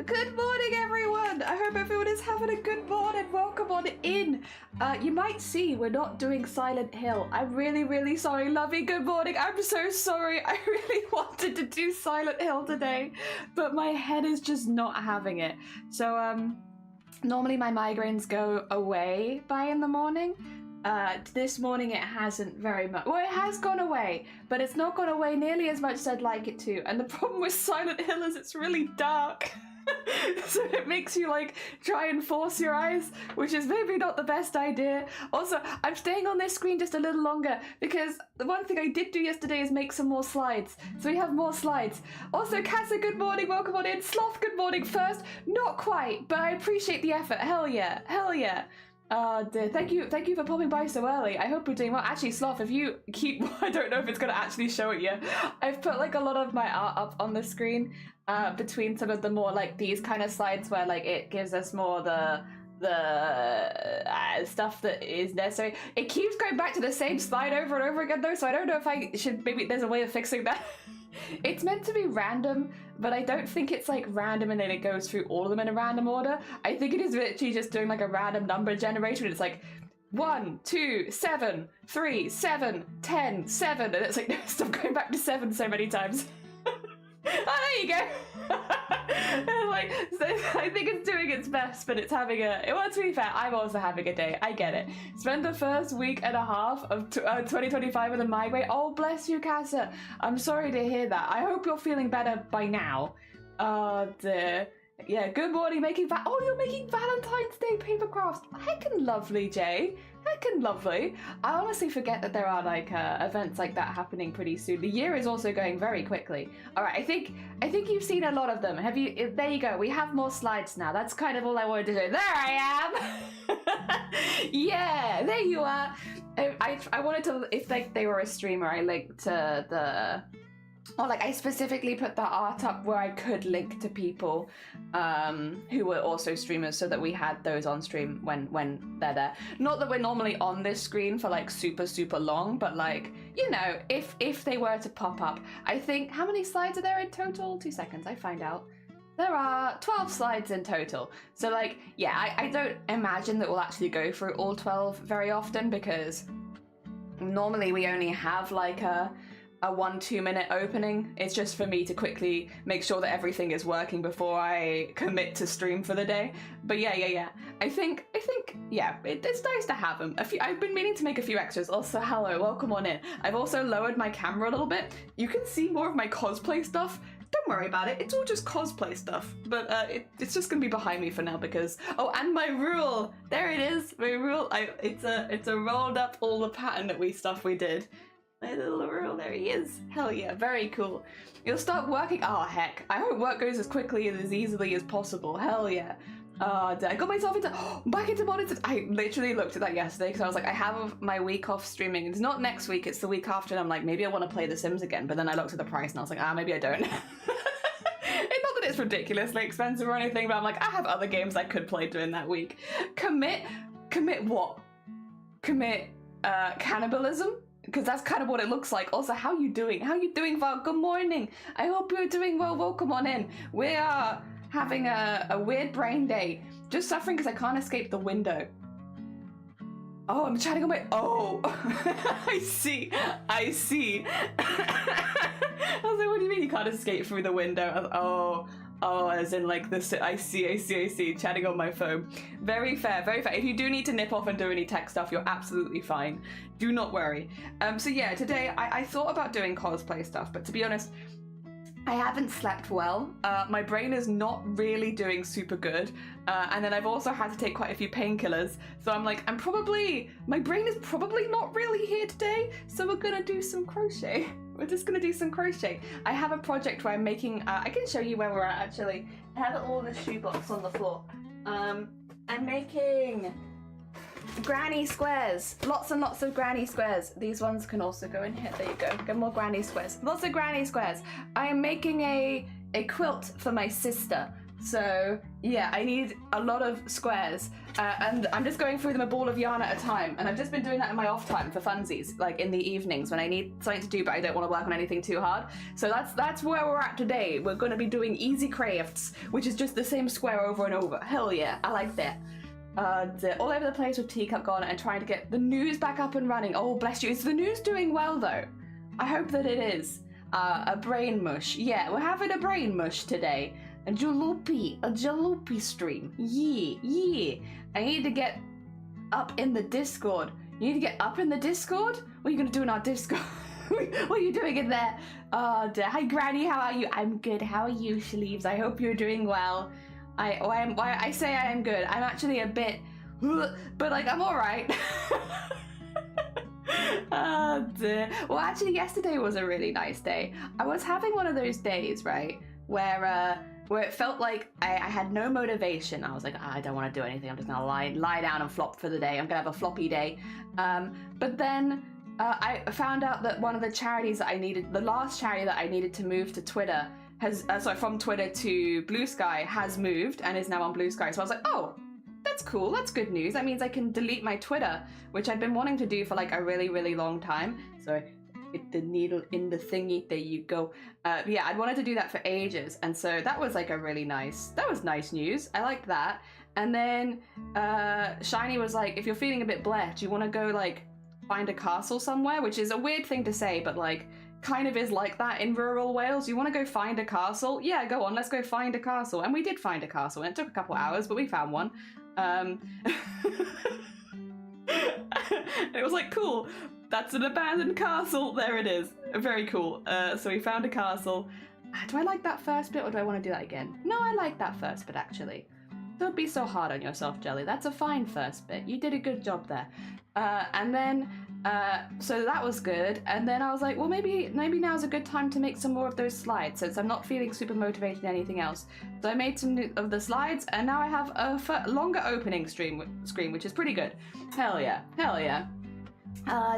Good morning, everyone. I hope everyone is having a good morning. Welcome on in. You might see we're not doing Silent Hill. I'm really, really sorry. Lovey, good morning. I'm so sorry. I really wanted to do Silent Hill today, but my head is just not having it. So, normally my migraines go away by in the morning. This morning it hasn't very much. Well, it has gone away, but it's not gone away nearly as much as I'd like it to. And the problem with Silent Hill is it's really dark. So it makes you like try and force your eyes, which is maybe not the best idea. Also, I'm staying on this screen just a little longer because the one thing I did do yesterday is make some more slides. So we have more slides. Also, Casa, good morning, welcome on in. Sloth, good morning first. Not quite, but I appreciate the effort. Hell yeah, hell yeah. Thank you for popping by so early. I hope you're doing well. Actually, Sloth, if you keep, I don't know if it's gonna actually show it yet. I've put like a lot of my art up on the screen between some of the more like these kind of slides where like it gives us more the stuff that is necessary. It keeps going back to the same slide over and over again though, so I don't know if I should, maybe there's a way of fixing that. It's meant to be random, but I don't think it's like random and then it goes through all of them in a random order. I think it is literally just doing like a random number generator and it's like 1, 2, 7, 3, 7, 10, 7, and it's like stop going back to 7 so many times. Oh, there you go. Like, so I think it's doing its best, but it's having a. Well, to be fair, I'm also having a day. I get it. Spend the first week and a half of 2025 with a migraine. Oh, bless you, Casa. I'm sorry to hear that. I hope you're feeling better by now. Dear. Yeah, good morning, oh, you're making Valentine's Day paper crafts. Heckin' lovely, Jay. Heckin' lovely. I honestly forget that there are like events like that happening pretty soon. The year is also going very quickly. All right, I think you've seen a lot of them. Have you? There you go. We have more slides now. That's kind of all I wanted to do. There I am. Yeah, there you are. I wanted to, if like they were a streamer, I linked to the. Or like I specifically put the art up where I could link to people who were also streamers so that we had those on stream when they're there. Not that we're normally on this screen for like super long, but like, you know, if they were to pop up. I think, how many slides are there in total? 2 seconds, I find out. There are 12 slides in total. So like, yeah, I don't imagine that we'll actually go through all 12 very often because normally we only have like a 1-2 minute opening. It's just for me to quickly make sure that everything is working before I commit to stream for the day. But yeah. I think yeah, it's nice to have them. I've been meaning to make a few extras. Also, hello, welcome on in. I've also lowered my camera a little bit. You can see more of my cosplay stuff. Don't worry about it. It's all just cosplay stuff. But it's just gonna be behind me for now because and my rule. There it is. My rule. It's a rolled up all the pattern that we did. My little rule, there he is. Hell yeah, very cool. You'll start working. Oh heck, I hope work goes as quickly and as easily as possible. Hell yeah. I got myself back into monitors. I literally looked at that yesterday because I was like, I have my week off streaming. It's not next week, it's the week after. And I'm like, maybe I want to play The Sims again. But then I looked at the price and I was like, maybe I don't. It's not that it's ridiculously expensive or anything, but I'm like, I have other games I could play during that week. Commit what? Commit cannibalism? Because that's kind of what it looks like. Also, how you doing? How you doing, Val? Good morning. I hope you're doing well. Welcome on in. We are having a weird brain day. Just suffering because I can't escape the window. Oh, I'm chatting on my... Oh, I see. I was like, what do you mean you can't escape through the window? Oh, as in like this, I see, chatting on my phone. Very fair, very fair. If you do need to nip off and do any tech stuff, you're absolutely fine. Do not worry. So yeah, today I thought about doing cosplay stuff, but to be honest, I haven't slept well. My brain is not really doing super good. And then I've also had to take quite a few painkillers. So I'm like, my brain is probably not really here today. So we're gonna do some crochet. We're just gonna do some crochet. I have a project where I'm making, I can show you where we're at actually. I have it all in the shoebox on the floor. I'm making granny squares. Lots and lots of granny squares. These ones can also go in here. There you go. Get more granny squares. Lots of granny squares. I am making a quilt for my sister. So yeah, I need a lot of squares, and I'm just going through them a ball of yarn at a time, and I've just been doing that in my off time for funsies, like in the evenings when I need something to do but I don't want to work on anything too hard. So that's where we're at today. We're going to be doing easy crafts, which is just the same square over and over. Hell yeah, I like that. All over the place with Teacup gone and trying to get the news back up and running. Oh, bless you. Is the news doing well though? I hope that it is. A brain mush. Yeah, we're having a brain mush today. A jalopy stream. Yeah. I need to get up in the Discord. You need to get up in the Discord? What are you gonna do in our Discord? What are you doing in there? Oh dear. Hi Granny, how are you? I'm good. How are you, Sleeves? I hope you're doing well. Why I say I am good. I'm actually a bit, but like I'm all right. Oh dear. Well, actually, yesterday was a really nice day. I was having one of those days, right, where it felt like I had no motivation. I was like, I don't want to do anything. I'm just gonna lie down and flop for the day. I'm gonna have a floppy day. But then I found out that one of the charities that I needed, the last charity that I needed to move to Twitter, has from Twitter to Blue Sky, has moved and is now on Blue Sky. So I was like, oh, that's cool. That's good news. That means I can delete my Twitter, which I'd been wanting to do for like a really, really long time. So get the needle in the thingy. There you go. Yeah, I'd wanted to do that for ages. And so that was like that was nice news. I liked that. And then Shiny was like, if you're feeling a bit blessed, do you want to go like find a castle somewhere? Which is a weird thing to say, but like kind of is like that in rural Wales. You want to go find a castle? Yeah, go on, let's go find a castle. And we did find a castle, and it took a couple hours, but we found one. It was like, cool, that's an abandoned castle. There it is. Very cool. So we found a castle. Do I like that first bit, or do I want to do that again? No, I like that first bit, actually. Don't be so hard on yourself, Jelly. That's a fine first bit. You did a good job there. And then, so that was good. And then I was like, well, maybe now's a good time to make some more of those slides, since I'm not feeling super motivated in anything else. So I made some of the slides, and now I have a longer opening screen, which is pretty good. Hell yeah. Hell yeah.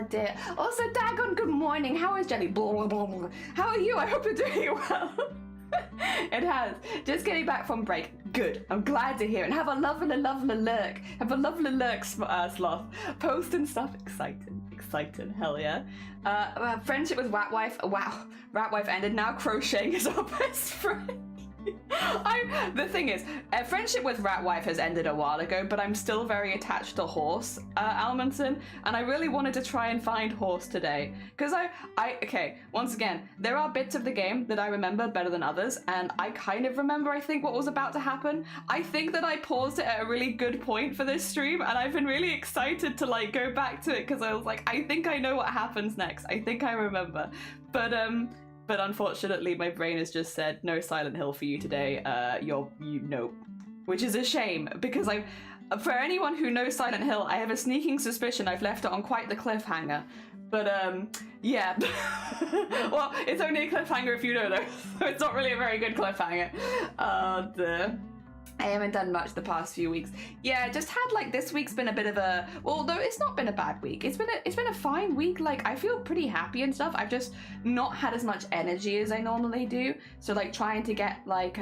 Dear. Also, Dagon, good morning. How is Jelly? Blah, blah, blah. How are you? I hope you're doing well. It has. Just getting back from break. Good. I'm glad to hear it. And have a lovely lurk. Have a lovely lurk, Sloth. Posting stuff. Exciting. Hell yeah. Friendship with Ratwife. Wow. Ratwife ended. Now crocheting is our best friend. The thing is, friendship with Ratwife has ended a while ago, but I'm still very attached to Horse, Almondson, and I really wanted to try and find Horse today. Because okay, once again, there are bits of the game that I remember better than others, and I kind of remember, I think, what was about to happen. I think that I paused it at a really good point for this stream, and I've been really excited to like go back to it, because I was like, I think I know what happens next. I think I remember. But unfortunately, my brain has just said, no Silent Hill for you today. Nope. Which is a shame, because for anyone who knows Silent Hill, I have a sneaking suspicion I've left it on quite the cliffhanger. But, yeah. Well, it's only a cliffhanger if you know, though. So it's not really a very good cliffhanger. I haven't done much the past few weeks. Yeah, just had like this week's been a bit of a, although it's not been a bad week. It's been a fine week. Like I feel pretty happy and stuff. I've just not had as much energy as I normally do. So like trying to get like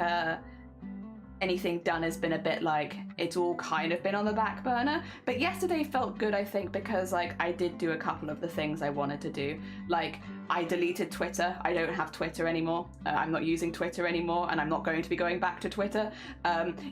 anything done has been a bit like, it's all kind of been on the back burner. But yesterday felt good, I think, because like I did do a couple of the things I wanted to do. Like I deleted Twitter. I don't have Twitter anymore. I'm not using Twitter anymore, and I'm not going to be going back to Twitter.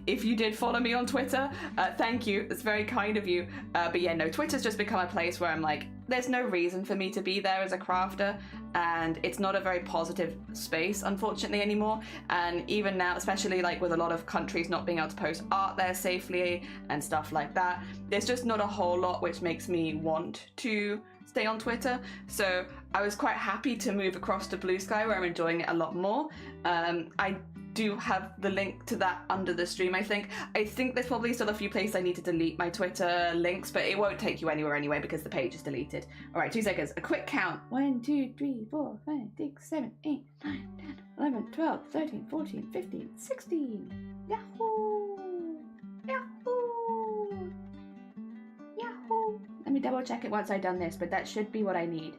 If you did follow me on Twitter, thank you. It's very kind of you. But yeah, no, Twitter's just become a place where I'm like, there's no reason for me to be there as a crafter, and it's not a very positive space, unfortunately, anymore. And even now, especially like with a lot of countries not being able to post art there safely and stuff like that, there's just not a whole lot which makes me want to stay on Twitter. So I was quite happy to move across to Blue Sky, where I'm enjoying it a lot more. I do have the link to that under the stream, I think. I think there's probably still a few places I need to delete my Twitter links, but it won't take you anywhere anyway because the page is deleted. All right, 2 seconds. A quick count. 1, 2, 3, 4, 5, 6, 7, 8, 9, 10, 11, 12, 13, 14, 15, 16. Yahoo! Yahoo! Yahoo! Let me double check it once I've done this, but that should be what I need.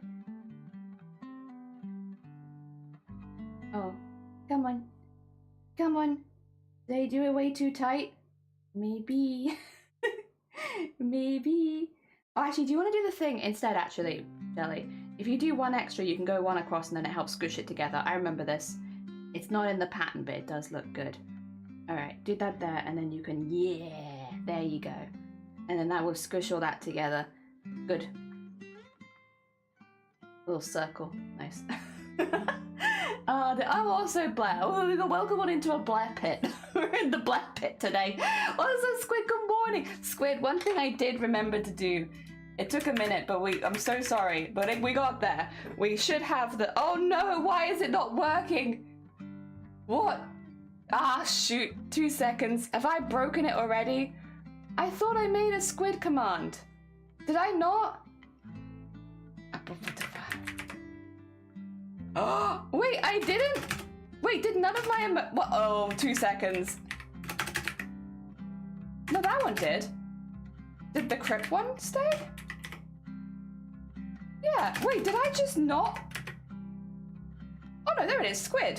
Oh, come on. Come on. Say do it way too tight? Maybe. Maybe. Oh, actually, do you want to do the thing instead, actually, Jelly? If you do one extra, you can go one across and then it helps squish it together. I remember this. It's not in the pattern, but it does look good. Alright, do that there, and then you can, yeah, there you go. And then that will squish all that together. Good. Little circle, nice. I'm also Blair. Oh, we got welcome on into a Blair pit. We're in the Blair pit today. Oh, so Squid, good morning. Squid, one thing I did remember to do, it took a minute, but I'm so sorry, but we got there. We should have the, oh no, why is it not working? What? Ah, shoot, 2 seconds. Have I broken it already? I thought I made a squid command. Did I not? Oh, wait, I didn't? Wait, did none of my, what? Oh, 2 seconds. No, that one did. Did the crypt one stay? Yeah, wait, did I just not? Oh no, there it is, squid.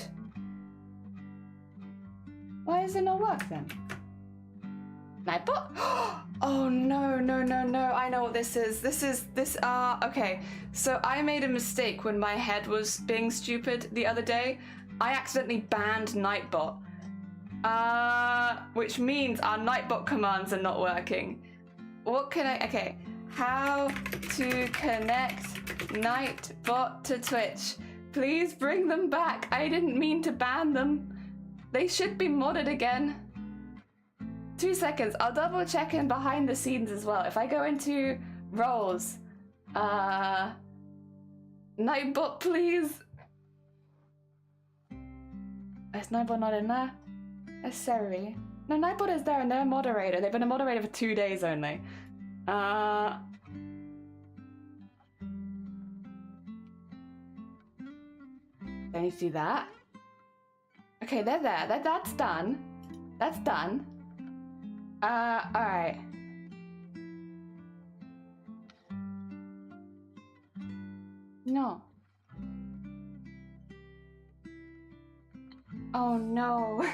Why does it not work then? Nightbot? Oh no, no, no, no, I know what this is. Okay. So I made a mistake when my head was being stupid the other day. I accidentally banned Nightbot. Which means our Nightbot commands are not working. What can I, okay. How to connect Nightbot to Twitch. Please bring them back. I didn't mean to ban them. They should be modded again. 2 seconds, I'll double check in behind the scenes as well. If I go into roles, Nightbot, please. Is Nightbot not in there? Necessary. No, Nightbot is there and they're a moderator. They've been a moderator for 2 days only. I need to do that. Okay, they're there. That's done. That's done. Alright. No. Oh no.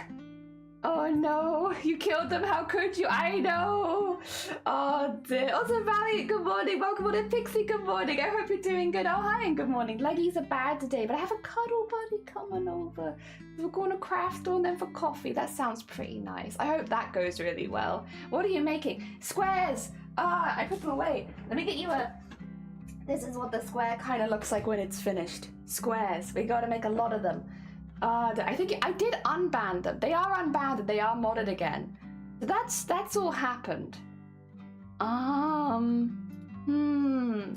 Oh no, you killed them, how could you? I know. Oh dear. Also, Valiant, good morning. Welcome on in, Pixie, good morning. I hope you're doing good. Oh, hi and good morning. Leggies are bad today, but I have a cuddle buddy coming over. We're going to craft on them for coffee. That sounds pretty nice. I hope that goes really well. What are you making? Squares. Ah, I put them away. Let me get you a... This is what the square kind of looks like when it's finished. Squares. We got to make a lot of them. I think I did unban them. They are unbanned and they are modded again. So that's all happened.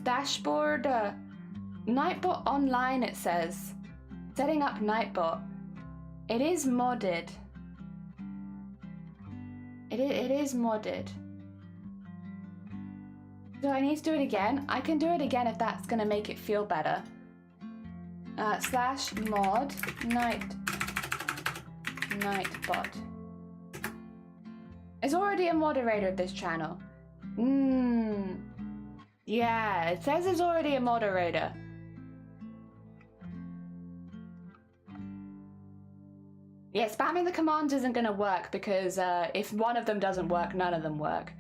Dashboard. Nightbot online, it says. Setting up Nightbot. It is modded. It is modded. Do I need to do it again? I can do it again if that's gonna make it feel better. Slash mod Nightbot. It's already a moderator of this channel. Yeah, it says it's already a moderator. Yeah, spamming the commands isn't gonna work because if one of them doesn't work, none of them work.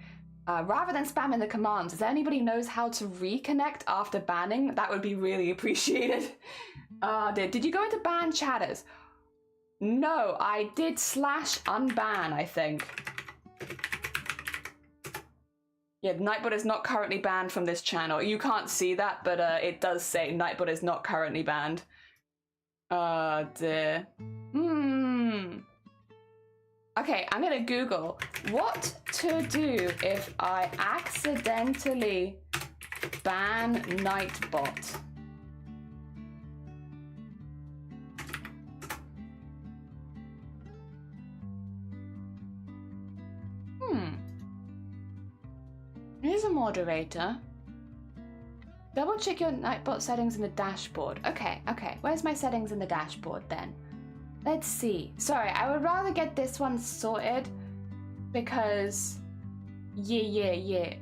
Rather than spamming the commands, if anybody knows how to reconnect after banning, that would be really appreciated. Did you go into ban chatters? No, I did slash unban, I think. Yeah, Nightbot is not currently banned from this channel. You can't see that, but it does say Nightbot is not currently banned. Dear. Okay, I'm gonna Google what to do if I accidentally ban Nightbot. Here's a moderator. Double check your Nightbot settings in the dashboard. Okay. Where's my settings in the dashboard then? Let's see. Sorry, I would rather get this one sorted because yeah.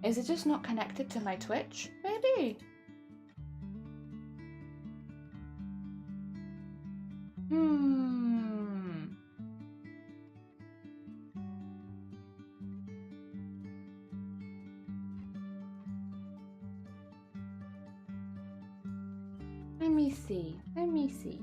Is it just not connected to my Twitch? Maybe? see. Let me see. Let me see.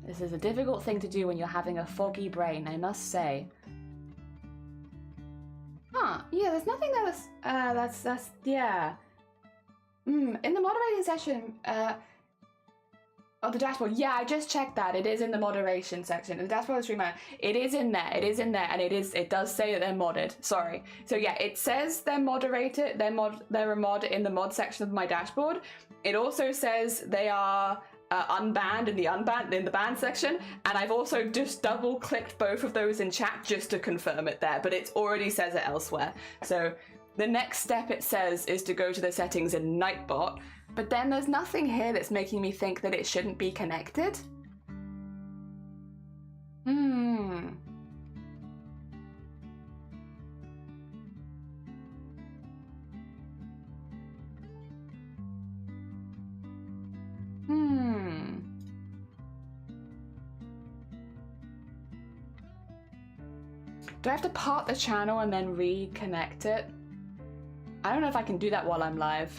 This is a difficult thing to do when you're having a foggy brain, I must say. Huh, yeah, there's nothing that's yeah. In the moderating session, oh, the dashboard, yeah, I just checked that. It is in the moderation section. In the dashboard of the streamer, it is in there, and it does say that they're modded, sorry. So yeah, it says they're moderated, they're a mod in the mod section of my dashboard. It also says they are unbanned in the banned section, and I've also just double clicked both of those in chat just to confirm it there, but it already says it elsewhere. So the next step, it says, is to go to the settings in Nightbot, but then there's nothing here that's making me think that it shouldn't be connected. Do I have to part the channel and then reconnect it? I don't know if I can do that while I'm live.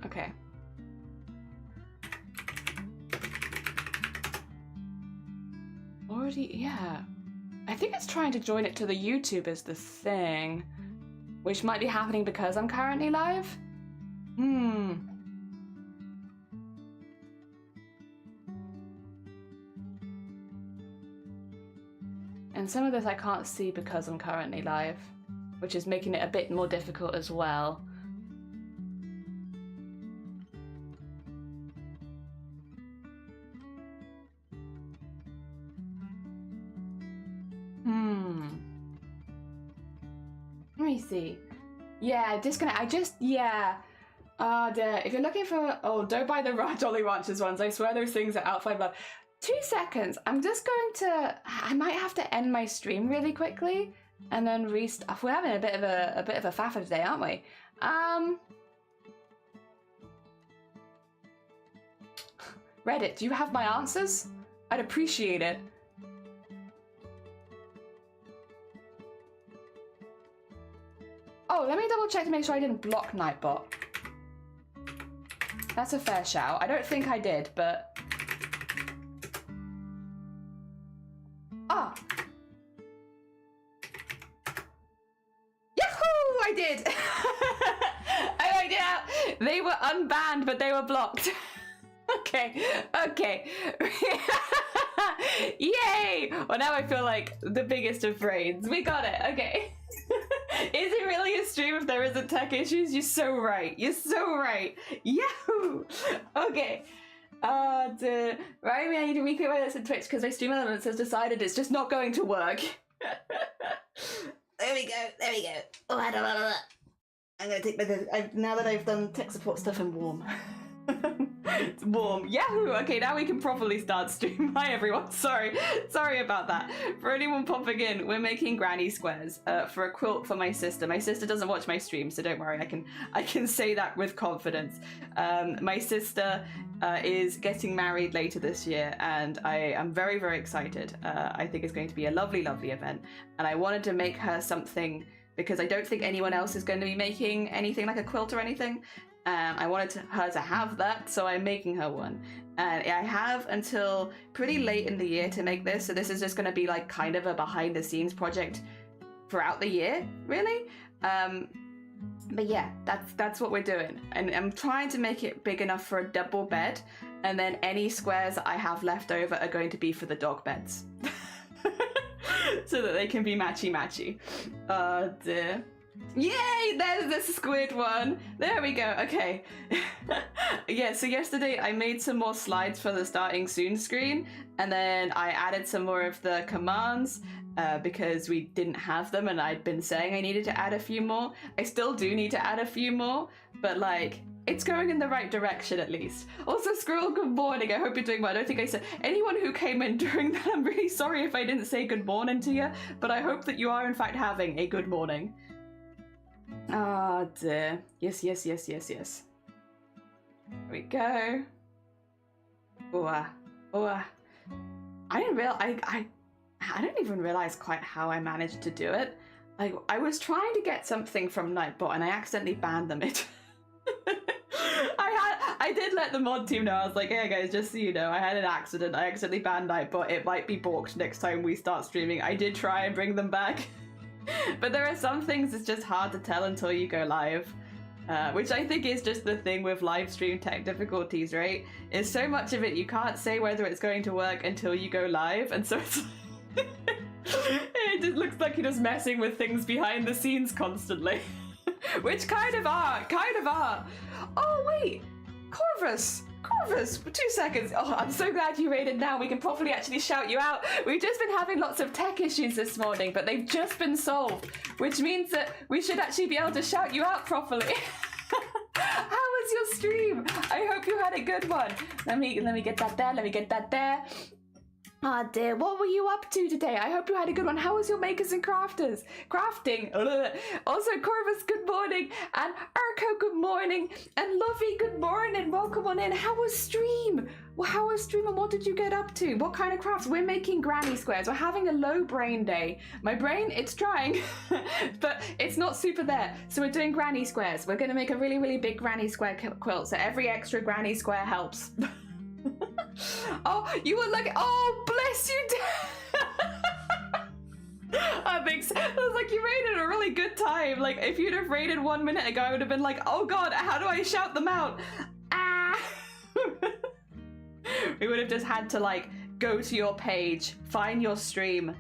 Okay. Already, yeah. I think it's trying to join it to the YouTube is the thing, which might be happening because I'm currently live. And some of this I can't see because I'm currently live, which is making it a bit more difficult as well. Let me see. Yeah, disconnect. Yeah. If you're looking for, don't buy the Dolly Ranchers ones. I swear those things are outside blood. 2 seconds. I'm just going to. I might have to end my stream really quickly and then restart. We're having a bit of a faff today, aren't we? Reddit, do you have my answers? I'd appreciate it. Oh, let me double check to make sure I didn't block Nightbot. That's a fair shout. I don't think I did, but. Ah! Yahoo! I did! I worked it out! They were unbanned, but they were blocked. Okay. Yay! Well, now I feel like the biggest of brains. We got it. Okay. Is it really a stream if there isn't tech issues? You're so right. Yahoo! Okay. Right, I need to recreate my list on Twitch because my stream elements has decided it's just not going to work. There we go. Oh, I'm gonna take my. Now that I've done tech support stuff, I'm warm. It's warm. Yahoo! Okay, now we can properly start stream. Hi everyone. Sorry about that. For anyone popping in, we're making granny squares for a quilt for my sister. My sister doesn't watch my stream, so don't worry. I can say that with confidence. My sister is getting married later this year, and I am very, very excited. I think it's going to be a lovely, lovely event, and I wanted to make her something because I don't think anyone else is going to be making anything like a quilt or anything. I wanted her to have that, so I'm making her one. And I have until pretty late in the year to make this, so this is just going to be like kind of a behind the scenes project throughout the year, really. But yeah, that's what we're doing. And I'm trying to make it big enough for a double bed, and then any squares that I have left over are going to be for the dog beds. So that they can be matchy-matchy. Oh dear. Yay! There's the squid one. There we go. Okay. Yeah, so yesterday I made some more slides for the starting soon screen, and then I added some more of the commands because we didn't have them, and I'd been saying I needed to add a few more. I still do need to add a few more, but like It's going in the right direction, at least. Also, Squirrel, good morning. I hope you're doing well. I don't think I said... Anyone who came in during that, I'm really sorry if I didn't say good morning to you, but I hope that you are, in fact, having a good morning. Ah, dear. Yes, yes, yes, yes, yes. There we go. I didn't realize... I don't even realize quite how I managed to do it. Like, I was trying to get something from Nightbot, and I accidentally banned them it. I did let the mod team know. I was like, hey guys, just so you know, I had an accident. I accidentally banned Nightbot. It might be balked next time we start streaming. I did try and bring them back. But there are some things it's just hard to tell until you go live. Which I think is just the thing with live stream tech difficulties, right? Is so much of it you can't say whether it's going to work until you go live, and so it's it just looks like you're just messing with things behind the scenes constantly. Which kind of are. Oh wait, Corvus, 2 seconds. Oh, I'm so glad you raided now. We can properly actually shout you out. We've just been having lots of tech issues this morning, but they've just been solved, which means that we should actually be able to shout you out properly. How was your stream? I hope you had a good one. Let me get that there. Ah dear, what were you up to today? I hope you had a good one. How was your makers and crafters? Crafting. Also, Corvus, good morning. And Urko, good morning. And Lovey, good morning. Welcome on in. How was stream? Well, how was stream and what did you get up to? What kind of crafts? We're making granny squares. We're having a low brain day. My brain, it's trying, but it's not super there. So we're doing granny squares. We're going to make a really, really big granny square quilt. So every extra granny square helps. Oh, you were like, oh, bless you. That was like, you raided a really good time. Like, if you'd have raided 1 minute ago, I would have been like, oh god, how do I shout them out? Ah. We would have just had to like go to your page, find your stream,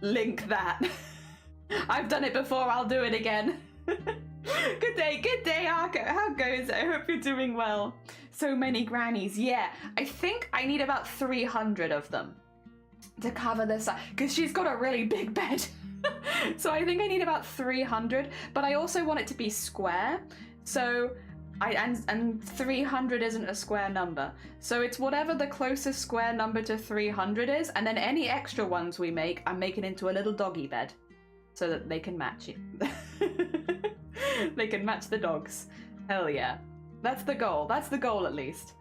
link that. I've done it before, I'll do it again. Good day, Arco. How goes it? I hope you're doing well. So many grannies. Yeah, I think I need about 300 of them to cover this up, because she's got a really big bed. So I think I need about 300, but I also want it to be square. So and 300 isn't a square number. So it's whatever the closest square number to 300 is, and then any extra ones we make, I'm making into a little doggy bed so that they can match it. They can match the dogs. Hell yeah. That's the goal. That's the goal, at least.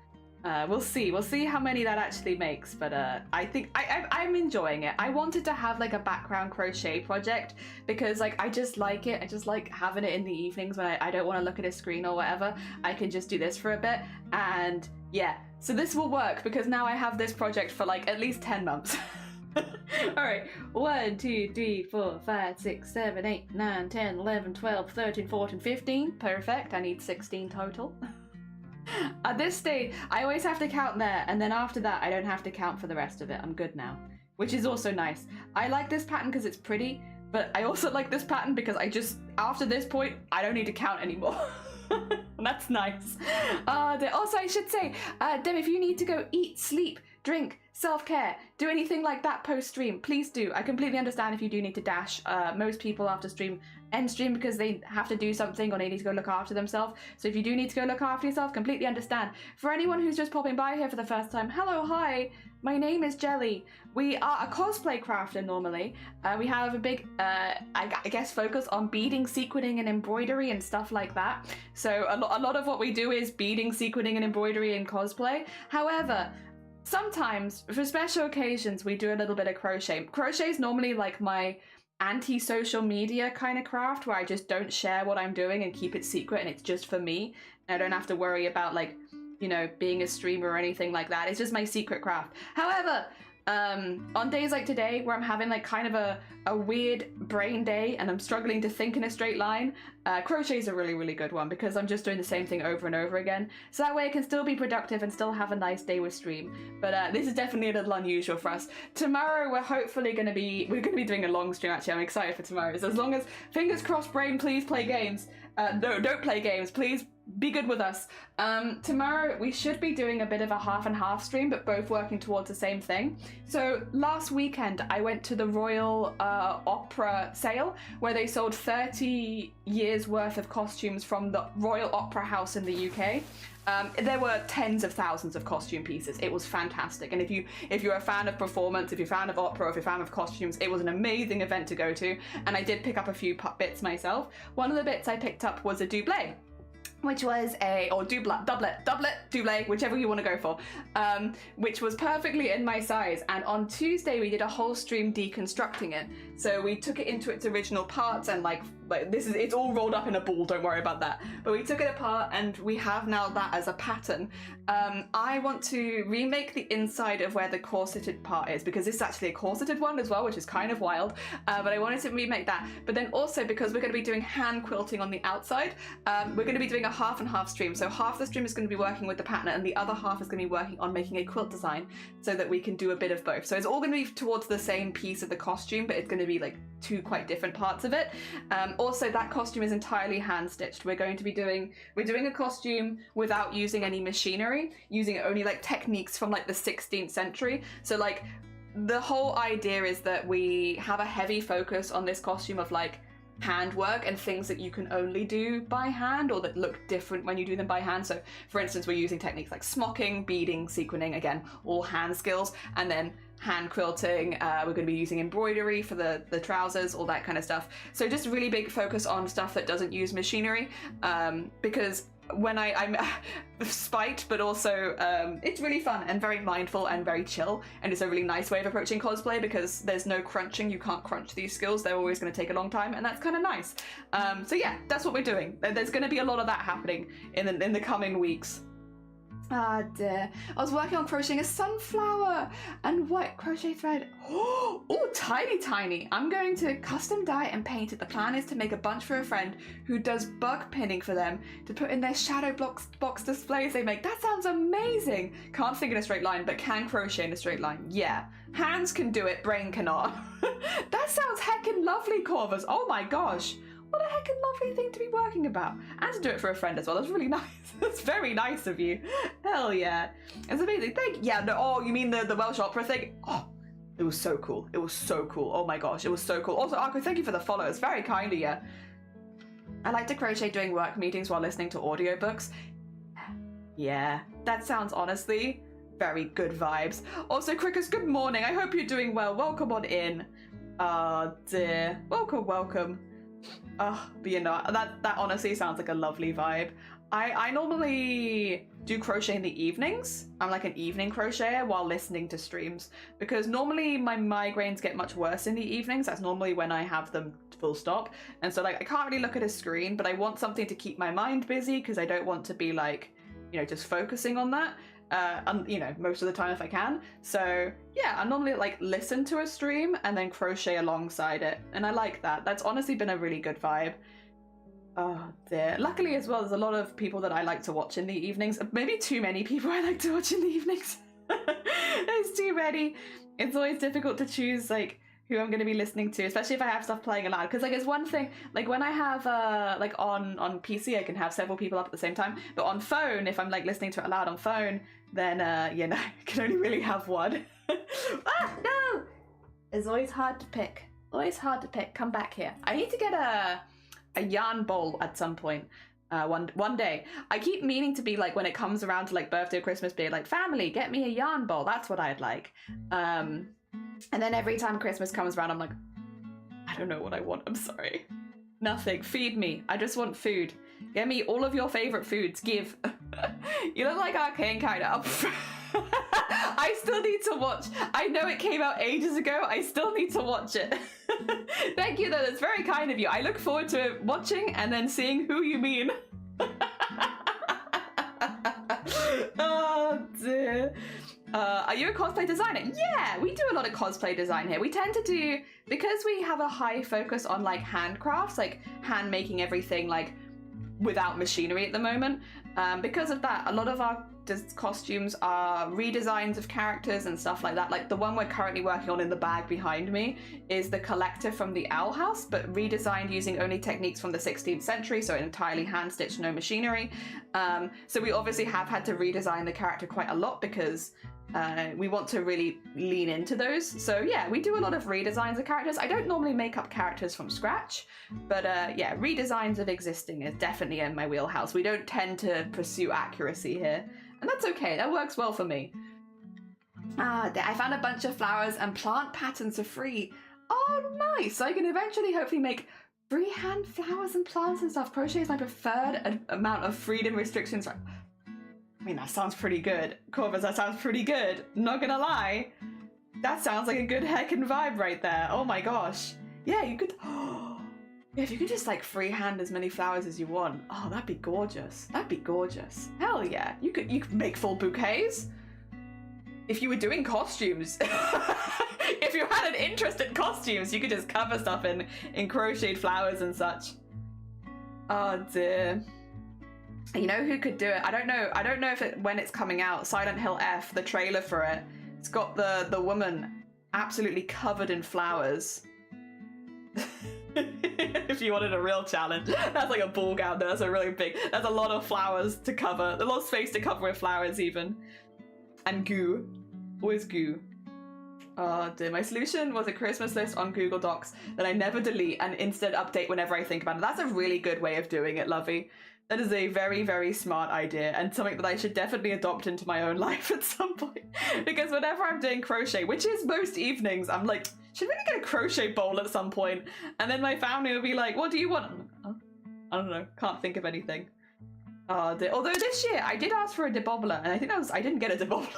We'll see how many that actually makes, but I think I'm enjoying it. I wanted to have like a background crochet project because like I just like it. I just like having it in the evenings when I don't want to look at a screen or whatever. I can just do this for a bit, and yeah. So this will work because now I have this project for like at least 10 months. Alright, 1, 2, 3, 4, 5, 6, 7, 8, 9, 10, 11, 12, 13, 14, 15. Perfect, I need 16 total. At this stage, I always have to count there, and then after that, I don't have to count for the rest of it. I'm good now, which is also nice. I like this pattern because it's pretty, but I also like this pattern because after this point, I don't need to count anymore. That's nice. Also, I should say, Dem, if you need to go eat, sleep, drink, self-care, do anything like that post-stream, please do. I completely understand if you do need to dash. Most people after end stream because they have to do something or they need to go look after themselves. So if you do need to go look after yourself, completely understand. For anyone who's just popping by here for the first time, hello, hi, my name is Jelly. We are a cosplay crafter normally. We have a big, I guess, focus on beading, sequinning, and embroidery and stuff like that. So a lot of what we do is beading, sequinning, and embroidery and cosplay. However, sometimes, for special occasions, we do a little bit of crochet. Crochet is normally like my anti-social media kind of craft where I just don't share what I'm doing and keep it secret and it's just for me. And I don't have to worry about like, you know, being a streamer or anything like that. It's just my secret craft. However, on days like today where I'm having like kind of a weird brain day and I'm struggling to think in a straight line, crochet is a really, really good one because I'm just doing the same thing over and over again. So that way I can still be productive and still have a nice day with stream. But this is definitely a little unusual for us. Tomorrow we're hopefully going to be doing a long stream actually. I'm excited for tomorrow. So as long as, fingers crossed brain, please play games. No, don't play games. Please be good with us. Tomorrow we should be doing a bit of a half and half stream, but both working towards the same thing. So last weekend I went to the Royal Opera sale where they sold 30 years worth of costumes from the Royal Opera House in the UK. There were tens of thousands of costume pieces. It was fantastic. And if you're a fan of performance, if you're a fan of opera, if you're a fan of costumes, it was an amazing event to go to. And I did pick up a few bits myself. One of the bits I picked up was a doublé, which was doublet, whichever you want to go for, which was perfectly in my size. And on Tuesday we did a whole stream deconstructing it. So we took it into its original parts and it's all rolled up in a ball, don't worry about that. But we took it apart and we have now that as a pattern. I want to remake the inside of where the corseted part is, because this is actually a corseted one as well, which is kind of wild. But I wanted to remake that. But then also, because we're going to be doing hand quilting on the outside, we're going to be doing a half and half stream. So half the stream is going to be working with the pattern and the other half is going to be working on making a quilt design so that we can do a bit of both. So it's all going to be towards the same piece of the costume, but it's going to be like two quite different parts of it. Also, that costume is entirely hand stitched. We're doing a costume without using any machinery, using only like techniques from like the 16th century. So like the whole idea is that we have a heavy focus on this costume of like handwork and things that you can only do by hand or that look different when you do them by hand. So for instance, we're using techniques like smocking, beading, sequinning, again, all hand skills, and then hand quilting. We're going to be using embroidery for the trousers, all that kind of stuff. So just really big focus on stuff that doesn't use machinery, because when I'm spite, but also it's really fun and very mindful and very chill, and it's a really nice way of approaching cosplay because there's no crunching. You can't crunch these skills, they're always going to take a long time, and that's kind of nice. So yeah, that's what we're doing. There's going to be a lot of that happening in the coming weeks. Ah dear. I was working on crocheting a sunflower and white crochet thread. Oh, tiny. I'm going to custom dye and paint it. The plan is to make a bunch for a friend who does bug pinning for them to put in their shadow box displays they make. That sounds amazing. Can't think in a straight line, but can crochet in a straight line. Yeah. Hands can do it, brain cannot. That sounds heckin' lovely, Corvus. Oh my gosh. What a heckin' lovely thing to be working about. And to do it for a friend as well. That's really nice. That's very nice of you. Hell yeah. It's amazing. Yeah, no, oh, you mean the Welsh opera thing? Oh, it was so cool. It was so cool. Oh my gosh, it was so cool. Also, Arko, thank you for the follow. It's very kind of you. I like to crochet during work meetings while listening to audiobooks. Yeah, that sounds honestly very good vibes. Also, Crickus, good morning. I hope you're doing well. Welcome on in. Oh dear. Welcome. But you know, that honestly sounds like a lovely vibe. I normally do crochet in the evenings. I'm like an evening crocheter while listening to streams, because normally my migraines get much worse in the evenings. That's normally when I have them full stop. And so like I can't really look at a screen, but I want something to keep my mind busy because I don't want to be like, you know, just focusing on that. You know, most of the time if I can. So yeah, I normally like listen to a stream and then crochet alongside it, and I like that. That's honestly been a really good vibe. Oh dear. Luckily as well, there's a lot of people that I like to watch in the evenings. Maybe too many people I like to watch in the evenings. There's too many. It's always difficult to choose like who I'm going to be listening to, especially if I have stuff playing aloud. Because like it's one thing, like when I have like on PC I can have several people up at the same time, but on phone, if I'm like listening to it aloud on phone, then you know, I can only really have one. Ah, no! It's always hard to pick. Always hard to pick. Come back here. I need to get a yarn bowl at some point. One day. I keep meaning to be like, when it comes around to like birthday or Christmas, be like, family, get me a yarn bowl. That's what I'd like. And then every time Christmas comes around, I'm like, I don't know what I want. I'm sorry. Nothing. Feed me. I just want food. Get me all of your favorite foods. Give. You look like Arcane kind of. I still need to watch. I know it came out ages ago. I still need to watch it. Thank you, though. That's very kind of you. I look forward to watching and then seeing who you mean. Oh, dear. Are you a cosplay designer? Yeah, we do a lot of cosplay design here. We tend to do, because we have a high focus on like handcrafts, like hand making everything like without machinery at the moment. Because of that, a lot of our costumes are redesigns of characters and stuff like that. Like the one we're currently working on in the bag behind me is the collector from the Owl House, but redesigned using only techniques from the 16th century, so entirely hand-stitched, no machinery. So we obviously have had to redesign the character quite a lot because we want to really lean into those. So yeah, we do a lot of redesigns of characters. I don't normally make up characters from scratch, but yeah, redesigns of existing is definitely in my wheelhouse. We don't tend to pursue accuracy here, and that's okay. That works well for me. I found a bunch of flowers and plant patterns for free. Oh, nice! So I can eventually hopefully make freehand flowers and plants and stuff. Crochet is my preferred amount of freedom restrictions. I mean, that sounds pretty good. Corvus, that sounds pretty good. Not gonna lie. That sounds like a good heckin' vibe right there. Oh my gosh. Yeah, you could... if you could just like freehand as many flowers as you want. Oh, that'd be gorgeous. That'd be gorgeous. Hell yeah. You could make full bouquets. If you were doing costumes. If you had an interest in costumes, you could just cover stuff in crocheted flowers and such. Oh dear. You know who could do it? I don't know if when it's coming out, Silent Hill F, the trailer for it, it's got the woman absolutely covered in flowers. If you wanted a real challenge. That's like a ball gown though. That's a really big, that's a lot of flowers to cover. A lot of space to cover with flowers even. And goo. Always goo. Oh dear, my solution was a Christmas list on Google Docs that I never delete and instead update whenever I think about it. That's a really good way of doing it, Lovey. That is a very, very smart idea and something that I should definitely adopt into my own life at some point. Because whenever I'm doing crochet, which is most evenings, I'm like, should we get a crochet bowl at some point? And then my family will be like, what do you want? I don't know, can't think of anything. Although this year I did ask for a debobbler and I think I didn't get a debobbler.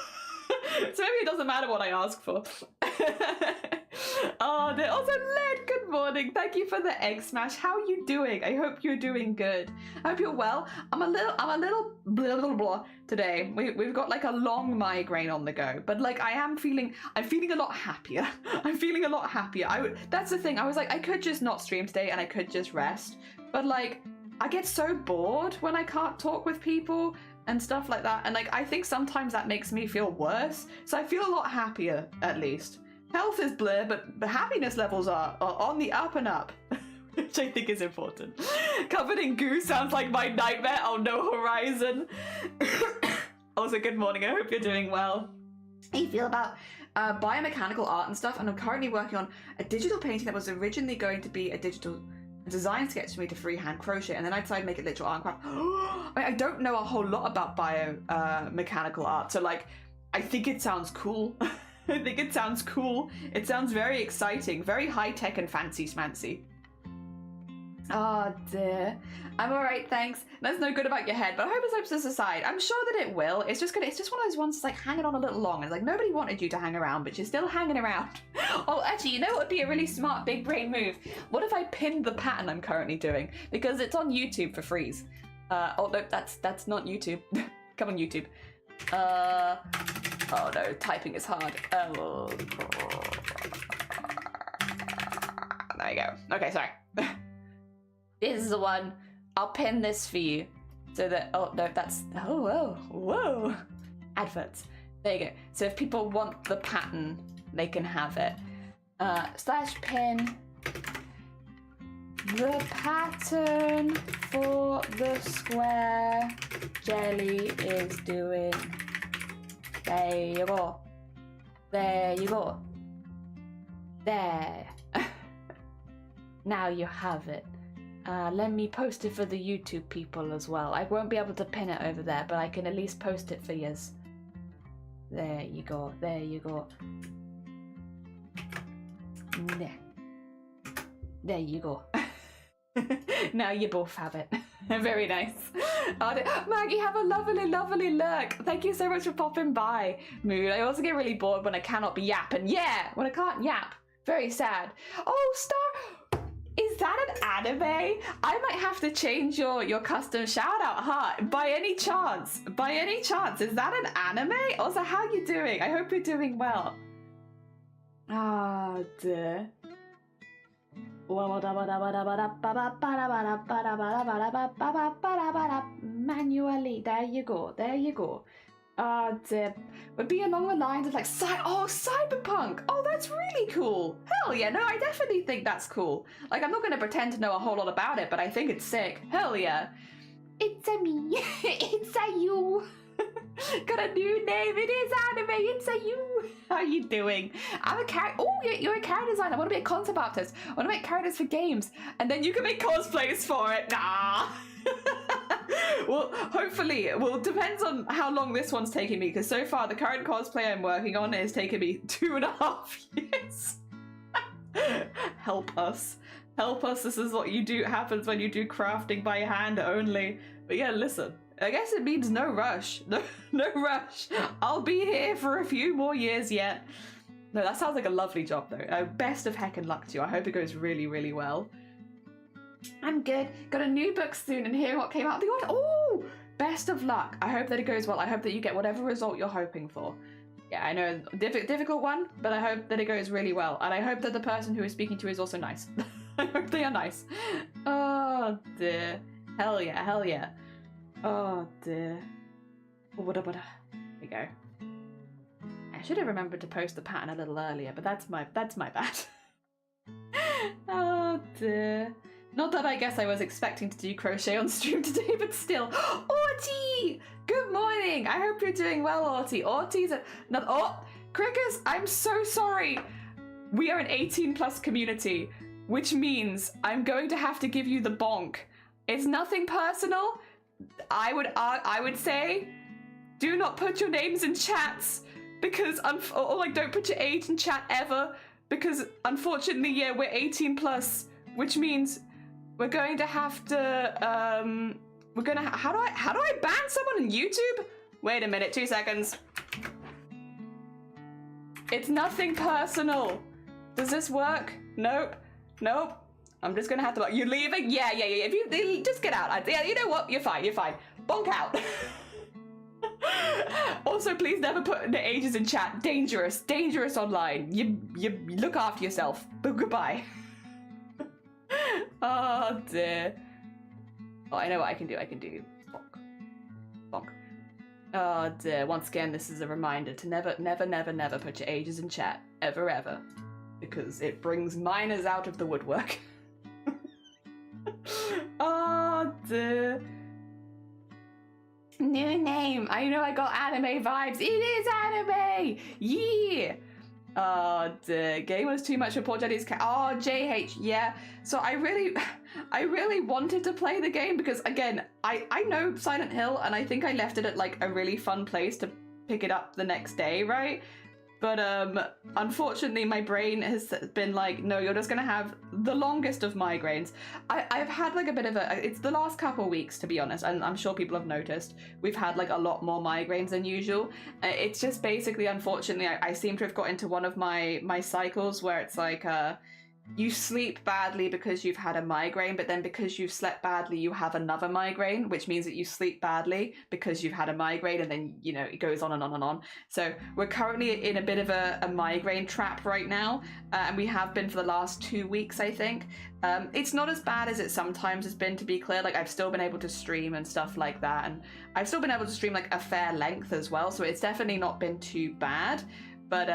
So maybe it doesn't matter what I ask for. Oh, also Led, good morning. Thank you for the egg smash. How are you doing? I hope you're doing good. I hope you're well. I'm a little blah, blah, blah today. We've got like a long migraine on the go, but like I'm feeling a lot happier. I'm feeling a lot happier. That's the thing. I was like, I could just not stream today and I could just rest, but like I get so bored when I can't talk with people and stuff like that, and like I think sometimes that makes me feel worse, so I feel a lot happier at least. Health is blur, but the happiness levels are on the up and up, which I think is important. Covered in goo sounds like my nightmare. Oh no, Horizon. Also, good morning. I hope you're doing well. How do you feel about biomechanical art and stuff? And I'm currently working on a digital painting that was originally going to be a digital design sketch for me to freehand crochet, and then I decided to make it literal art and craft. I don't know a whole lot about biomechanical art, so like I think it sounds cool. I think it sounds cool. It sounds very exciting, very high-tech and fancy-smancy. Oh dear. I'm alright, thanks. That's no good about your head, but I hope it helps us aside. I'm sure that it will. It's just one of those ones that's like hanging on a little long. It's like nobody wanted you to hang around, but you're still hanging around. Oh, actually, you know what would be a really smart big brain move? What if I pinned the pattern I'm currently doing? Because it's on YouTube for freeze. Oh no, that's not YouTube. Come on, YouTube. Oh no, typing is hard. Oh. There you go. Okay, sorry. This is the one. I'll pin this for you. So that, oh no, that's, oh, whoa. Adverts. There you go. So if people want the pattern, they can have it. Slash pin. The pattern for the square Jelly is doing. There you go. There you go. There. Now you have it. Let me post it for the YouTube people as well. I won't be able to pin it over there, but I can at least post it for yous. There you go. There you go. There you go. Now you both have it. Very nice. Maggie, have a lovely, lovely lurk. Thank you so much for popping by, Mood. I also get really bored when I cannot be yapping. Yeah, when I can't yap. Very sad. Oh, Star... Is that an anime? I might have to change your custom shout out, huh? By any chance, is that an anime? Also, how you doing? I hope you're doing well. Ah, dear. Manually, there you go, there you go. Would be along the lines of like cyberpunk. Oh, that's really cool. Hell yeah, no, I definitely think that's cool. Like, I'm not gonna pretend to know a whole lot about it, but I think it's sick. Hell yeah. It's a me. It's a you. Got a new name. It is anime. It's a you. How are you doing? I'm a character. Oh, you're a character designer. I want to be a concept artist. I want to make characters for games, and then you can make cosplays for it. Nah. Well, hopefully, well, it depends on how long this one's taking me, because so far the current cosplay I'm working on is taking me 2.5 years. Help us. Help us. This is what you do. Happens when you do crafting by hand only. But yeah, listen. I guess it means no rush. No rush. I'll be here for a few more years yet. No, that sounds like a lovely job though. Best of heckin' luck to you. I hope it goes really, really well. I'm good. Got a new book soon and hearing what came out of the order. Oh, best of luck. I hope that it goes well. I hope that you get whatever result you're hoping for. Yeah, I know, difficult one, but I hope that it goes really well. And I hope that the person who is speaking to you is also nice. I hope they are nice. Oh dear. Hell yeah, hell yeah. Oh dear. There we go. I should have remembered to post the pattern a little earlier, but that's my bad. Oh dear. Not that I guess I was expecting to do crochet on stream today, but still. Arty! Good morning! I hope you're doing well, Arty. Arty's Crickers, I'm so sorry. We are an 18+ community, which means I'm going to have to give you the bonk. It's nothing personal. I would say, do not put your names in chats, because or like don't put your age in chat ever, because unfortunately, yeah, we're 18+, which means we're going to have to how do I ban someone on YouTube? Wait a minute, 2 seconds. It's nothing personal. Does this work? Nope. Nope. I'm just gonna have to. You leaving? Yeah. If you just get out. Yeah, you know what? You're fine. Bonk out. Also, please never put the ages in chat. Dangerous online. You look after yourself. But goodbye. Oh dear. Oh, I know what I can do. Bonk. Oh dear. Once again, this is a reminder to never put your ages in chat. Ever. Because it brings minors out of the woodwork. Oh dear. New name. I know I got anime vibes. It is anime. Yeah. Oh dear. Game was too much for poor Jenny's cat. Oh, JH. Yeah. So I really wanted to play the game because again, I know Silent Hill and I think I left it at like a really fun place to pick it up the next day, right? But unfortunately, my brain has been like, no, you're just gonna have the longest of migraines. I've had like a bit of it's the last couple weeks, to be honest, and I'm sure people have noticed, we've had like a lot more migraines than usual. It's just basically, unfortunately, I seem to have got into one of my cycles where it's like, you sleep badly because you've had a migraine, but then because you've slept badly, you have another migraine, which means that you sleep badly because you've had a migraine, and then, you know, it goes on and on and on. So we're currently in a bit of a migraine trap right now, and we have been for the last 2 weeks, I think. It's not as bad as it sometimes has been, to be clear. Like, I've still been able to stream and stuff like that, and I've still been able to stream like a fair length as well, so it's definitely not been too bad. But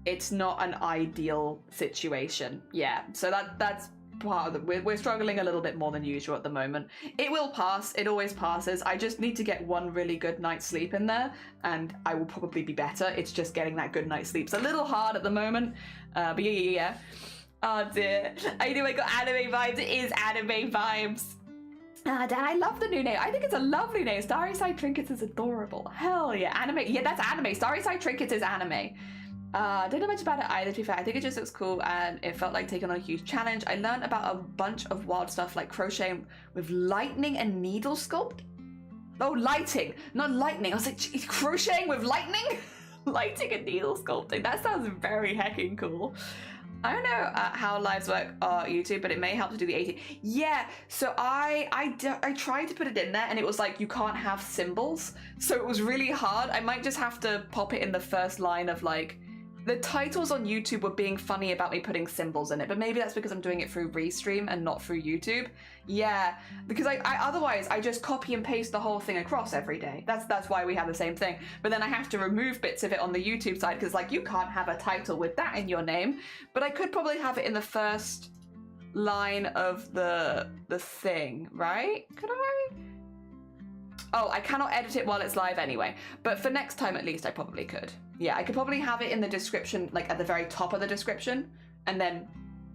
it's not an ideal situation. Yeah, so that's part of it. We're struggling a little bit more than usual at the moment. It will pass. It always passes. I just need to get one really good night's sleep in there, and I will probably be better. It's just getting that good night's sleep. It's a little hard at the moment, but yeah. Oh dear. I knew I got anime vibes. It is anime vibes. Dad, I love the new name. I think it's a lovely name. Starry Side Trinkets is adorable. Hell yeah. Anime. Yeah, that's anime. Starry Side Trinkets is anime. Don't know much about it either, to be fair. I think it just looks cool and it felt like taking on a huge challenge. I learned about a bunch of wild stuff like crocheting with lightning and needle sculpt. Oh, lighting, not lightning. I was like, crocheting with lightning? Lighting and needle sculpting. That sounds very heckin' cool. I don't know how lives work on YouTube, but it may help to do the 80. Yeah, so I tried to put it in there and it was like, you can't have symbols. So it was really hard. I might just have to pop it in the first line of like The titles on YouTube were being funny about me putting symbols in it, but maybe that's because I'm doing it through Restream and not through YouTube. Yeah, because I otherwise I just copy and paste the whole thing across every day. That's why we have the same thing. But then I have to remove bits of it on the YouTube side because like you can't have a title with that in your name. But I could probably have it in the first line of the thing, right? Could I? Oh, I cannot edit it while it's live anyway. But for next time at least I probably could. Yeah, I could probably have it in the description, like at the very top of the description. And then,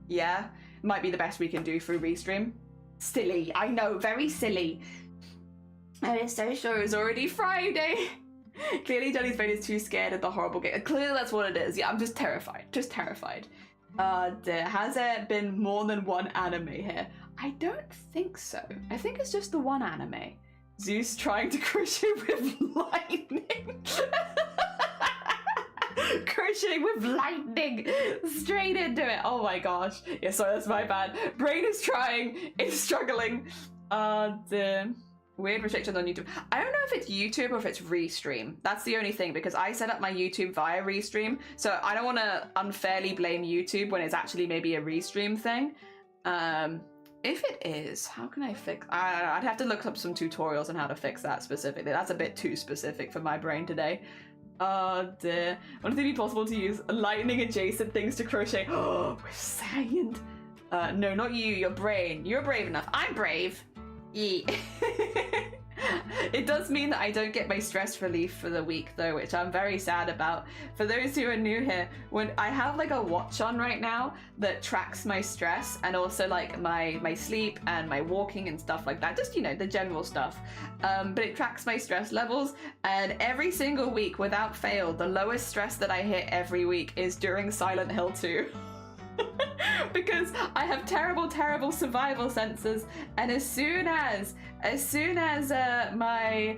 yeah, might be the best we can do through Restream. Silly, I know, very silly. I was so sure it was already Friday. Clearly Jelly's brain is too scared of the horrible game. Clearly that's what it is. Yeah, I'm just terrified, has there been more than one anime here? I don't think so. I think it's just the one anime. Zeus trying to crochet with lightning. Crochet with lightning straight into it. Oh my gosh. Yeah, sorry, that's my bad. Brain is trying, it's struggling. Weird restrictions on YouTube. I don't know if it's YouTube or if it's Restream. That's the only thing, because I set up my YouTube via Restream, so I don't want to unfairly blame YouTube when it's actually maybe a Restream thing. If it is, how can I fix? I'd have to look up some tutorials on how to fix that specifically. That's a bit too specific for my brain today. Oh dear. Would it be possible to use lightning adjacent things to crochet? Oh, with sand. No, not you, your brain. You're brave enough. I'm brave. Yeah. It does mean that I don't get my stress relief for the week though, which I'm very sad about. For those who are new here, when I have like a watch on right now that tracks my stress and also like my sleep and my walking and stuff like that, just, you know, the general stuff. But it tracks my stress levels, and every single week without fail, the lowest stress that I hit every week is during Silent Hill 2. Because I have terrible survival senses, and as soon as my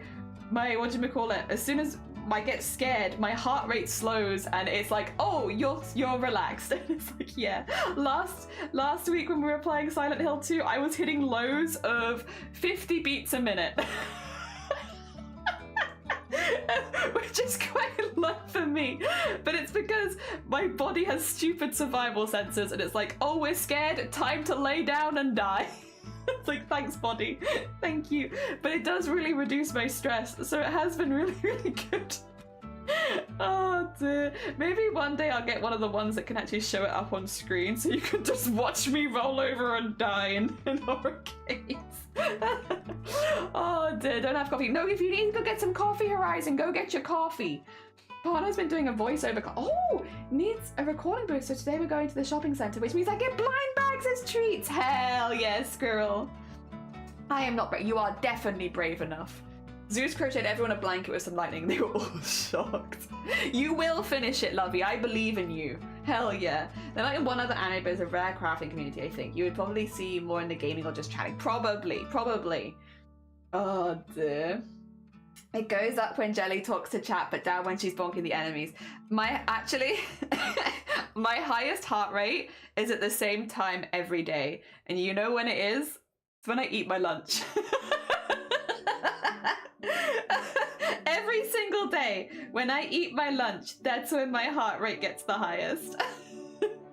whatchamacallit, as soon as I get scared, my heart rate slows and it's like, oh, you're relaxed. And it's like, yeah. Last week when we were playing Silent Hill 2, I was hitting lows of 50 beats a minute. Which is quite low for me, but it's because my body has stupid survival sensors, and it's like, oh, we're scared, time to lay down and die. It's like, thanks body, thank you. But it does really reduce my stress, so it has been really good. Oh dear. Maybe one day I'll get one of the ones that can actually show it up on screen, so you can just watch me roll over and die in horror games. Oh dear, don't have coffee. No, if you need to go get some coffee, Horizon, go get your coffee. Partner's been doing a voiceover. Oh, needs a recording booth, so today we're going to the shopping centre, which means I get blind bags as treats. Hell yes, girl. I am not brave. You are definitely brave enough. Zeus crocheted everyone a blanket with some lightning. They were all shocked. You will finish it, Lovey. I believe in you. Hell yeah. There might be one other anime, but it's a rare crafting community, I think. You would probably see more in the gaming or just chatting. Probably. Oh dear. It goes up when Jelly talks to chat, but down when she's bonking the enemies. My highest heart rate is at the same time every day. And you know when it is? It's when I eat my lunch. Every single day when I eat my lunch, that's when my heart rate gets the highest.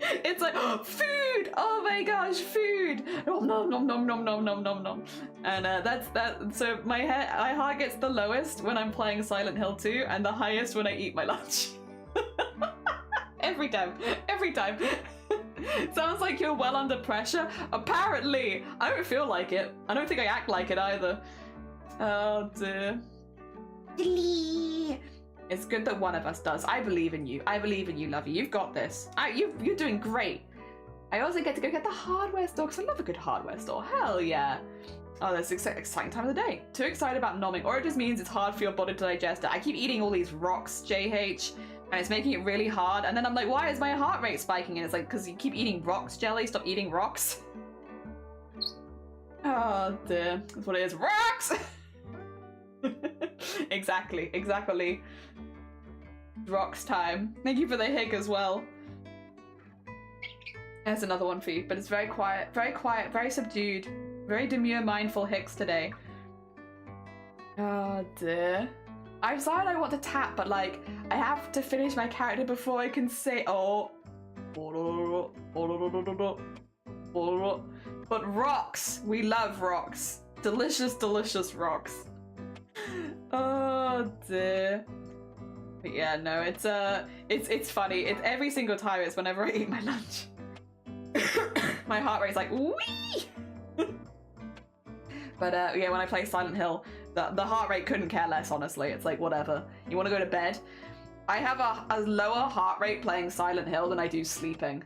It's like, oh, food! Oh my gosh, food! Nom nom nom nom nom nom nom nom nom. And that's that. So my heart gets the lowest when I'm playing Silent Hill 2, and the highest when I eat my lunch. Every time. Sounds like you're well under pressure. Apparently, I don't feel like it. I don't think I act like it either. Oh dear. It's good that one of us does. I believe in you. I believe in you, Lovey. You've got this. You're doing great. I also get to go get the hardware store because I love a good hardware store. Hell yeah. Oh, that's an exciting time of the day. Too excited about nomming, or it just means it's hard for your body to digest it. I keep eating all these rocks, JH, and it's making it really hard. And then I'm like, why is my heart rate spiking? And it's like, because you keep eating rocks, Jelly. Stop eating rocks. Oh dear. That's what it is. Rocks! Exactly. Rocks time. Thank you for the hic as well. There's another one for you, but it's very quiet, very subdued, very demure, mindful hicks today. Oh dear. I've decided I want to tap, but like, I have to finish my character before I can say, oh. But rocks! We love rocks. Delicious, delicious rocks. Oh dear. But yeah, no, it's funny. It's every single time. It's whenever I eat my lunch. My heart rate's like wee. But yeah, when I play Silent Hill, the heart rate couldn't care less. Honestly, it's like whatever. You want to go to bed? I have a lower heart rate playing Silent Hill than I do sleeping.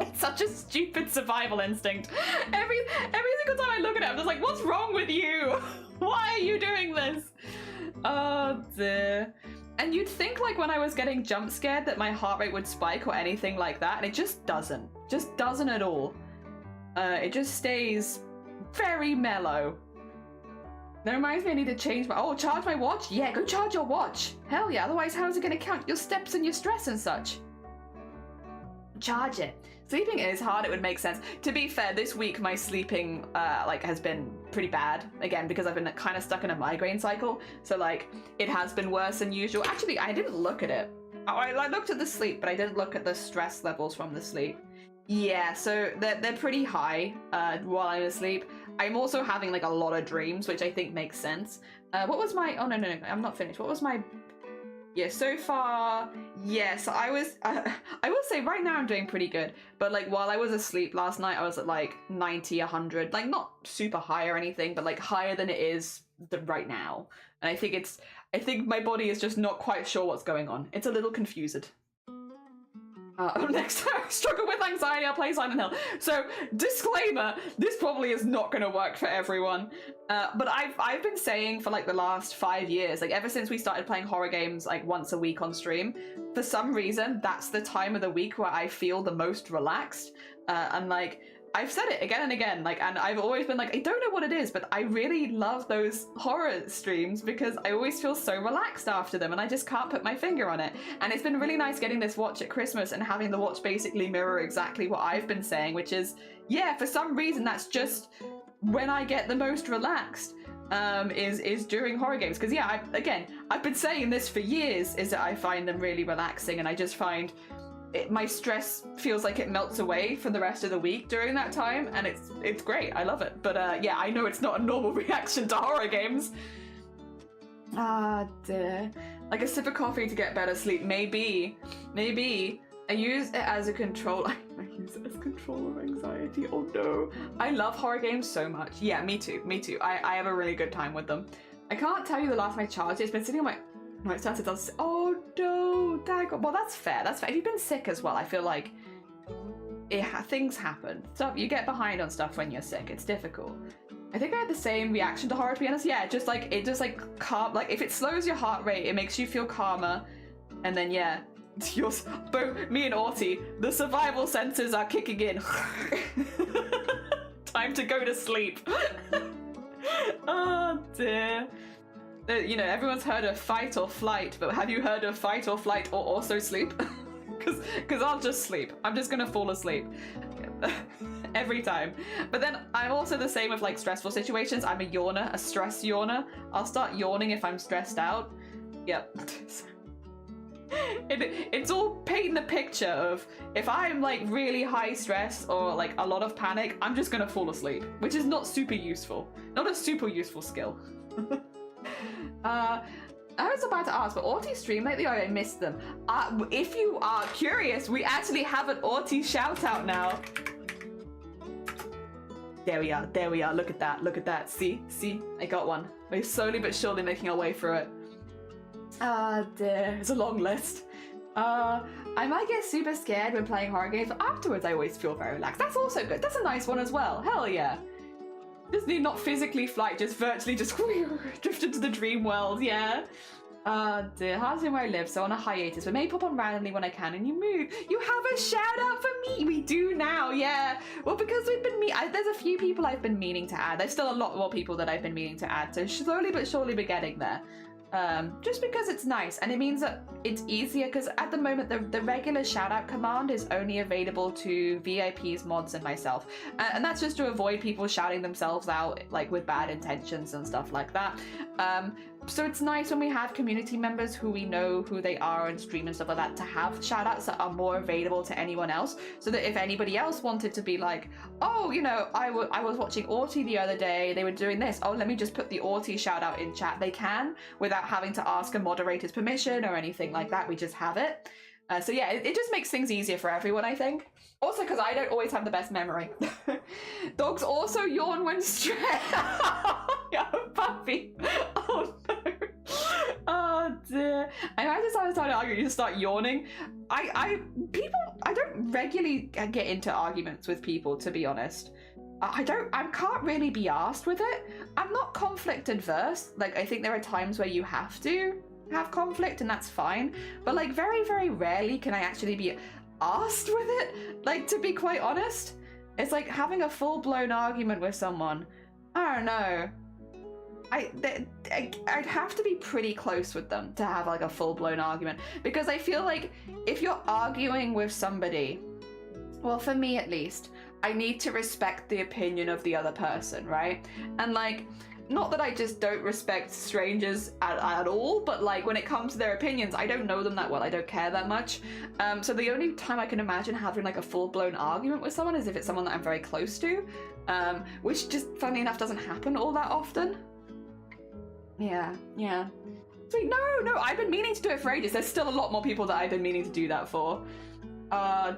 It's such a stupid survival instinct. Every single time I look at it, I'm just like, what's wrong with you? Why are you doing this? Oh dear. And you'd think like when I was getting jump scared that my heart rate would spike or anything like that, and it just doesn't. Just doesn't at all. It just stays very mellow. That reminds me I need to change my... Oh, charge my watch? Yeah, go charge your watch. Hell yeah, otherwise how's it going to count your steps and your stress and such? Charge it. Sleeping is hard, it would make sense. To be fair, this week my sleeping like has been pretty bad. Again, because I've been kind of stuck in a migraine cycle. So like, it has been worse than usual. Actually, I didn't look at it. I looked at the sleep, but I didn't look at the stress levels from the sleep. Yeah, so they're pretty high while I'm asleep. I'm also having like a lot of dreams, which I think makes sense. What was my... Oh, no, I'm not finished. What was my... Yeah, so far, yes, I was... I will say right now I'm doing pretty good. But like while I was asleep last night, I was at like 90, 100. Like not super high or anything, but like higher than it is right now. And I think my body is just not quite sure what's going on. It's a little confused. Next time I struggle with anxiety, I'll play Silent Hill. So, disclaimer, this probably is not going to work for everyone. But I've been saying for like the last 5 years, like ever since we started playing horror games like once a week on stream, for some reason, that's the time of the week where I feel the most relaxed. And like, I've said it again and again, like, and I've always been like, I don't know what it is, but I really love those horror streams because I always feel so relaxed after them and I just can't put my finger on it. And it's been really nice getting this watch at Christmas and having the watch basically mirror exactly what I've been saying, which is, yeah, for some reason, that's just when I get the most relaxed, is during horror games. Because yeah, I've been saying this for years, is that I find them really relaxing and I just find my stress feels like it melts away for the rest of the week during that time, and it's great. I love it. But yeah, I know it's not a normal reaction to horror games. Ah, dear. Like a sip of coffee to get better sleep. Maybe. I use it as a control. I use it as control of anxiety. Oh no. I love horror games so much. Yeah, me too. I have a really good time with them. I can't tell you the last time I charged it. It's been sitting on my... No, it started on... Oh no, daggone. Well, that's fair. That's fair. If you've been sick as well, I feel like things happen. Stuff, you get behind on stuff when you're sick. It's difficult. I think I had the same reaction to horror, to be honest. Yeah, it just calm. Like if it slows your heart rate, it makes you feel calmer, and then yeah, both me and Arty, the survival senses are kicking in. Time to go to sleep. Oh dear. You know, everyone's heard of fight or flight, but have you heard of fight or flight or also sleep? Because I'll just sleep. I'm just gonna fall asleep. Every time. But then I'm also the same with like stressful situations. I'm a yawner, a stress yawner. I'll start yawning if I'm stressed out. Yep. It's all painting the picture of if I'm like really high stress or like a lot of panic, I'm just gonna fall asleep, which is not super useful. Not a super useful skill. I was about to ask, but Arty stream lately, or I missed them. If you are curious, we actually have an Arty shout out now. There we are, look at that, see, I got one. We're slowly but surely making our way through it. Ah, dear, it's a long list. I might get super scared when playing horror games, but afterwards I always feel very relaxed. That's also good, that's a nice one as well, hell yeah. Just need not physically flight, just virtually just drift into the dream world, yeah. Dear, hard's in where I live, so on a hiatus, but maybe pop on randomly when I can and you move. You have a shout out for me! We do now, yeah. Well, because we've been there's a few people I've been meaning to add. There's still a lot more people that I've been meaning to add, so slowly but surely we're getting there. just because it's nice, and it means that it's easier, because at the moment the regular shout out command is only available to VIPs, mods, and myself, and that's just to avoid people shouting themselves out like with bad intentions and stuff like that. So it's nice when we have community members who we know who they are and stream and stuff like that to have shout outs that are more available to anyone else, so that if anybody else wanted to be like, oh, you know, I was watching Arty the other day, they were doing this, oh, let me just put the Arty shout out in chat, they can, without having to ask a moderator's permission or anything like that. We just have it. So yeah, it just makes things easier for everyone, I think. Also, because I don't always have the best memory. Dogs also yawn when stressed. Yeah, puppy. Oh no. Oh dear. And I decided to argue, you just start yawning. I don't regularly get into arguments with people, to be honest. I can't really be arsed with it. I'm not conflict adverse. Like, I think there are times where you have to have conflict, and that's fine. But like, very, very rarely can I actually be arsed with it. Like, to be quite honest, it's like having a full-blown argument with someone. I don't know. I'd have to be pretty close with them to have like a full-blown argument, because I feel like if you're arguing with somebody, well, for me at least, I need to respect the opinion of the other person, right? And like, not that I just don't respect strangers at all, but like when it comes to their opinions, I don't know them that well, I don't care that much. So the only time I can imagine having like a full-blown argument with someone is if it's someone that I'm very close to, which just, funnily enough, doesn't happen all that often. Yeah. Sweet, no, I've been meaning to do it for ages. There's still a lot more people that I've been meaning to do that for.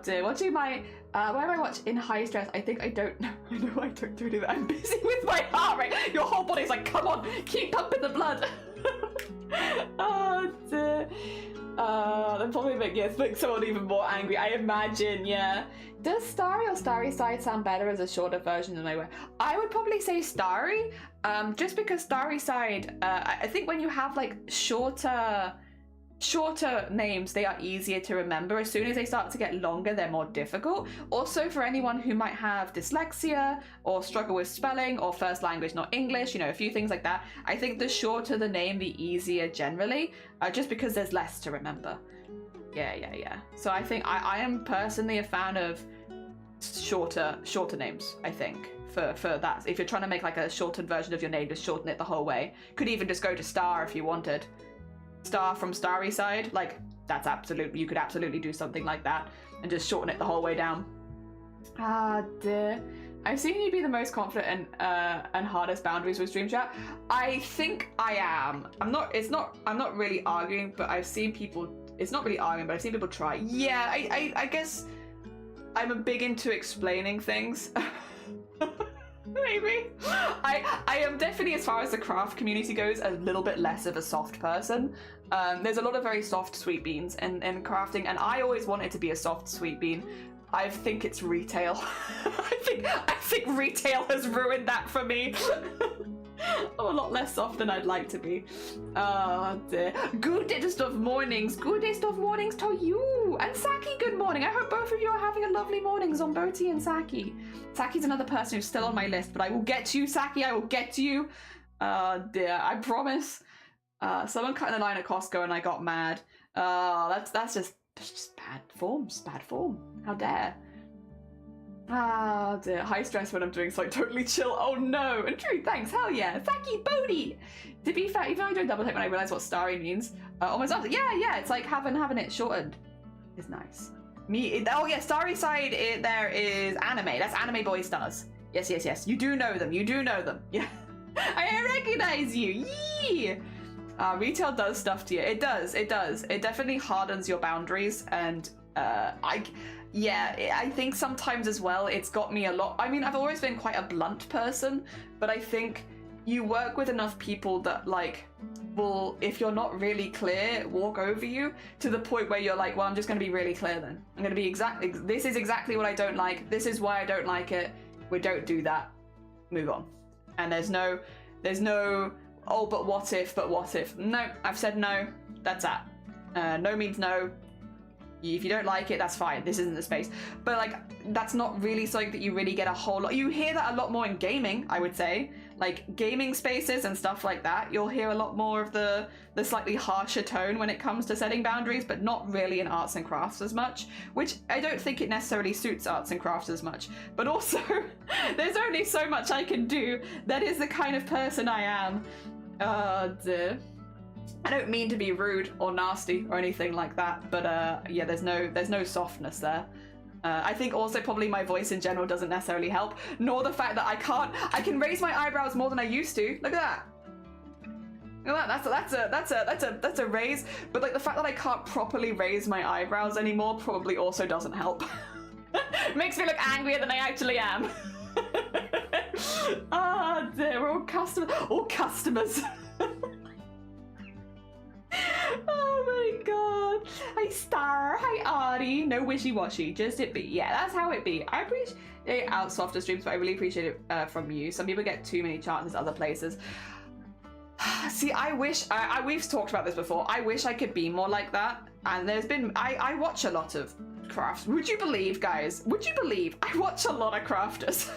Dear, what do my, why do I watch in high stress? I think I don't know. I know I don't do that. I'm busy with my heart rate. Your whole body's like, come on, keep pumping the blood. Oh dear. That probably make someone even more angry, I imagine, yeah. Does Starry or Starry Side sound better as a shorter version than I would? I would probably say Starry, just because Starry Side, I think when you have like shorter names, they are easier to remember. As soon as they start to get longer, they're more difficult. Also, for anyone who might have dyslexia or struggle with spelling or first language not English, you know, a few things like that, I think the shorter the name, the easier generally, just because there's less to remember. Yeah. So I think I am personally a fan of shorter names, I think, for that. If you're trying to make like a shortened version of your name, just shorten it the whole way. Could even just go to Star if you wanted. Star from Starry Side, like, that's absolute, you could absolutely do something like that and just shorten it the whole way down. Ah dear. I've seen you be the most confident and hardest boundaries with stream chat. I think I am. I'm not really arguing, but I've seen people, it's not really arguing, but I've seen people try. Yeah, I guess I'm a big into explaining things. Maybe. I am definitely, as far as the craft community goes, a little bit less of a soft person. There's a lot of very soft sweet beans in crafting, and I always wanted to be a soft sweet bean. I think it's retail. I think retail has ruined that for me. I'm a lot less soft than I'd like to be. Oh dear. Goodest of mornings. Goodest of mornings to you. And Saki, good morning. I hope both of you are having a lovely morning, Zomboti and Saki. Saki's another person who's still on my list, but I will get to you, Saki. I will get to you. Dear, I promise. Someone cut in the line at Costco and I got mad. That's just bad form. Bad form. How dare. Ah dear, high stress when I'm doing something totally chill. Oh no, and true, thanks, hell yeah. Saki Bodhi! To be fair, even though I don't double take when I realise what starry means, almost after, yeah, it's like having it shortened is nice. Oh yeah, Starry Side, there is anime. That's Anime Boy Stars. Yes. You do know them. Yeah. I recognize you. Yee! Retail does stuff to you. It does. It definitely hardens your boundaries, and I think sometimes as well, it's got me a lot. I mean, I've always been quite a blunt person, but I think you work with enough people that, like, will, if you're not really clear, walk over you to the point where you're like, well, I'm just going to be really clear then. I'm going to be this is exactly what I don't like. This is why I don't like it. We don't do that. Move on. And there's no, oh, but what if? No, I've said no. That's that. No means no. If you don't like it, that's fine. This isn't the space. But like, that's not really something that you really get a whole lot. You hear that a lot more in gaming, I would say. like gaming spaces and stuff like that, you'll hear a lot more of the slightly harsher tone when it comes to setting boundaries, but not really in arts and crafts as much, which I don't think it necessarily suits arts and crafts as much. But also, there's only so much I can do. That is the kind of person I am. Dear. I don't mean to be rude or nasty or anything like that, but yeah, there's no softness there. I think also probably my voice in general doesn't necessarily help, nor the fact that I can raise my eyebrows more than I used to. Look at that. Look at that. That's a raise, but like the fact that I can't properly raise my eyebrows anymore probably also doesn't help. Makes me look angrier than I actually am. Ah, dear, we're all customers. Oh my god. Hi Star, hi Arty. No wishy-washy, just it be. Yeah, that's how it be. I appreciate out softer streams, but I really appreciate it from you. Some people get too many chances other places. See, I wish, we've talked about this before, I wish I could be more like that. And there's been, I watch a lot of crafts. Would you believe, guys? Would you believe I watch a lot of crafters?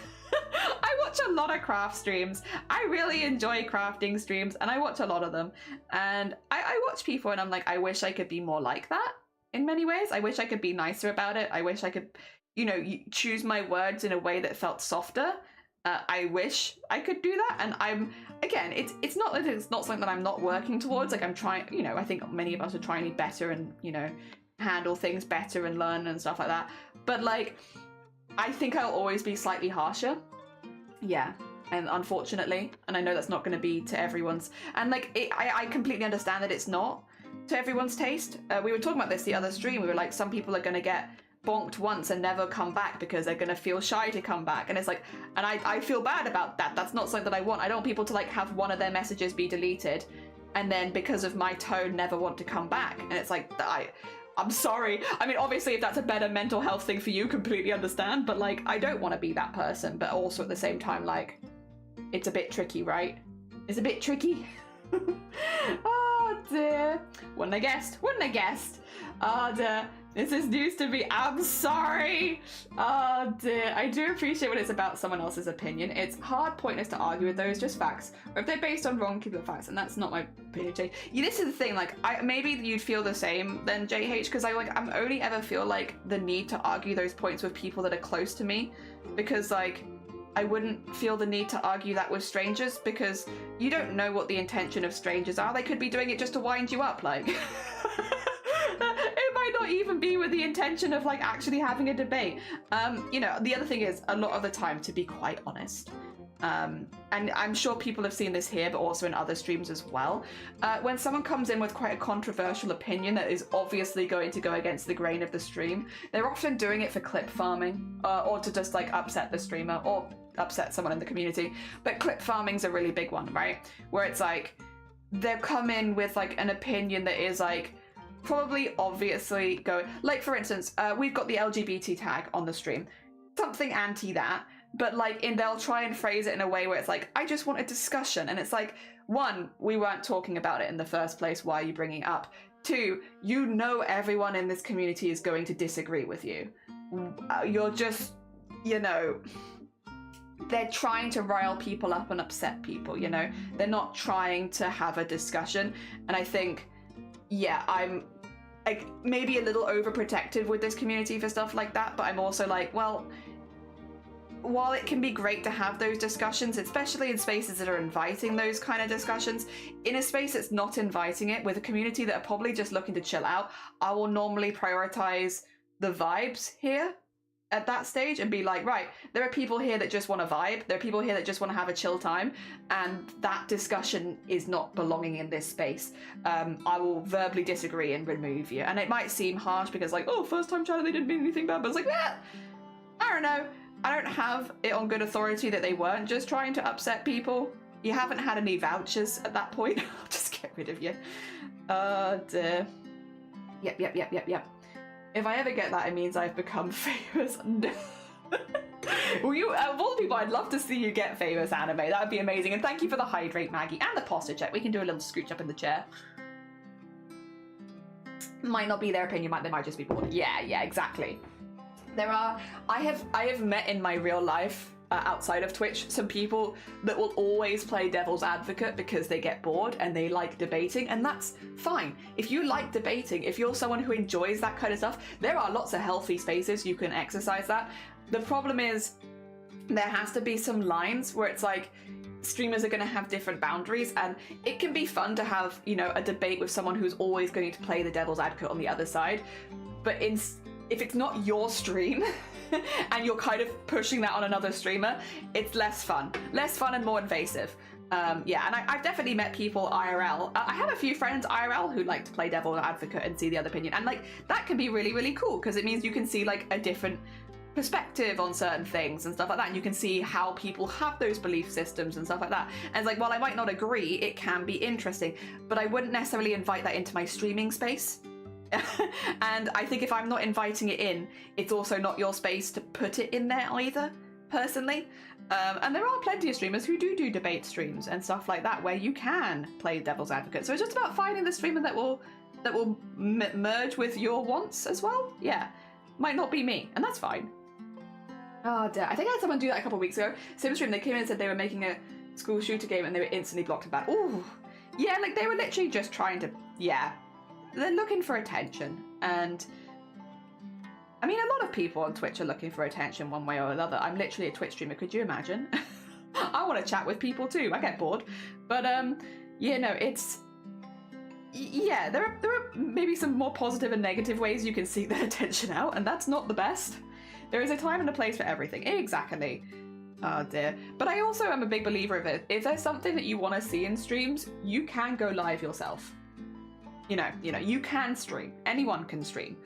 I watch a lot of craft streams. I really enjoy crafting streams and I watch a lot of them. And I watch people and I'm like, I wish I could be more like that in many ways. I wish I could be nicer about it. I wish I could, you know, choose my words in a way that felt softer. I wish I could do that. And I'm, again, it's not something that I'm not working towards. Like I'm trying, you know, I think many of us are trying to be better and, you know, handle things better and learn and stuff like that. But like, I think I'll always be slightly harsher. Yeah, and unfortunately, and I know that's not going to be to everyone's, and like, I completely understand that it's not to everyone's taste. We were talking about this the other stream. We were like, some people are going to get bonked once and never come back because they're going to feel shy to come back. And it's like, and I feel bad about that. That's not something that I want. I don't want people to like have one of their messages be deleted and then because of my tone never want to come back. And it's like, I'm sorry. I mean, obviously, if that's a better mental health thing for you, completely understand. But like, I don't want to be that person. But also at the same time, like, it's a bit tricky, right? It's a bit tricky. Oh dear. Wouldn't have guessed. Wouldn't have guessed. Oh dear. This is news to me. I'm sorry. Oh dear. I do appreciate when it's about someone else's opinion. It's hard, pointless to argue with those, just facts. Or if they're based on wrong, keep it facts. And that's not my opinion, Jay. Yeah, this is the thing. Like, maybe you'd feel the same then, JH, because I'm only ever feel like the need to argue those points with people that are close to me, because like, I wouldn't feel the need to argue that with strangers because you don't know what the intention of strangers are. They could be doing it just to wind you up, like. It might not even be with the intention of like actually having a debate. You know, the other thing is a lot of the time, to be quite honest, and I'm sure people have seen this here, but also in other streams as well. When someone comes in with quite a controversial opinion that is obviously going to go against the grain of the stream, they're often doing it for clip farming, or to just like upset the streamer or upset someone in the community. But clip farming's a really big one, right? Where it's like, they'll come in with like an opinion that is like, probably obviously going, like for instance, we've got the LGBT tag on the stream, something anti that, but like they'll try and phrase it in a way where it's like, I just want a discussion. And it's like, one, we weren't talking about it in the first place, why are you bringing it up? Two, you know everyone in this community is going to disagree with you. You're just, you know, they're trying to rile people up and upset people, you know? They're not trying to have a discussion. And I think, yeah, I'm like maybe a little overprotective with this community for stuff like that, but I'm also like, well, while it can be great to have those discussions, especially in spaces that are inviting those kind of discussions, in a space that's not inviting it, with a community that are probably just looking to chill out, I will normally prioritize the vibes here at that stage and be like, right, there are people here that just want to vibe, there are people here that just want to have a chill time, and that discussion is not belonging in this space. I will verbally disagree and remove you. And it might seem harsh because like, oh, first time chat, they didn't mean anything bad, but it's like, I don't know. I don't have it on good authority that they weren't just trying to upset people. You haven't had any vouchers at that point. I'll just get rid of you. Oh dear. Yep. If I ever get that, it means I've become famous. Well, you, of all people, I'd love to see you get famous, Anime. That would be amazing. And thank you for the hydrate, Maggie, and the posture check. We can do a little scooch up in the chair. Might not be their opinion, they might just be bored. Yeah, exactly. There are, I have met in my real life outside of Twitch, some people that will always play devil's advocate because they get bored and they like debating, and that's fine. If you like debating, if you're someone who enjoys that kind of stuff, there are lots of healthy spaces you can exercise that. The problem is there has to be some lines where it's like streamers are going to have different boundaries, and it can be fun to have, you know, a debate with someone who's always going to play the devil's advocate on the other side, but if it's not your stream and you're kind of pushing that on another streamer, it's less fun and more invasive. Yeah, and I've definitely met people IRL. I have a few friends IRL who like to play devil's advocate and see the other opinion, and like that can be really, really cool because it means you can see like a different perspective on certain things and stuff like that, and you can see how people have those belief systems and stuff like that. And it's like, while I might not agree, it can be interesting, but I wouldn't necessarily invite that into my streaming space. And I think if I'm not inviting it in, it's also not your space to put it in there either, personally. And there are plenty of streamers who do debate streams and stuff like that where you can play devil's advocate. So it's just about finding the streamer that will merge with your wants as well. Yeah, might not be me, and that's fine. Oh dear, I think I had someone do that a couple of weeks ago. Same stream, they came in and said they were making a school shooter game and they were instantly blocked about it. Ooh, yeah, like they were literally just trying to, yeah, they're looking for attention. And I mean, a lot of people on Twitch are looking for attention one way or another. I'm literally a Twitch streamer, could you imagine? I want to chat with people too, I get bored. But yeah, no, it's, yeah, there are maybe some more positive and negative ways you can seek that attention out, and that's not the best. There is a time and a place for everything. Exactly. Oh dear. But I also am a big believer of it. If there's something that you want to see in streams, you can go live yourself. You know, you can stream. Anyone can stream.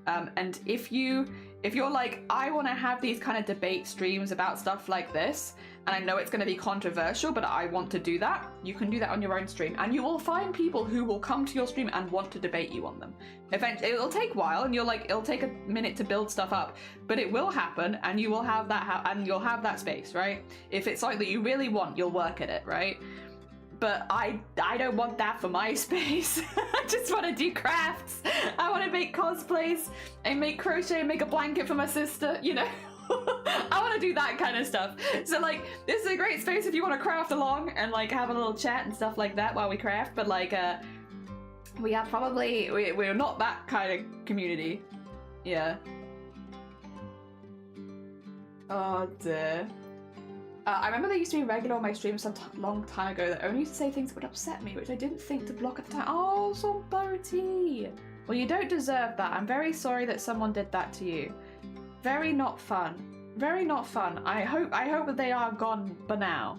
And if you're like, I want to have these kind of debate streams about stuff like this, and I know it's going to be controversial, but I want to do that, you can do that on your own stream. And you will find people who will come to your stream and want to debate you on them. Eventually, it'll take a while, and it'll take a minute to build stuff up, but it will happen, and you will have that, and you'll have that space, right? If it's something that you really want, you'll work at it, right? But I don't want that for my space. I just want to do crafts. I want to make cosplays and make crochet and make a blanket for my sister, you know? I want to do that kind of stuff. So like, this is a great space if you want to craft along and like have a little chat and stuff like that while we craft. But like, we're not that kind of community. Yeah. Oh dear. I remember they used to be regular on my stream some long time ago that only used to say things that would upset me, which I didn't think to block at the time. Oh, so Bertie. Well, you don't deserve that. I'm very sorry that someone did that to you. Very not fun. Very not fun. I hope that they are gone by now.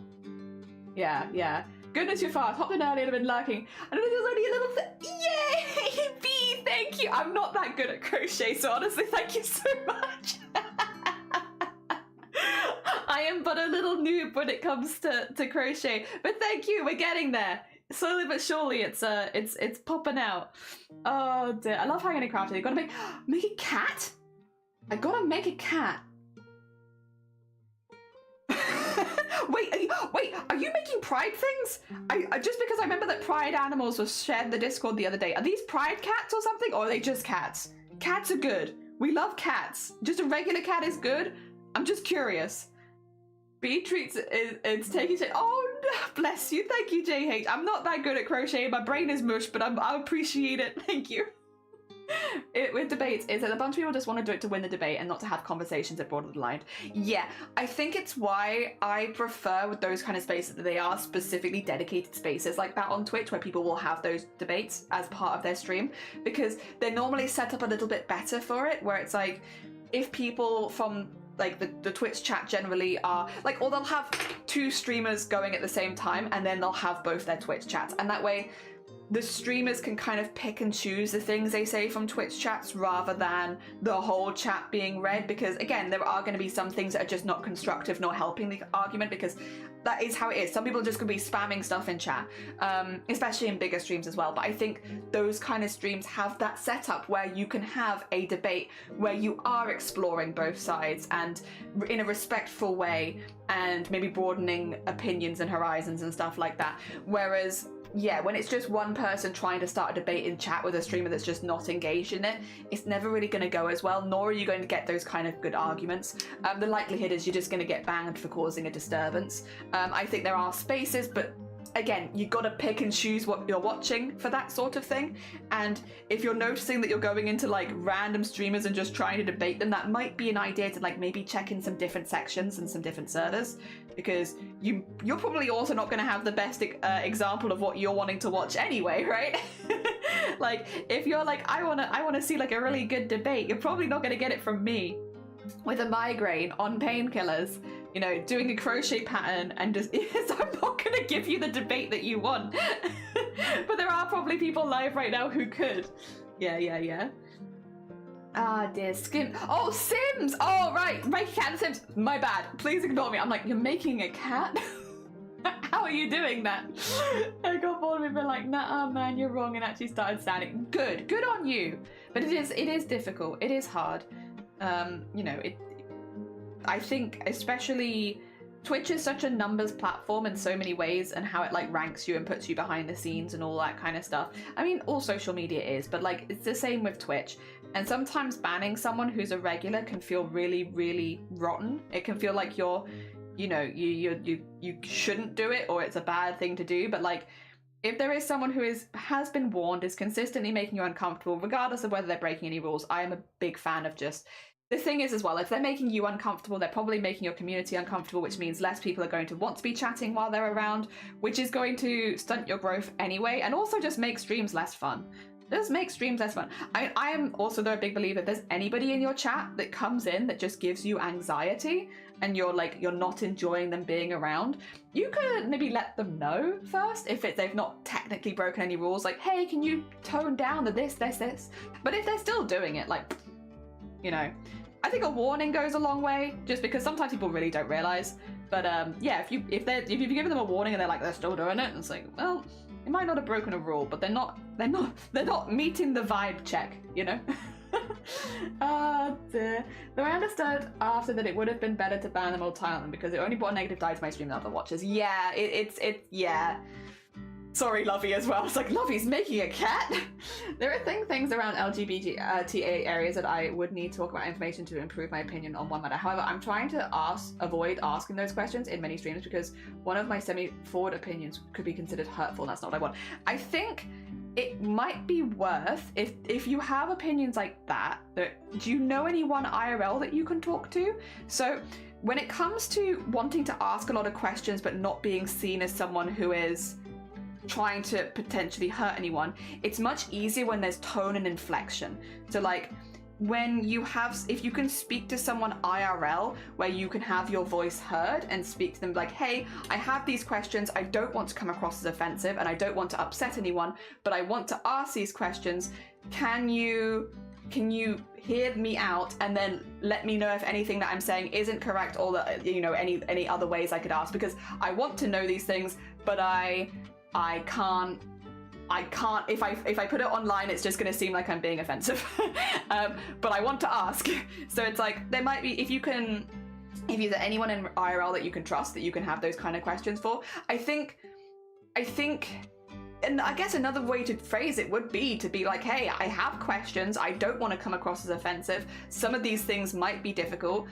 Yeah. Goodness, you're fast. Hopped in earlier and have been lurking. I know there's only a little Yay! B, thank you. I'm not that good at crochet, so honestly, thank you so much. I am but a little noob when it comes to crochet, but thank you, we're getting there. Slowly but surely, it's popping out. Oh dear, I love hanging and crafting. I gotta make a cat? I gotta make a cat. Wait, are you making pride things? Just because I remember that pride animals was shared in the Discord the other day. Are these pride cats or something, or are they just cats? Cats are good. We love cats. Just a regular cat is good. I'm just curious. Bead treats it's taking shit. Oh, bless you. Thank you, JH. I'm not that good at crochet. My brain is mush, but I appreciate it. Thank you. With debates, is that a bunch of people just want to do it to win the debate and not to have conversations that broaden the line. Yeah, I think it's why I prefer with those kind of spaces that they are specifically dedicated spaces like that on Twitch where people will have those debates as part of their stream, because they're normally set up a little bit better for it, where it's like, if people from like the Twitch chat generally are like, or they'll have two streamers going at the same time and then they'll have both their Twitch chats, and that way the streamers can kind of pick and choose the things they say from Twitch chats rather than the whole chat being read, because again, there are going to be some things that are just not constructive nor helping the argument, because that is how it is. Some people are just going to be spamming stuff in chat, especially in bigger streams as well. But I think those kind of streams have that setup where you can have a debate where you are exploring both sides and in a respectful way and maybe broadening opinions and horizons and stuff like that. Whereas yeah, when it's just one person trying to start a debate in chat with a streamer that's just not engaged in it, it's never really going to go as well, nor are you going to get those kind of good arguments. The likelihood is you're just going to get banned for causing a disturbance. I think there are spaces, but again, you've got to pick and choose what you're watching for that sort of thing. And if you're noticing that you're going into like random streamers and just trying to debate them, that might be an idea to like maybe check in some different sections and some different servers, because you're probably also not going to have the best example of what you're wanting to watch anyway, right? Like if you're like, I want to see like a really good debate, you're probably not going to get it from me with a migraine on painkillers, you know, doing a crochet pattern, and just so I'm not going to give you the debate that you want. But there are probably people live right now who could. Yeah. Ah, dear, Skim. Oh, Sims! Oh, right, cat Sims. My bad. Please ignore me. I'm like, you're making a cat? How are you doing that? I got bored of it, being like, nah, man, you're wrong, and actually started standing. Good on you. But it is difficult. It is hard. You know, I think especially Twitch is such a numbers platform in so many ways, and how it like ranks you and puts you behind the scenes and all that kind of stuff. I mean, all social media is, but like it's the same with Twitch. And sometimes banning someone who's a regular can feel really, really rotten. It can feel like you're, you know, you shouldn't do it, or it's a bad thing to do. But like, if there is someone who has been warned, is consistently making you uncomfortable, regardless of whether they're breaking any rules, I am a big fan of just. The thing is as well, if they're making you uncomfortable, they're probably making your community uncomfortable, which means less people are going to want to be chatting while they're around, which is going to stunt your growth anyway, and also just make streams less fun. Just make streams less fun. I am also though a big believer, if there's anybody in your chat that comes in that just gives you anxiety, and you're not enjoying them being around, you could maybe let them know first if they've not technically broken any rules, like, hey, can you tone down the this. But if they're still doing it, like, you know, I think a warning goes a long way, just because sometimes people really don't realize. But yeah, if you've given them a warning and they're still doing it, it's like, well, they might not have broken a rule, but they're not meeting the vibe check, you know. Oh dear. Though I understood after that it would have been better to ban them or tile them, because it only brought a negative die to my stream and other watchers. Yeah, yeah. Sorry, Lovey, as well. It's like, Lovey's making a cat? There are things around LGBT areas that I would need to talk about information to improve my opinion on one matter. However, I'm trying to avoid asking those questions in many streams, because one of my semi-forward opinions could be considered hurtful, and that's not what I want. I think it might be worth, if you have opinions like that, do you know anyone IRL that you can talk to? So when it comes to wanting to ask a lot of questions but not being seen as someone who is trying to potentially hurt anyone, it's much easier when there's tone and inflection. So like, if you can speak to someone IRL where you can have your voice heard and speak to them like, hey, I have these questions, I don't want to come across as offensive and I don't want to upset anyone, but I want to ask these questions, can you hear me out and then let me know if anything that I'm saying isn't correct, or that, you know, any other ways I could ask, because I want to know these things, but I can't, if I put it online, it's just going to seem like I'm being offensive. But I want to ask. So it's like, there might be, if there's anyone in IRL that you can trust, that you can have those kind of questions for, I think, and I guess another way to phrase it would be to be like, hey, I have questions, I don't want to come across as offensive. Some of these things might be difficult,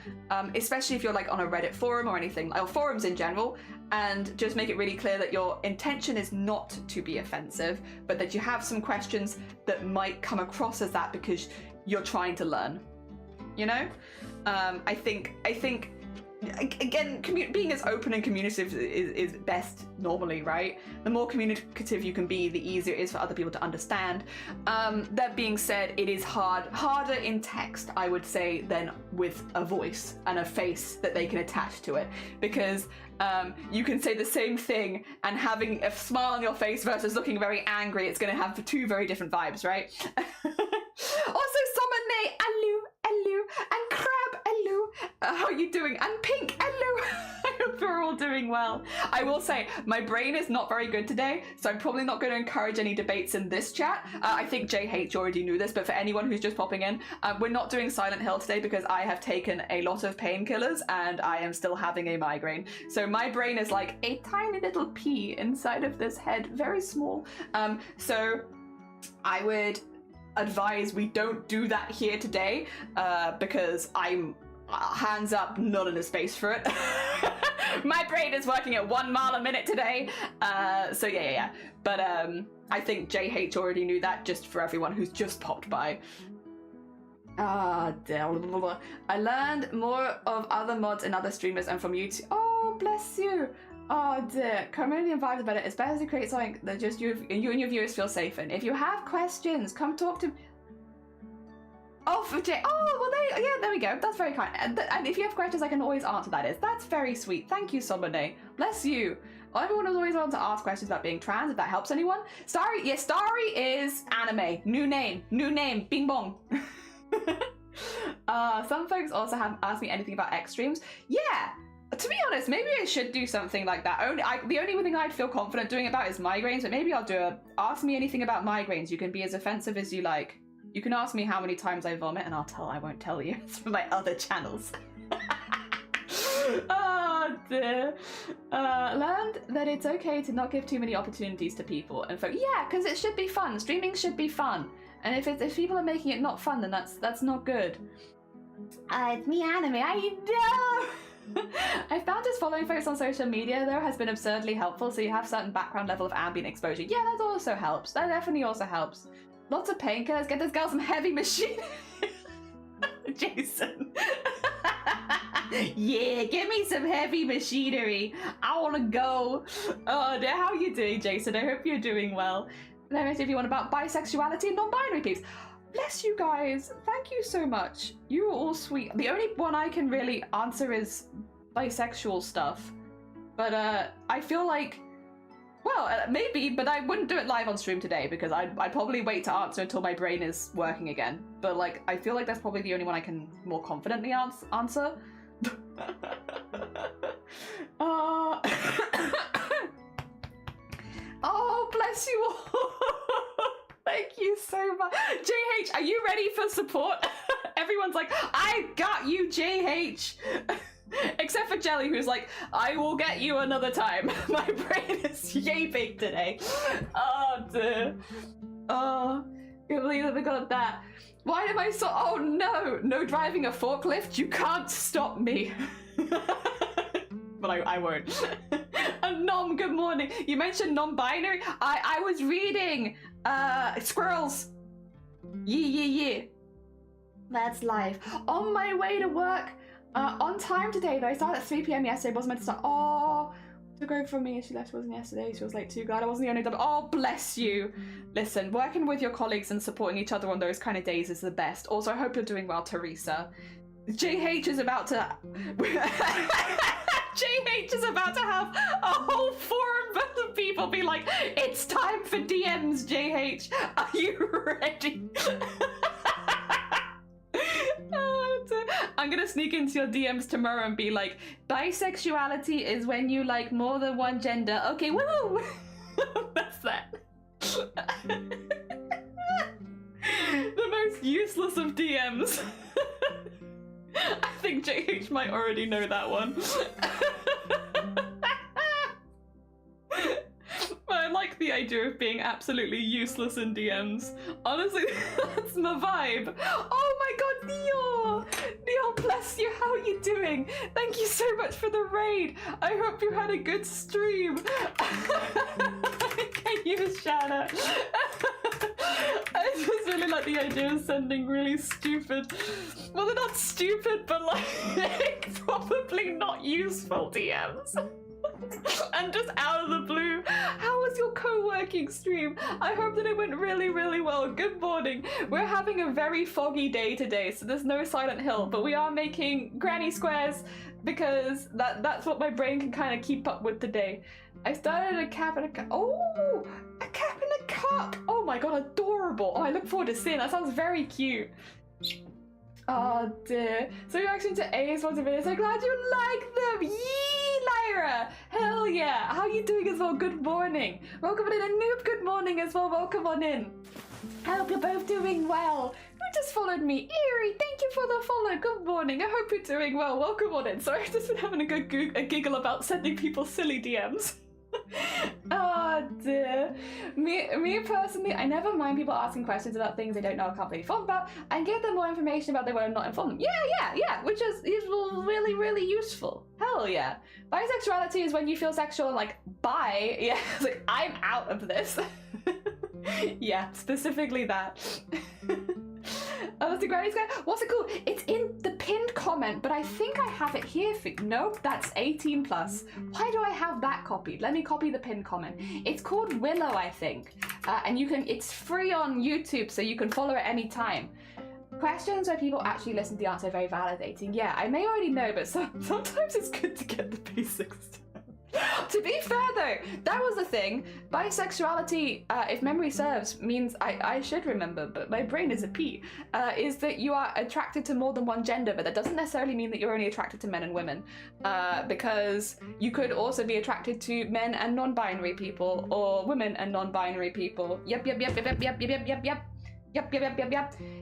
especially if you're like on a Reddit forum or anything, or forums in general, and just make it really clear that your intention is not to be offensive, but that you have some questions that might come across as that because you're trying to learn, you know? I think again, being as open and communicative is best normally, right? The more communicative you can be, the easier it is for other people to understand. That being said, it is harder in text, I would say, than with a voice and a face that they can attach to it, because you can say the same thing and having a smile on your face versus looking very angry, it's going to have two very different vibes, right? Also, Summer Alu, and Crab Alu, how are you doing? And Pink Alu, I hope you're all doing doing well. I will say, my brain is not very good today, so I'm probably not going to encourage any debates in this chat. I think JH already knew this, but for anyone who's just popping in, we're not doing Silent Hill today because I have taken a lot of painkillers and I am still having a migraine. So my brain is like a tiny little pea inside of this head, very small. So I would advise we don't do that here today because I'm hands up, not in a space for it. My brain is working at 1 mile a minute today. So yeah. But I think JH already knew that, just for everyone who's just popped by. I learned more of other mods and other streamers and from YouTube. Oh, bless you. Oh dear, community and vibes about it. It's better to create something that just you and your viewers feel safe in. If you have questions, come talk to. Oh, for Jay. Oh, well, there we go. That's very kind. And if you have questions, I can always answer that. That's very sweet. Thank you, Somebody. Bless you. Well, everyone has always wanted to ask questions about being trans, if that helps anyone. Starry, yeah, Starry is anime. New name, bing bong. Some folks also have asked me anything about X streams. Yeah. To be honest, maybe I should do something like that. The only thing I'd feel confident doing about is migraines, but maybe I'll do ask me anything about migraines. You can be as offensive as you like. You can ask me how many times I vomit and I won't tell you. It's from my other channels. Oh dear. Learned that it's okay to not give too many opportunities to people. And yeah, because it should be fun. Streaming should be fun. And if people are making it not fun, then that's not good. It's me, Anime. I know. I found just following folks on social media though has been absurdly helpful, so you have certain background level of ambient exposure. Yeah, that also helps. That definitely also helps. Lots of painkillers. Get this girl some heavy machine. Jason. Yeah, give me some heavy machinery. I want to go. Oh, how are you doing, Jason? I hope you're doing well. Let me see if you want about bisexuality and non-binary peeps. Bless you guys. Thank you so much. You are all sweet. The only one I can really answer is bisexual stuff. But I feel like, well, maybe, but I wouldn't do it live on stream today because I'd probably wait to answer until my brain is working again. But like, I feel like that's probably the only one I can more confidently answer. Oh, bless you all. Thank you so much. JH, are you ready for support? Everyone's like, I got you, JH. Except for Jelly, who's like, I will get you another time. My brain is yay big today. Oh, dear. Oh, can't believe that we got that. Why am I so... Oh, no. No driving a forklift. You can't stop me. But I won't. And Nom, good morning. You mentioned non-binary. I was reading squirrels. Yeah. That's life. On my way to work. On time today though. I started at 3 PM yesterday. Wasn't meant to start. Oh, took over from me and she left. Wasn't yesterday. She was like too glad I wasn't the only double. Oh, bless you. Listen, working with your colleagues and supporting each other on those kind of days is the best. Also, I hope you're doing well, Teresa. JH is about to JH is about to have a whole forum full of people be like, it's time for DMs, JH. Are you ready? I'm gonna sneak into your DMs tomorrow and be like, bisexuality is when you like more than one gender. Okay, woo! That's that. The most useless of DMs. I think JH might already know that one. I like the idea of being absolutely useless in DMs. Honestly, that's my vibe. Oh my god, Neil! Neil, bless you, how are you doing? Thank you so much for the raid. I hope you had a good stream. Can you shout out? I just really like the idea of sending really stupid, well, they're not stupid, but like probably not useful DMs. And just out of the blue, how was your co-working stream? I hope that it went really, really well. Good morning. We're having a very foggy day today, so there's no Silent Hill, but we are making granny squares because that's what my brain can kind of keep up with today. I started a cap and a cup. Oh, a cap and a cup. Oh my god, adorable. Oh, I look forward to seeing that. Sounds very cute. Oh dear. So reaction to A's ones of videos. So glad you like them. Yee! Lyra! Hell yeah! How are you doing as well? Good morning. Welcome on in. And Noob, good morning as well. Welcome on in. I hope you're both doing well. Who just followed me? Eerie, thank you for the follow. Good morning. I hope you're doing well. Welcome on in. Sorry, I've just been having a giggle about sending people silly DMs. Oh dear. Me personally, I never mind people asking questions about things they don't know or can't be informed about, and give them more information about they were not informed. Yeah, which is really, really useful. Hell yeah. Bisexuality is when you feel sexual and like, bye. Yeah, it's like, I'm out of this. Yeah, specifically that. Oh, the granny's guy. What's it called? It's in the pinned comment, but I think I have it here for. Nope, that's 18 plus. Why do I have that copied? Let me copy the pinned comment. It's called Willow, I think, and you can. It's free on YouTube, so you can follow it anytime. Questions where people actually listen to the answer are very validating. Yeah, I may already know, but sometimes it's good to get the basics. To be fair though, that was the thing. Bisexuality, if memory serves, means I should remember, but my brain is a P, is that you are attracted to more than one gender, but that doesn't necessarily mean that you're only attracted to men and women, because you could also be attracted to men and non-binary people, or women and non-binary people. Yep.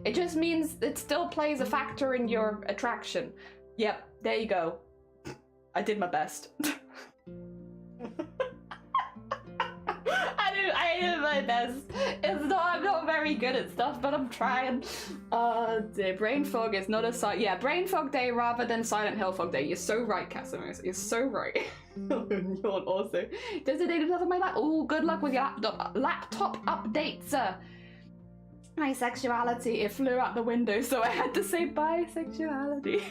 It just means it still plays a factor in your attraction. Yep, there you go. I did my best. I did my best. I'm not very good at stuff, but I'm trying. Dear, brain fog is not a yeah, brain fog day rather than Silent Hill fog day. You're so right, Casimir. You're so right. Yawn also. Does it date another my lap? Oh, good luck with your laptop updates. My sexuality, it flew out the window, so I had to say bisexuality.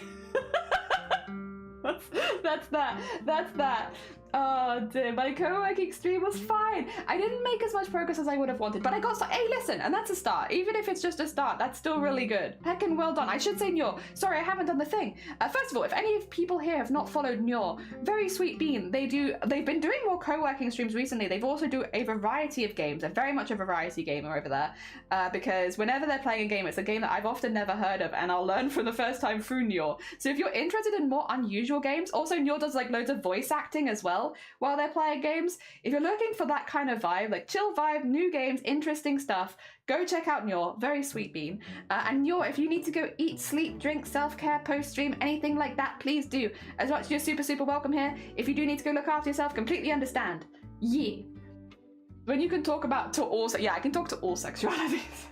That's that. Oh dear, my co-working stream was fine. I didn't make as much progress as I would have wanted, but I got hey, listen, and that's a start. Even if it's just a start, that's still really good. Heckin' well done. I should say Nyor. Sorry, I haven't done the thing. First of all, if any of people here have not followed Nyor, very sweet bean. They've been doing more co-working streams recently. They've also do a variety of games. They're very much a variety gamer over there, because whenever they're playing a game, it's a game that I've often never heard of, and I'll learn for the first time through Nyor. So if you're interested in more unusual games, also Nyor does like loads of voice acting as well while they're playing games. If you're looking for that kind of vibe, like chill vibe, new games, interesting stuff, go check out Nyor. Very sweet bean. And Nyor, if you need to go eat, sleep, drink, self-care, post-stream, anything like that, please do. As much as you're super welcome here, if you do need to go look after yourself, completely understand. Yeah. When you can talk about yeah, I can talk to all sexualities.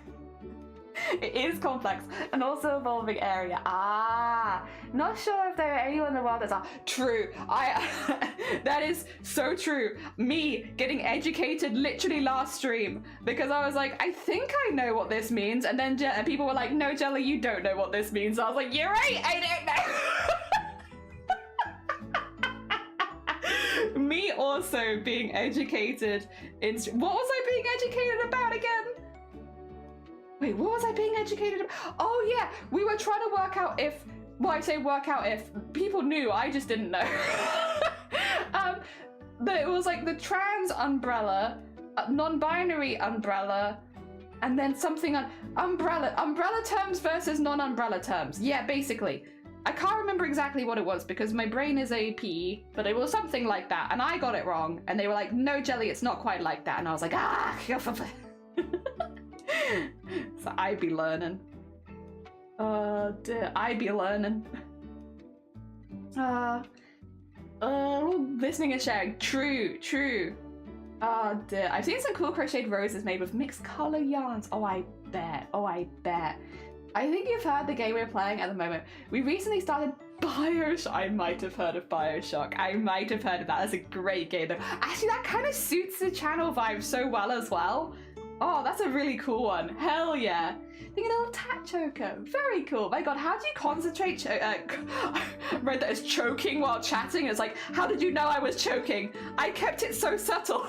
It is complex and also evolving area. Not sure if there are anyone in the world that's true. That is so true. Me getting educated literally last stream because I was like, I think I know what this means, and then people were like, no, Jelly, you don't know what this means. I was like, you're right, I don't know. Me also being educated in what was I being educated about again? Wait, what was I being educated about? Oh yeah, we were trying to work out if, well, I say work out if, people knew, I just didn't know. But it was like the trans umbrella, non-binary umbrella, and then something on umbrella terms versus non-umbrella terms. Yeah, basically. I can't remember exactly what it was because my brain is a PE, but it was something like that, and I got it wrong, and they were like, no, Jelly, it's not quite like that, and I was like, so I be learning. I be learning. Listening and sharing. True. Oh dear. I've seen some cool crocheted roses made with mixed color yarns. Oh, I bet. I think you've heard the game we're playing at the moment. We recently started Bioshock. I might have heard of Bioshock. I might have heard of that. That's a great game though. Actually, that kind of suits the channel vibe so well as well. Oh, that's a really cool one. Hell yeah. Think a little tat choker. Very cool. My god, how do you concentrate? Read that as choking while chatting. It's like, how did you know I was choking? I kept it so subtle.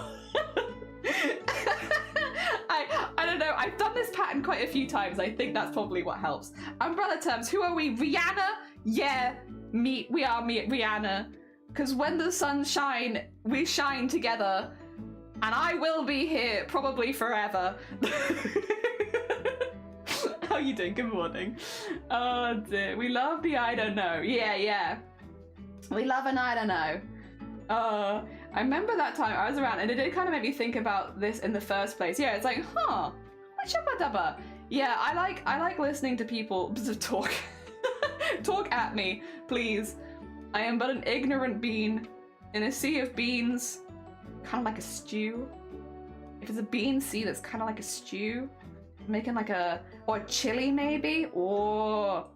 I don't know. I've done this pattern quite a few times. I think that's probably what helps. Umbrella terms. Who are we? Rihanna? Yeah, we are Rihanna. Because when the sun shine, we shine together. And I will be here probably forever. How you doing? Good morning. Oh dear. We love the I don't know. Yeah. We love an I don't know. I remember that time I was around, and it did kind of make me think about this in the first place. Yeah, it's like, huh, shabba dabba. Yeah, I like listening to people talk. Talk at me, please. I am but an ignorant bean in a sea of beans, kind of like a stew. If it's a bean sea, that's kind of like a stew. Making like or chili maybe, or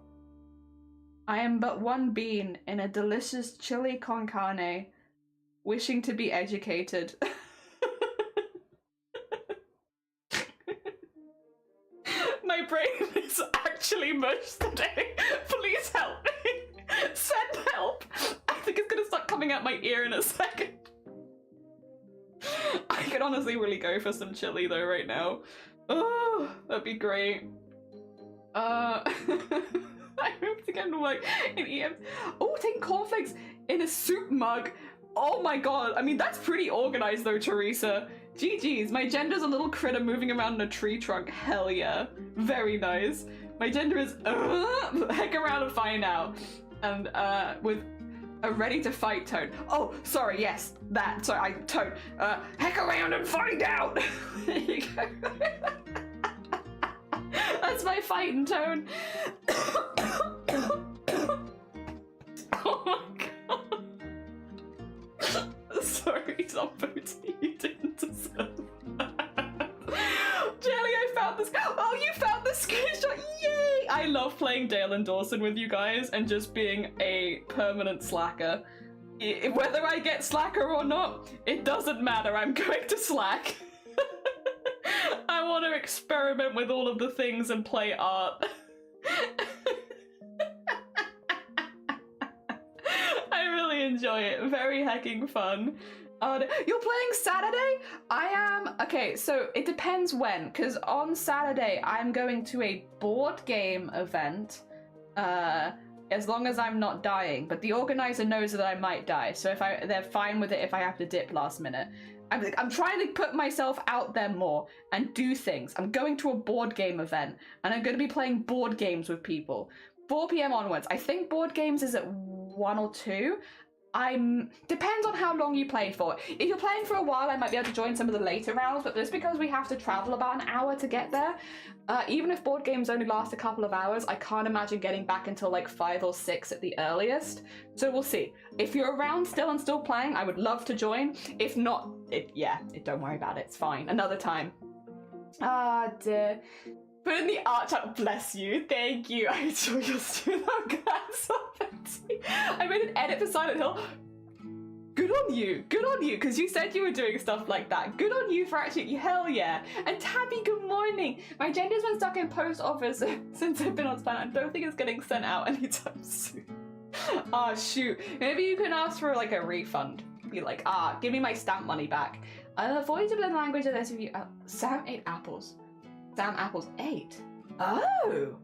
I am but one bean in a delicious chili con carne, wishing to be educated. My brain is actually mush today. Please help me. Send help. I think it's gonna start coming out my ear in a second. I could honestly really go for some chili though right now. Oh, that'd be great. I hope to get into like in EM. Oh, taking cornflakes in a soup mug. Oh my god. I mean, that's pretty organized though, Teresa. GG's. My gender's a little critter moving around in a tree trunk. Hell yeah. Very nice. My gender is heck around and find out. And with a ready to fight tone. Oh, sorry, yes, that. Sorry, tone. Heck around and find out. There you go. That's my fighting tone. Oh my god. Sorry, somebody, you didn't deserve that. Jelly, I found this. Oh, you found the screenshot. Yay! I love playing Dale and Dawson with you guys and just being a permanent slacker. Whether I get slacker or not, it doesn't matter. I'm going to slack. I want to experiment with all of the things and play art. I really enjoy it. Very hecking fun. You're playing Saturday? I am. Okay, so it depends when, because on Saturday I'm going to a board game event, as long as I'm not dying, but the organizer knows that I might die, so they're fine with it if I have to dip last minute. I'm trying to put myself out there more and do things. I'm going to a board game event, and I'm going to be playing board games with people. 4 p.m. onwards. I think board games is at 1 or 2. Depends on how long you play for. If you're playing for a while, I might be able to join some of the later rounds, but just because we have to travel about an hour to get there, even if board games only last a couple of hours, I can't imagine getting back until like 5 or 6 at the earliest. So we'll see. If you're around still and still playing, I would love to join. If not, don't worry about it. It's fine. Another time. Ah, dear. Put in the art chat. Bless you. Thank you. I enjoy your student. I'm glad somebody. I made an edit for Silent Hill. Good on you. Good on you. Because you said you were doing stuff like that. Good on you for actually. Hell yeah. And Tabby, good morning. My gender's been stuck in post office since I've been on span. I don't think it's getting sent out anytime soon. Ah, shoot. Maybe you can ask for like a refund. Be like, give me my stamp money back. I'll avoid to blend language of this of you. Sam ate apples. Sam apples 8. Oh,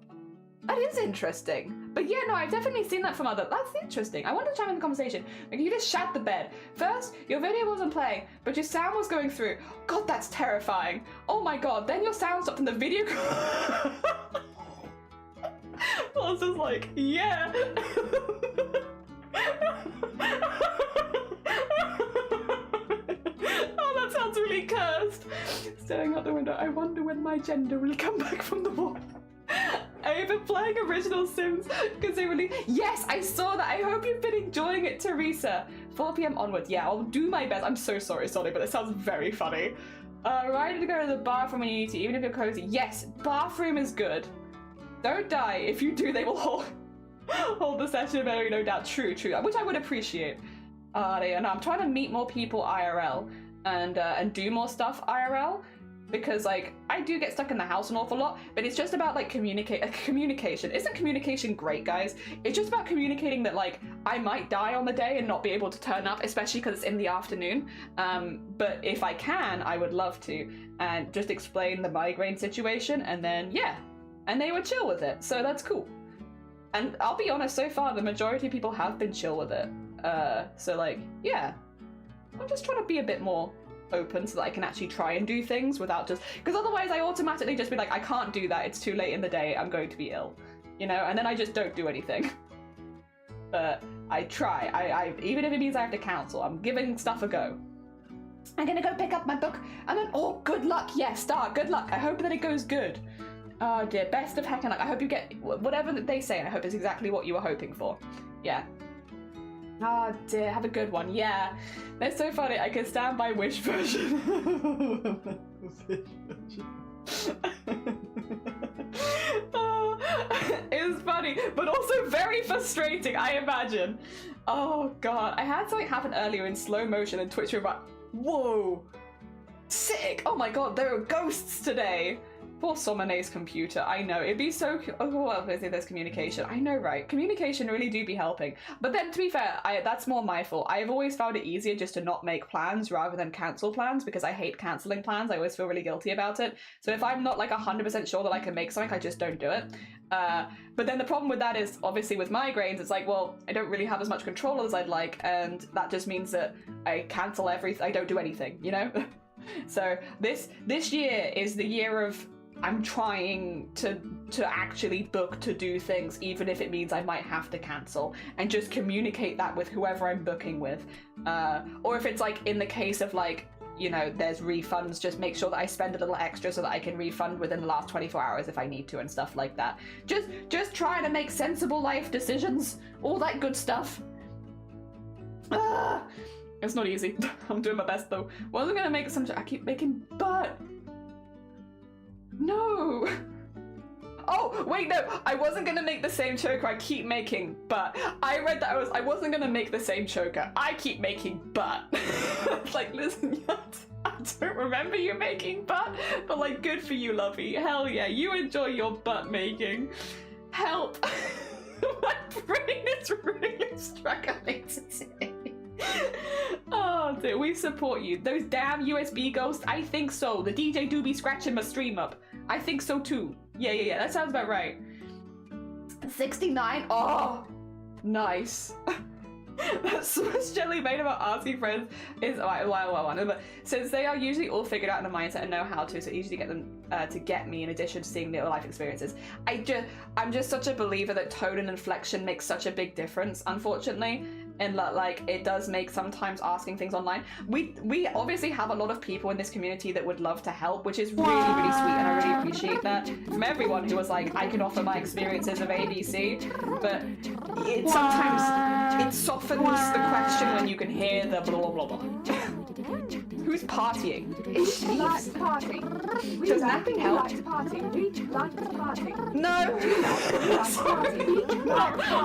that is interesting. But yeah, no, I've definitely seen that from other. That's interesting. I want to chime in the conversation. Like, you just shat the bed. First, your video wasn't playing, but your sound was going through. God, that's terrifying. Oh my god. Then your sound stopped and the video. I was just like, yeah. Oh, that sounds really cursed. Staring out the window, I wonder when my gender will come back from the water. I've been playing original Sims because they really. Yes, I saw that. I hope you've been enjoying it, Teresa. 4 p.m. onwards. Yeah, I'll do my best. I'm so sorry, but it sounds very funny. Ready to go to the bathroom when you need to, even if you're cozy. Yes, bathroom is good. Don't die. If you do, they will hold the session very no doubt. True, which I would appreciate. And I'm trying to meet more people IRL and do more stuff IRL, because like I do get stuck in the house an awful lot, but it's just about like communication. Isn't communication great, guys? It's just about communicating that like I might die on the day and not be able to turn up, especially because it's in the afternoon. But if I can, I would love to, and just explain the migraine situation, and then yeah, and they were chill with it, so that's cool. And I'll be honest, so far the majority of people have been chill with it. So like, yeah, I'm just trying to be a bit more open so that I can actually try and do things without just, because otherwise I automatically just be like, I can't do that, it's too late in the day, I'm going to be ill, you know, and then I just don't do anything. but I try. I even if it means I have to cancel, I'm giving stuff a go. I'm gonna go pick up my book, and then, oh, good luck. Yes, Star, good luck. I hope that it goes good. Oh dear, best of heck and luck. I hope you get whatever they say, and I hope it's exactly what you were hoping for. Yeah. Oh dear, have a good one. Yeah. That's so funny. I can stand by Wish version. Oh, it was funny, but also very frustrating, I imagine. Oh god, I had something happen earlier in slow motion and Twitch were like, whoa, sick. Oh my god, there are ghosts today. Poor Somane's computer. I know, it'd be so... Oh, well, there's communication. I know, right? Communication really do be helping. But then, to be fair, that's more my fault. I've always found it easier just to not make plans rather than cancel plans because I hate cancelling plans. I always feel really guilty about it. So if I'm not like 100% sure that I can make something, I just don't do it. But then the problem with that is, obviously with migraines, it's like, well, I don't really have as much control as I'd like, and that just means that I cancel everything. I don't do anything, you know? So this year is the year of... I'm trying to actually book to do things, even if it means I might have to cancel, and just communicate that with whoever I'm booking with. Or if it's like in the case of like, you know, there's refunds, just make sure that I spend a little extra so that I can refund within the last 24 hours if I need to and stuff like that. Just trying to make sensible life decisions, all that good stuff. It's not easy. I'm doing my best though. Wasn't gonna make some... I keep making butt. No! Oh, wait, no, I wasn't gonna make the same choker I keep making, but I read that I wasn't gonna make the same choker I keep making, but. It's like, listen, I don't remember you making butt, but like, good for you, lovey. Hell yeah, you enjoy your butt making. Help. My brain is really struggling today. Oh dear, we support you. Those damn USB ghosts, I think so. The DJ do be scratching my stream up. I think so too. Yeah, that sounds about right. 69? Oh, nice. That Swiss jelly made about arty friends is but since they are usually all figured out in a mindset and know how to, so usually get them to get me in addition to seeing their life experiences. I'm just such a believer that tone and inflection makes such a big difference, unfortunately. And like it does make sometimes asking things online. We obviously have a lot of people in this community that would love to help, which is really, really sweet, and I really appreciate that from everyone who was like, I can offer my experiences of ABC, but it sometimes it softens the question when you can hear the blah blah blah. Who's partying? It's like party. Does napping help? Party. No.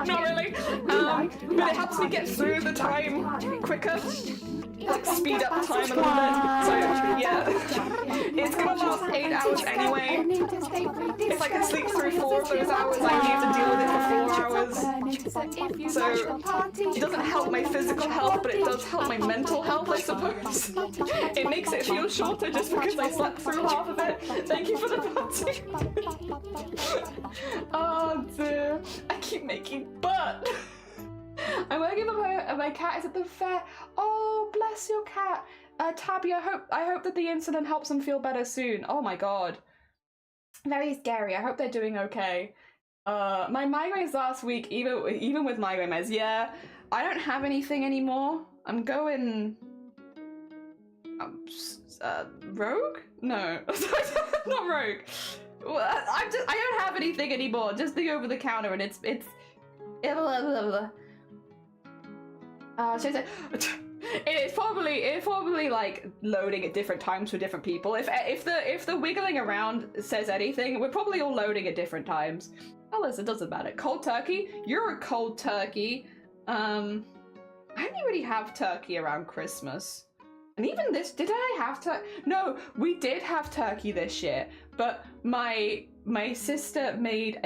Not really. But it helps me get through the time quicker. Like speed up the time a little bit. So yeah, it's gonna last 8 hours anyway. If I can sleep through 4 of those hours, I need to deal with it for 4 hours. So it doesn't help my physical health, but it does help my mental health, I suppose. It makes it feel shorter just because I slept through half of it. Thank you for the party. Oh dear, I keep making butt. I'm working for my cat is at the fair. Oh, bless your cat. Tabby, I hope that the incident helps them feel better soon. Oh my god. Very scary. I hope they're doing okay. My migraines last week, even with migraine meds, yeah, I don't have anything anymore. I'm going rogue? No. Not rogue. I don't have anything anymore. Just the over the counter, and it's it's probably like loading at different times for different people. If the wiggling around says anything, we're probably all loading at different times. Oh, listen, it doesn't matter. Cold turkey? You're a cold turkey. I didn't really have turkey around Christmas. And even this, did I have turkey? No, we did have turkey this year, but my sister made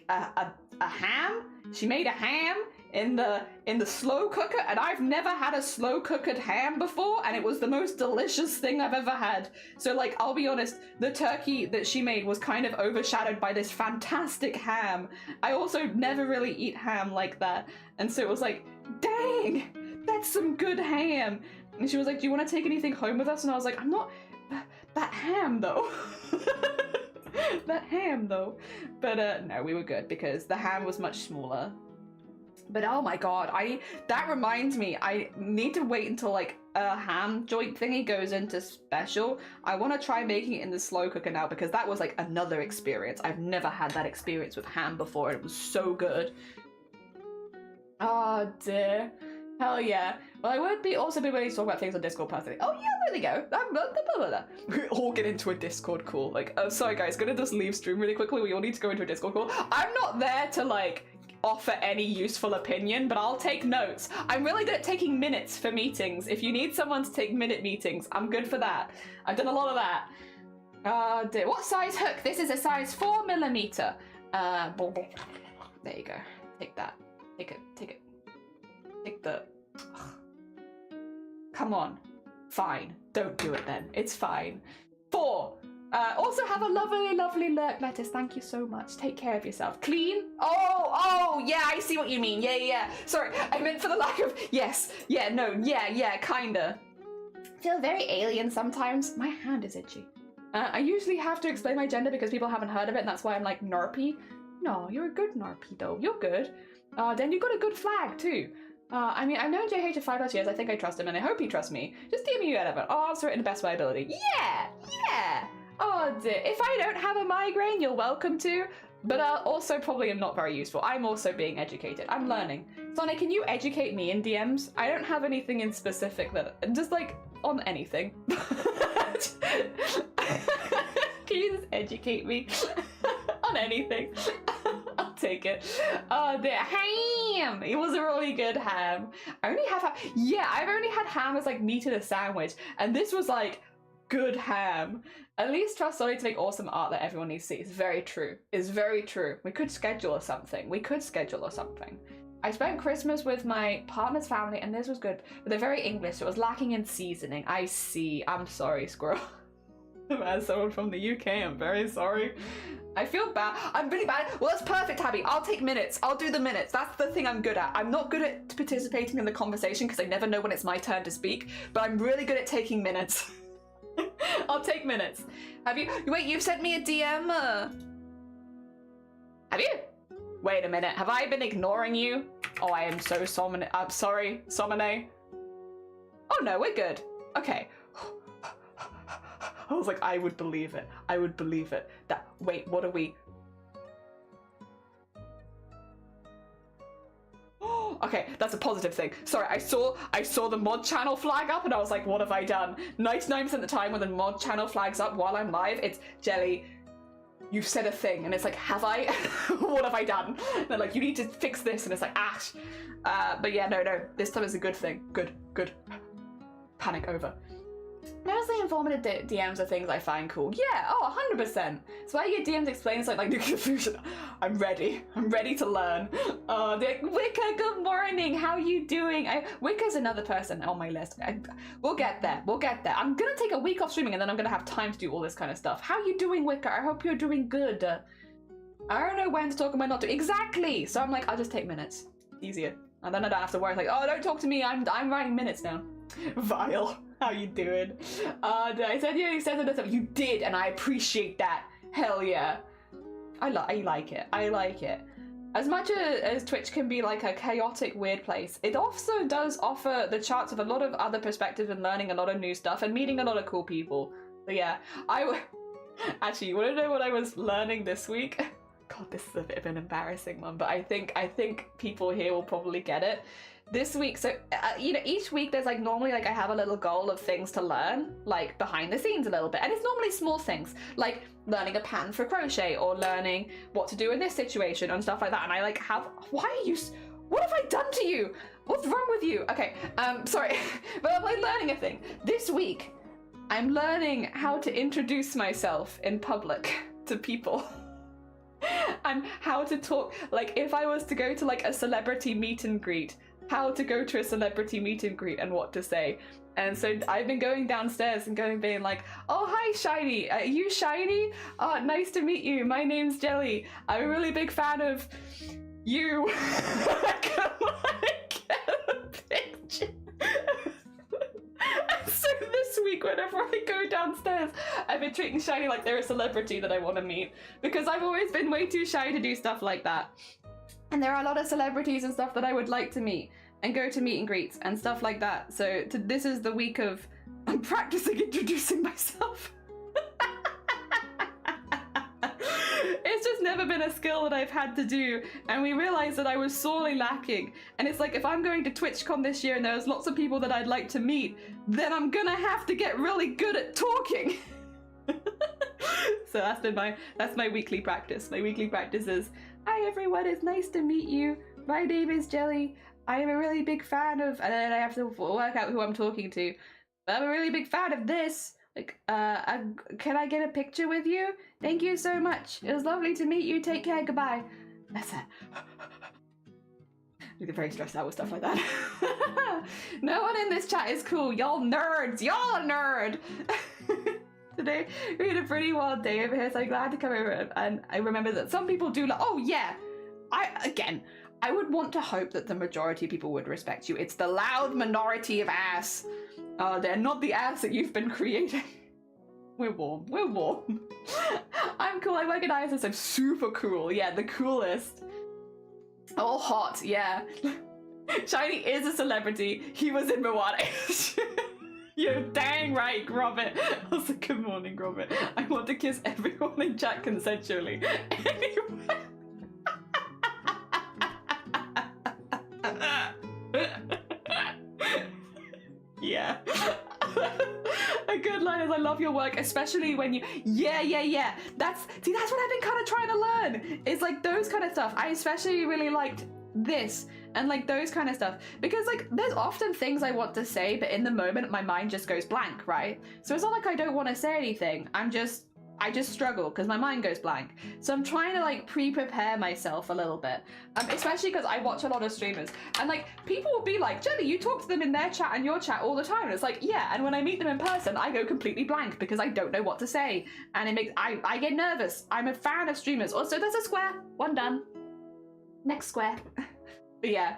a ham. She made a ham in the slow cooker, and I've never had a slow cooked ham before, and it was the most delicious thing I've ever had. So like, I'll be honest, the turkey that she made was kind of overshadowed by this fantastic ham. I also never really eat ham like that, and so it was like, dang, that's some good ham. And she was like, do you want to take anything home with us? And I was like, I'm not... that ham though. That ham though. But no, we were good because the ham was much smaller. But oh my god, that reminds me, I need to wait until like a ham joint thingy goes into special. I want to try making it in the slow cooker now because that was like another experience. I've never had that experience with ham before. It was so good. Oh dear. Hell yeah. Well, I would also be willing to talk about things on Discord personally. Oh yeah, there we go. We all get into a Discord call. Like, oh, sorry guys, gonna just leave stream really quickly. We all need to go into a Discord call. I'm not there to like offer any useful opinion, but I'll take notes. I'm really good at taking minutes for meetings. If you need someone to take minute meetings, I'm good for that. I've done a lot of that. Dear. What size hook? This is a size 4mm. There you go. Take that. Take it. Take it. Take the... Come on. Fine. Don't do it then. It's fine. 4. Also have a lovely, lovely lurk lettuce. Thank you so much. Take care of yourself. Clean? Oh, yeah, I see what you mean. Yeah. Sorry, I meant for the lack of... Yes. Yeah, no, yeah, kinda. Feel very alien sometimes. My hand is itchy. I usually have to explain my gender because people haven't heard of it, and that's why I'm like, Narpy. No, you're a good Narpy, though. You're good. Then you got a good flag, too. I mean, I've known JH for 5+ years. I think I trust him, and I hope he trusts me. Just DM me whatever. I'll answer it in the best of my ability. Yeah! Oh dear. If I don't have a migraine, you're welcome to. But also probably am not very useful. I'm also being educated. I'm learning. Sonic, can you educate me in DMs? I don't have anything in specific that... Just like, on anything. Can you just educate me? On anything. I'll take it. The ham! It was a really good ham. I only have ham. Yeah, I've only had ham as like meat in a sandwich. And this was like good ham. At least trust Solly to make awesome art that everyone needs to see. It's very true. It's very true. We could schedule something. I spent Christmas with my partner's family and this was good. But they're very English, so it was lacking in seasoning. I see. I'm sorry, Squirrel. As someone from the UK, I'm very sorry. I feel bad. I'm really bad. Well, that's perfect, Tabby. I'll take minutes. I'll do the minutes. That's the thing I'm good at. I'm not good at participating in the conversation because I never know when it's my turn to speak, but I'm really good at taking minutes. I'll take minutes. Have you? Wait, you've sent me a DM? Have you? Wait a minute. Have I been ignoring you? Oh, I am so sorry, Somine. Oh no, we're good. Okay. I was like, I would believe it. I would believe it. That, wait, what are we? Okay, that's a positive thing. Sorry, I saw the mod channel flag up and I was like, what have I done? 99% of the time when the mod channel flags up while I'm live, it's Jelly, you've said a thing. And it's like, have I? What have I done? And they're like, you need to fix this. And it's like, Ash. But yeah, no, this time is a good thing. Good. Panic over. Mostly informative DMs are things I find cool. Yeah, 100%. So why your DMs explain something like nuclear fusion. I'm ready to learn. Wicca, good morning. How you doing? Wicca's another person on my list. We'll get there. I'm gonna take a week off streaming and then I'm gonna have time to do all this kind of stuff. How you doing, Wicca? I hope you're doing good. I don't know when to talk and when not to. Exactly. So I'm like, I'll just take minutes. Easier. And then I don't have to worry like, oh, don't talk to me. I'm writing minutes now. Vile. How you doing? I said you extended this up. You did, and I appreciate that. Hell yeah. I like it. As much as Twitch can be like a chaotic, weird place, it also does offer the chance of a lot of other perspectives and learning a lot of new stuff and meeting a lot of cool people. So yeah, actually, you want to know what I was learning this week? God, this is a bit of an embarrassing one, but I think people here will probably get it. This week, so each week there's like normally like I have a little goal of things to learn, like behind the scenes a little bit, and it's normally small things like learning a pattern for crochet or learning what to do in this situation and stuff like that. And I like have, what have I done to you? What's wrong with you? Okay, sorry, but I'm like learning a thing. This week, I'm learning how to introduce myself in public to people. And how to talk, like if I was to go to like a celebrity meet and greet, how to go to a celebrity meet and greet and what to say. And so I've been going downstairs and being like, oh, hi, Shiny. Are you Shiny? Oh, nice to meet you. My name's Jelly. I'm a really big fan of you. Come on, get a picture. So this week, whenever I go downstairs, I've been treating Shiny like they're a celebrity that I want to meet, because I've always been way too shy to do stuff like that. And there are a lot of celebrities and stuff that I would like to meet and go to meet and greets and stuff like that. So this is the week of I'm practicing introducing myself. It's just never been a skill that I've had to do, and we realized that I was sorely lacking. And it's like, if I'm going to TwitchCon this year and there's lots of people that I'd like to meet, then I'm gonna have to get really good at talking. So that's my weekly practice. My weekly practice is, hi everyone, it's nice to meet you. My name is Jelly. I am a really big fan of, and then I have to work out who I'm talking to. I'm a really big fan of this. Like, can I get a picture with you? Thank you so much. It was lovely to meet you. Take care. Goodbye. That's it. I get very stressed out with stuff like that. No one in this chat is cool. Y'all nerds. Y'all a nerd. Today we had a pretty wild day over here, so I'm glad to come over. And I remember that some people do like, oh yeah. I would want to hope that the majority of people would respect you. It's the loud minority of ass. They're not the ass that you've been creating. We're warm. We're warm. I'm cool. I work at ISS. I'm super cool. Yeah, the coolest. Oh, hot. Yeah. Shiny is a celebrity. He was in Moana. You're dang right, Robert. Also, good morning, Robert. I want to kiss everyone in chat consensually. Anyway. Yeah. A good line is, I love your work, especially when you, yeah. That's what I've been kind of trying to learn. It's like those kind of stuff. I especially really liked this and like those kind of stuff, because like there's often things I want to say, but in the moment my mind just goes blank, right? So it's not like I don't want to say anything. I just struggle because my mind goes blank. So I'm trying to like pre-prepare myself a little bit, especially because I watch a lot of streamers, and like people will be like, Jenny, you talk to them in their chat and your chat all the time. And it's like, yeah, and when I meet them in person, I go completely blank because I don't know what to say, and it makes I get nervous. I'm a fan of streamers. Also, there's a square. One done. Next square. But yeah.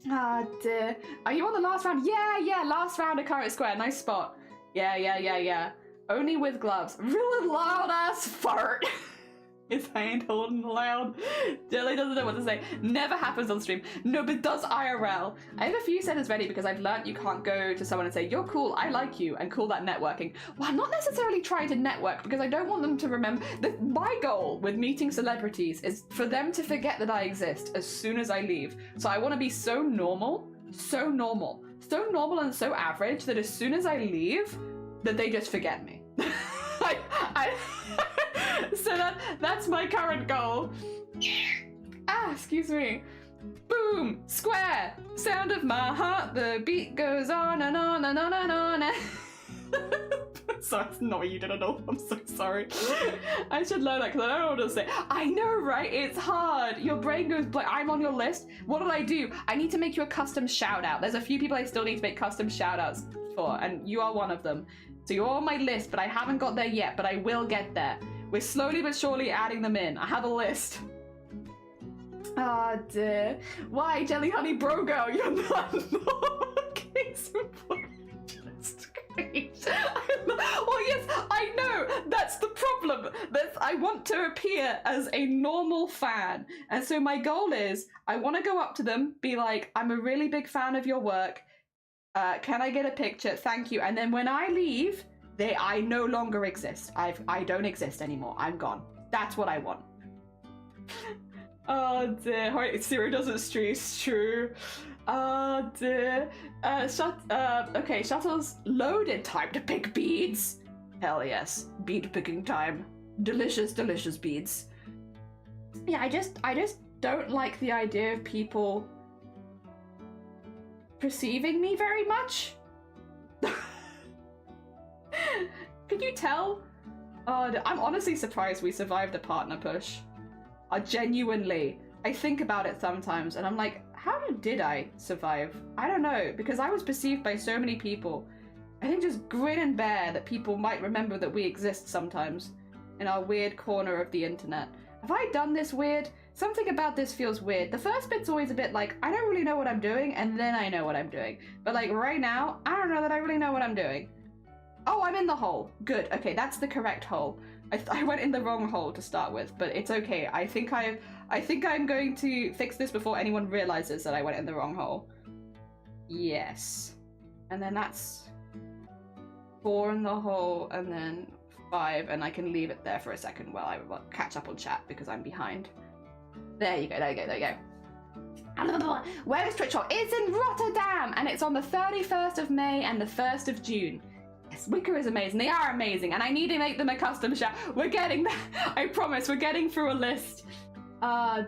Ah, dear. Are you on the last round? Yeah. Last round of current square. Nice spot. Yeah. Only with gloves. Really loud ass fart. His hand holding loud. Jelly doesn't know what to say. Never happens on stream. No, but does IRL. I have a few sentences ready because I've learned you can't go to someone and say, you're cool, I like you, and call that networking. Well, I'm not necessarily trying to network because I don't want them to remember. My goal with meeting celebrities is for them to forget that I exist as soon as I leave. So I want to be so normal and so average that as soon as I leave, that they just forget me. So that's my current goal. Excuse me. Boom! Square! Sound of my heart, the beat goes on and on and on and on. Sorry, that's not what you did at all. I'm so sorry. I should learn that because I don't know what to say. I know, right? It's hard. Your brain goes blank. I'm on your list. What did I do? I need to make you a custom shout out. There's a few people I still need to make custom shout outs for, and you are one of them. So you're on my list, but I haven't got there yet, but I will get there. We're slowly but surely adding them in. I have a list. Ah, dear. Why, Jelly Honey Bro Girl? You're not okay, so just great. Well, yes, I know. That's the problem. I want to appear as a normal fan. And so my goal is, I want to go up to them, be like, I'm a really big fan of your work. Can I get a picture? Thank you. And then when I leave, I no longer exist. I don't exist anymore. I'm gone. That's what I want. Oh dear. Wait, Siri doesn't stream. It's true. Oh dear. Okay, shuttle's loaded. Time to pick beads. Hell yes. Bead picking time. Delicious beads. Yeah, I just don't like the idea of people perceiving me very much. Could you tell? I'm honestly surprised we survived the partner push. Genuinely. I think about it sometimes and I'm like, how did I survive? I don't know, because I was perceived by so many people. I think just grin and bear that people might remember that we exist sometimes in our weird corner of the internet. Have I done this weird? Something about this feels weird. The first bit's always a bit like, I don't really know what I'm doing, and then I know what I'm doing. But like right now, I don't know that I really know what I'm doing. Oh, I'm in the hole. Good. Okay, that's the correct hole. I went in the wrong hole to start with, but it's okay. I think I think I'm going to fix this before anyone realizes that I went in the wrong hole. Yes. And then that's 4 in the hole, and then 5, and I can leave it there for a second while I catch up on chat because I'm behind. There you go, there you go, there you go. Where is Twitch Hall? It's in Rotterdam, and it's on the 31st of May and the 1st of June. Yes, Wicker is amazing. They are amazing, and I need to make them a custom shop. We're getting there. I promise, we're getting through a list.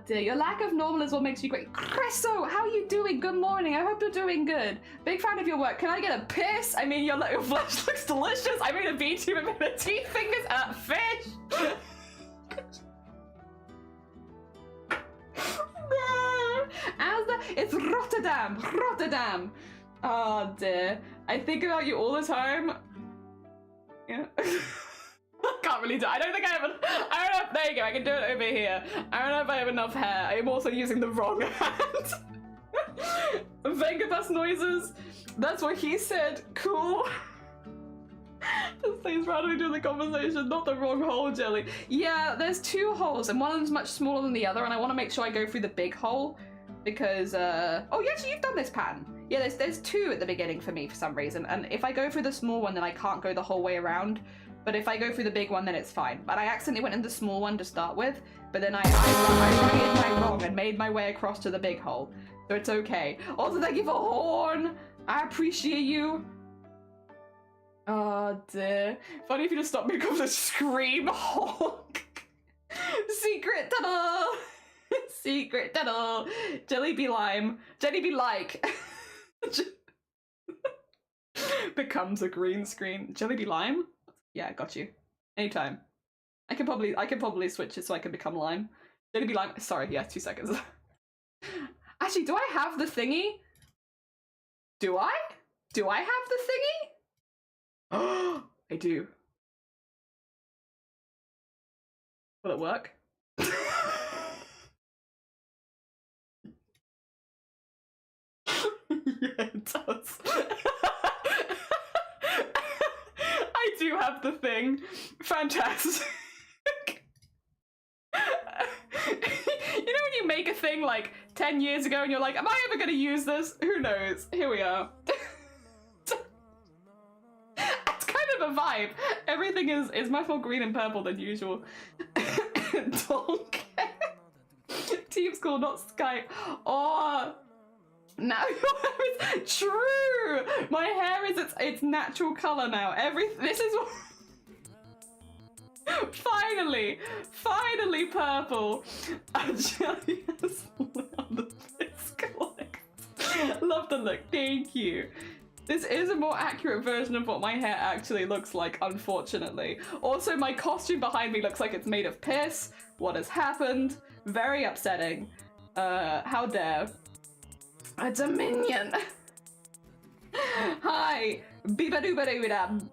Dear, your lack of normal is what makes you great. Chriso, how are you doing? Good morning. I hope you're doing good. Big fan of your work. Can I get a piss? I mean, your flesh looks delicious. I made a VTube and made a teeth fingers fish. It's Rotterdam. Rotterdam. Oh dear. I think about you all the time. Yeah. I can't really do it. I don't know. There you go. I can do it over here. I don't know if I have enough hair. I'm also using the wrong hand. Vengabus noises. That's what he said. Cool. Just stays randomly during the conversation. Not the wrong hole, Jelly. Yeah, there's 2 holes, and one of them's much smaller than the other, and I want to make sure I go through the big hole because. Oh, yeah, actually, you've done this pattern. Yeah, there's 2 at the beginning for me for some reason, and if I go through the small one, then I can't go the whole way around. But if I go through the big one, then it's fine. But I accidentally went in the small one to start with, but then I righted my wrong and made my way across to the big hole. So it's okay. Also, thank you for Horn. I appreciate you. Oh dear. Funny if you just stop me because I scream honk. Secret ta-da! Secret ta-da! Jelly be lime. Jelly be like. Becomes a green screen. Jelly be lime? Yeah, got you. Anytime. I can probably switch it so I can become lime. Jelly be lime. Sorry, yeah, 2 seconds. Actually, do I have the thingy? Do I? Do I have the thingy? Oh, I do. Will it work? Yeah, it does. I do have the thing. Fantastic. You know when you make a thing like 10 years ago and you're like, am I ever gonna use this? Who knows? Here we are. It's kind of a vibe. Everything is much more green and purple than usual. Donk. Team school, not Skype. Oh, now your hair is true. My hair is its natural color now. This is finally purple. Jelly has on the love the look. Thank you. This is a more accurate version of what my hair actually looks like, unfortunately. Also, my costume behind me looks like it's made of piss. What has happened? Very upsetting. How dare. It's a minion. Hi. Beeba-dooba-doo-dab.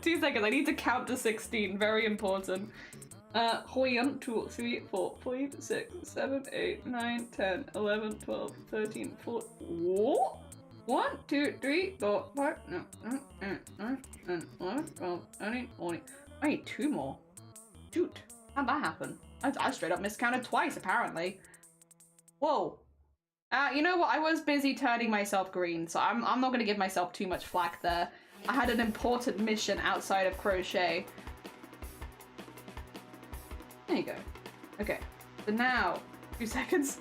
2 seconds, I need to count to 16. Very important. 1, 2, 3, 4, 5, 6, 7, 8, 9, 10, 11, 12, 13, 14. What? 1, 2, 3, 4, 5, 9, 11, 12, 13, 14. I need 2 more. Shoot. How'd that happen? I straight up miscounted twice, apparently. Whoa. You know what? I was busy turning myself green, so I'm not going to give myself too much flack there. I had an important mission outside of crochet. There you go. Okay. So now, 2 seconds.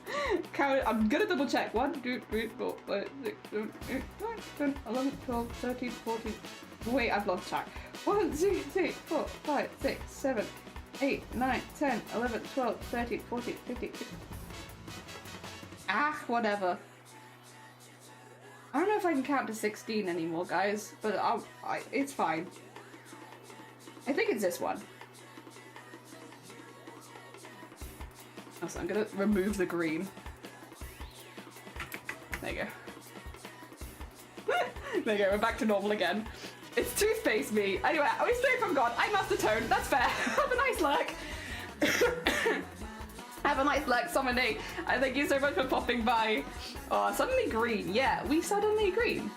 Count. I'm gonna double check. 1, 2, 3, 4, 5, 6, 7, 8, 9, 10, 11, 12, 13, 14. Wait, I've lost track. 1, 2, 3, 4, 5, 6, 7, 8, 9, 10, 11, 12, 13, 14, 15, 16. Ah, whatever. I don't know if I can count to 16 anymore, guys, but it's fine. I think it's this one. So I'm gonna remove the green. There you go. There you go, we're back to normal again. It's toothpaste me. Anyway, I was straight from God. I'm Mastertone. That's fair. Have a nice lurk. Have a nice lurk, Somebody. And thank you so much for popping by. Oh, suddenly green. Yeah, we suddenly green.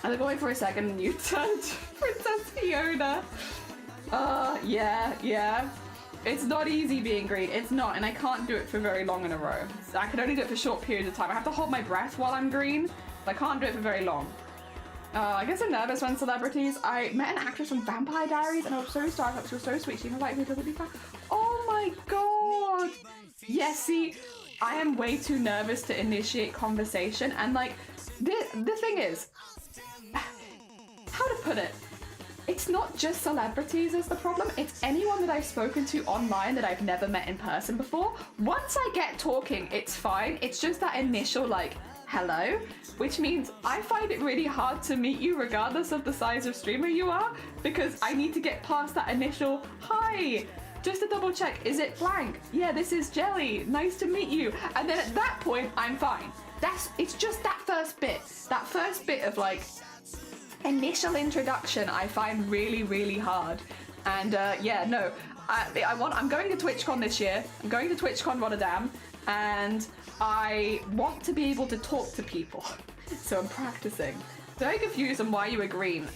I was going for a second and you turned Princess Fiona. Yeah. It's not easy being green. It's not, and I can't do it for very long in a row. I can only do it for short periods of time. I have to hold my breath while I'm green, but I can't do it for very long. I guess I'm nervous when celebrities. I met an actress from Vampire Diaries, and I was so starstruck. She was so sweet. She invited me to the fan. Oh my god! Yes, see, I am way too nervous to initiate conversation, and like, the thing is, how to put it? It's not just celebrities is the problem, it's anyone that I've spoken to online that I've never met in person before. Once I get talking, it's fine. It's just that initial like, hello, which means I find it really hard to meet you regardless of the size of streamer you are, because I need to get past that initial, hi, just to double check, is it blank? Yeah, this is Jelly, nice to meet you. And then at that point, I'm fine. It's just that first bit of like, initial introduction I find really, really hard. And yeah, no, I'm going to TwitchCon this year. I'm going to TwitchCon Rotterdam, and I want to be able to talk to people. So I'm practicing. Very confused on why you were green.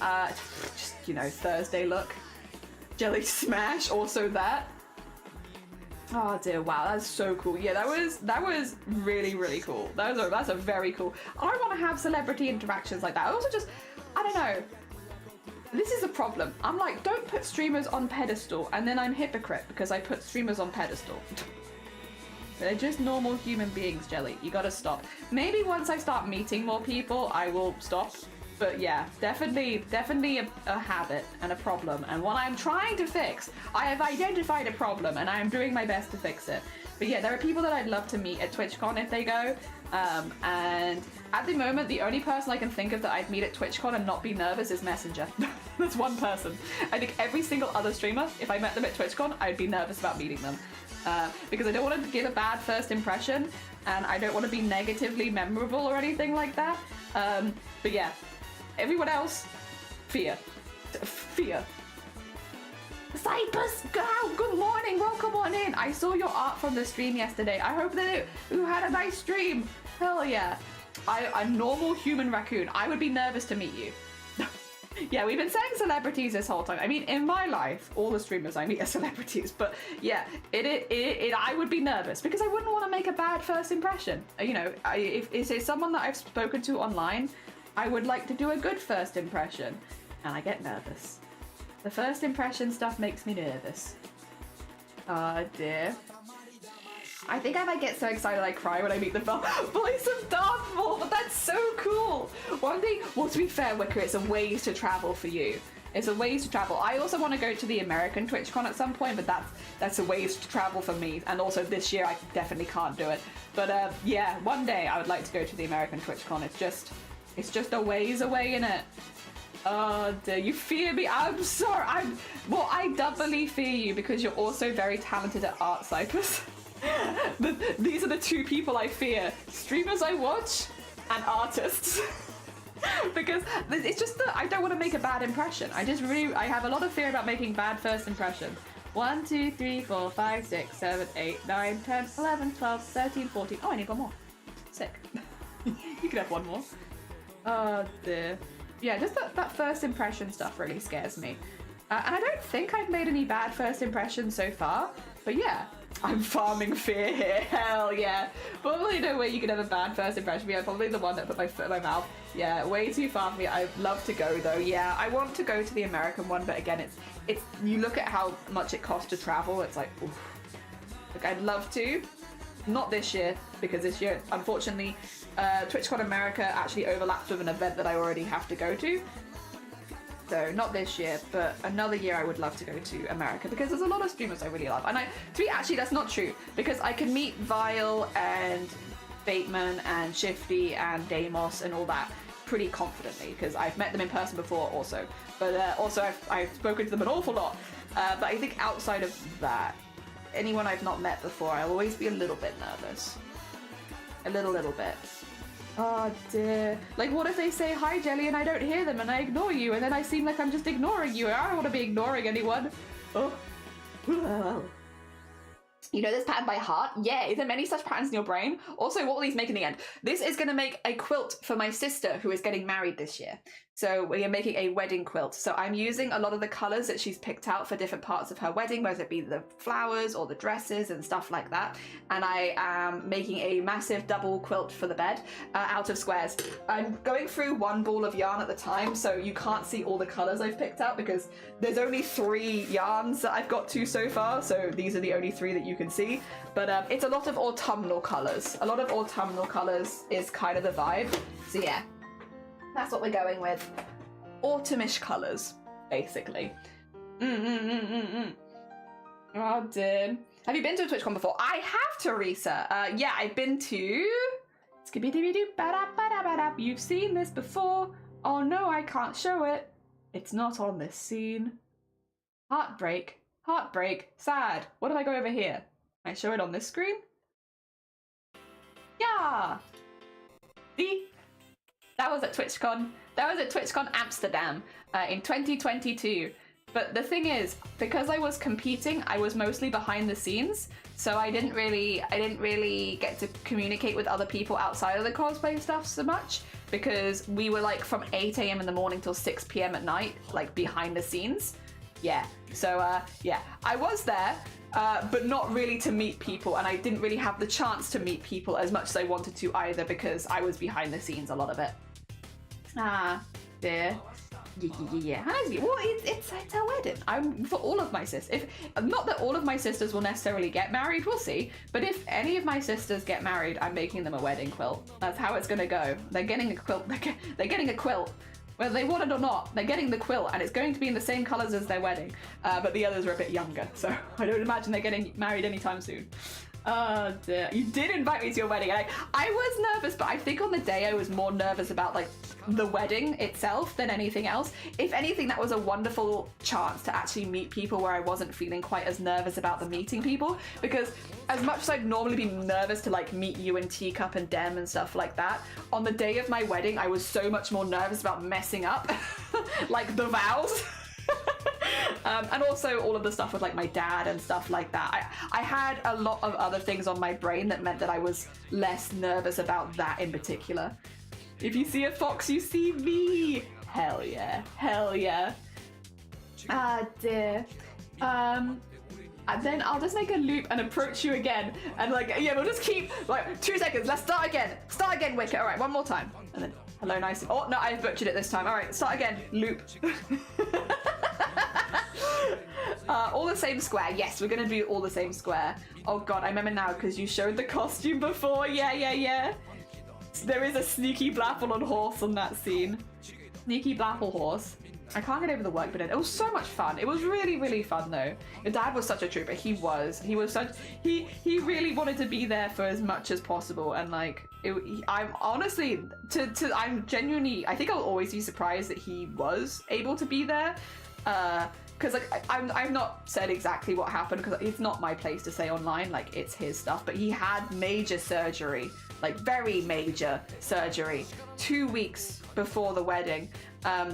Just, you know, Thursday look. Jelly smash, also that. Oh dear, wow, that's so cool. Yeah, that was really, really cool. That's a very cool. I want to have celebrity interactions like that. I also just, I don't know. This is a problem. I'm like, don't put streamers on pedestal, and then I'm hypocrite because I put streamers on pedestal. They're just normal human beings, Jelly. You gotta stop. Maybe once I start meeting more people, I will stop. But yeah, definitely a habit and a problem, and one I'm trying to fix. I have identified a problem, and I am doing my best to fix it. But yeah, there are people that I'd love to meet at TwitchCon if they go. And at the moment, the only person I can think of that I'd meet at TwitchCon and not be nervous is Messenger. That's one person. I think every single other streamer, if I met them at TwitchCon, I'd be nervous about meeting them. Because I don't want to give a bad first impression, and I don't want to be negatively memorable or anything like that. But yeah, everyone else, fear. Cypress girl, good morning, welcome on in. I saw your art from the stream yesterday. I hope that you had a nice stream. Hell yeah. I'm normal human raccoon. I would be nervous to meet you. Yeah, we've been saying celebrities this whole time. I mean, in my life, all the streamers I meet are celebrities, but yeah, I would be nervous because I wouldn't want to make a bad first impression. You know, if it's someone that I've spoken to online, I would like to do a good first impression, and I get nervous. The first impression stuff makes me nervous. Oh dear. I think I might get so excited I cry when I meet the voice of Darth Maul, but that's so cool. One thing, well, to be fair, Wicker, it's a ways to travel for you. It's a ways to travel. I also want to go to the American TwitchCon at some point, but that's a ways to travel for me. And also this year, I definitely can't do it. But yeah, one day I would like to go to the American TwitchCon. It's just a ways away, innit? Oh dear, you fear me? I'm sorry. I doubly fear you because you're also very talented at art, Cypress. These are the two people I fear. Streamers I watch and artists. Because it's just that I don't want to make a bad impression. I have a lot of fear about making bad first impression. 1, 2, 3, 4, 5, 6, 7, 8, 9, 10, 11, 12, 13, 14. Oh, I need one more. Sick. You could have one more. Oh dear. Yeah, just that first impression stuff really scares me. And I don't think I've made any bad first impressions so far. But yeah, I'm farming fear here. Hell yeah. Probably no way you could have a bad first impression. Yeah, probably the one that put my foot in my mouth. Yeah, way too far for me. I'd love to go though. Yeah, I want to go to the American one, but again, it's you look at how much it costs to travel. It's like, oof. Like I'd love to. Not this year, because this year, unfortunately, TwitchCon America actually overlaps with an event that I already have to go to. So not this year, but another year I would love to go to America because there's a lot of streamers I really love. And actually that's not true because I can meet Vile and Bateman and Shifty and Deimos and all that pretty confidently because I've met them in person before also. But also I've spoken to them an awful lot. But I think outside of that, anyone I've not met before, I'll always be a little bit nervous. A little bit. Oh dear. Like what if they say hi Jelly and I don't hear them and I ignore you and then I seem like I'm just ignoring you and I don't want to be ignoring anyone. Oh. You know this pattern by heart? Yeah, is there many such patterns in your brain? Also, what will these make in the end? This is going to make a quilt for my sister who is getting married this year. So we are making a wedding quilt. So I'm using a lot of the colors that she's picked out for different parts of her wedding, whether it be the flowers or the dresses and stuff like that. And I am making a massive double quilt for the bed out of squares. I'm going through one ball of yarn at the time, so you can't see all the colors I've picked out because there's only 3 yarns that I've got to so far. So these are the only 3 that you can see. But it's a lot of autumnal colors. A lot of autumnal colors is kind of the vibe. So yeah. That's what we're going with. Autumnish colours, basically. Oh dear. Have you been to a TwitchCon before? I have, Teresa. Yeah, I've been to... You've seen this before. Oh no, I can't show it. It's not on this scene. Heartbreak. Heartbreak. Sad. What if I go over here? Can I show it on this screen? Yeah. See? That was at TwitchCon. That was at TwitchCon Amsterdam in 2022. But the thing is, because I was competing, I was mostly behind the scenes, so I didn't really get to communicate with other people outside of the cosplay stuff so much, because we were like from 8 a.m. in the morning till 6 p.m. at night, like behind the scenes. Yeah. So yeah, I was there. But not really to meet people, and I didn't really have the chance to meet people as much as I wanted to either, because I was behind the scenes a lot of it. Ah, dear. Yeah. Well, it's our wedding. I'm for all of my sisters. Not that all of my sisters will necessarily get married, we'll see. But if any of my sisters get married, I'm making them a wedding quilt. That's how it's gonna go. They're getting a quilt. They're getting a quilt. Whether they want it or not, they're getting the quilt, and it's going to be in the same colours as their wedding. But the others are a bit younger, so I don't imagine they're getting married anytime soon. Oh dear. You did invite me to your wedding, and I was nervous, but I think on the day I was more nervous about like the wedding itself than anything else. If anything, that was a wonderful chance to actually meet people where I wasn't feeling quite as nervous about the meeting people, because as much as I'd normally be nervous to like meet you and Teacup and Dem and stuff like that, on the day of my wedding I was so much more nervous about messing up like the vows. And also all of the stuff with like my dad and stuff like that. I had a lot of other things on my brain that meant that I was less nervous about that in particular. If you see a fox, you see me. Hell yeah. Hell yeah. Ah dear. And then I'll just make a loop and approach you again. And like, yeah, we'll just keep, like, 2 seconds. Let's start again. Start again, Wicket. All right, one more time. And then, hello, nice. Oh, no, I butchered it this time. All right, start again. Loop. All the same square. Yes, we're going to do all the same square. Oh, God, I remember now because you showed the costume before. Yeah. There is a sneaky Blapple on horse on that scene. Sneaky Blapple horse. I can't get over the work, but it was so much fun. It was really, really fun though. Your dad was such a trooper. He really wanted to be there for as much as possible, and like, I'm honestly, I'm genuinely, I think I'll always be surprised that he was able to be there. Because like, I've not said exactly what happened because it's not my place to say online, like it's his stuff, but he had major surgery, like very major surgery, 2 weeks before the wedding.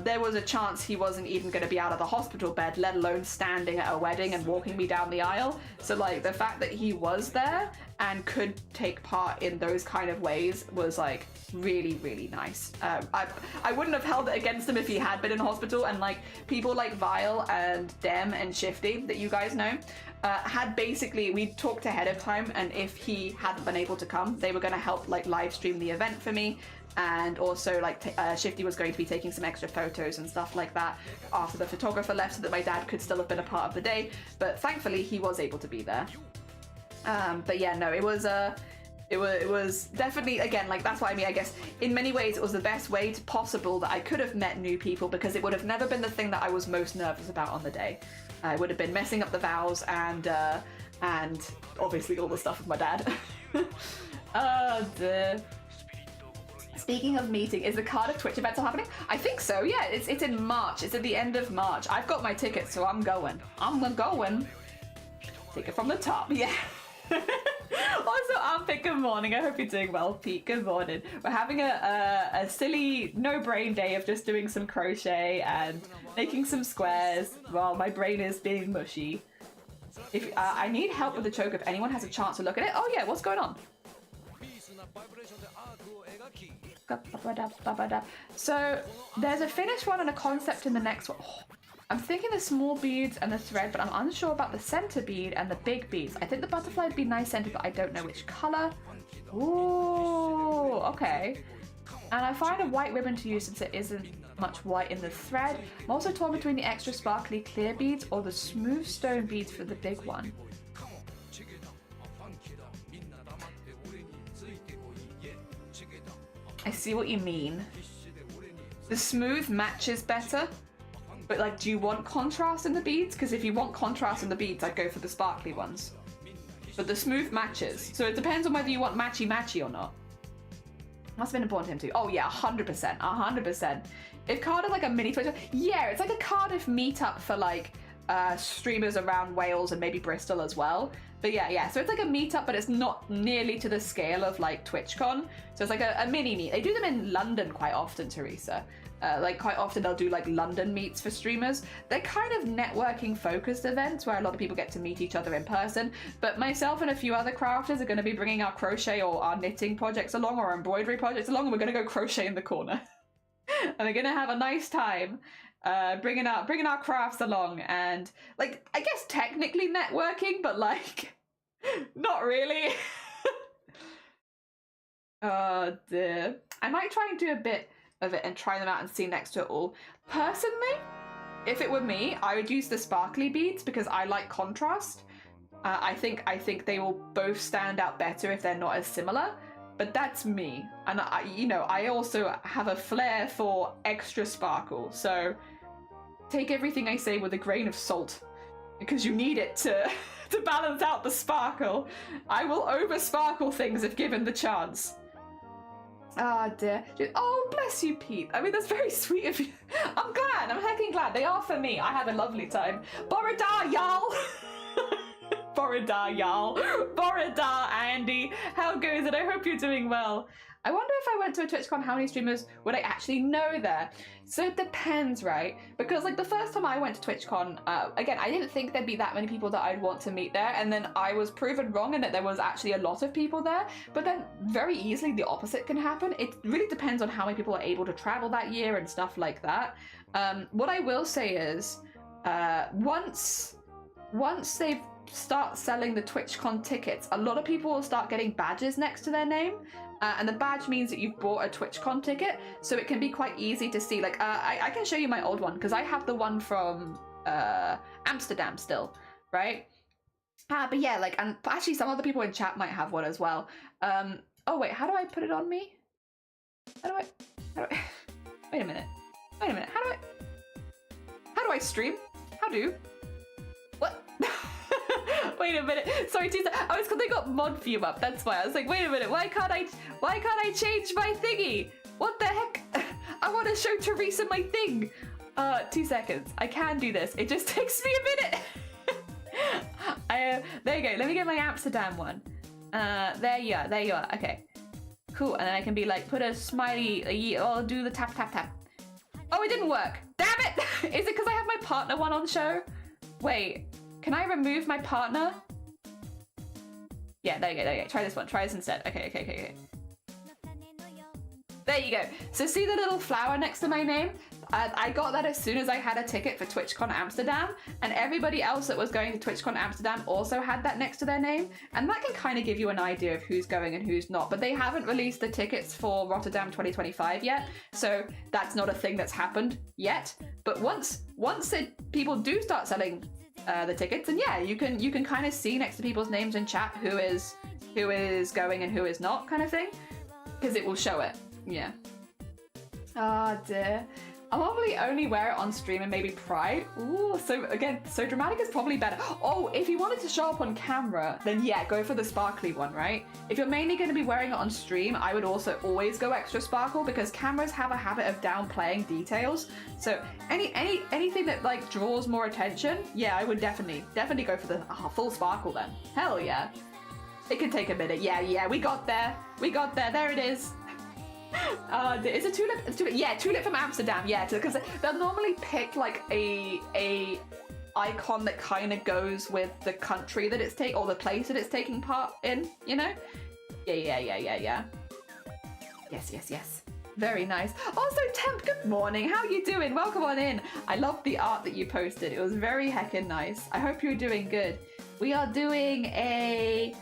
There was a chance he wasn't even going to be out of the hospital bed, let alone standing at a wedding and walking me down the aisle. So like the fact that he was there and could take part in those kind of ways was like really, really nice. I wouldn't have held it against him if he had been in hospital, and like people like Vile and Dem and Shifty that you guys know had basically, we talked ahead of time, and if he hadn't been able to come, they were going to help like live stream the event for me. And also like Shifty was going to be taking some extra photos and stuff like that after the photographer left, so that my dad could still have been a part of the day, but thankfully he was able to be there. But yeah, no, it was definitely, again, like that's what I mean, I guess in many ways it was the best way possible that I could have met new people, because it would have never been the thing that I was most nervous about on the day. I would have been messing up the vows and obviously all the stuff with my dad. Oh dear. Speaking of meeting, is the Cardiff Twitch events are happening? I think so, yeah. It's in March. It's at the end of March. I've got my tickets, so I'm going. Take it from the top, yeah. Also, Armpit, good morning. I hope you're doing well, Pete. Good morning. We're having a silly, no-brain day of just doing some crochet and making some squares while my brain is being mushy. If I need help with the choke, if anyone has a chance to look at it. Oh yeah, what's going on? So there's a finished one and a concept in the next one. Oh, I'm thinking the small beads and the thread, but I'm unsure about the center bead and the big beads. I think the butterfly would be nice center, but I don't know which color. Ooh, okay. And I find a white ribbon to use since there isn't much white in the thread. I'm also torn between the extra sparkly clear beads or the smooth stone beads for the big one. I see what you mean. The smooth matches better, but like, do you want contrast in the beads? Because if you want contrast in the beads, I'd go for the sparkly ones. But the smooth matches, so it depends on whether you want matchy-matchy or not. Must have been important to him too. Oh yeah, 100%, 100%. If Cardiff like a mini Twitch, yeah, it's like a Cardiff meetup for like streamers around Wales and maybe Bristol as well. But yeah, so it's like a meetup, but it's not nearly to the scale of like TwitchCon. So it's like a mini meet. They do them in London quite often, Teresa. Like quite often they'll do like London meets for streamers. They're kind of networking focused events where a lot of people get to meet each other in person. But myself and a few other crafters are going to be bringing our crochet or our knitting projects along or our embroidery projects along, and we're going to go crochet in the corner. And we're going to have a nice time bringing our crafts along, and like, I guess technically networking, but like not really. Oh dear. I might try and do a bit of it and try them out and see next to it all. Personally, if it were me, I would use the sparkly beads because I like contrast. I think they will both stand out better if they're not as similar. But that's me, and I also have a flair for extra sparkle. So take everything I say with a grain of salt, because you need it to balance out the sparkle. I will over sparkle things if given the chance. Ah, dear. Oh, bless you, Pete. I mean, that's very sweet of you. I'm glad. I'm hecking glad. They are for me. I had a lovely time. Borada, y'all. Borada, y'all. Borada, Andy. How goes it? I hope you're doing well. I wonder if I went to a TwitchCon, how many streamers would I actually know there? So it depends, right? Because like the first time I went to TwitchCon, again, I didn't think there'd be that many people that I'd want to meet there, and then I was proven wrong and that there was actually a lot of people there. But then very easily the opposite can happen. It really depends on how many people are able to travel that year and stuff like that. What I will say is, once they start selling the TwitchCon tickets, a lot of people will start getting badges next to their name. And the badge means that you've bought a TwitchCon ticket, so it can be quite easy to see. Like, I can show you my old one, because I have the one from Amsterdam still, right? But yeah, like, and actually some other people in chat might have one as well. Oh wait, how do I put it on me? How do I wait a minute. How do I stream? What? Wait a minute. Sorry, Tisa. I was because they got mod view up. That's why I was like, wait a minute. Why can't I change my thingy? What the heck? I want to show Teresa my thing. 2 seconds. I can do this. It just takes me a minute. There you go. Let me get my Amsterdam one. There you are. Okay. Cool. And then I can be like, put a smiley. I'll do the tap tap tap. Oh, it didn't work. Damn it! Is it because I have my partner one on show? Wait. Can I remove my partner? Yeah, there you go. Try this one. Try this instead. Okay. There you go. So see the little flower next to my name? I got that as soon as I had a ticket for TwitchCon Amsterdam, and everybody else that was going to TwitchCon Amsterdam also had that next to their name, and that can kind of give you an idea of who's going and who's not. But they haven't released the tickets for Rotterdam 2025 yet, so that's not a thing that's happened yet. But once people do start selling the tickets, and yeah, you can kind of see next to people's names in chat who is going and who is not, kind of thing, because it will show it. Yeah. Ah, dear. I'll probably only wear it on stream and maybe Pride. Ooh, so again, so dramatic is probably better. Oh, if you wanted to show up on camera, then yeah, go for the sparkly one, right? If you're mainly going to be wearing it on stream, I would also always go extra sparkle, because cameras have a habit of downplaying details. So anything that like draws more attention, yeah, I would definitely go for the full sparkle then. Hell yeah. It can take a minute. Yeah, we got there. There it is. Is it tulip? Yeah, tulip from Amsterdam. Yeah, because they'll normally pick like a icon that kind of goes with the country that it's or the place that it's taking part in. You know? Yeah. Yes. Very nice. Also, Temp, good morning. How you doing? Welcome on in. I love the art that you posted. It was very heckin' nice. I hope you're doing good. We are doing a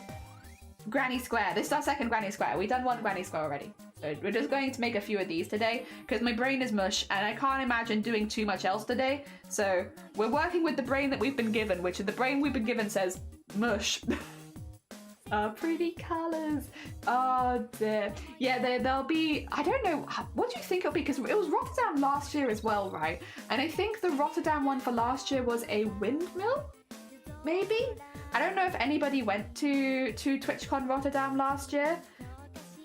granny square. This is our second granny square. We've done one granny square already. So we're just going to make a few of these today because my brain is mush and I can't imagine doing too much else today. So we're working with the brain that we've been given, which is the brain we've been given says mush. Pretty colors. Oh dear. Yeah, they'll be, I don't know, what do you think it'll be? Because it was Rotterdam last year as well, right? And I think the Rotterdam one for last year was a windmill, maybe? I don't know if anybody went to TwitchCon Rotterdam last year,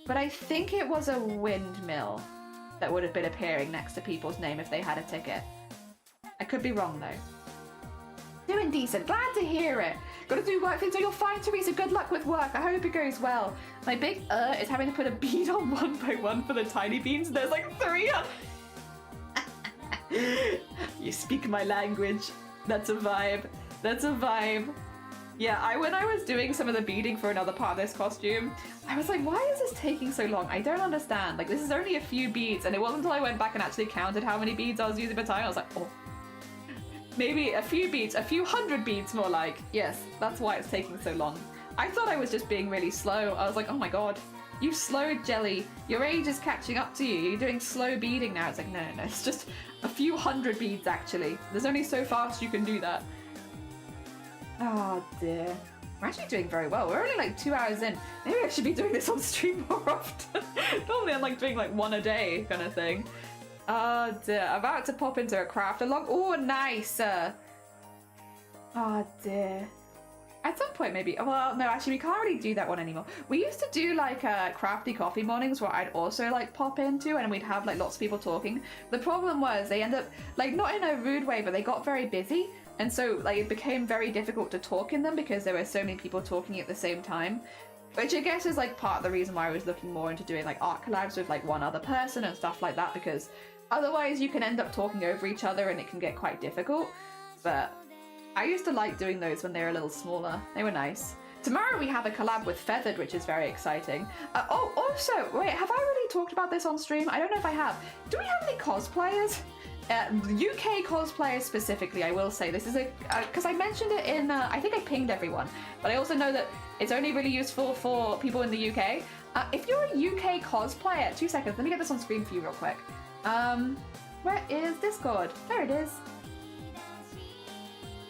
but I think it was a windmill that would have been appearing next to people's name if they had a ticket. I could be wrong though. Doing decent, glad to hear it. Gotta do work things, so you're fine, Teresa. Good luck with work. I hope it goes well. My big is having to put a bead on one by one for the tiny beans. There's like 3 of You speak my language. That's a vibe. That's a vibe. Yeah, when I was doing some of the beading for another part of this costume, I was like, why is this taking so long? I don't understand. Like, this is only a few beads, and it wasn't until I went back and actually counted how many beads I was using per time, I was like, oh. Maybe a few beads, a few hundred beads more like. Yes, that's why it's taking so long. I thought I was just being really slow. I was like, oh my god, you slowed, Jelly. Your age is catching up to you. You're doing slow beading now. It's like, no, it's just a few hundred beads actually. There's only so fast you can do that. Oh dear. We're actually doing very well. We're only like 2 hours in. Maybe I should be doing this on stream more often. Normally I'm like doing like one a day kind of thing. Oh dear, about to pop into a craft along. Oh, nice. Oh dear. At some point maybe, well, no, actually we can't really do that one anymore. We used to do like crafty coffee mornings where I'd also like pop into and we'd have like lots of people talking. The problem was they end up, like not in a rude way, but they got very busy. And so like it became very difficult to talk in them because there were so many people talking at the same time. Which I guess is like part of the reason why I was looking more into doing like art collabs with like one other person and stuff like that, because otherwise you can end up talking over each other and it can get quite difficult. But I used to like doing those when they were a little smaller. They were nice. Tomorrow we have a collab with Feathered, which is very exciting. Oh, also, wait, have I already talked about this on stream? I don't know if I have. Do we have any cosplayers? UK cosplayers specifically, I will say. This is because I mentioned it in, I think I pinged everyone, but I also know that it's only really useful for people in the UK. If you're a UK cosplayer, 2 seconds, let me get this on screen for you real quick. Where is Discord? There it is.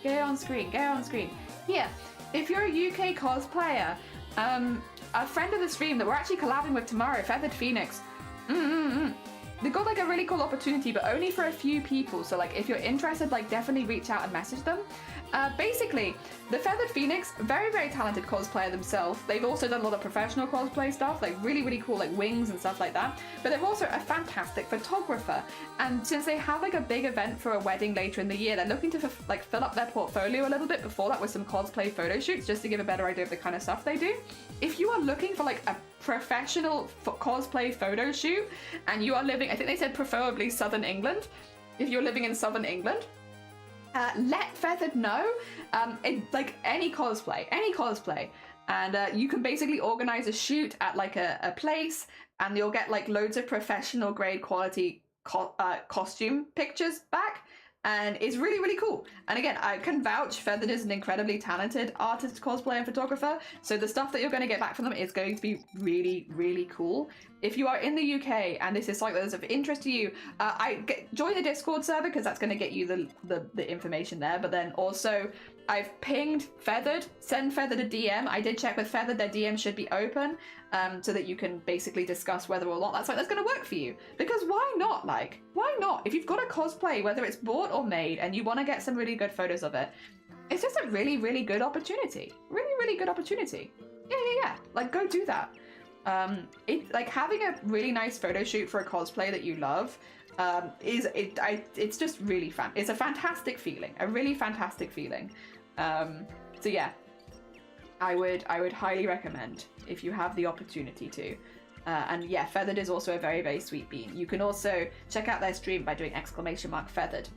Get it on screen, get it on screen. Here, if you're a UK cosplayer, a friend of the stream that we're actually collabing with tomorrow, Feathered Phoenix. They got like a really cool opportunity, but only for a few people. So like if you're interested, like definitely reach out and message them. Basically, the Feathered Phoenix, very, very talented cosplayer themselves. They've also done a lot of professional cosplay stuff, like really, really cool, like wings and stuff like that. But they're also a fantastic photographer. And since they have like a big event for a wedding later in the year, they're looking to like fill up their portfolio a little bit before that with some cosplay photo shoots, just to give a better idea of the kind of stuff they do. If you are looking for like a professional cosplay photo shoot and you are living, I think they said preferably Southern England. If you're living in Southern England, let Feathered know, like any cosplay, and you can basically organize a shoot at like a place, and you'll get like loads of professional grade quality costume pictures back, and it's really, really cool. And again, I can vouch, Feathered is an incredibly talented artist, cosplayer, and photographer, so the stuff that you're going to get back from them is going to be really, really cool. If you are in the UK and this is something that is of interest to you, join the Discord server because that's going to get you the information there. But then also, I've pinged Feathered, send Feathered a DM. I did check with Feathered, their DM should be open so that you can basically discuss whether or not that's something that's going to work for you. Because why not? Like, why not? If you've got a cosplay, whether it's bought or made, and you want to get some really good photos of it, it's just a really, really good opportunity. Really, really good opportunity. Yeah. Like, go do that. Like having a really nice photo shoot for a cosplay that you love it's just really fun. It's a fantastic feeling, a really fantastic feeling. So yeah, I would highly recommend if you have the opportunity to. And yeah, Feathered is also a very, very sweet bean. You can also check out their stream by doing !Feathered.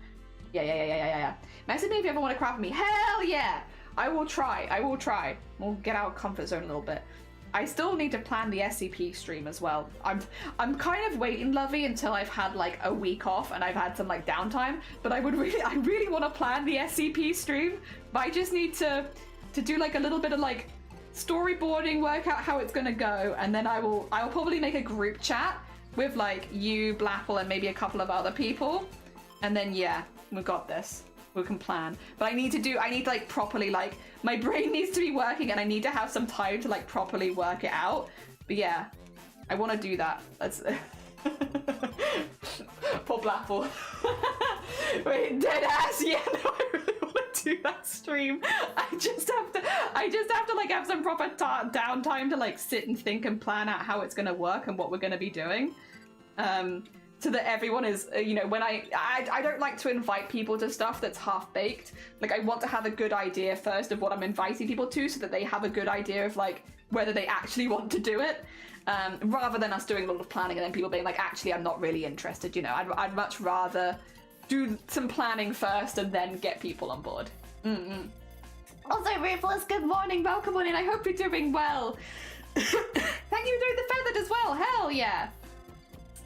Yeah. Message me if you ever want to craft with me. Hell yeah! I will try. We'll get out of comfort zone a little bit. I still need to plan the SCP stream as well. I'm kind of waiting, Lovey, until I've had like a week off and I've had some like downtime. But I really want to plan the SCP stream. But I just need to do like a little bit of like storyboarding, work out how it's gonna go, and then I will probably make a group chat with like you, Blapple, and maybe a couple of other people. And then yeah, we've got this. We can plan. But I need to like properly, like my brain needs to be working and I need to have some time to like properly work it out. But yeah, I want to do that. That's poor Blapple. Wait, dead ass. Yeah, no, I really want to do that stream. I just have to like have some proper downtime to like sit and think and plan out how it's gonna work and what we're gonna be doing. So that everyone is, you know, when I don't like to invite people to stuff that's half-baked. Like, I want to have a good idea first of what I'm inviting people to so that they have a good idea of, like, whether they actually want to do it. Rather than us doing a lot of planning and then people being like, actually, I'm not really interested, you know. I'd much rather do some planning first and then get people on board. Also, Rufus, good morning, welcome on in. I hope you're doing well. Thank you for doing the feathered as well, hell yeah.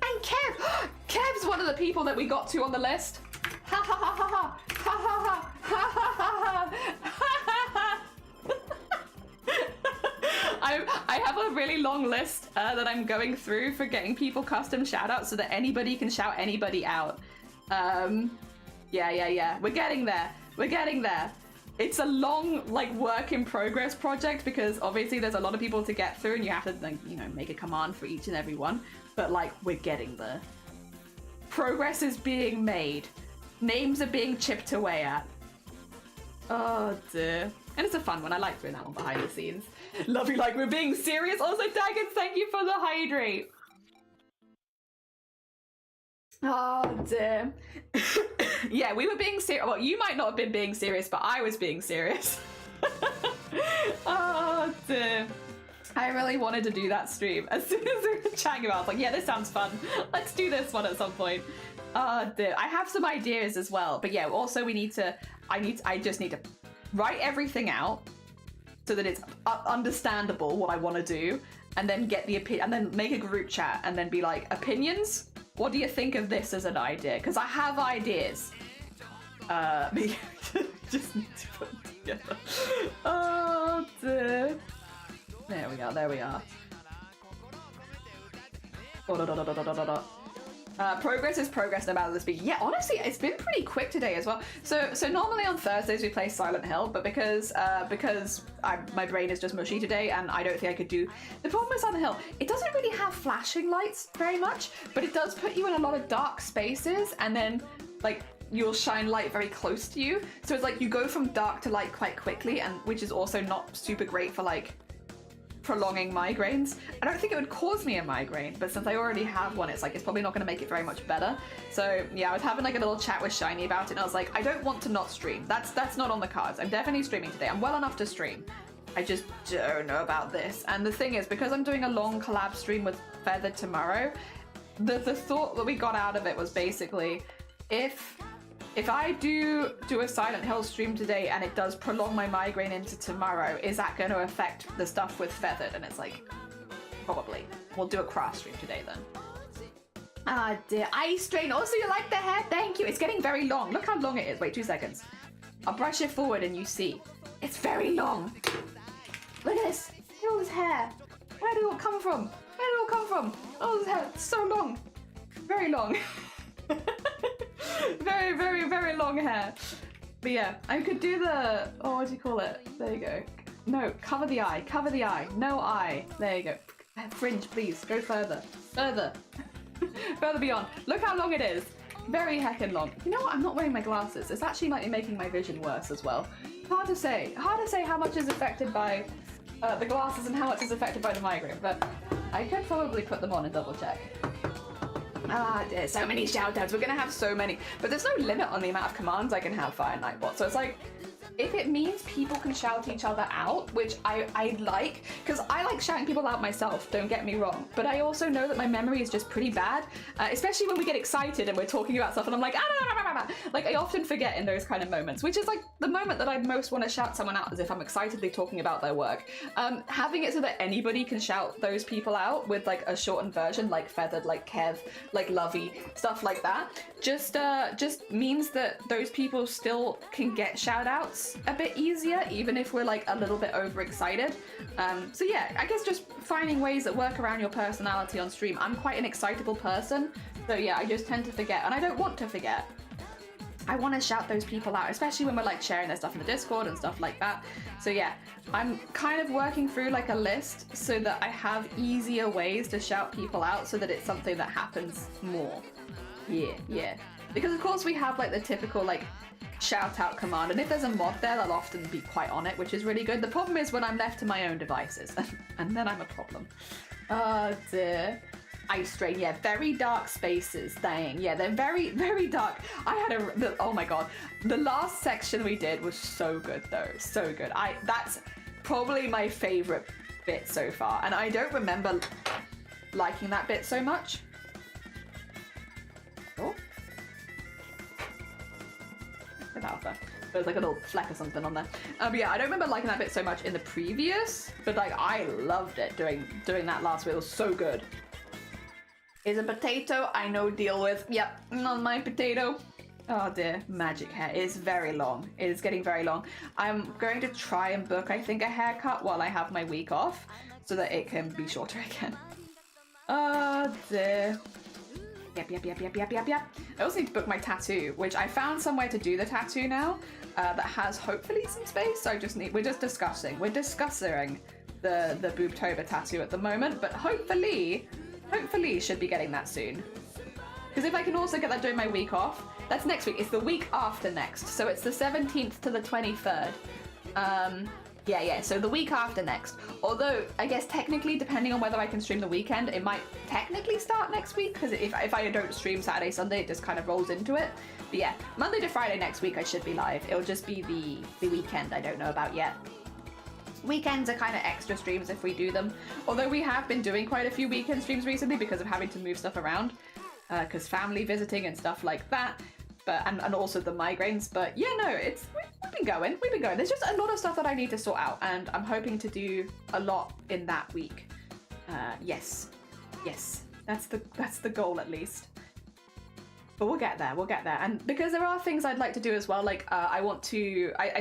And Kev! Kev's one of the people that we got to on the list. Ha ha ha ha ha! Ha ha ha! Ha ha! I have a really long list that I'm going through for getting people custom shoutouts so that anybody can shout anybody out. Yeah. We're getting there. We're getting there. It's a long, like, work in progress project because obviously there's a lot of people to get through and you have to, like, you know, make a command for each and every one. But, like, we're getting there. Progress is being made. Names are being chipped away at. Oh, dear. And it's a fun one. I like doing that one behind the scenes. Love you, like, we're being serious. Also, Daggett, thank you for the hydrate. Oh, dear. Yeah, we were being serious. Well, you might not have been being serious, but I was being serious. Oh, dear. I really wanted to do that stream. As soon as we were chatting about it, I was like, yeah, this sounds fun. Let's do this one at some point. Oh, dear. I have some ideas as well. But yeah, also I just need to write everything out so that it's understandable what I want to do, and then get the opinion, and then make a group chat and then be like, opinions? What do you think of this as an idea? Because I have ideas. Just need to put them together. Oh, dear. There we are. Progress is progress no matter the speed. Yeah, honestly, it's been pretty quick today as well. So normally on Thursdays we play Silent Hill, but because my brain is just mushy today and I don't think I could do... The problem with Silent Hill, it doesn't really have flashing lights very much, but it does put you in a lot of dark spaces and then, like, you'll shine light very close to you. So it's like you go from dark to light quite quickly, and which is also not super great for, like, prolonging migraines. I don't think it would cause me a migraine, but since I already have one, it's like it's probably not going to make it very much better. So yeah, I was having like a little chat with Shiny about it, and I was like, I don't want to not stream. That's not on the cards. I'm definitely streaming today. I'm well enough to stream. I just don't know about this. And the thing is, because I'm doing a long collab stream with Feathered tomorrow, the thought that we got out of it was basically, if I do a Silent Hill stream today and it does prolong my migraine into tomorrow, is that going to affect the stuff with Feathered? And it's like, probably. We'll do a craft stream today then. Ah, dear. Eye strain. Also, you like the hair? Thank you. It's getting very long. Look how long it is. Wait, 2 seconds. I'll brush it forward and you see. It's very long. Look at this. Look at all this hair. Where did it all come from? Where did it all come from? Oh, this hair. It's so long. Very long. Very, very, very long hair. But yeah, I could do the... Oh, what do you call it? There you go. No, cover the eye. Cover the eye. No eye. There you go. Fringe, please. Go further. Further. Further beyond. Look how long it is. Very heckin' long. You know what? I'm not wearing my glasses. It's actually might be making my vision worse as well. Hard to say. Hard to say how much is affected by the glasses and how much is affected by the migraine. But I could probably put them on and double check. Ah, there's so many shoutouts. We're gonna have so many, but there's no limit on the amount of commands I can have via Nightbot. So it's like, if it means people can shout each other out, which I like, because I like shouting people out myself, don't get me wrong, but I also know that my memory is just pretty bad, especially when we get excited and we're talking about stuff and I'm like, like I often forget in those kind of moments, which is like the moment that I'd most want to shout someone out, as if I'm excitedly talking about their work. Having it so that anybody can shout those people out with like a shortened version, like Feathered, like Kev, like Lovey, stuff like that, just means that those people still can get shout outs a bit easier, even if we're like a little bit overexcited. So yeah, I guess just finding ways that work around your personality on stream. I'm quite an excitable person, so yeah, I just tend to forget, and I don't want to forget. I want to shout those people out, especially when we're like sharing their stuff in the Discord and stuff like that. So yeah, I'm kind of working through like a list so that I have easier ways to shout people out so that it's something that happens more. Yeah. Because of course we have like the typical like shout out command, and if there's a mod there, they'll often be quite on it, which is really good. The problem is when I'm left to my own devices, and then I'm a problem. Oh dear. Ice Drain, yeah, very dark spaces, dang. Yeah, they're very, very dark. I had oh my god, the last section we did was so good though, so good. That's probably my favorite bit so far, and I don't remember liking that bit so much. Oh. With Alpha. There's like a little fleck or something on there. But yeah, I don't remember liking that bit so much in the previous, but like I loved it doing that last bit. It was so good. Is a potato I know deal with. Yep, not my potato. Oh dear, magic hair. It is very long. It is getting very long. I'm going to try and book, I think, a haircut while I have my week off so that it can be shorter again. Oh dear. Yep. I also need to book my tattoo, which I found somewhere to do the tattoo now that has hopefully some space. So we're just discussing. We're discussing the Boobtober tattoo at the moment, but hopefully should be getting that soon. Because if I can also get that during my week off, that's next week. It's the week after next, so it's the 17th to the 23rd. Yeah, so the week after next. Although, I guess technically, depending on whether I can stream the weekend, it might technically start next week, because if I don't stream Saturday, Sunday, it just kind of rolls into it. But yeah, Monday to Friday next week I should be live. It'll just be the weekend I don't know about yet. Weekends are kind of extra streams if we do them. Although we have been doing quite a few weekend streams recently because of having to move stuff around. Because family visiting and stuff like that. But and also the migraines. But yeah, no, we've been going. There's just a lot of stuff that I need to sort out, and I'm hoping to do a lot in that week. Yes. That's the goal at least. But we'll get there. And because there are things I'd like to do as well, like I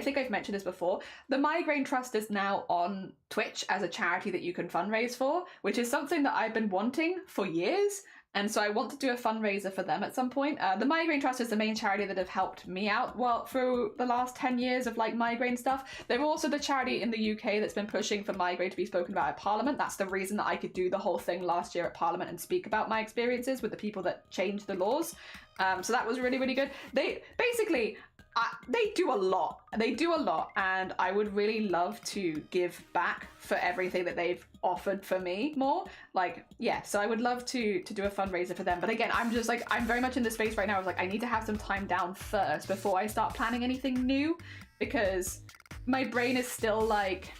think I've mentioned this before, the Migraine Trust is now on Twitch as a charity that you can fundraise for, which is something that I've been wanting for years. And so I want to do a fundraiser for them at some point. The Migraine Trust is the main charity that have helped me out through the last 10 years of like migraine stuff. They're also the charity in the UK that's been pushing for migraine to be spoken about at Parliament. That's the reason that I could do the whole thing last year at Parliament and speak about my experiences with the people that changed the laws. So that was really, really good. They do a lot. And I would really love to give back for everything that they've offered for me more. Like, yeah, so I would love to do a fundraiser for them. But again, I'm very much in the space right now of like, I need to have some time down first before I start planning anything new, because my brain is still like,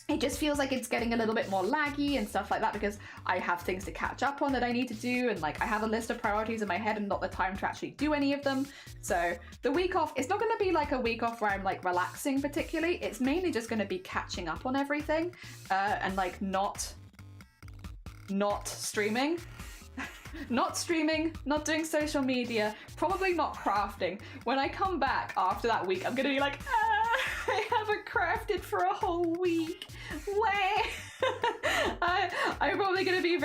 it just feels like it's getting a little bit more laggy and stuff like that, because I have things to catch up on that I need to do, and like I have a list of priorities in my head and not the time to actually do any of them. So the week off, it's not going to be like a week off where I'm like relaxing particularly. It's mainly just going to be catching up on everything and like not streaming. Not streaming, not doing social media, probably not crafting. When I come back after that week, I'm gonna be like, I haven't crafted for a whole week. I'm probably gonna be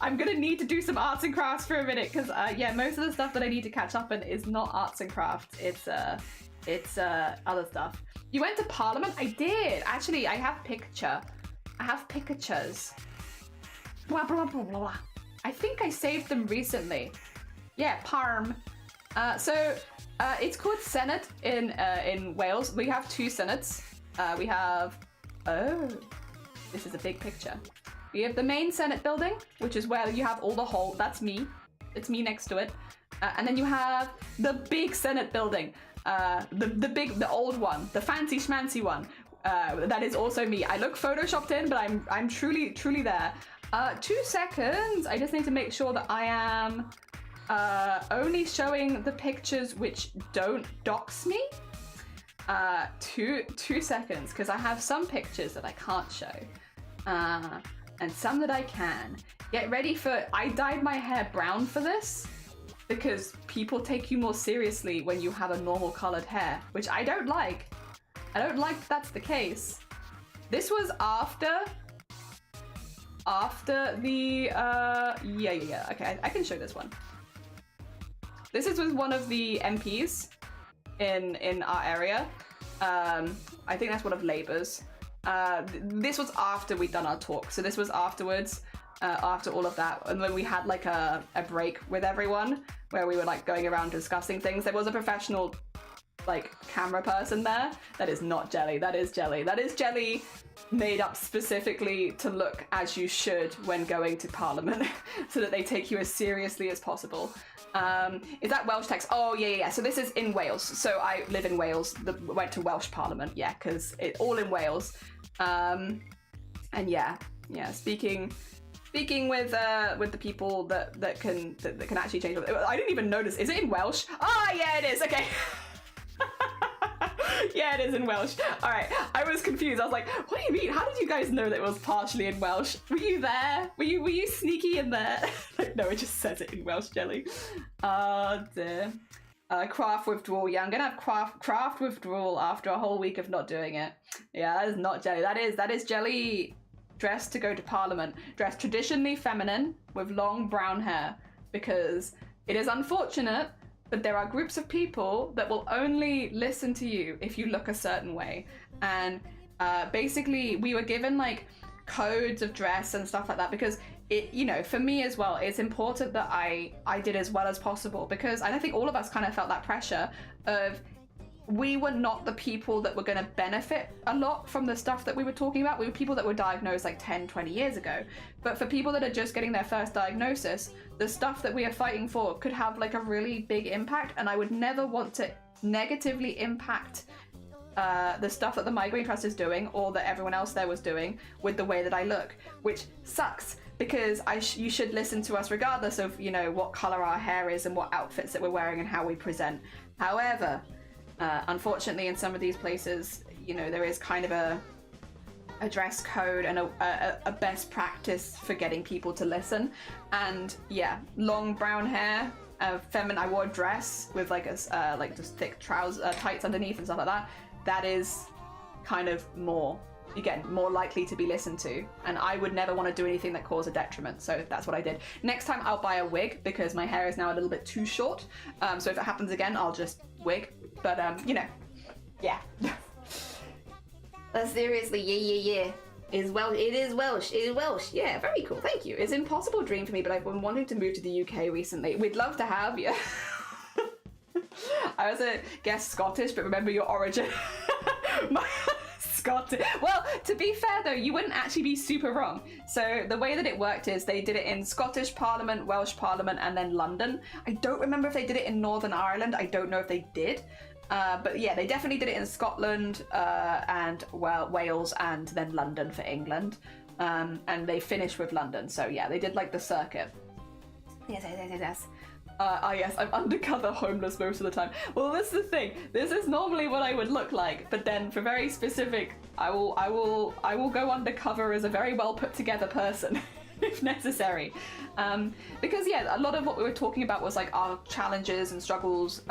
I'm gonna need to do some arts and crafts for a minute, because yeah, most of the stuff that I need to catch up on is not arts and crafts. It's other stuff. You went to Parliament? I did. Actually, I have pictures. Blah, blah, blah, blah, blah. I think I saved them recently. Yeah, Parm. So it's called Senate in Wales. We have two senates. We have, this is a big picture. We have the main Senate building, which is where you have all the that's me. It's me next to it. And then you have the big Senate building, the old one, the fancy schmancy one. That is also me. I look photoshopped in, but I'm truly there. 2 seconds. I just need to make sure that I am only showing the pictures which don't dox me. 2 seconds, because I have some pictures that I can't show, and some that I can. Get ready for. I dyed my hair brown for this because people take you more seriously when you have a normal colored hair, which I don't like. I don't like that's the case. This was after the yeah. Okay, I can show this one. This is with one of the MPs in our area. I think that's one of Labour's. This was after we'd done our talk, so this was afterwards, after all of that, and when we had like a break with everyone where we were like going around discussing things. There was a professional like camera person there. That is not jelly. That is jelly. That is jelly made up specifically to look as you should when going to Parliament, so that they take you as seriously as possible. Is that Welsh text? Oh yeah. So this is in Wales. So I live in Wales. Went to Welsh Parliament. Yeah, because it's all in Wales. And yeah. Speaking with the people that can actually change. I didn't even notice. Is it in Welsh? Ah, yeah, it is. Okay. Yeah, it is in Welsh. All right, I was confused. I was like, what do you mean? How did you guys know that it was partially in Welsh? Were you there? Were you sneaky in there? Like, no, it just says it in Welsh, jelly. Dear. Craft withdrawal. Yeah, I'm gonna have craft withdrawal after a whole week of not doing it. Yeah, that is not jelly. That is jelly dressed to go to Parliament. Dressed traditionally feminine with long brown hair, because it is unfortunate, but there are groups of people that will only listen to you if you look a certain way. And basically we were given like codes of dress and stuff like that, because it, you know, for me as well, it's important that I did as well as possible, because I think all of us kind of felt that pressure of, we were not the people that were going to benefit a lot from the stuff that we were talking about. We were people that were diagnosed like 10, 20 years ago. But for people that are just getting their first diagnosis, the stuff that we are fighting for could have like a really big impact. And I would never want to negatively impact the stuff that the Migraine Trust is doing, or that everyone else there was doing, with the way that I look, which sucks, because you should listen to us regardless of, you know, what color our hair is and what outfits that we're wearing and how we present. However, unfortunately, in some of these places, you know, there is kind of a dress code and a best practice for getting people to listen. And yeah, long brown hair, feminine. I wore a dress with like a like just thick trousers, tights underneath and stuff like that. That is kind of more likely to be listened to. And I would never want to do anything that caused a detriment. So that's what I did. Next time I'll buy a wig, because my hair is now a little bit too short. So if it happens again, I'll just wig. But you know, yeah. Seriously, yeah. It is Welsh. Yeah, very cool. Thank you. It's an impossible dream for me, but I've been wanting to move to the UK recently. We'd love to have you. I was a guess Scottish, but remember your origin. Scottish. Well, to be fair though, you wouldn't actually be super wrong. So the way that it worked is they did it in Scottish Parliament, Welsh Parliament, and then London. I don't remember if they did it in Northern Ireland. I don't know if they did. But yeah, they definitely did it in Scotland and Wales, and then London for England. And they finished with London. So yeah, they did like the circuit. Yes. Yes, I'm undercover homeless most of the time. Well, this is the thing. This is normally what I would look like, but then for very specific, I will go undercover as a very well put together person. If necessary, because yeah, a lot of what we were talking about was like our challenges and struggles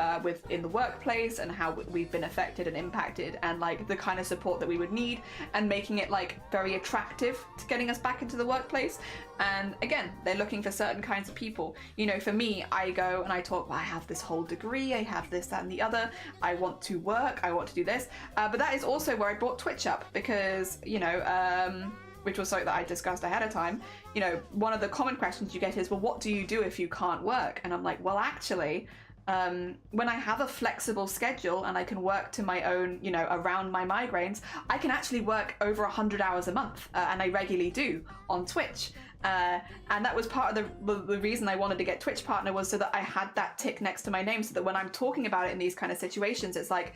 in the workplace, and how we've been affected and impacted, and like the kind of support that we would need, and making it like very attractive to getting us back into the workplace. And again, they're looking for certain kinds of people. You know, for me, I go and I talk, well, I have this whole degree, I have this, that, and the other, I want to work, I want to do this, but that is also where I brought Twitch up, because, you know, which was something that I discussed ahead of time. You know, one of the common questions you get is, well, what do you do if you can't work? And I'm like, well, actually, when I have a flexible schedule and I can work to my own, you know, around my migraines, I can actually work over 100 hours a month, and I regularly do on Twitch. And that was part of the reason I wanted to get Twitch partner, was so that I had that tick next to my name, so that when I'm talking about it in these kind of situations, it's like,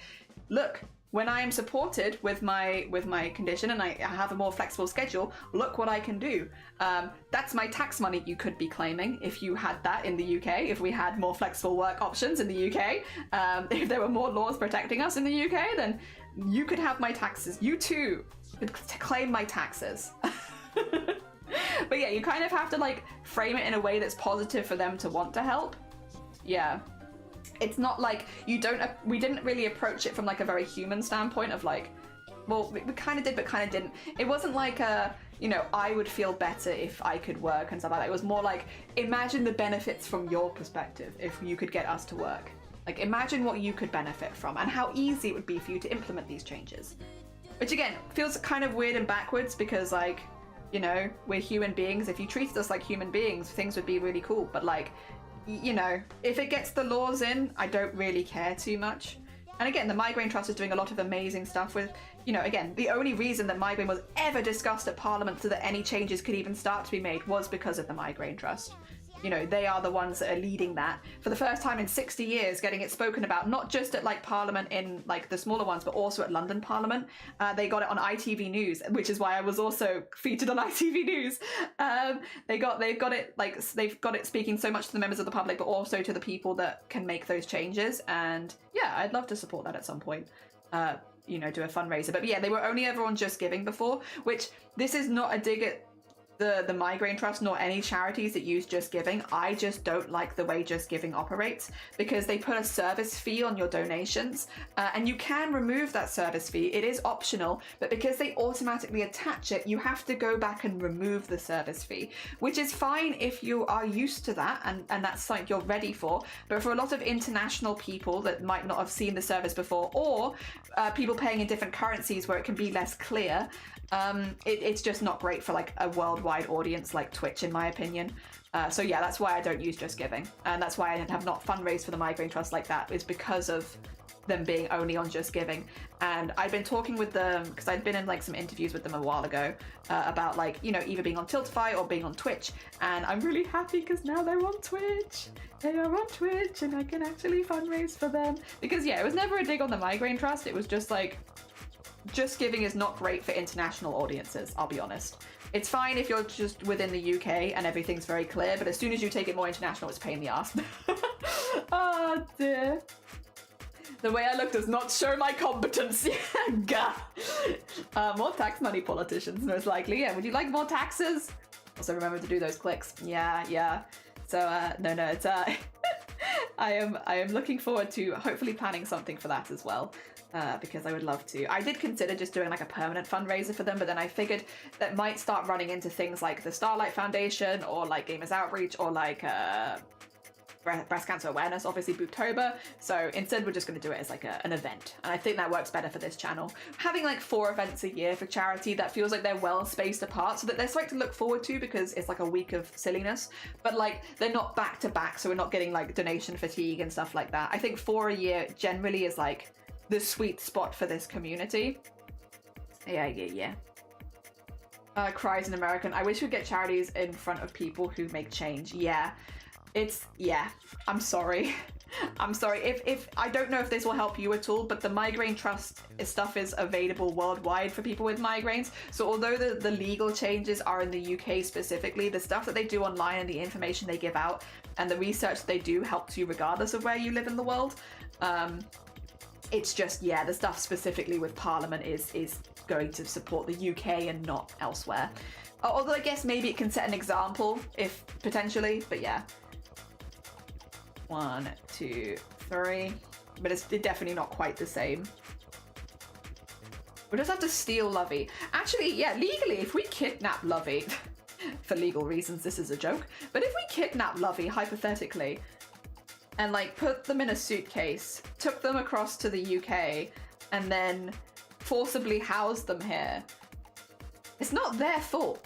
look, when I am supported with my condition and I have a more flexible schedule, look what I can do. That's my tax money you could be claiming if you had that in the UK, if we had more flexible work options in the UK, if there were more laws protecting us in the UK, then you could have my taxes. You too could claim my taxes. But yeah, you kind of have to like frame it in a way that's positive for them to want to help. Yeah. It's not like we didn't really approach it from like a very human standpoint of like, well, we kind of did, but kind of didn't. It wasn't like I would feel better if I could work and stuff like that. It was more like, imagine the benefits from your perspective if you could get us to work. Like, imagine what you could benefit from and how easy it would be for you to implement these changes. Which again, feels kind of weird and backwards because like, we're human beings. If you treated us like human beings, things would be really cool. But like, if it gets the laws in, I don't really care too much. And again, the Migraine Trust is doing a lot of amazing stuff with, again, the only reason that migraine was ever discussed at Parliament so that any changes could even start to be made was because of the Migraine Trust. They are the ones that are leading that for the first time in 60 years, getting it spoken about, not just at like Parliament in like the smaller ones, but also at London Parliament. They got it on ITV News, which is why I was also featured on ITV News. They've got it speaking so much to the members of the public, but also to the people that can make those changes. And yeah, I'd love to support that at some point. Do a fundraiser. But yeah, they were only ever on Just Giving before, which this is not a dig at the Migraine Trust nor any charities that use Just Giving. I just don't like the way Just Giving operates because they put a service fee on your donations, and you can remove that service fee. It is optional, but because they automatically attach it, you have to go back and remove the service fee, which is fine if you are used to that and that's something you're ready for. But for a lot of international people that might not have seen the service before, or people paying in different currencies where it can be less clear, it's just not great for like a worldwide audience like Twitch, in my opinion. So yeah, that's why I don't use Just Giving, and that's why I have not fundraised for the Migraine Trust like that, is because of them being only on Just Giving. And I've been talking with them because I'd been in like some interviews with them a while ago about like, either being on Tiltify or being on Twitch, and I'm really happy because now they're on Twitch. They are on Twitch and I can actually fundraise for them, because yeah, it was never a dig on the Migraine Trust. It was just like, Just Giving is not great for international audiences, I'll be honest. It's fine if you're just within the UK and everything's very clear, but as soon as you take it more international, it's a pain in the ass. Oh dear. The way I look does not show my competence. Gah. More tax money politicians, most likely. Yeah, would you like more taxes? Also remember to do those clicks. Yeah. So, no, it's, I am looking forward to hopefully planning something for that as well. Because I would love to. I did consider just doing like a permanent fundraiser for them, but then I figured that might start running into things like the Starlight Foundation or like Gamers Outreach or like breast cancer awareness, obviously Booktober. So instead we're just going to do it as like an event, and I think that works better for this channel. Having like 4 events a year for charity, that feels like they're well spaced apart, so that there's something to look forward to, because it's like a week of silliness, but like they're not back to back, so we're not getting like donation fatigue and stuff like that. I think 4 a year generally is like the sweet spot for this community. Yeah. Cries in American. I wish we'd get charities in front of people who make change. Yeah. I'm sorry. If I don't know if this will help you at all, but the Migraine Trust stuff is available worldwide for people with migraines. So although the legal changes are in the UK specifically, the stuff that they do online and the information they give out and the research they do helps you regardless of where you live in the world. It's just, yeah, the stuff specifically with Parliament is going to support the UK and not elsewhere. Although I guess maybe it can set an example, if potentially, but yeah. 1, 2, 3. But it's definitely not quite the same. We'll just have to steal Lovey. Actually, yeah, legally, if we kidnap Lovey, for legal reasons, this is a joke, but if we kidnap Lovey, hypothetically, and like put them in a suitcase, took them across to the UK, and then forcibly housed them here, it's not their fault.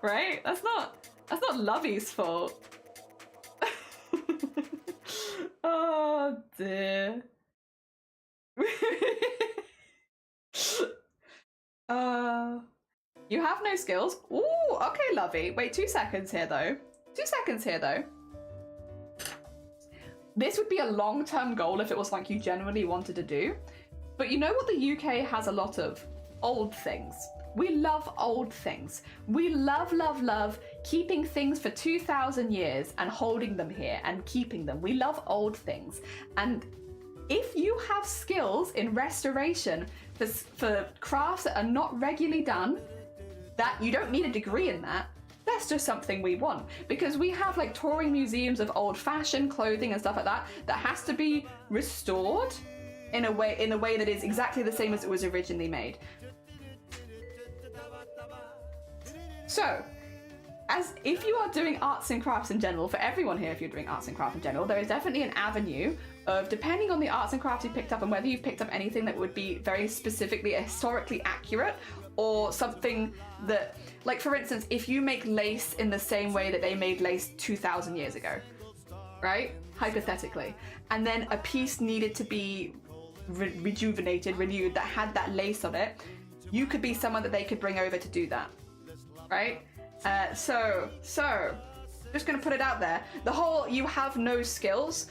Right? That's not Lovey's fault. Oh dear. You have no skills. Ooh, okay, lovey. Wait, 2 seconds here, though. 2 seconds here, though. This would be a long-term goal if it was like you genuinely wanted to do. But you know what the UK has a lot of? Old things. We love old things. We love, love, love keeping things for 2,000 years and holding them here and keeping them. We love old things. And if you have skills in restoration for crafts that are not regularly done, that you don't need a degree in that, that's just something we want. Because we have like touring museums of old fashioned clothing and stuff like that that has to be restored in a way that is exactly the same as it was originally made. So, as if you are doing arts and crafts in general, for everyone here, if you're doing arts and crafts in general, there is definitely an avenue of, depending on the arts and crafts you picked up and whether you've picked up anything that would be very specifically historically accurate, or something that, like for instance, if you make lace in the same way that they made lace 2,000 years ago, right? Hypothetically. And then a piece needed to be rejuvenated, renewed, that had that lace on it, you could be someone that they could bring over to do that, right? So just gonna put it out there. The whole you have no skills,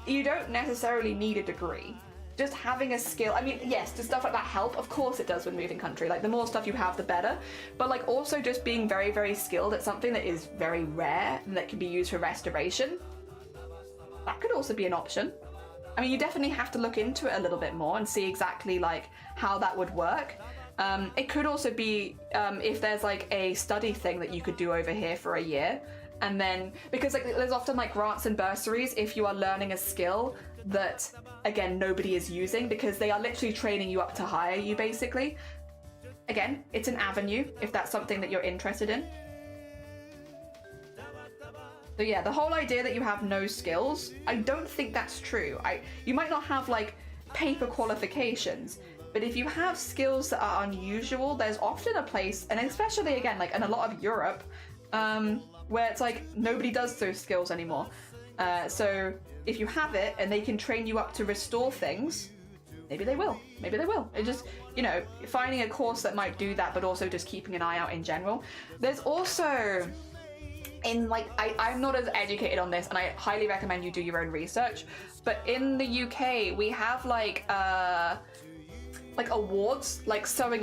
you don't necessarily need a degree. Just having a skill, I mean, yes, does stuff like that help? Of course it does when moving country. Like the more stuff you have, the better. But like also just being very, very skilled at something that is very rare and that can be used for restoration, that could also be an option. I mean, you definitely have to look into it a little bit more and see exactly like how that would work. It could also be if there's like a study thing that you could do over here for a year, and then because like there's often like grants and bursaries if you are learning a skill that again nobody is using, because they are literally training you up to hire you basically. Again, it's an avenue if that's something that you're interested in. So yeah, the whole idea that you have no skills, I don't think that's true. You might not have like paper qualifications, but if you have skills that are unusual, there's often a place, and especially again, like in a lot of Europe, where it's like nobody does those skills anymore. So if you have it and they can train you up to restore things, maybe they will. Maybe they will. It just, you know, finding a course that might do that, but also just keeping an eye out in general. There's also, in like, I'm not as educated on this, and I highly recommend you do your own research, but in the UK, we have like awards, like sewing,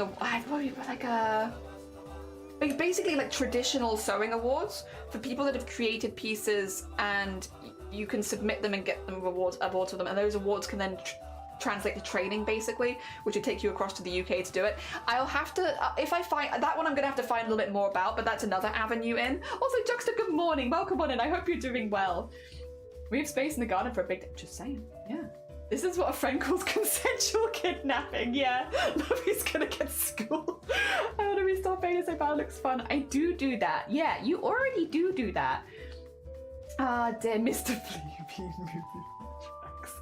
basically like traditional sewing awards for people that have created pieces, and you can submit them and get them awards for them, and those awards can then translate to training basically, which would take you across to the UK to do it. I'll have to, if I find that one, I'm gonna have to find a little bit more about, but that's another avenue in. Also, Juxta, good morning, welcome on in, I hope you're doing well. We have space in the garden for a big, just saying, yeah. This is what a friend calls consensual kidnapping, yeah. Lovey's gonna get school. I want to restore Beta so bad, looks fun. I do that, yeah, you already do that. Ah, dear Mr. Fleabee movie tracks.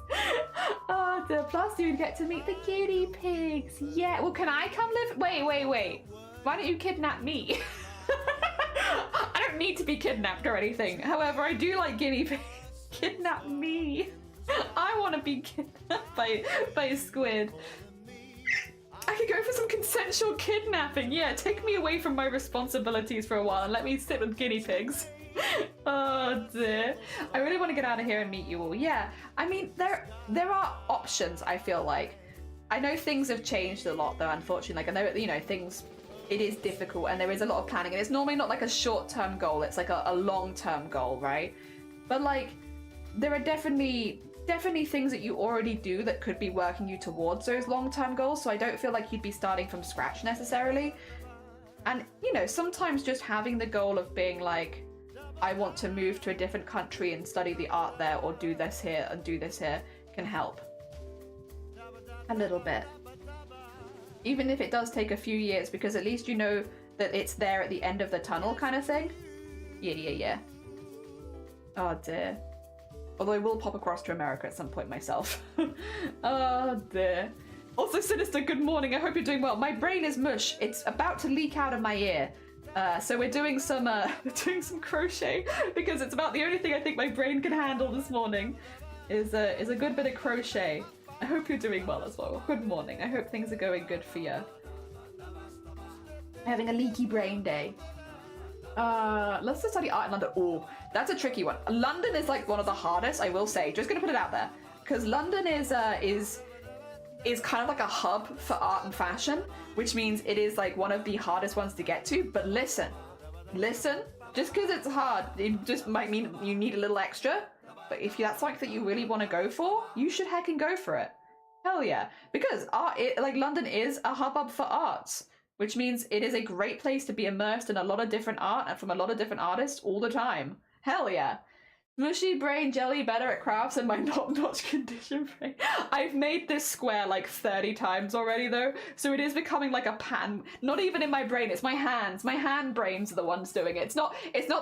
Ah, dear, plus you'd get to meet the guinea pigs, yeah. Well, can I come live? Wait. Why don't you kidnap me? I don't need to be kidnapped or anything. However, I do like guinea pigs. Kidnap me. I want to be kidnapped by a squid. I could go for some consensual kidnapping. Yeah, take me away from my responsibilities for a while and let me sit with guinea pigs. Oh dear. I really want to get out of here and meet you all. Yeah, I mean, there are options, I feel like. I know things have changed a lot though, unfortunately. Like, I know, you know, things, it is difficult and there is a lot of planning, and it's normally not like a short-term goal, it's like a long-term goal, right? But like, there are definitely things that you already do that could be working you towards those long-term goals, so I don't feel like you'd be starting from scratch necessarily. And, you know, sometimes just having the goal of being like, I want to move to a different country and study the art there, or do this here and do this here, can help. A little bit. Even if it does take a few years, because at least you know that it's there at the end of the tunnel kind of thing. Yeah. Oh dear. Although I will pop across to America at some point myself. Oh dear. Also, Sinister, good morning. I hope you're doing well. My brain is mush. It's about to leak out of my ear. So we're doing some crochet, because it's about the only thing I think my brain can handle this morning is a good bit of crochet. I hope you're doing well as well. Good morning. I hope things are going good for you. Having a leaky brain day. Let's just study art in London. Oh, that's a tricky one. London is like one of the hardest, I will say. Just gonna put it out there. Because London is kind of like a hub for art and fashion, which means it is like one of the hardest ones to get to. But listen, just because it's hard, it just might mean you need a little extra. But if that's something that you really want to go for, you should heckin' go for it. Hell yeah. Because London is a hubbub for arts, which means it is a great place to be immersed in a lot of different art and from a lot of different artists all the time. Hell yeah. Mushy brain jelly better at crafts than my top-notch condition brain. I've made this square like 30 times already though, so it is becoming like a pattern. Not even in my brain, it's my hands. My hand brains are the ones doing it. It's not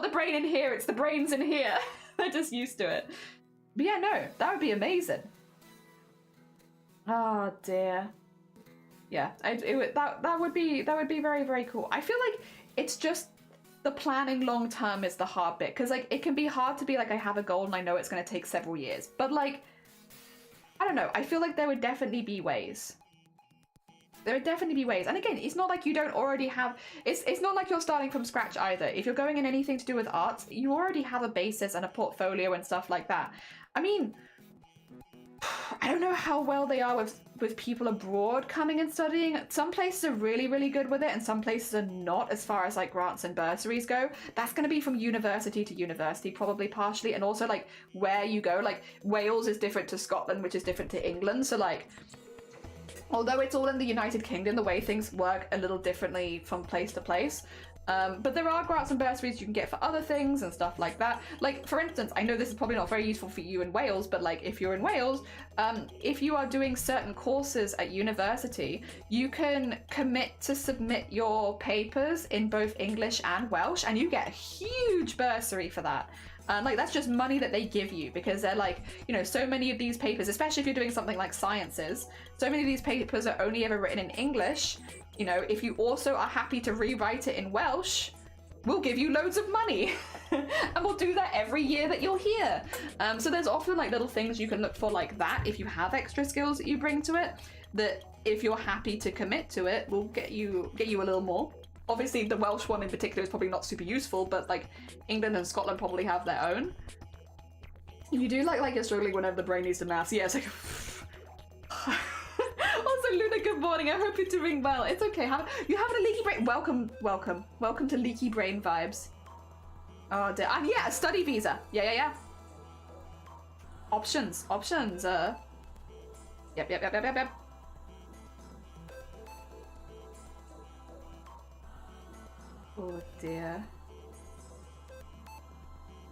the brain in here, it's the brains in here. They're just used to it. But yeah, no, that would be amazing. Oh dear. Yeah, that would be very, very cool. I feel like it's just the planning long term is the hard bit, because like it can be hard to be like, I have a goal and I know it's going to take several years, but like I don't know, I feel like there would definitely be ways. And again, it's not like you don't already have, it's not like you're starting from scratch either. If you're going in anything to do with art, you already have a basis and a portfolio and stuff like that. I mean, I don't know how well they are with people abroad coming and studying. Some places are really, really good with it, and some places are not as far as like grants and bursaries go. That's going to be from university to university, probably partially, and also like where you go. Like Wales is different to Scotland, which is different to England. So like, although it's all in the United Kingdom, the way things work a little differently from place to place. But there are grants and bursaries you can get for other things and stuff like that. Like, for instance, I know this is probably not very useful for you in Wales, but like if you're in Wales, if you are doing certain courses at university, you can commit to submit your papers in both English and Welsh, and you get a huge bursary for that. Like that's just money that they give you, because they're like, you know, so many of these papers, especially if you're doing something like sciences, so many of these papers are only ever written in English. You know, if you also are happy to rewrite it in Welsh, we'll give you loads of money. And we'll do that every year that you're here. So there's often like little things you can look for like that if you have extra skills that you bring to it, that if you're happy to commit to it, will get you a little more. Obviously the Welsh one in particular is probably not super useful, but like England and Scotland probably have their own. You do like you're struggling whenever the brain needs to mass. Yeah, it's like also, Luna, good morning. I hope you're doing well. It's okay. You having a leaky brain? Welcome to leaky brain vibes. Oh dear. And yeah, a study visa. Yeah. Options. Yep. Oh dear.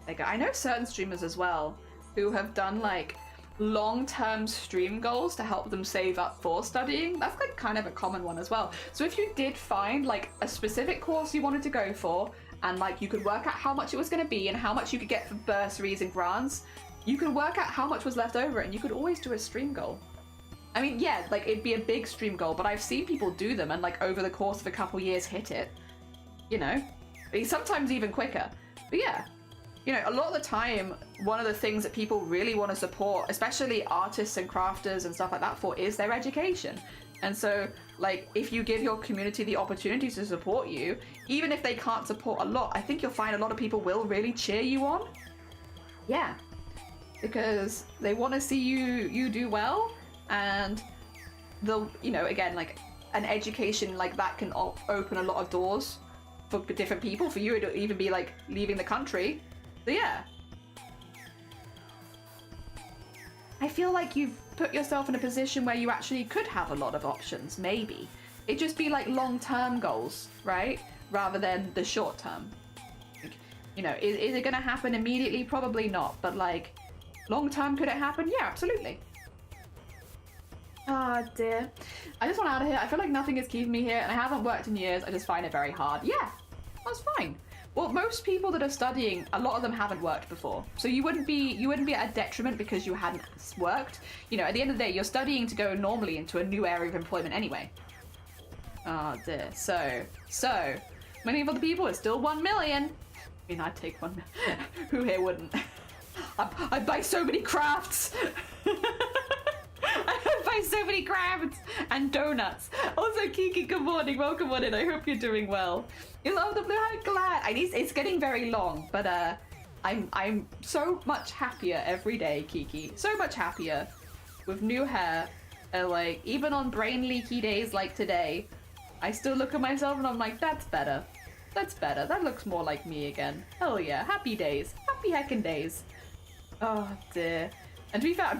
Like, I know certain streamers as well who have done like long-term stream goals to help them save up for studying. That's like kind of a common one as well. So if you did find like a specific course you wanted to go for, and like you could work out how much it was going to be and how much you could get for bursaries and grants, you could work out how much was left over, and you could always do a stream goal. I mean, yeah, like it'd be a big stream goal, but I've seen people do them and like over the course of a couple years hit it. You know, sometimes even quicker. But yeah, you know, a lot of the time, one of the things that people really want to support, especially artists and crafters and stuff like that for, is their education. And so, like, if you give your community the opportunity to support you, even if they can't support a lot, I think you'll find a lot of people will really cheer you on. Yeah, because they want to see you do well, and they'll, you know, again, like, an education like that can open a lot of doors for different people, for you to even be like leaving the country. So yeah, I feel like you've put yourself in a position where you actually could have a lot of options. Maybe it'd just be like long-term goals, right, rather than the short-term. You know, is it gonna happen immediately? Probably not, but like long-term, could it happen? Yeah, absolutely. Ah, dear. I just want out of here. I feel like nothing is keeping me here, and I haven't worked in years. I just find it very hard. Yeah, that's fine. Well, most people that are studying, a lot of them haven't worked before. So you wouldn't be at a detriment because you hadn't worked. You know, at the end of the day, you're studying to go normally into a new area of employment anyway. Oh dear. So many of other people are still 1 million. I mean, I'd take 1 million. Who here wouldn't? I'd buy so many crafts. I buy There's so many crabs and donuts. Also, Kiki, good morning. Welcome on in. I hope you're doing well. You love the blue hair? Glad. It's getting very long, but I'm so much happier every day, Kiki. So much happier with new hair. Like, even on brain leaky days like today, I still look at myself and I'm like, that's better. That's better. That looks more like me again. Hell yeah. Happy days. Happy heckin' days. Oh dear. And to be fair, I'm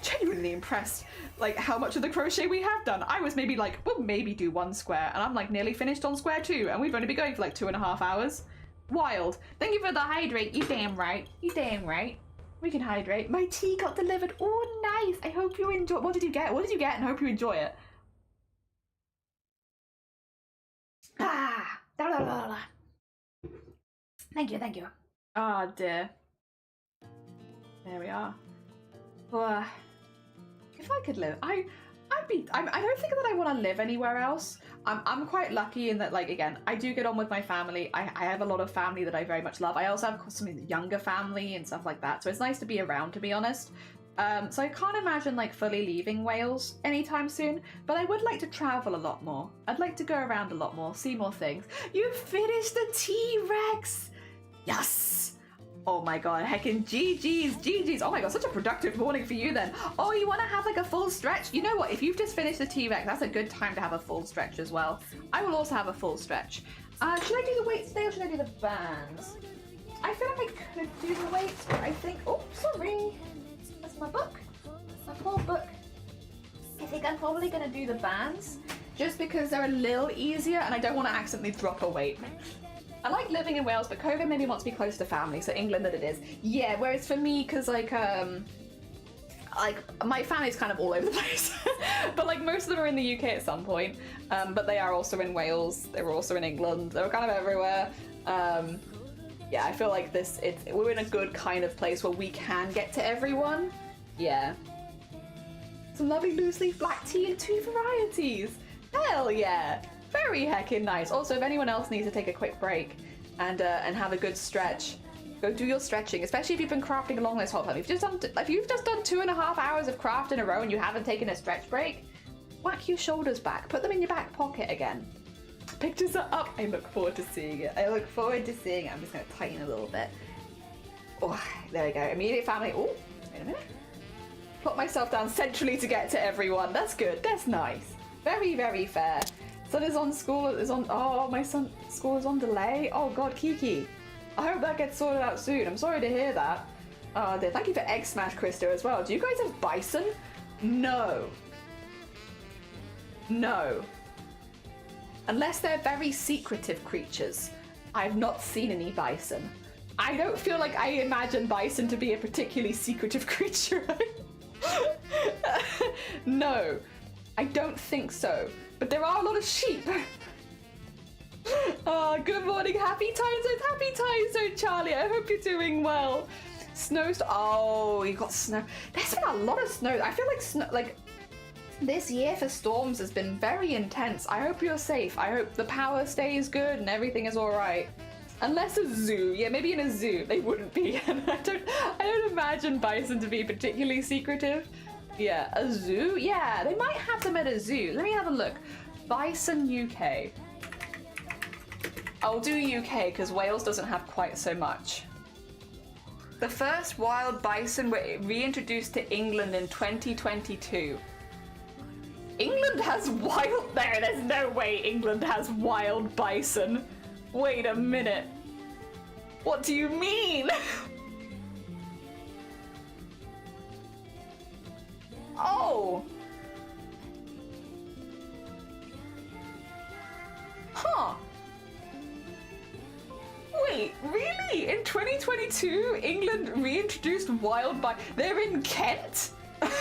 genuinely impressed, like, how much of the crochet we have done. I was maybe like, we'll maybe do 1 square, and I'm like nearly finished on square 2, and we've only been going for like 2.5 hours. Wild. Thank you for the hydrate. You damn right. You damn right. We can hydrate. My tea got delivered. Oh, nice. I hope you enjoy. What did you get? What did you get? And I hope you enjoy it. Ah. Da, da, da, da. Thank you. Thank you. Oh dear. There we are. If I could live, I don't think that I want to live anywhere else. I'm quite lucky in that, like, again, I do get on with my family. I have a lot of family that I very much love. I also have some younger family and stuff like that, so it's nice to be around, to be honest. So I can't imagine like fully leaving Wales anytime soon, but I would like to travel a lot more. I'd like to go around a lot more, see more things. You finished the T-Rex! Yes! Oh my god, heckin' GG's. Oh my god, such a productive morning for you then. Oh, you want to have like a full stretch? You know what, if you've just finished the T-Rex, that's a good time to have a full stretch as well. I will also have a full stretch. Should I do the weights today or should I do the bands? I feel like I could do the weights, but I think, oh, sorry. That's my book. My poor book. I think I'm probably gonna do the bands just because they're a little easier and I don't want to accidentally drop a weight. I like living in Wales, but COVID made me want to be close to family, so England that it is. Yeah, whereas for me, because like my family's kind of all over the place, but like most of them are in the UK at some point, but they are also in Wales, they were also in England, they were kind of everywhere. Yeah, I feel like we're in a good kind of place where we can get to everyone. Yeah. Some lovely loose leaf black tea in 2 varieties. Hell yeah. Very heckin' nice. Also, if anyone else needs to take a quick break and have a good stretch, go do your stretching, especially if you've been crafting along this whole time. If you've just done 2.5 hours of craft in a row and you haven't taken a stretch break, whack your shoulders back. Put them in your back pocket again. Pictures are up. I look forward to seeing it. I'm just going to tighten a little bit. Oh, there we go. Immediate family. Oh, wait a minute. Put myself down centrally to get to everyone. That's good. That's nice. Very, very fair. Son is on school. Oh, my son's school is on delay. Oh God, Kiki. I hope that gets sorted out soon. I'm sorry to hear that. Oh dear. Thank you for Egg Smash, Christo, as well. Do you guys have bison? No. No. Unless they're very secretive creatures. I've not seen any bison. I don't feel like I imagine bison to be a particularly secretive creature. No, I don't think so. But there are a lot of sheep. Oh, good morning, happy time zone, Charlie. I hope you're doing well. Oh, you got snow. There's been a lot of snow. I feel like snow, this year for storms has been very intense. I hope you're safe. I hope the power stays good and everything is all right. Unless a zoo. Yeah, maybe in a zoo they wouldn't be. And I don't imagine bison to be particularly secretive. Yeah, a zoo? Yeah, they might have them at a zoo. Let me have a look. Bison UK. I'll do UK because Wales doesn't have quite so much. The first wild bison were reintroduced to England in 2022. England has wild... There's no way England has wild bison. Wait a minute. What do you mean? Oh. Huh. Wait, really? In 2022, England reintroduced wild bison? They're in Kent? Of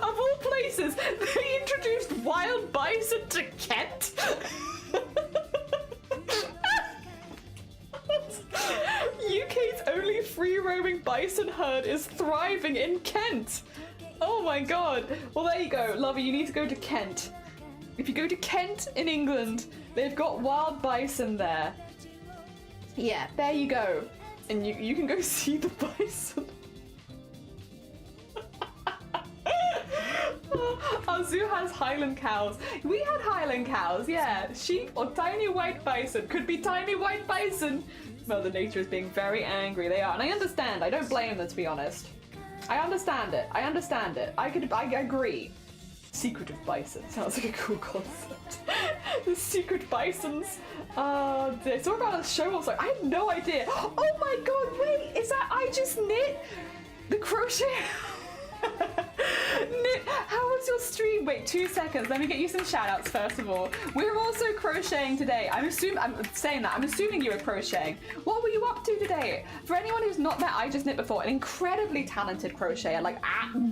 all places, they introduced wild bison to Kent? UK's only free-roaming bison herd is thriving in Kent. Oh my god. Well, there you go. Lovey, you need to go to Kent. If you go to Kent in England, they've got wild bison there. Yeah, there you go. And you can go see the bison. Zoo has Highland cows. We had Highland cows, yeah. Sheep or tiny white bison. Could be tiny white bison. Mother Nature is being very angry. They are, and I understand. I don't blame them, to be honest. I understand it. I understand it. I agree. Secret of bison sounds like a cool concept. The secret bisons. It's all about a show also. I had no idea. Oh my god, wait, is that I just knit the crochet? Knit, how was your stream? Wait, 2 seconds. Let me get you some shout outs first of all. We're also crocheting today. I'm assuming you were crocheting. What were you up to today? For anyone who's not met I Just Knit before, an incredibly talented crocheter, like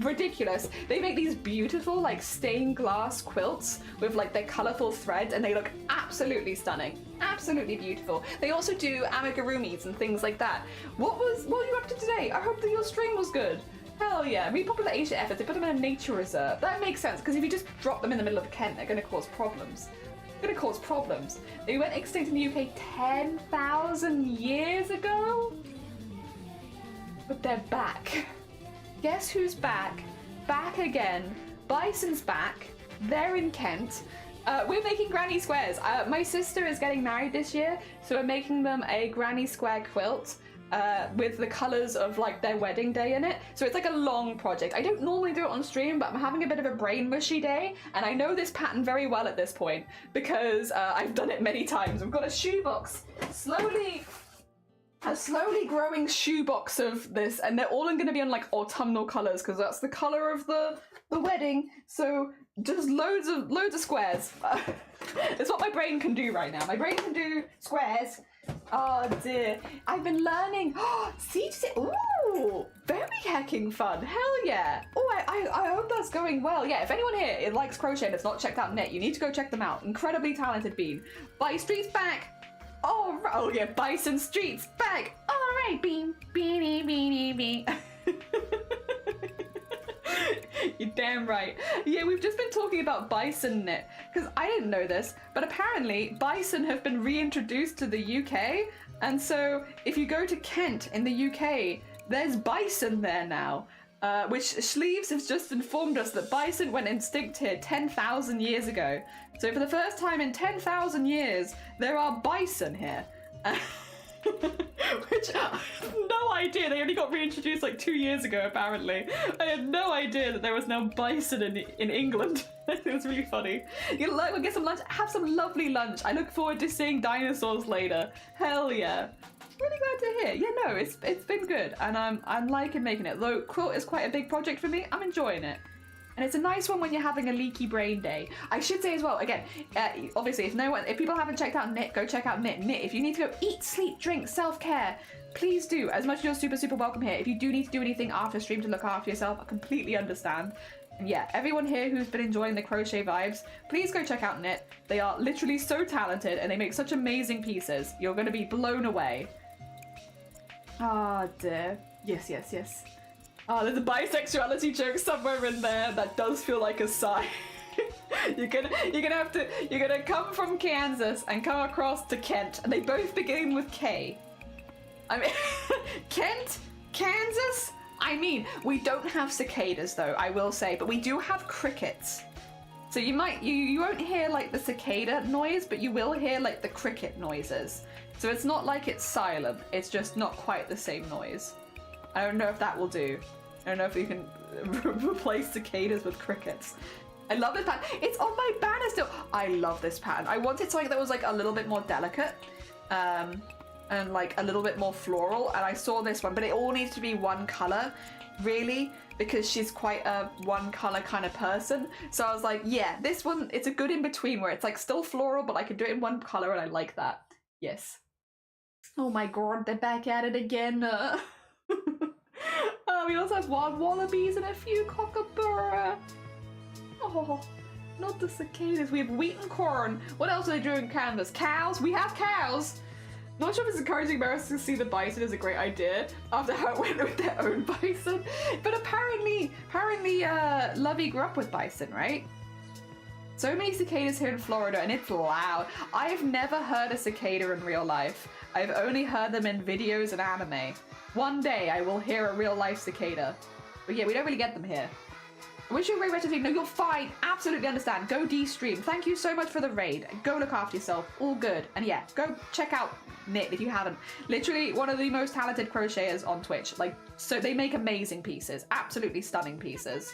ridiculous. They make these beautiful like stained glass quilts with like their colorful threads, and they look absolutely stunning. Absolutely beautiful. They also do amigurumis and things like that. What were you up to today? I hope that your stream was good. Hell yeah, repopulation efforts, they put them in a nature reserve. That makes sense, because if you just drop them in the middle of Kent, they're going to cause problems. They're going to cause problems. They went extinct in the UK 10,000 years ago? But they're back. Guess who's back? Back again. Bison's back. They're in Kent. We're making granny squares. My sister is getting married this year, so we're making them a granny square quilt. With the colours of like their wedding day in it. So it's like a long project. I don't normally do it on stream, but I'm having a bit of a brain mushy day, and I know this pattern very well at this point because I've done it many times. We've got a shoebox, a slowly growing shoebox of this, and they're all going to be on like autumnal colours because that's the colour of the wedding. So just loads of squares. It's what my brain can do right now. My brain can do squares. Oh dear, I've been learning. See, ooh, very hecking fun. Hell yeah. Oh, I hope that's going well. Yeah, if anyone here likes crochet and has not checked out Knit, you need to go check them out. Incredibly talented bean. Bison Street's back. Oh yeah, Bison Street's back. All right, bean, beanie, beanie, bean. You're damn right. Yeah, we've just been talking about bison knit, because I didn't know this, but apparently bison have been reintroduced to the UK, and so if you go to Kent in the UK, there's bison there now, which Sleeves has just informed us that bison went extinct here 10,000 years ago. So for the first time in 10,000 years, there are bison here. Which I have no idea. They only got reintroduced like 2 years ago, apparently. I had no idea that there was now bison in England. It was really funny. We'll get some lunch. Have some lovely lunch. I look forward to seeing dinosaurs later. Hell yeah. Really glad to hear. Yeah, no, it's been good, and I'm liking making it. Though quilt is quite a big project for me, I'm enjoying it. And it's a nice one when you're having a leaky brain day. I should say as well, again, obviously, if people haven't checked out Knit, go check out Knit. Knit, if you need to go eat, sleep, drink, self-care, please do. As much as you're super, super welcome here. If you do need to do anything after stream to look after yourself, I completely understand. And yeah, everyone here who's been enjoying the crochet vibes, please go check out Knit. They are literally so talented, and they make such amazing pieces. You're going to be blown away. Ah, dear. Yes, yes, yes. Oh, there's a bisexuality joke somewhere in there that does feel like a sigh. You're gonna come from Kansas and come across to Kent, and they both begin with K. I mean, Kent, Kansas. I mean, we don't have cicadas though, I will say, but we do have crickets. So you won't hear like the cicada noise, but you will hear like the cricket noises. So it's not like it's silent. It's just not quite the same noise. I don't know if that will do. I don't know if you can replace cicadas with crickets. I love this pattern. It's on my banner still. I love this pattern. I wanted something that was like a little bit more delicate and like a little bit more floral. And I saw this one, but it all needs to be one color, really, because she's quite a one color kind of person. So I was like, yeah, this one, it's a good in between where it's like still floral, but I can do it in one color, and I like that. Yes. Oh my god, they're back at it again. We also have wild wallabies and a few kookaburra. Oh, not the cicadas. We have wheat and corn. What else are they doing in Canvas? Cows? We have cows. Not sure if it's encouraging Americans to see the bison is a great idea after how it went with their own bison. But apparently Lovey grew up with bison, right? So many cicadas here in Florida, and it's loud. I've never heard a cicada in real life. I've only heard them in videos and anime. One day I will hear a real life cicada. But yeah, we don't really get them here. I wish you were very much. No, you're fine. Absolutely understand. Go de-stream. Thank you so much for the raid. Go look after yourself. All good. And yeah, go check out Knit if you haven't. Literally one of the most talented crocheters on Twitch. Like, so they make amazing pieces. Absolutely stunning pieces.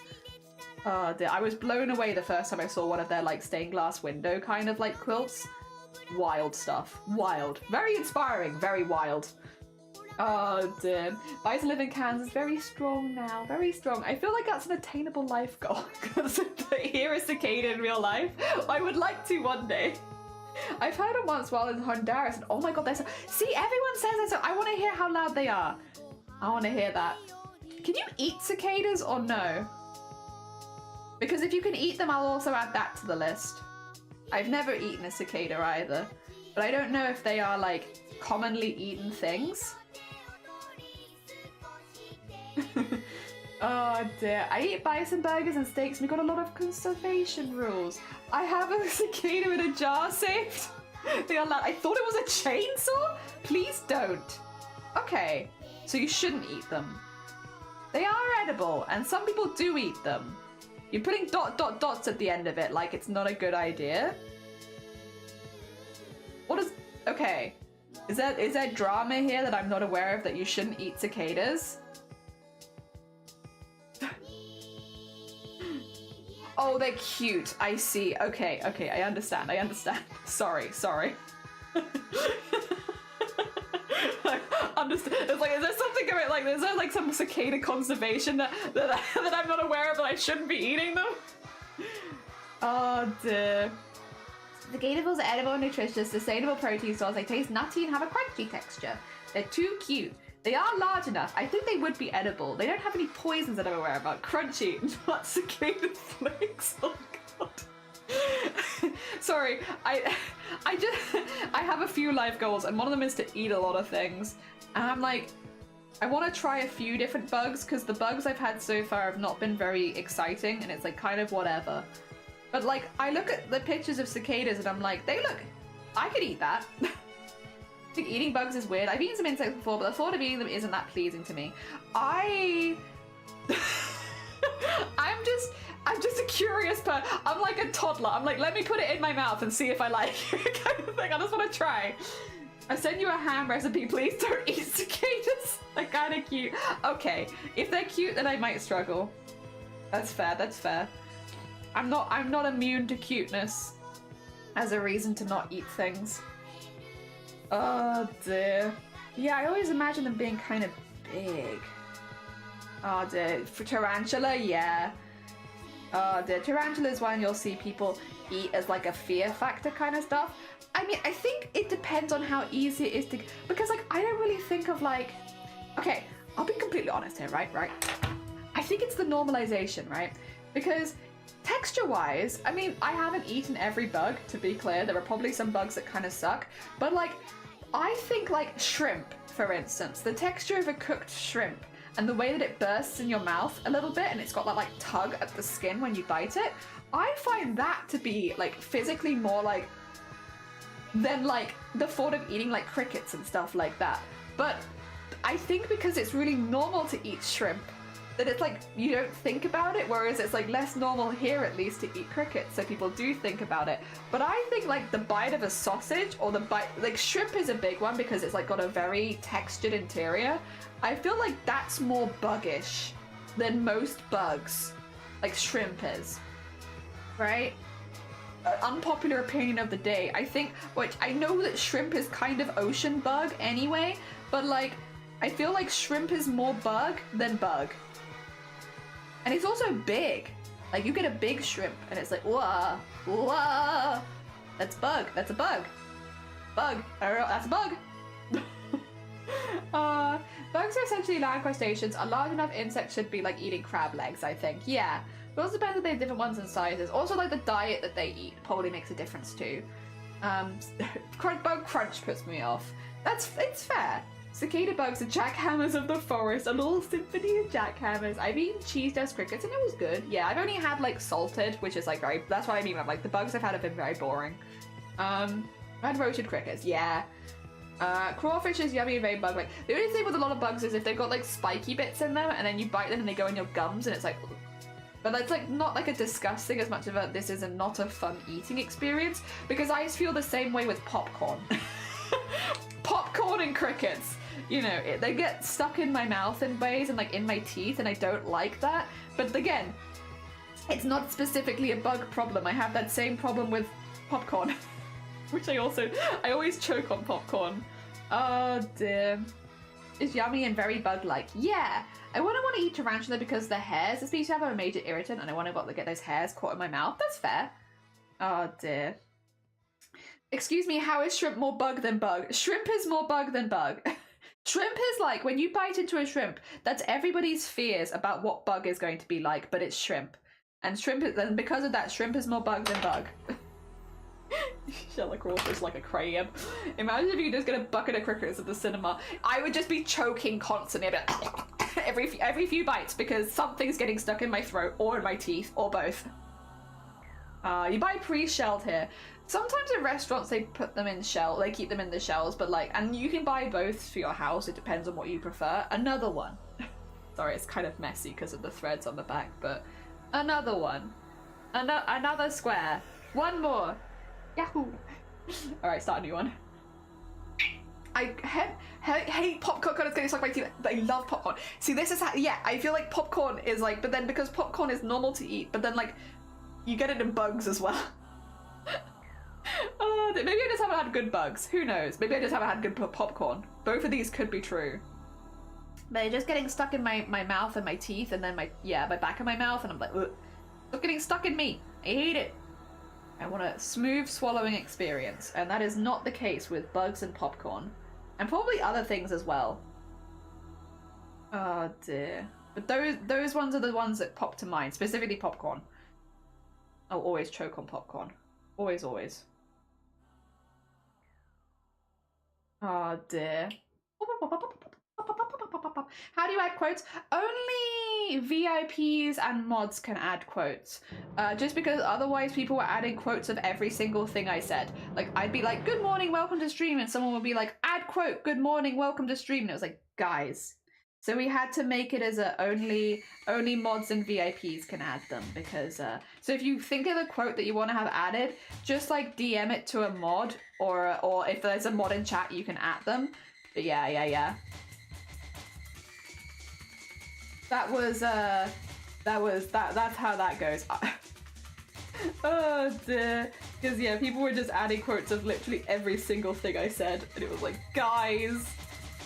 Oh dear. I was blown away the first time I saw one of their like stained glass window kind of like quilts. Wild stuff. Wild. Very inspiring. Very wild. Oh dear. Buy to live in Kansas. Very strong now. Very strong. I feel like that's an attainable life goal. Because hear a cicada in real life. I would like to one day. I've heard them once while in Honduras. And oh my god, they're so... See, everyone says that, so I want to hear how loud they are. I want to hear that. Can you eat cicadas or no? Because if you can eat them, I'll also add that to the list. I've never eaten a cicada either. But I don't know if they are, like, commonly eaten things. Oh dear. I eat bison burgers and steaks and we got a lot of conservation rules. I have a cicada in a jar saved. They are I thought it was a chainsaw? Please don't. Okay, so you shouldn't eat them. They are edible and some people do eat them. You're putting dots at the end of it like it's not a good idea. What is... Okay. Is there drama here that I'm not aware of that you shouldn't eat cicadas? Oh, they're cute. I see. Okay, I understand. Sorry. Understand. It's like, is there something going like? Is there like some cicada conservation that I'm not aware of that I shouldn't be eating them? Oh dear. Cicada balls are edible, nutritious, sustainable protein source. They taste nutty and have a crunchy texture. They're too cute. They are large enough. I think they would be edible. They don't have any poisons that I'm aware about. Crunchy, not cicada flakes. Oh god. Sorry, I have a few life goals and one of them is to eat a lot of things. And I'm like, I want to try a few different bugs because the bugs I've had so far have not been very exciting and it's like kind of whatever. But like, I look at the pictures of cicadas and I'm like, I could eat that. I think eating bugs is weird. I've eaten some insects before, but the thought of eating them isn't that pleasing to me. I'm just a curious person. I'm like a toddler. I'm like, let me put it in my mouth and see if I like it kind of thing. I just want to try. I send you a ham recipe. Please don't eat cicadas. They're kind of cute. Okay, if they're cute, then I might struggle. That's fair. I'm not immune to cuteness as a reason to not eat things. Oh dear. Yeah, I always imagine them being kind of big. Oh dear. For tarantula, yeah. Oh dear. Tarantula is one you'll see people eat as like a fear factor kind of stuff. I mean, I think it depends on how easy it is to... Because like, I don't really think of like... Okay, I'll be completely honest here, right? I think it's the normalization, right? Because texture-wise, I mean, I haven't eaten every bug, to be clear. There are probably some bugs that kind of suck. But like, I think like shrimp, for instance, the texture of a cooked shrimp and the way that it bursts in your mouth a little bit and it's got that like tug at the skin when you bite it, I find that to be like physically more like than like the thought of eating like crickets and stuff like that. But I think because it's really normal to eat shrimp, that it's like you don't think about it, whereas it's like less normal here at least to eat crickets, so people do think about it. But I think like the bite of a sausage or the bite, like shrimp is a big one because it's like got a very textured interior. I feel like that's more buggish than most bugs, like shrimp is, right? Unpopular opinion of the day, I think, which I know that shrimp is kind of ocean bug anyway, but like I feel like shrimp is more bug than bug. And it's also big. Like you get a big shrimp and it's like, whoa, that's bug, that's a bug. Bug, that's a bug. Bugs are essentially land crustaceans. A large enough insect should be like eating crab legs, I think. Yeah. It also depends if they have different ones and sizes. Also like the diet that they eat probably makes a difference too. Bug crunch puts me off. It's fair. Cicada bugs are jackhammers of the forest, a little symphony of jackhammers. I've eaten cheese dust crickets and it was good. Yeah, I've only had like salted, which is like very, that's what I mean. Like the bugs I've had have been very boring. I had roasted crickets, yeah. Crawfish is yummy and very bug-like. The only thing with a lot of bugs is if they've got like spiky bits in them and then you bite them and they go in your gums and it's like, But that's like not like a disgusting as much of a this is not a fun eating experience, because I feel the same way with popcorn. Popcorn and crickets, you know, they get stuck in my mouth in ways and like in my teeth, and I don't like that. But again, it's not specifically a bug problem. I have that same problem with popcorn, which I always choke on popcorn. Oh dear. It's yummy and very bug-like. Yeah, I wouldn't want to eat tarantula because the hairs, this species have a major irritant, and I want to get those hairs caught in my mouth. That's fair. Oh dear. Excuse me, how is shrimp more bug than bug? Shrimp is more bug than bug. Shrimp is like, when you bite into a shrimp, that's everybody's fears about what bug is going to be like, but it's shrimp. And and because of that, shrimp is more bug than bug. Sherlock Ross is like a crab. Imagine if you just get a bucket of crickets at the cinema. I would just be choking constantly every few bites because something's getting stuck in my throat or in my teeth or both. You buy pre-shelled here. Sometimes in restaurants they put them in shell. They keep them in the shells, but like, and you can buy both for your house. It depends on what you prefer. Another one. Sorry, it's kind of messy because of the threads on the back, but another one. Another square. One more. Yahoo! Alright, start a new one. I hate popcorn. It's getting stuck in my teeth, but I love popcorn. See, this is how, yeah, I feel like popcorn is like, but then because popcorn is normal to eat, but then like, you get it in bugs as well. Oh, maybe I just haven't had good bugs. Who knows? Maybe I just haven't had good popcorn. Both of these could be true. But they're just getting stuck in my mouth and my teeth, and then my back of my mouth, and I'm like, ugh. It's getting stuck in me. I hate it. I want a smooth swallowing experience, and that is not the case with bugs and popcorn. And probably other things as well. Oh dear. But those ones are the ones that pop to mind, specifically popcorn. I'll always choke on popcorn. Always, always. Oh dear. How do you add quotes? Only VIPs and mods can add quotes. Just because otherwise people were adding quotes of every single thing I said. Like, I'd be like, good morning, welcome to stream, and someone would be like, add quote, good morning, welcome to stream. And it was like, guys. So we had to make it as a only mods and VIPs can add them, because so if you think of a quote that you want to have added, just like DM it to a mod, or if there's a mod in chat, you can add them. But yeah. That's how that goes. Oh dear. Because yeah, people were just adding quotes of literally every single thing I said, and it was like, guys,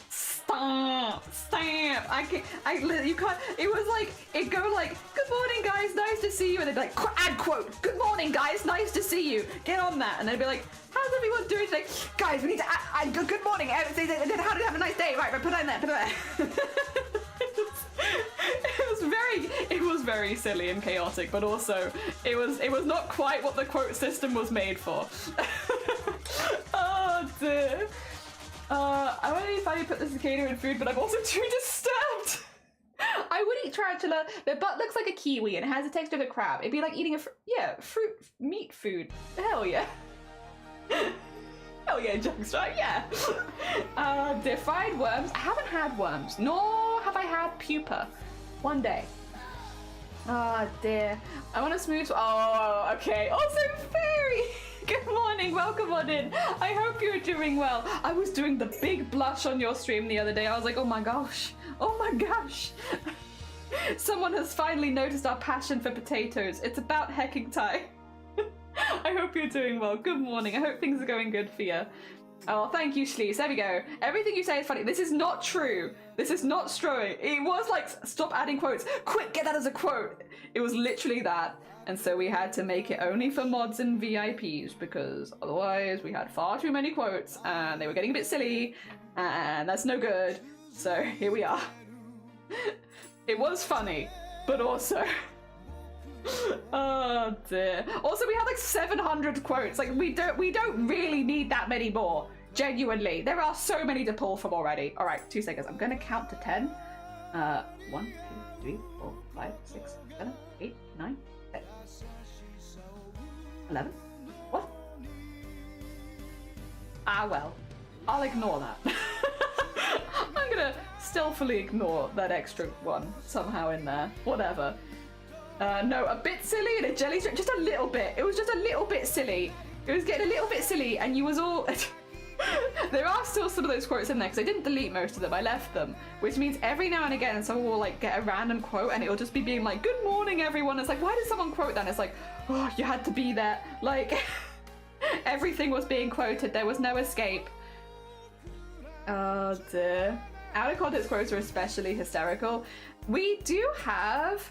stop. You can't, it was like, it'd go like, good morning guys, nice to see you, and they'd be like, add quote, good morning guys, nice to see you, get on that, and they'd be like, how's everyone doing today? Guys, we need to add good morning, how did you have a nice day, right, put it in there. It was very silly and chaotic, but also it was not quite what the quote system was made for. Oh dear. I want to find you put the cicada in food, but I'm also too disturbed. I would eat tarantula. Their butt looks like a kiwi and it has the texture of a crab. It'd be like eating fruit meat food. Hell yeah. Hell yeah, Jugstar, yeah. Defied worms. I haven't had worms, nor have I had pupa. One day. Oh dear. I want to smooth. Oh, okay. Also, Fairy. Good morning. Welcome on in. I hope you're doing well. I was doing the big blush on your stream the other day. I was like, oh my gosh. Oh my gosh. Someone has finally noticed our passion for potatoes. It's about hecking time. I hope you're doing well. Good morning. I hope things are going good for you. Oh, thank you, Schleese. There we go. Everything you say is funny. This is not true. This is not true. It was like, stop adding quotes. Quick, get that as a quote. It was literally that. And so we had to make it only for mods and VIPs, because otherwise we had far too many quotes and they were getting a bit silly, and that's no good. So here we are. It was funny, but also... Oh dear. Also, we had like 700 quotes. Like, we don't really need that many more. Genuinely, there are so many to pull from already. All right, 2 seconds. I'm gonna count to 10. 1, 2, 3, 4, 5, 6, 7, 8, 9, 10, 11. What? Ah well, I'll ignore that. I'm gonna stealthily ignore that extra one somehow in there. Whatever. No, a bit silly and a jelly string, just a little bit. It was just a little bit silly. It was getting a little bit silly, and you was all... There are still some of those quotes in there, because I didn't delete most of them, I left them. Which means every now and again, someone will like get a random quote, and it'll just be being like, good morning, everyone. It's like, why did someone quote that? And it's like, oh, you had to be there. Like, everything was being quoted, there was no escape. Oh dear. Out of context quotes are especially hysterical. We do have...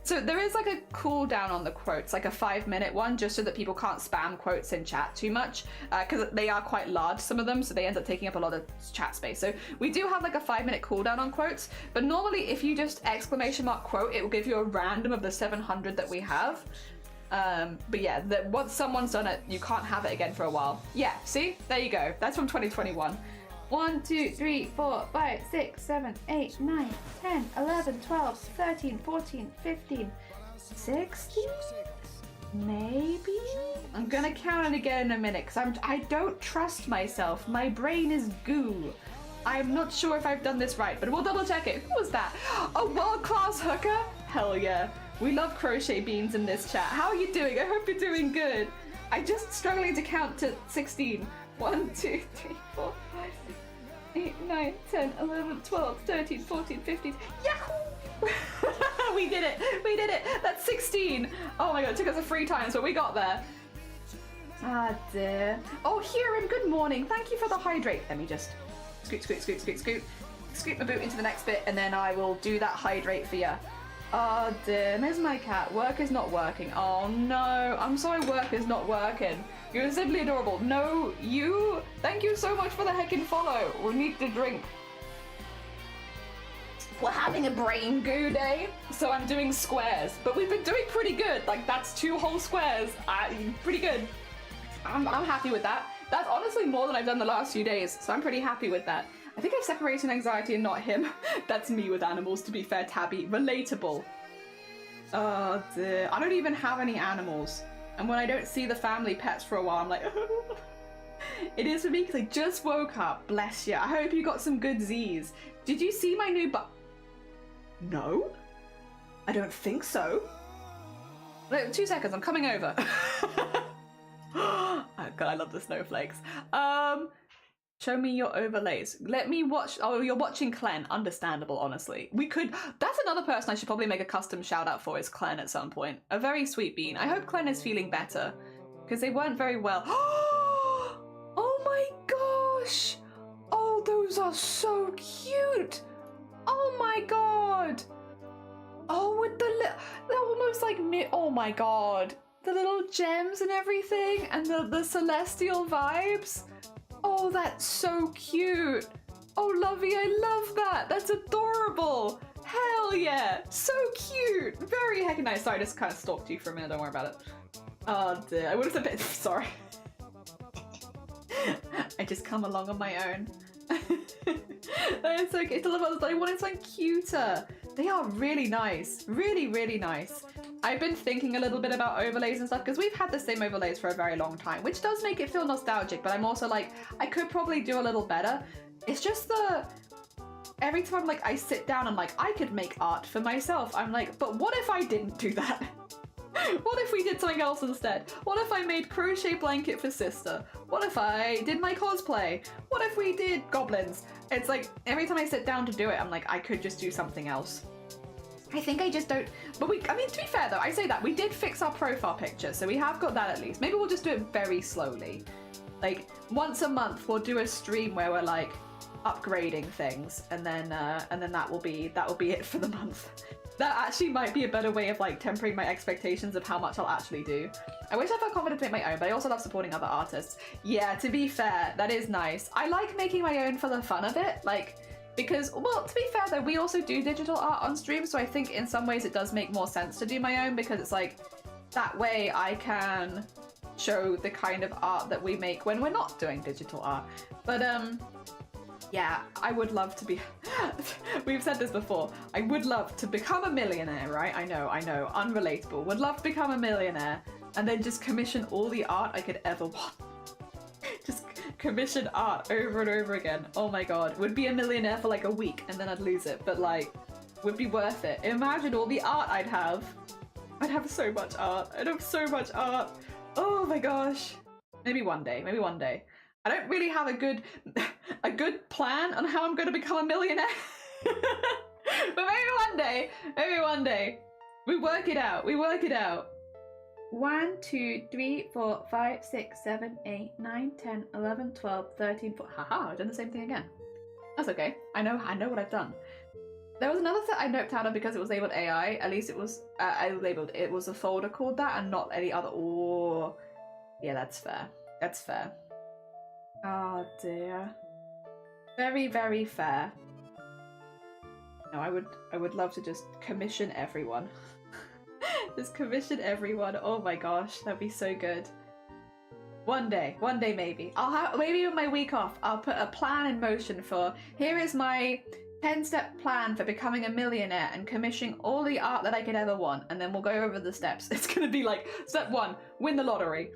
So there is like a cooldown on the quotes, like a 5-minute one, just so that people can't spam quotes in chat too much, because they are quite large, some of them, so they end up taking up a lot of chat space. So we do have like a 5-minute cooldown on quotes, but normally if you just exclamation mark quote, it will give you a random of the 700 that we have. But yeah, once someone's done it, you can't have it again for a while. Yeah, see? There you go. That's from 2021. 1, 2, 3, 4, 5, 6, 7, 8, 9, 10, 11, 12, 13, 14, 15, 16? Maybe? I'm gonna count it again in a minute, because I don't trust myself. My brain is goo. I'm not sure if I've done this right, but we'll double check it. Who was that? A world-class hooker? Hell yeah. We love crochet beans in this chat. How are you doing? I hope you're doing good. I'm just struggling to count to 16. 1, 2, 3, 4, 5, 6, 8, 9, 10, 11, 12, 13, 14, 15. Yahoo! We did it! We did it! That's 16! Oh my god, it took us a 3 times, but we got there. Ah dear. Oh, Huron, good morning. Thank you for the hydrate. Let me just scoot, scoot, scoot, scoot, scoot. Scoot my boot into the next bit, and then I will do that hydrate for you. Oh dear, there's my cat. Work is not working. Oh no, I'm sorry work is not working. You're simply adorable. No, you. Thank you so much for the heckin' follow. We need to drink. We're having a brain goo day, so I'm doing squares. But we've been doing pretty good. Like, that's 2 whole squares. Pretty good. I'm happy with that. That's honestly more than I've done the last few days, so I'm pretty happy with that. I think I have separation anxiety and not him. That's me with animals, to be fair, Tabby. Relatable. Oh dear. I don't even have any animals. And when I don't see the family pets for a while, I'm like, oh. It is for me because I just woke up. Bless you. I hope you got some good Z's. Did you see my new No? I don't think so. Wait, 2 seconds, I'm coming over. Oh god, I love the snowflakes. Show me your overlays. Let me watch. Oh, you're watching Clen. Understandable, honestly. We could. That's another person I should probably make a custom shout out for, is Clen at some point. A very sweet bean. I hope Clen is feeling better, because they weren't very well. Oh my gosh. Oh, those are so cute. Oh my god. Oh, with they're almost like oh my god. The little gems and everything, and the celestial vibes. Oh, that's so cute. Oh, Lovey, I love that. That's adorable. Hell yeah. So cute. Very heckin' nice. Sorry, I just kind of stalked you for a minute. Don't worry about it. Oh, dear. I would have said sorry. I just come along on my own. It's okay to love others, but I wanted something cuter. They are really nice. Really, really nice. I've been thinking a little bit about overlays and stuff because we've had the same overlays for a very long time, which does make it feel nostalgic, but I'm also like, I could probably do a little better. It's just every time like I sit down and like, I could make art for myself, I'm like, but what if I didn't do that? What if we did something else instead? What if I made crochet blanket for sister? What if I did my cosplay? What if we did goblins? It's like, every time I sit down to do it, I'm like, I could just do something else. I think I just don't, but I mean, to be fair though, I say that, we did fix our profile picture, so we have got that at least. Maybe we'll just do it very slowly. Like, once a month, we'll do a stream where we're like, upgrading things, and then that will be it for the month. That actually might be a better way of like tempering my expectations of how much I'll actually do. I wish I felt confident to make my own, but I also love supporting other artists. Yeah, to be fair, that is nice. I like making my own for the fun of it, like, because, well, to be fair though, we also do digital art on stream, so I think in some ways it does make more sense to do my own, because it's like, that way I can show the kind of art that we make when we're not doing digital art. But yeah, I would love to be, we've said this before, I would love to become a millionaire, right? I know, unrelatable. Would love to become a millionaire and then just commission all the art I could ever want. Just commission art over and over again. Oh my god, would be a millionaire for like a week and then I'd lose it, but like, would be worth it. Imagine all the art I'd have. I'd have so much art. I'd have so much art. Oh my gosh. Maybe one day. Maybe one day. I don't really have a good plan on how I'm going to become a millionaire. But maybe one day. Maybe one day. We work it out. We work it out. 1, 2, 3, 4, 5, 6, 7, 8, 9, 10, 11, 12, 13, 14. Haha, I've done the same thing again. That's okay. I know what I've done. There was another thing I noped out of because it was labeled AI. At least it was it was a folder called that and not any other. Oh, yeah, that's fair. That's fair. Oh dear. Very, very fair. No, I would love to just commission everyone. Just commission everyone. Oh my gosh, that'd be so good. One day maybe. I'll have, maybe on my week off, I'll put a plan in motion for, here is my 10-step plan for becoming a millionaire and commissioning all the art that I could ever want, and then we'll go over the steps. It's gonna be like, step 1, win the lottery.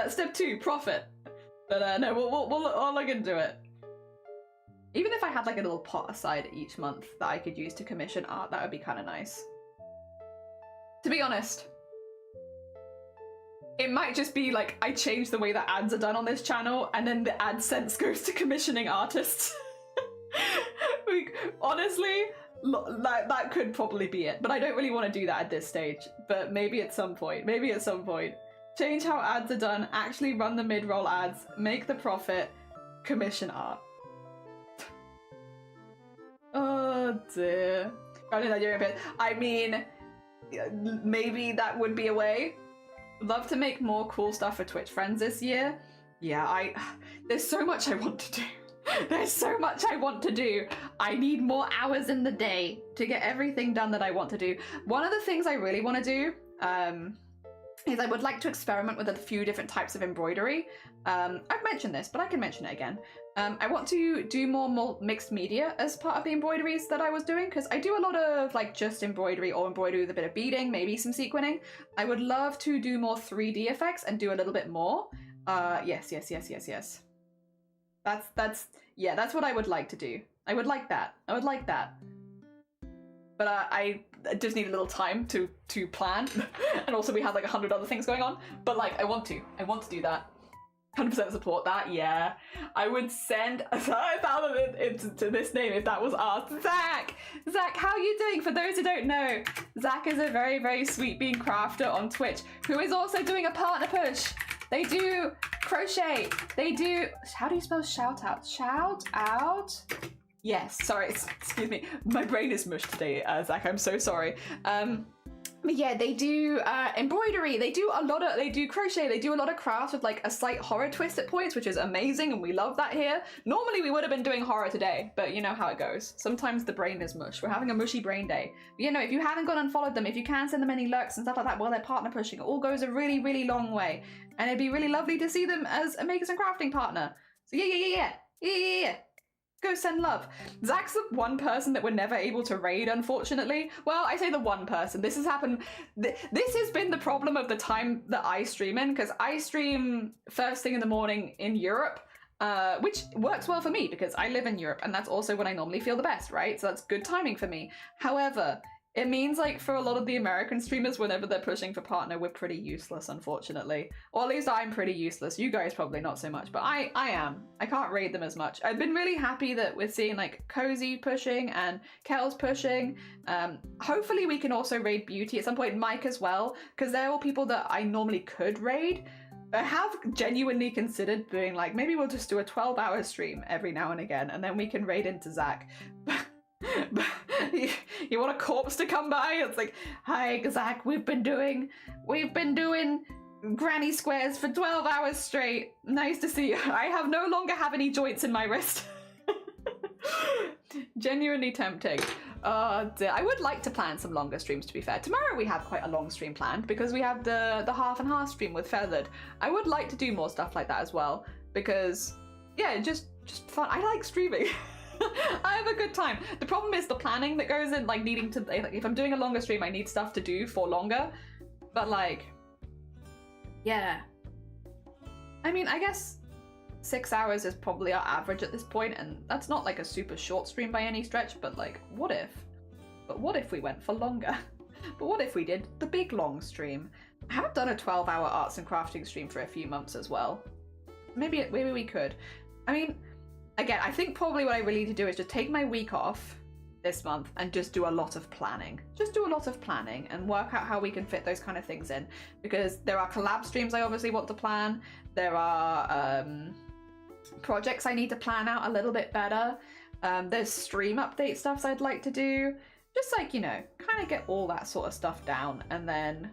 Step 2, profit. But no, we'll look into it. Even if I had like a little pot aside each month that I could use to commission art, that would be kind of nice. To be honest, it might just be like I change the way that ads are done on this channel and then the AdSense goes to commissioning artists. Honestly, that could probably be it, but I don't really want to do that at this stage. But maybe at some point, change how ads are done, actually run the mid-roll ads, make the profit, commission art. Oh dear. Running Nigerian bit. I mean, maybe that would be a way. Love to make more cool stuff for Twitch friends this year. Yeah, there's so much I want to do. There's so much I want to do. I need more hours in the day to get everything done that I want to do. One of the things I really want to do is I would like to experiment with a few different types of embroidery. I've mentioned this, but I can mention it again. I want to do more mixed media as part of the embroideries that I was doing, because I do a lot of like just embroidery or embroidery with a bit of beading, maybe some sequinning. I would love to do more 3D effects and do a little bit more. Yes. That's what I would like to do. I would like that. But I just need a little time to plan. And also we have like 100 other things going on. But like, I want to do that. 100% support that, yeah. I would send 1,000 to this name if that was asked. Zach! Zach, how are you doing? For those who don't know, Zach is a very, very sweet bean crafter on Twitch who is also doing a partner push. They do crochet. They do, how do you spell shout out? Shout out? Yes, sorry, excuse me. My brain is mush today, Zach, I'm so sorry. But yeah, they do embroidery, they do crochet, they do a lot of crafts with like a slight horror twist at points, which is amazing, and we love that here. Normally we would have been doing horror today, but you know how it goes. Sometimes the brain is mush. We're having a mushy brain day. But, you know, if you haven't gone and followed them, if you can send them any lurks and stuff like that while they're partner pushing, it all goes a really, really long way. And it'd be really lovely to see them as a Makers and Crafting partner. So yeah. Go send love. Zach's the one person that we're never able to raid, unfortunately. Well, I say the one person. This has happened. This has been the problem of the time that I stream in, because I stream first thing in the morning in Europe, which works well for me because I live in Europe and that's also when I normally feel the best, right? So that's good timing for me. However, it means like for a lot of the American streamers, whenever they're pushing for partner, we're pretty useless, unfortunately. Or at least I'm pretty useless. You guys probably not so much, but I am. I can't raid them as much. I've been really happy that we're seeing like Cozy pushing and Kel's pushing. Hopefully we can also raid Beauty at some point, Mike as well, because they're all people that I normally could raid. I have genuinely considered doing like, maybe we'll just do a 12-hour stream every now and again, and then we can raid into Zach. You want a corpse to come by? It's like, hi Zach, we've been doing granny squares for 12 hours straight. Nice to see you. I no longer have any joints in my wrist. Genuinely tempting. Dear. I would like to plan some longer streams, to be fair. Tomorrow we have quite a long stream planned because we have the half and half stream with Feathered. I would like to do more stuff like that as well because, yeah, just fun. I like streaming. I have a good time. The problem is the planning that goes in, like needing to, like, if I'm doing a longer stream, I need stuff to do for longer. But like, yeah. I mean, I guess 6 hours is probably our average at this point, and that's not like a super short stream by any stretch, but like, what if? But what if we went for longer? But what if we did the big long stream? I haven't done a 12-hour arts and crafting stream for a few months as well. Maybe we could. I mean, again, I think probably what I really need to do is just take my week off this month and just do a lot of planning. Just do a lot of planning and work out how we can fit those kind of things in. Because there are collab streams I obviously want to plan. There are projects I need to plan out a little bit better. There's stream update stuff I'd like to do. Just like, you know, kind of get all that sort of stuff down. And then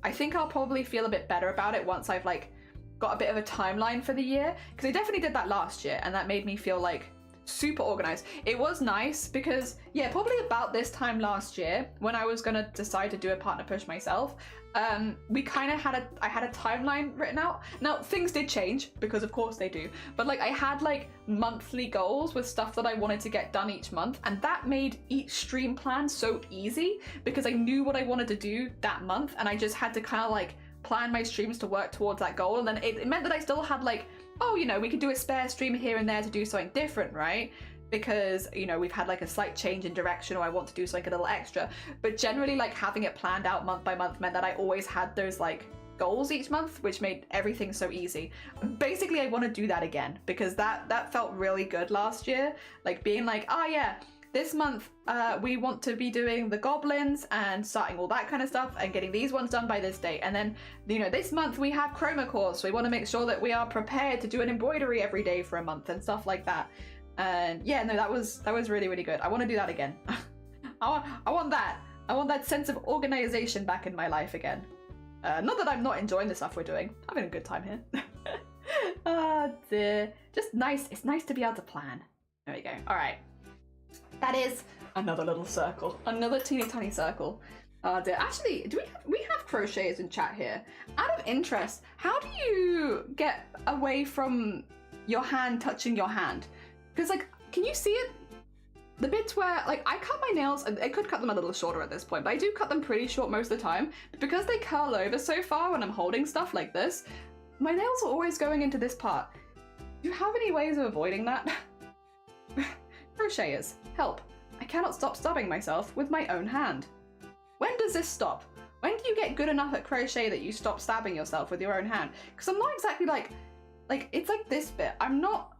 I think I'll probably feel a bit better about it once I've like got a bit of a timeline for the year. Because I definitely did that last year and that made me feel like super organized. It was nice because, yeah, probably about this time last year when I was gonna decide to do a partner push myself, we kind of I had a timeline written out. Now things did change because of course they do, but like I had like monthly goals with stuff that I wanted to get done each month, and that made each stream plan so easy because I knew what I wanted to do that month and I just had to kind of like plan my streams to work towards that goal. And then it meant that I still had like, oh, you know, we could do a spare stream here and there to do something different, right? Because, you know, we've had like a slight change in direction or I want to do something a little extra. But generally, like having it planned out month by month meant that I always had those like goals each month, which made everything so easy. Basically, I want to do that again because that felt really good last year. Like being like, oh yeah, this month we want to be doing the goblins and starting all that kind of stuff and getting these ones done by this date. And then, you know, this month we have chroma cores, so we want to make sure that we are prepared to do an embroidery every day for a month and stuff like that. And yeah, no, that was really, really good. I want to do that again. I want that. I want that sense of organization back in my life again. Not that I'm not enjoying the stuff we're doing. I'm having a good time here. Ah, dear. Just nice. It's nice to be able to plan. There we go. All right. That is another little circle. Another teeny tiny circle. Oh dear. Actually, we have crocheters in chat here. Out of interest, how do you get away from your hand touching your hand? Because like, can you see it? The bits where, like, I cut my nails, and I could cut them a little shorter at this point, but I do cut them pretty short most of the time. But because they curl over so far when I'm holding stuff like this, my nails are always going into this part. Do you have any ways of avoiding that? Crocheters, help. I cannot stop stabbing myself with my own hand. When does this stop? When do you get good enough at crochet that you stop stabbing yourself with your own hand? Because I'm not exactly like, it's like this bit. I'm not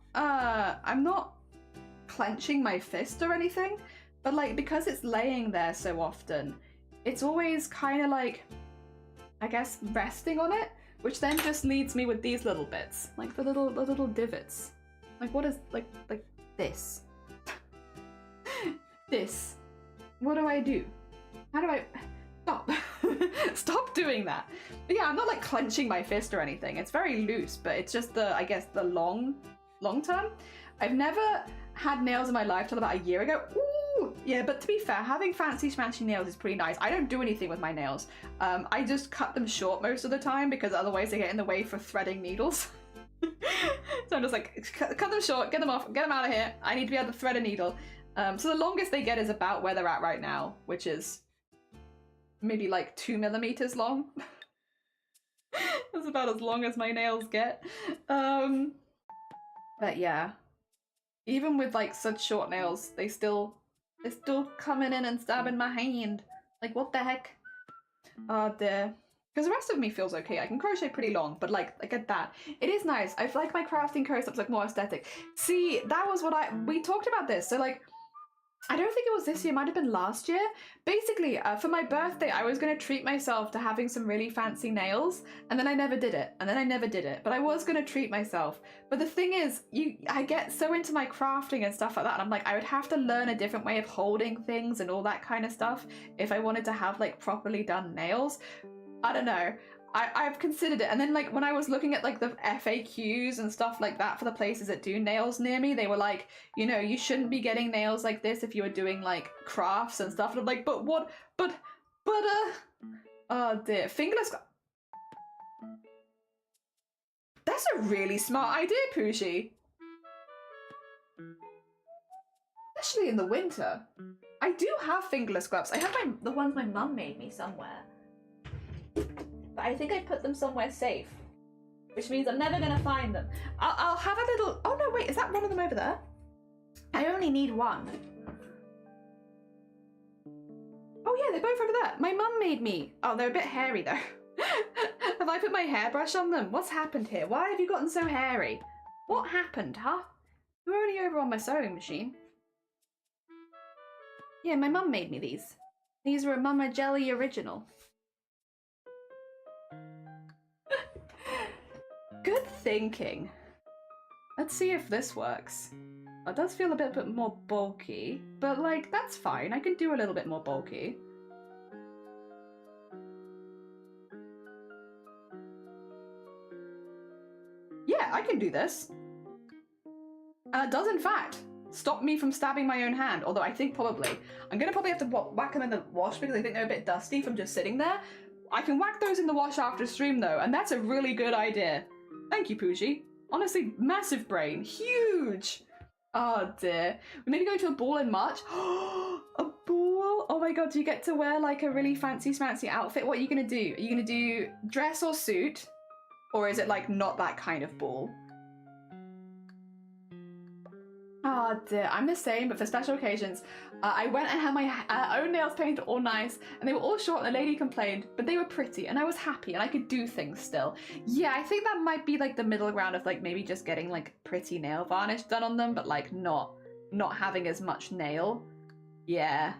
clenching my fist or anything, but like because it's laying there so often, it's always kind of like, I guess, resting on it, which then just leads me with these little bits, like the little divots. Like what is like this? This. What do I do? How do I stop? Stop doing that. But yeah, I'm not like clenching my fist or anything. It's very loose, but it's just I guess the long term. I've never had nails in my life till about a year ago. Ooh, yeah, but to be fair, having fancy smashy nails is pretty nice. I don't do anything with my nails. I just cut them short most of the time because otherwise they get in the way for threading needles. So I'm just like, cut them short, get them off, get them out of here. I need to be able to thread a needle. So the longest they get is about where they're at right now, which is maybe like 2 millimeters long. That's about as long as my nails get. But yeah, even with like such short nails, they're still coming in and stabbing my hand. Like what the heck? Oh dear. Because the rest of me feels okay. I can crochet pretty long, but like at that, it is nice. I feel like my crafting concept's like more aesthetic. See, that was what we talked about this. So like, I don't think it was this year, it might have been last year. Basically, for my birthday, I was going to treat myself to having some really fancy nails, and then I never did it, and then I never did it, but I was going to treat myself. But the thing is, I get so into my crafting and stuff like that, and I'm like, I would have to learn a different way of holding things and all that kind of stuff if I wanted to have like properly done nails. I don't know. I've considered it, and then like when I was looking at like the FAQs and stuff like that for the places that do nails near me, they were like, you know, you shouldn't be getting nails like this if you were doing like crafts and stuff. And I'm like, but what? But oh dear, fingerless. That's a really smart idea, Poochie. Especially in the winter. I do have fingerless gloves. I have the ones my mum made me somewhere. But I think I put them somewhere safe, which means I'm never gonna find them. I'll have a little. Oh no, wait, is that one of them over there? I only need one. Oh yeah, they're both over there. My mum made me. Oh, they're a bit hairy though. Have I put my hairbrush on them? What's happened here? Why have you gotten so hairy? What happened, huh? You're only over on my sewing machine. Yeah, my mum made me these. These are a Mama Jelly original. Good thinking. Let's see if this works. It does feel a bit more bulky, but like, that's fine. I can do a little bit more bulky. Yeah, I can do this. It does in fact stop me from stabbing my own hand, although I think I'm gonna probably have to whack them in the wash because I think they're a bit dusty from just sitting there. I can whack those in the wash after stream though, and that's a really good idea. Thank you, Pooji. Honestly, massive brain, huge. Oh dear. We maybe go to a ball in March. A ball? Oh my god, do you get to wear like a really fancy smancy outfit? What are you gonna do? Are you gonna do dress or suit? Or is it like not that kind of ball? Oh dear, I'm the same, but for special occasions. I went and had my own nails painted all nice, and they were all short, and the lady complained, but they were pretty, and I was happy, and I could do things still. Yeah, I think that might be like the middle ground of like maybe just getting like pretty nail varnish done on them, but like not having as much nail. Yeah.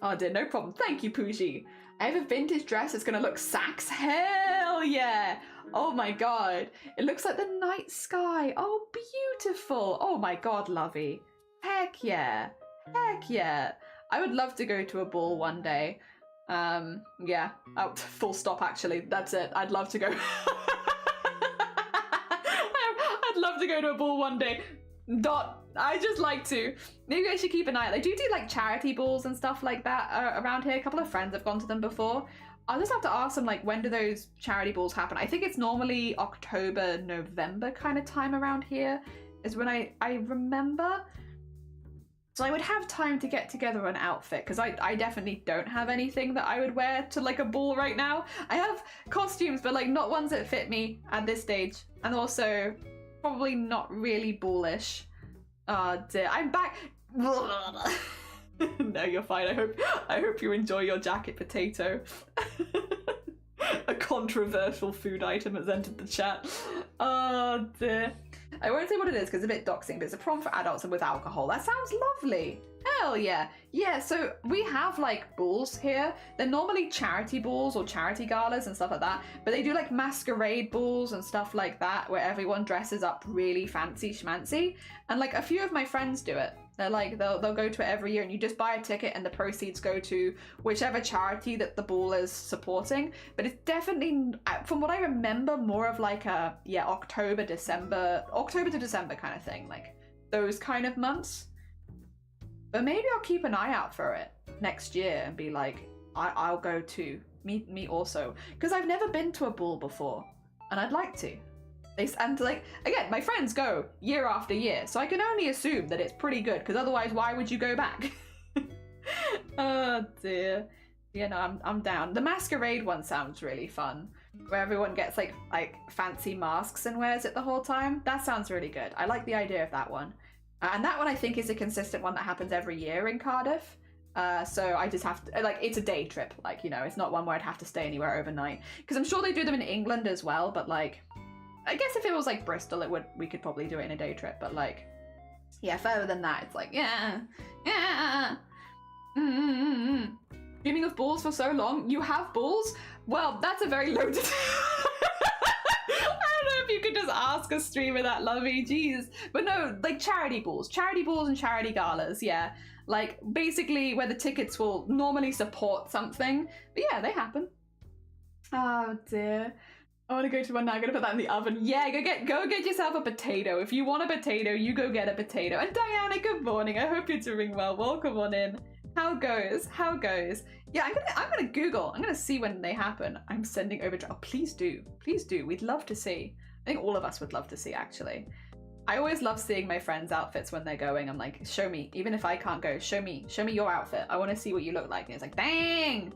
Oh dear, no problem. Thank you, Pooji. I have a vintage dress that's gonna look sax. Hell yeah! Oh my god. It looks like the night sky. Oh, beautiful. Oh my god, lovey. Heck yeah. Heck yeah. I would love to go to a ball one day. Yeah. Oh, full stop actually. That's it. I'd love to go. I'd love to go to a ball one day. I just like to. Maybe I should keep an eye out. They do like charity balls and stuff like that around here. A couple of friends have gone to them before. I'll just have to ask them, like, when do those charity balls happen? I think it's normally October, November kind of time around here is when I remember. So I would have time to get together an outfit because I definitely don't have anything that I would wear to like a ball right now. I have costumes, but like not ones that fit me at this stage. And also probably not really ballish. Oh dear, I'm back. No, you're fine. I hope you enjoy your jacket potato. A controversial food item has entered the chat. Oh dear. I won't say what it is because it's a bit doxing, but it's a prom for adults and with alcohol. That sounds lovely. Hell yeah. Yeah, so we have like balls here. They're normally charity balls or charity galas and stuff like that, but they do like masquerade balls and stuff like that where everyone dresses up really fancy schmancy. And like a few of my friends do it. They're like, they'll go to it every year and you just buy a ticket and the proceeds go to whichever charity that the ball is supporting. But it's definitely, from what I remember, more of like a, yeah, October to December kind of thing. Like those kind of months. But maybe I'll keep an eye out for it next year and be like, I'll go too. Me also. Because I've never been to a ball before and I'd like to. And like, again, my friends go year after year, so I can only assume that it's pretty good, because otherwise why would you go back? Oh dear. Yeah, no, I'm down. The masquerade one sounds really fun, where everyone gets like fancy masks and wears it the whole time. That sounds really good. I like the idea of that one. And that one I think is a consistent one that happens every year in Cardiff. So I just have to, like, it's a day trip, like, you know, it's not one where I'd have to stay anywhere overnight. Because I'm sure they do them in England as well, but like, I guess if it was like Bristol, we could probably do it in a day trip, but like, yeah, further than that, it's like, yeah. Dreaming of balls for so long, you have balls? Well, that's a very loaded. I don't know if you could just ask a streamer that, lovey, jeez. But no, like charity balls and charity galas, yeah. Like basically where the tickets will normally support something, but yeah, they happen. Oh dear. I want to go to one now. I'm gonna put that in the oven. Yeah, go get yourself a potato. If you want a potato, you go get a potato. And Diana, good morning. I hope you're doing well. Welcome on in. How goes? Yeah, I'm gonna Google. I'm gonna see when they happen. I'm sending over. Oh, please do. We'd love to see. I think all of us would love to see. Actually, I always love seeing my friends' outfits when they're going. I'm like, show me. Even if I can't go, show me your outfit. I want to see what you look like. And it's like, dang.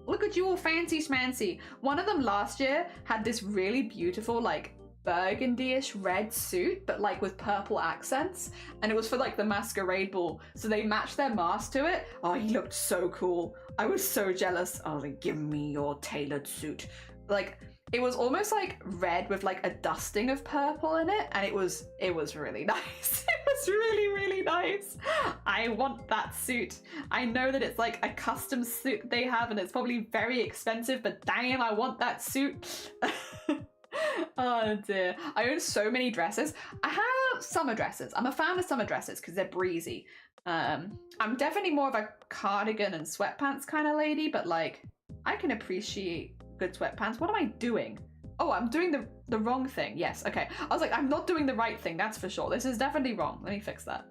Look at you all fancy schmancy. One of them last year had this really beautiful like burgundy-ish red suit, but like with purple accents, and it was for like the masquerade ball, so they matched their mask to it. Oh, he looked so cool. I was so jealous. I was like, give me your tailored suit. Like, it was almost like red with like a dusting of purple in it, and it was really nice. It was really, really nice. I want that suit. I know that it's like a custom suit that they have, and it's probably very expensive, but damn, I want that suit. Oh dear. I own so many dresses. I have summer dresses. I'm a fan of summer dresses because they're breezy. I'm definitely more of a cardigan and sweatpants kind of lady, but like, I can appreciate good sweatpants. What am I doing? Oh, I'm doing the wrong thing. Yes, okay. I was like, I'm not doing the right thing, that's for sure. This is definitely wrong. Let me fix that.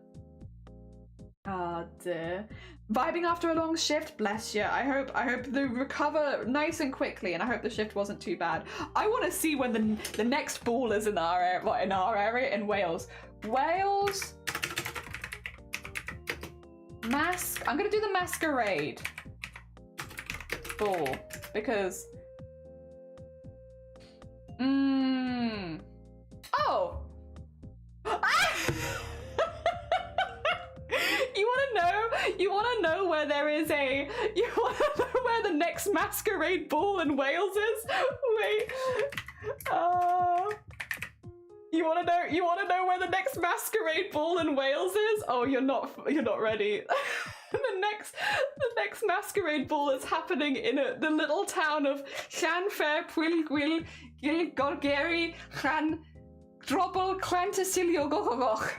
Oh dear. Vibing after a long shift, bless you. I hope they recover nice and quickly, and I hope the shift wasn't too bad. I want to see when the next ball is in our area in Wales. Wales I'm gonna do the masquerade ball because oh. You want to know where there is a... You want to know where the next masquerade ball in Wales is? Wait. You want to know where the next masquerade ball in Wales is? Oh, you're not ready. The next masquerade ball is happening in the little town of Llanfair, Pwllgwyl, Gilgorgeri, Llan Drobl, Llantysilio, Gogogoch.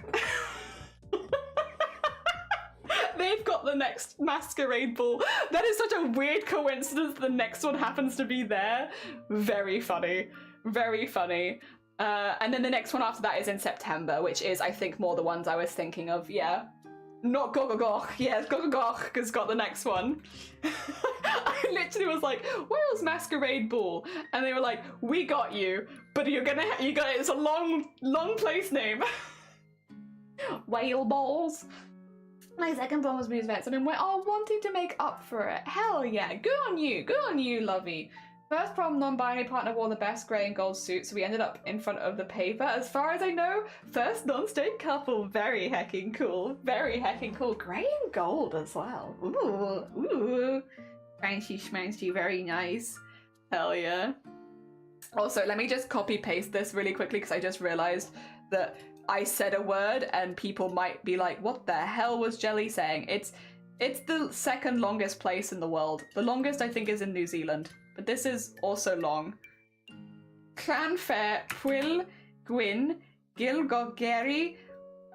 They've got the next masquerade ball. That is such a weird coincidence that the next one happens to be there. Very funny. Very funny. And then the next one after that is in September, which is, I think, more the ones I was thinking of. Yeah. Not Gogogoch. Yes, Gogogoch has got the next one. I literally was like, where's masquerade ball? And they were like, we got you, but you got it's a long place name. Whale balls. My second one was Moose Vets. I've been wanting to make up for it. Hell yeah, good on you, lovey. First prom non-binary partner wore the best grey and gold suit, so we ended up in front of the paper. As far as I know, first non-straight couple. Very hecking cool. Very hecking cool. Grey and gold as well. Ooh. Fancy schmancy, very nice. Hell yeah. Also, let me just copy paste this really quickly because I just realized that I said a word and people might be like, what the hell was Jelly saying? It's the second longest place in the world. The longest I think is in New Zealand, but this is also long. Llanfair, Pwllgwyl, Gilgorgeri,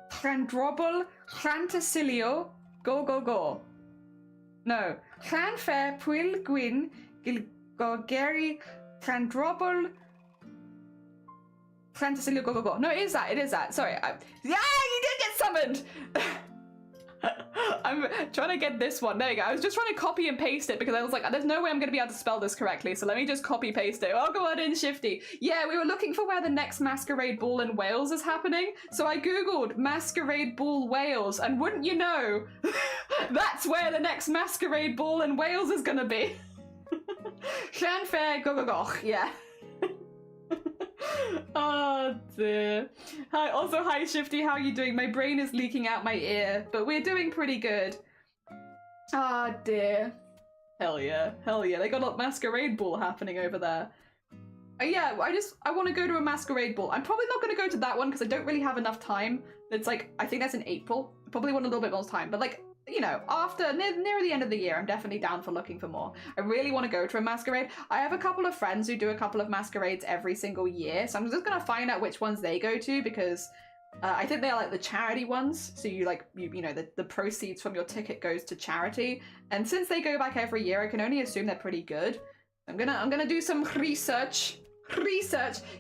Llandrobl, Llantysilio, go. No, Llanfair, Pwllgwyl, Gilgorgeri, Llandrobl, Llantysilio, go. No, it is that. Sorry. Yeah, you did get summoned! I'm trying to get this one. There you go. I was just trying to copy and paste it because I was like, there's no way I'm going to be able to spell this correctly, so let me just copy paste it. I'll go on in Shifty. Yeah, we were looking for where the next masquerade ball in Wales is happening, so I googled masquerade ball Wales, and wouldn't you know, that's where the next masquerade ball in Wales is going to be. Llanfair, go. Yeah. Oh dear. Hi Shifty, how are you doing? My brain is leaking out my ear, but we're doing pretty good. Ah dear. Hell yeah. They got a masquerade ball happening over there. Yeah, I want to go to a masquerade ball. I'm probably not going to go to that one because I don't really have enough time. It's like, I think that's in April. Probably want a little bit more time, but like, you know, after near the end of the year, I'm definitely down for looking for more. I really want to go to a masquerade. I have a couple of friends who do a couple of masquerades every single year, so I'm just gonna find out which ones they go to because I think they're like the charity ones. So you know the proceeds from your ticket goes to charity, and since they go back every year, I can only assume they're pretty good. I'm gonna do some research.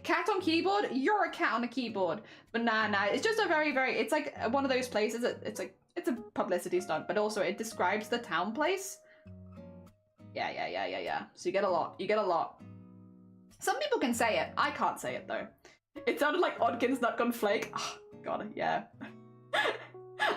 Cat on keyboard? You're a cat on a keyboard. But nah, it's just a very, it's like one of those places that it's a publicity stunt, but also it describes the town place. Yeah. So you get a lot. Some people can say it. I can't say it though. It sounded like Odkins Nutgun Flake. Oh, God, yeah.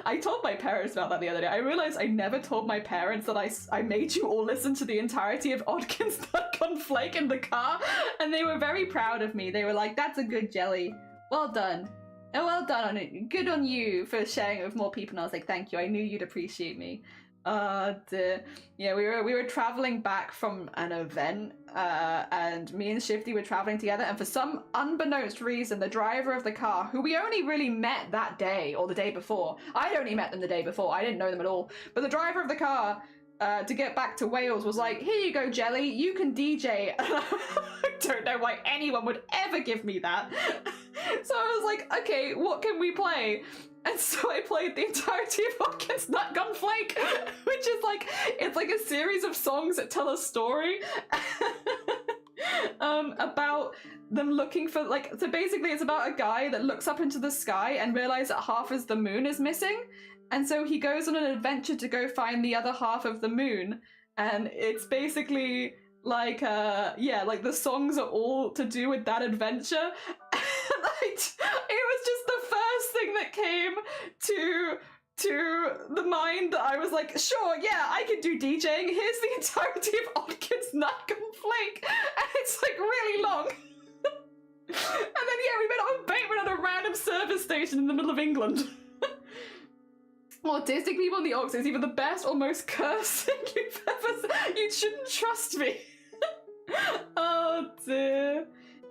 I told my parents about that the other day. I realized I never told my parents that I made you all listen to the entirety of Odkin's Nut Gun Flake in the car, and they were very proud of me. They were like, that's a good jelly. Well done. And well done on it. Good on you for sharing it with more people. And I was like, thank you. I knew you'd appreciate me. Yeah, we were traveling back from an event, and me and Shifty were traveling together, and for some unbeknownst reason, the driver of the car, who we only really met that day or the day before, I'd only met them the day before, I didn't know them at all, but the driver of the car, to get back to Wales, was like, here you go, Jelly, you can DJ. And I don't know why anyone would ever give me that. So I was like, okay, what can we play? And so I played the entirety of Odkin's Nut Gun Flake, which is like, it's like a series of songs that tell a story about them looking for, like, so basically it's about a guy that looks up into the sky and realizes that half of the moon is missing. And so he goes on an adventure to go find the other half of the moon. And it's basically like, yeah, like the songs are all to do with that adventure. And it was just the first thing that came to the mind that I was like, sure, yeah, I can do DJing. Here's the entirety of Odkin's Nut Gun Flake. And it's like really long. And then, yeah, we met up with Bateman at a random service station in the middle of England. Autistic people in the Ox is either the best or most cursing you've ever seen. You shouldn't trust me. Oh dear.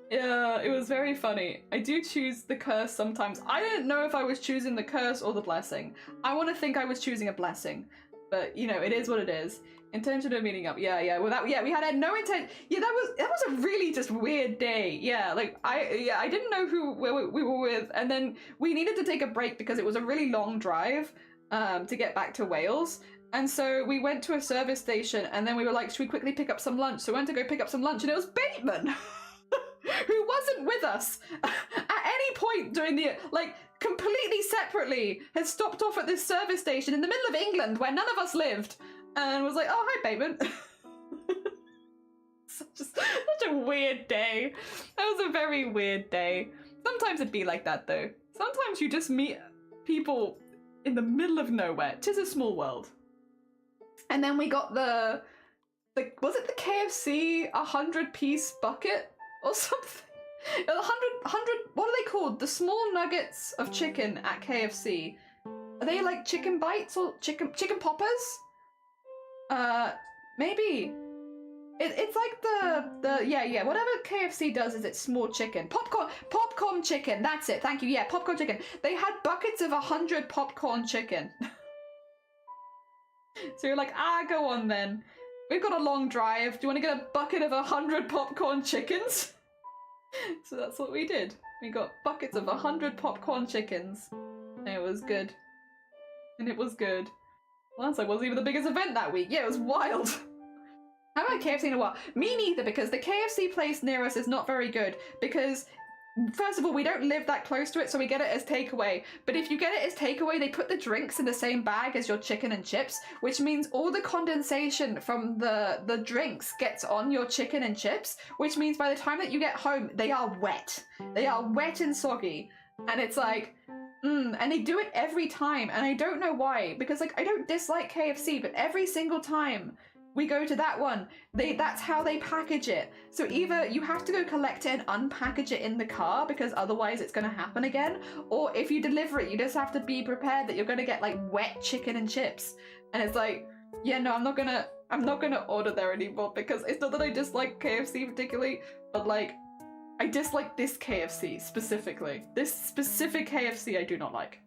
Yeah, it was very funny. I do choose the curse sometimes. I didn't know if I was choosing the curse or the blessing. I want to think I was choosing a blessing, but you know, it is what it is. Intention of meeting up. Yeah. Well, we had no intent. Yeah, that was a really just weird day. Yeah, like I didn't know who we were with, and then we needed to take a break because it was a really long drive to get back to Wales. And so we went to a service station, and then we were like, should we quickly pick up some lunch? So we went to go pick up some lunch, and it was Bateman, who wasn't with us at any point during the, like, completely separately, had stopped off at this service station in the middle of England where none of us lived, and was like, oh, hi, Bateman. Such a weird day. That was a very weird day. Sometimes it'd be like that, though. Sometimes you just meet people in the middle of nowhere. 'Tis a small world. And then we got the was it the KFC 100-piece bucket or something? 100, what are they called? The small nuggets of chicken at KFC. Are they like chicken bites or chicken poppers? Maybe. It's like the yeah, whatever KFC does is it's small chicken. Popcorn chicken, that's it, thank you, yeah, popcorn chicken. They had buckets of 100 popcorn chicken. So you're like, go on then. We've got a long drive, do you want to get a bucket of 100 popcorn chickens? So that's what we did. We got buckets of 100 popcorn chickens. And it was good. And it was good. Last time wasn't even the biggest event that week. Yeah, it was wild. I haven't had KFC in a while. Me neither, because the KFC place near us is not very good. Because, first of all, we don't live that close to it, so we get it as takeaway. But if you get it as takeaway, they put the drinks in the same bag as your chicken and chips, which means all the condensation from the drinks gets on your chicken and chips, which means by the time that you get home, they are wet. They are wet and soggy. And it's like, and they do it every time, and I don't know why, because, like, I don't dislike KFC, but every single time we go to that one, that's how they package it. So either you have to go collect it and unpackage it in the car, because otherwise it's going to happen again, or if you deliver it, you just have to be prepared that you're going to get, like, wet chicken and chips. And it's like, yeah, no, I'm not gonna order there anymore, because it's not that I dislike KFC particularly, but, like, I dislike this KFC specifically. This specific KFC I do not like.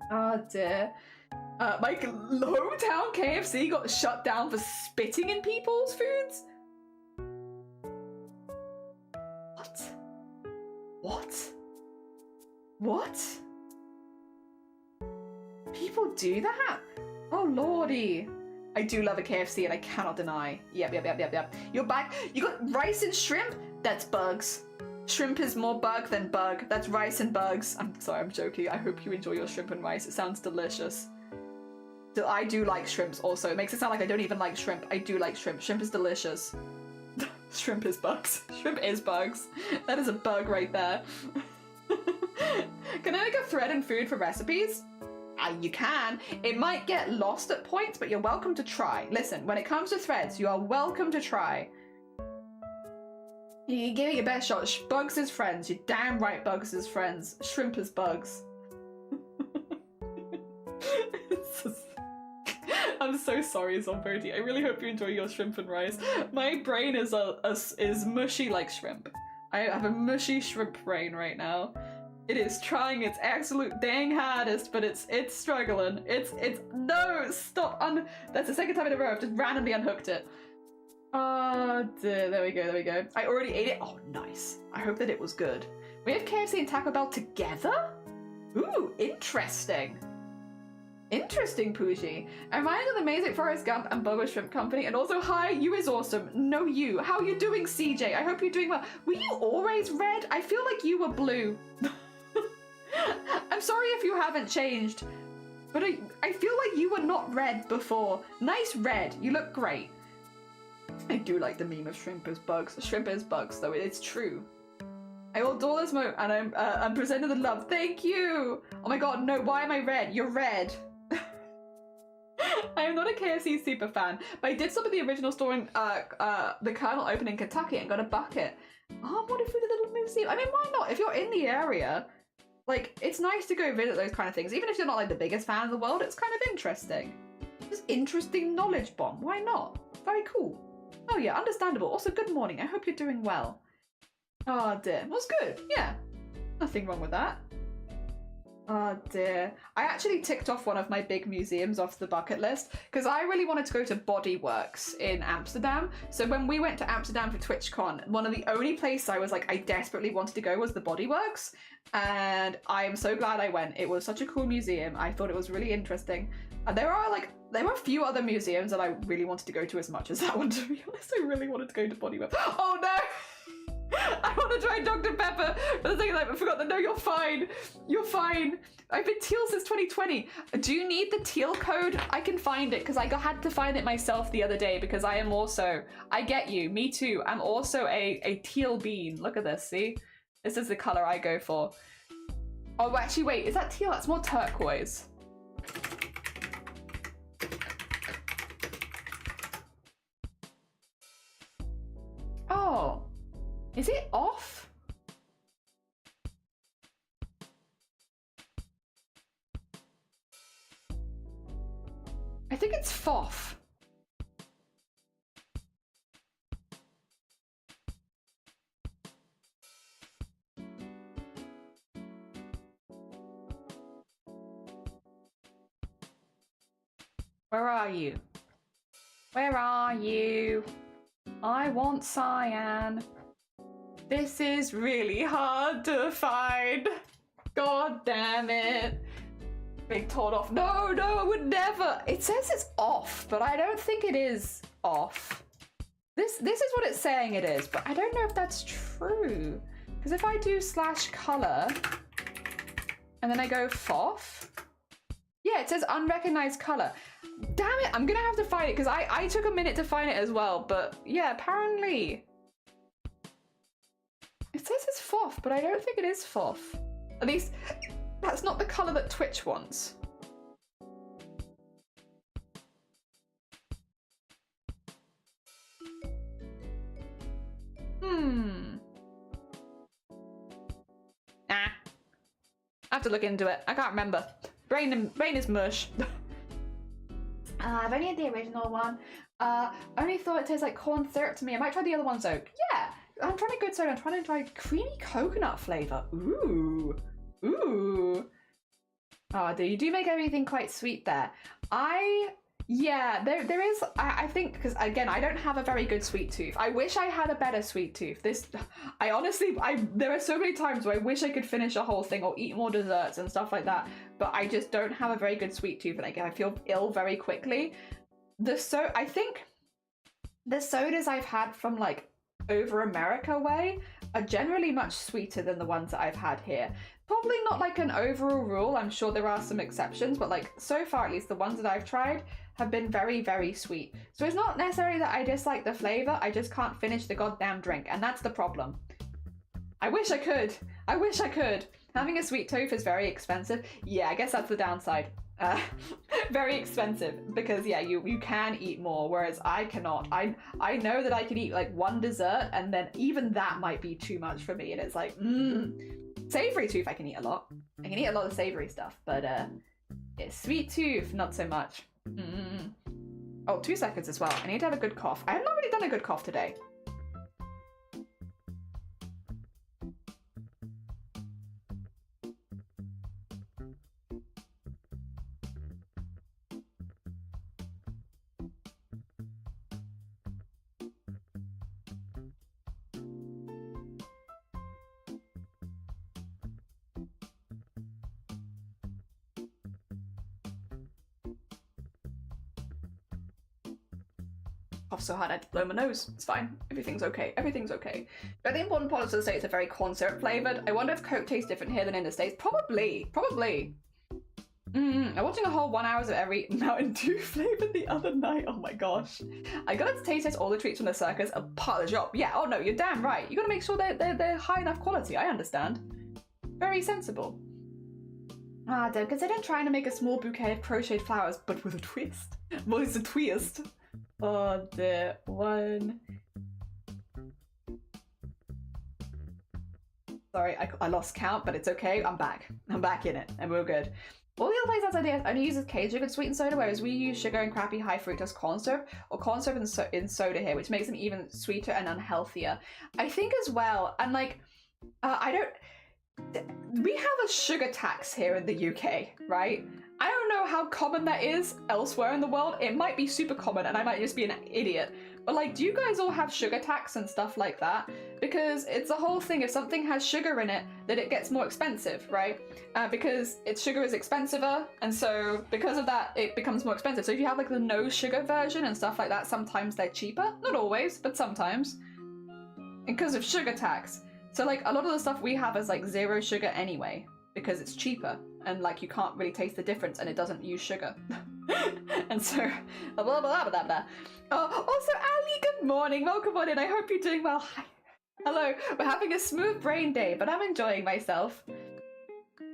Oh dear. My hometown KFC got shut down for spitting in people's foods? What? People do that? Oh lordy. I do love a KFC and I cannot deny. Yep. You're back. You got rice and shrimp? That's bugs. Shrimp is more bug than bug. That's rice and bugs. I'm sorry, I'm joking. I hope you enjoy your shrimp and rice. It sounds delicious. I do like shrimps also. It makes it sound like I don't even like shrimp. I do like shrimp. Shrimp is delicious. Shrimp is bugs. Shrimp is bugs. That is a bug right there. Can I make a thread in food for recipes? You can. It might get lost at points, but you're welcome to try. Listen, when it comes to threads, you are welcome to try. You give it your best shot. Bugs is friends. You're damn right, bugs is friends. Shrimp is bugs. I'm so sorry, Zombody. I really hope you enjoy your shrimp and rice. My brain is mushy like shrimp. I have a mushy shrimp brain right now. It is trying its absolute dang hardest, but it's struggling. It's no, stop. That's the second time in a row I've just randomly unhooked it. Oh dear, there we go. I already ate it. Oh, nice. I hope that it was good. We have KFC and Taco Bell together? Ooh, interesting. Interesting, Pooji. And mine are the amazing Forrest Gump and Boba Shrimp Company. And also, hi, you is awesome. No, you. How are you doing, CJ? I hope you're doing well. Were you always red? I feel like you were blue. I'm sorry if you haven't changed, but I feel like you were not red before. Nice red. You look great. I do like the meme of shrimp is bugs. Shrimp is bugs, though. It's true. I will adore this moment, and I'm presenting the love. Thank you. Oh my god, no. Why am I red? You're red. I am not a KFC super fan, but I did stop at the original store in the Colonel open in Kentucky and got a bucket. Oh, what if we did a little museum? I mean, why not? If you're in the area, like, it's nice to go visit those kind of things. Even if you're not like the biggest fan of the world, it's kind of interesting. Just interesting knowledge bomb. Why not? Very cool. Oh yeah, understandable. Also, good morning. I hope you're doing well. Oh dear. What's good? Yeah. Nothing wrong with that. Oh dear. I actually ticked off one of my big museums off the bucket list because I really wanted to go to Bodyworks in Amsterdam. So when we went to Amsterdam for TwitchCon, one of the only places I was like, I desperately wanted to go was the Bodyworks. And I am so glad I went. It was such a cool museum. I thought it was really interesting. There were a few other museums that I really wanted to go to as much as that one, to be honest. I really wanted to go to Bodyworks. Oh no! I want to try Dr. Pepper, but the thing is, I forgot that. No, you're fine. You're fine. I've been teal since 2020. Do you need the teal code? I can find it because I had to find it myself the other day because I am also, I get you, me too. I'm also a teal bean. Look at this, see? This is the color I go for. Oh, actually, wait, is that teal? That's more turquoise. Oh. Is it off? I think it's FOF. Where are you? Where are you? I want cyan. This is really hard to find. God damn it. Big told off. No, I would never. It says it's off, but I don't think it is off. This is what it's saying it is, but I don't know if that's true. Because if I do /color and then I go FOF, yeah, it says unrecognized color. Damn it, I'm gonna have to find it because I took a minute to find it as well, but yeah, apparently. It says it's FOF, but I don't think it is FOF. At least, that's not the colour that Twitch wants. I have to look into it. I can't remember. Brain is mush. I've only had the original one. Only thought it tastes like corn syrup to me. I might try the other ones though. Yeah. I'm trying a good soda. I'm trying to try creamy coconut flavour. Ooh. Ooh. Oh, you do make everything quite sweet there. Yeah, there is, I think, because again, I don't have a very good sweet tooth. I wish I had a better sweet tooth. There are so many times where I wish I could finish a whole thing or eat more desserts and stuff like that, but I just don't have a very good sweet tooth, and I feel ill very quickly. I think the sodas I've had from like over America way are generally much sweeter than the ones that I've had here. Probably not like an overall rule, I'm sure there are some exceptions, but like so far at least the ones that I've tried have been very, very sweet. So it's not necessarily that I dislike the flavour, I just can't finish the goddamn drink, and that's the problem. I wish I could. I wish I could. Having a sweet tooth is very expensive. Yeah, I guess that's the downside. Very expensive because yeah, you can eat more, whereas I cannot. I know that I can eat like one dessert, and then even that might be too much for me, and it's like savory tooth I can eat a lot. I can eat a lot of savory stuff, but yeah, sweet tooth not so much. Oh, 2 seconds as well. I need to have a good cough. I have not really done a good cough today. Cough so hard I had to blow my nose. It's fine. Everything's okay. Everything's okay. But the important part of the States are very corn syrup flavored. I wonder if Coke tastes different here than in the States. Probably. Probably. I'm watching a whole 1 hour of every Mountain Dew flavor the other night. Oh my gosh. I gotta taste test all the treats from the circus are part of the job. Yeah, oh no, you're damn right. You gotta make sure they're high enough quality. I understand. Very sensible. Ah, Deb, consider trying to make a small bouquet of crocheted flowers, but with a twist. What is a twist? Oh, the one. Sorry, I lost count, but it's okay. I'm back. I'm back in it, and we're good. All the other places outside only uses cane sugar sweetened soda, whereas we use sugar and crappy high fructose corn syrup, or corn syrup in soda here, which makes them even sweeter and unhealthier. I think as well, and like, we have a sugar tax here in the UK, right? I don't know how common that is elsewhere in the world. It might be super common and I might just be an idiot. But like, do you guys all have sugar tax and stuff like that? Because it's a whole thing. If something has sugar in it, then it gets more expensive, right? Because sugar is expensiver, and so because of that, it becomes more expensive. So if you have like the no sugar version and stuff like that, sometimes they're cheaper. Not always, but sometimes. Because of sugar tax. So like a lot of the stuff we have is like 0 sugar anyway, because it's cheaper. And like you can't really taste the difference, and it doesn't use sugar. And so, blah, blah, blah, blah, blah. Oh, also, Ali, good morning. Welcome on in. I hope you're doing well. Hi. Hello. We're having a smooth brain day, but I'm enjoying myself.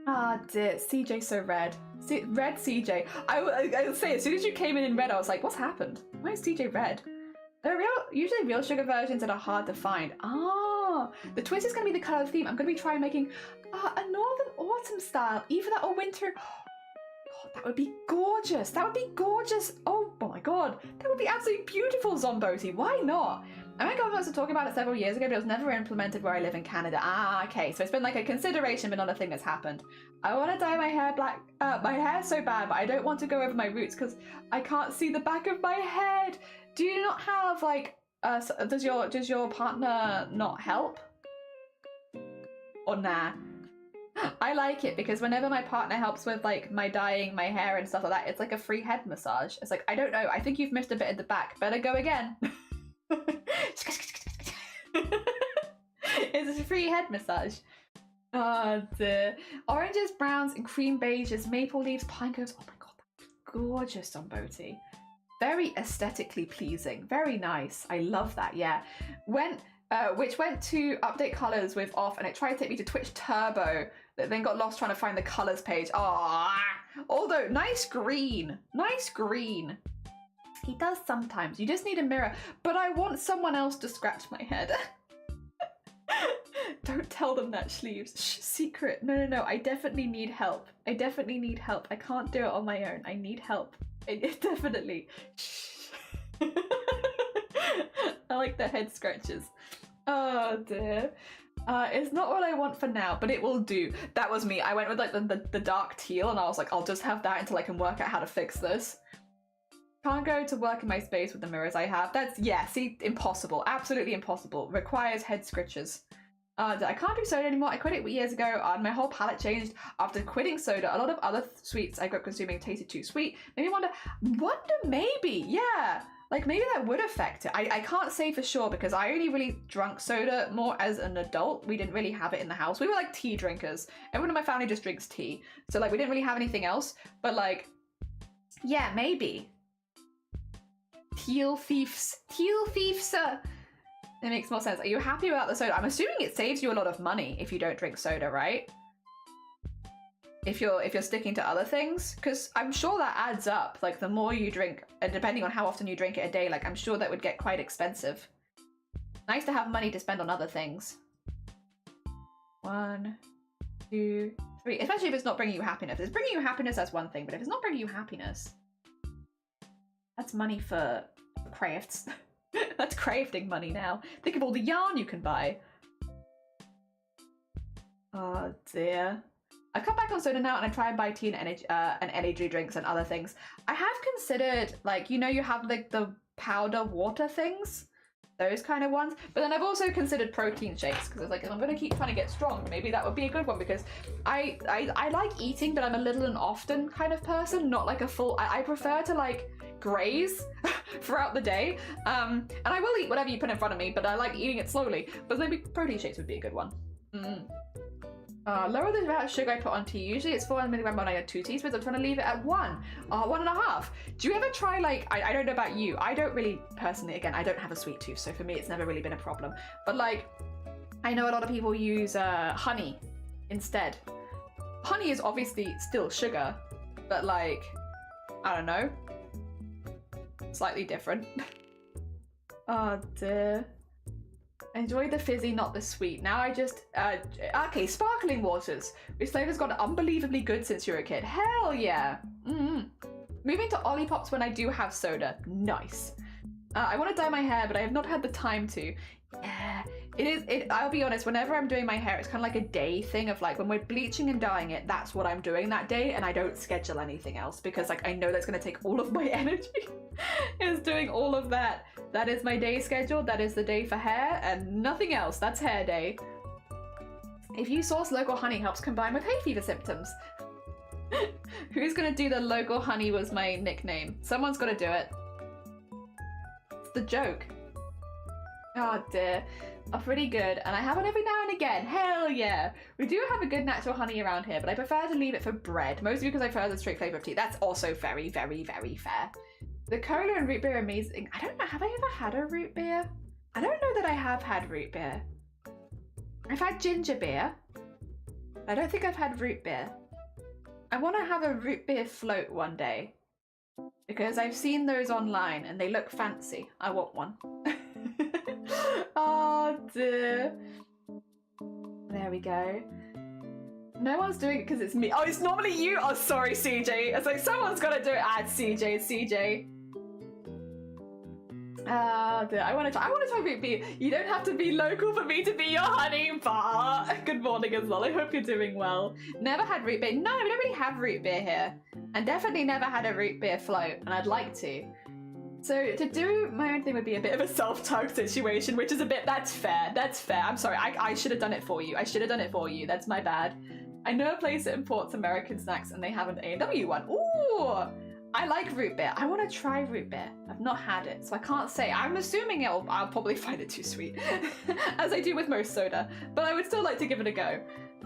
Ah, dear. CJ's so red. Red CJ. I'll say, as soon as you came in red, I was like, what's happened? Why is CJ red? They're usually real sugar versions that are hard to find. Ah, the twist is going to be the color theme. I'm going to be trying making a northern autumn style, either that or winter. God, that would be gorgeous. That would be gorgeous. Oh my god, that would be absolutely beautiful, Zomboti. Why not? I think I was talking about it several years ago, but it was never implemented where I live in Canada. Ah, okay. So it's been like a consideration, but not a thing that's happened. I want to dye my hair black. My hair so bad, but I don't want to go over my roots because I can't see the back of my head. Do you not have like? Does your partner not help? Or nah? I like it because whenever my partner helps with like my dyeing my hair and stuff like that, it's like a free head massage. It's like, I don't know, I think you've missed a bit at the back. Better go again. It's a free head massage. The oranges, browns, and cream beiges, maple leaves, pine cones. Oh my god, that's gorgeous, Zomboti. Very aesthetically pleasing. Very nice. I love that. Yeah. Which went to update colors with off, and it tried to take me to Twitch Turbo. That then got lost trying to find the colors page. Ah, although nice green. Nice green. He does sometimes. You just need a mirror. But I want someone else to scratch my head. Don't tell them that, Sleeves. Shh, secret. No. I definitely need help. I definitely need help. I can't do it on my own. I need help. Definitely. Shh. I like the head scratches. Oh dear. It's not what I want for now, but it will do. That was me. I went with like the dark teal, and I was like, I'll just have that until I can work out how to fix this. Can't go to work in my space with the mirrors I have. That's, yeah, see, impossible. Absolutely impossible. Requires head scratches. I can't do soda anymore. I quit it years ago, and my whole palate changed after quitting soda. A lot of other sweets I grew up consuming tasted too sweet. Maybe wonder maybe, yeah. Like, maybe that would affect it. I can't say for sure because I only really drunk soda more as an adult. We didn't really have it in the house. We were like tea drinkers. Everyone in my family just drinks tea. So like we didn't really have anything else. But like, yeah, maybe. Teal thieves. It makes more sense. Are you happy about the soda? I'm assuming it saves you a lot of money if you don't drink soda, right? if you're sticking to other things, because I'm sure that adds up. Like the more you drink, and depending on how often you drink it a day, like I'm sure that would get quite expensive. Nice to have money to spend on other things. 1, 2, 3. Especially if it's not bringing you happiness. If it's bringing you happiness, that's one thing. But if it's not bringing you happiness, that's money for crafts. That's crafting money now. Think of all the yarn you can buy. Oh dear. I come back on soda now and I try and buy tea and energy drinks and other things. I have considered, like, you know, you have like the powder water things, those kind of ones. But then I've also considered protein shakes because it's like, if I'm going to keep trying to get strong, maybe that would be a good one, because I like eating, but I'm a little and often kind of person, not like a full. I prefer to like graze throughout the day. And I will eat whatever you put in front of me, but I like eating it slowly. But maybe protein shakes would be a good one. Lower the amount of sugar I put on tea. Usually it's 400 milligrams when I add 2 teaspoons. I'm trying to leave it at 1, 1.5. Do you ever try, like, I don't know about you, I don't really, personally, again, I don't have a sweet tooth, so for me it's never really been a problem. But like, I know a lot of people use honey instead. Honey is obviously still sugar, but like, I don't know, slightly different. Oh dear. Enjoy the fizzy, not the sweet. Now I just, okay, sparkling waters. Which flavor's gotten unbelievably good since you were a kid. Hell yeah. Moving to Ollipops when I do have soda. Nice. I want to dye my hair, but I have not had the time to. Yeah, I'll be honest, whenever I'm doing my hair, it's kind of like a day thing of like, when we're bleaching and dyeing it, that's what I'm doing that day, and I don't schedule anything else because like, I know that's going to take all of my energy is doing all of that. That is my day schedule. That is the day for hair and nothing else. That's hair day. If you source local honey helps combine with hay fever symptoms. Who's gonna do the local honey was my nickname. Someone's gotta do it. It's the joke. Oh dear. Are pretty good, and I have it every now and again. Hell yeah. We do have a good natural honey around here, but I prefer to leave it for bread, mostly because I prefer the straight flavour of tea. That's also very, very, very fair. The cola and root beer are amazing. I don't know, have I ever had a root beer? I don't know that I have had root beer. I've had ginger beer. I don't think I've had root beer. I want to have a root beer float one day because I've seen those online and they look fancy. I want one. Oh dear. There we go. No one's doing it because it's me. Oh, it's normally you. Oh, sorry, CJ. It's like someone's got to do it. Ah, CJ. I want to try root beer. You don't have to be local for me to be your honey bar. Good morning as well. I hope you're doing well. Never had root beer. No, we don't really have root beer here. And definitely never had a root beer float, and I'd like to. So to do my own thing would be a bit of a self-tug situation, which is a bit, that's fair. That's fair. I'm sorry. I should have done it for you. That's my bad. I know a place that imports American snacks and they have an A&W one. Ooh! I like root beer. I want to try root beer. I've not had it, so I can't say. I'm assuming I'll probably find it too sweet, as I do with most soda, but I would still like to give it a go.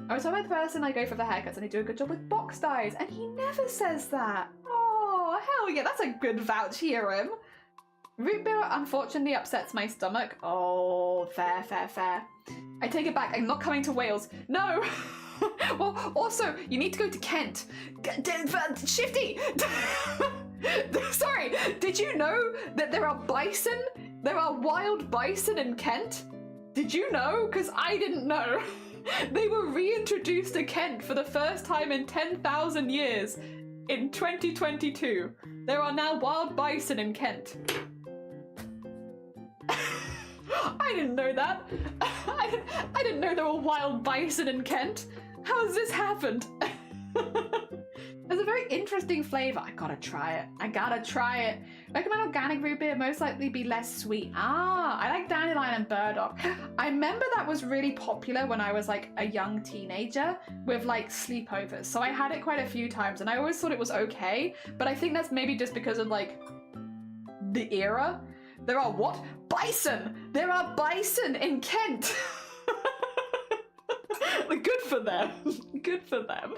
I was told by the person I go for the haircuts and they do a good job with box dyes, and he never says that. Oh, hell yeah, that's a good vouch, hear him. Root beer unfortunately upsets my stomach. Oh, fair. I take it back, I'm not coming to Wales. No! Well, also, you need to go to Kent. Shifty! Sorry, did you know that there are bison? There are wild bison in Kent? Did you know? Because I didn't know. They were reintroduced to Kent for the first time in 10,000 years in 2022. There are now wild bison in Kent. I didn't know that. I didn't know there were wild bison in Kent. How has this happened? There's a very interesting flavour. I gotta try it. Recommend organic root beer, most likely be less sweet. Ah, I like dandelion and burdock. I remember that was really popular when I was like a young teenager with like sleepovers. So I had it quite a few times and I always thought it was okay. But I think that's maybe just because of like the era. There are what? Bison! There are bison in Kent! Good for them. Good for them.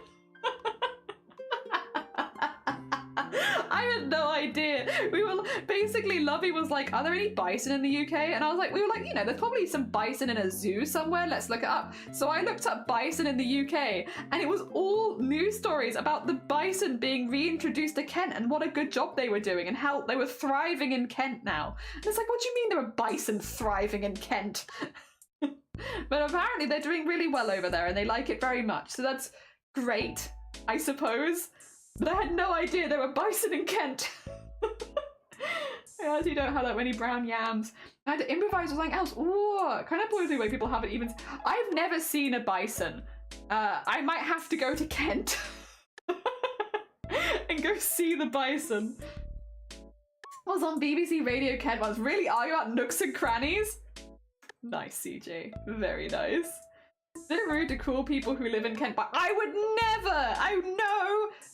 I had no idea. We were basically, Lovey was like, are there any bison in the UK? And I was like, we were like, you know, there's probably some bison in a zoo somewhere. Let's look it up. So I looked up bison in the UK, and it was all news stories about the bison being reintroduced to Kent and what a good job they were doing and how they were thriving in Kent now. And it's like, what do you mean there were bison thriving in Kent? But apparently they're doing really well over there and they like it very much. So that's great, I suppose. But I had no idea there were bison in Kent. I actually don't have that many brown yams. I had to improvise with something else. Ooh, kind of blows me away people haven't even... I've never seen a bison. I might have to go to Kent and go see the bison. I was on BBC Radio Kent once. Really argue about nooks and crannies? Nice, CJ. Very nice. Is it rude to call people who live in Kent? But I would never!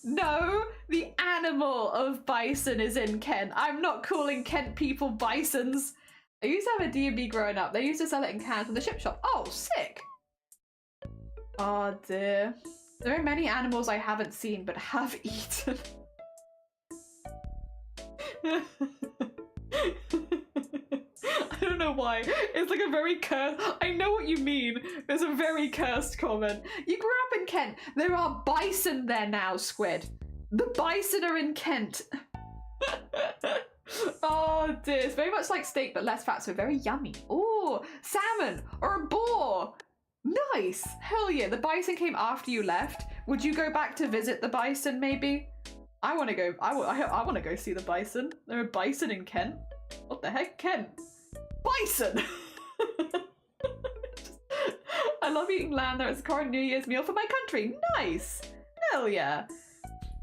No, the animal of bison is in Kent. I'm not calling Kent people bisons. I used to have a D&B growing up. They used to sell it in cans in the ship shop. Oh, sick! Oh dear. There are many animals I haven't seen but have eaten. I don't know why. It's like a very cursed... I know what you mean. It's a very cursed comment. You grew up in Kent. There are bison there now, Squid. The bison are in Kent. Oh dear. It's very much like steak but less fat, so very yummy. Oh, salmon or a boar. Nice. Hell yeah. The bison came after you left. Would you go back to visit the bison maybe? I want to go. I want to go see the bison. There are bison in Kent. What the heck, Kent? Bison! I love eating lamb there. It's a current New Year's meal for my country. Nice! Hell yeah.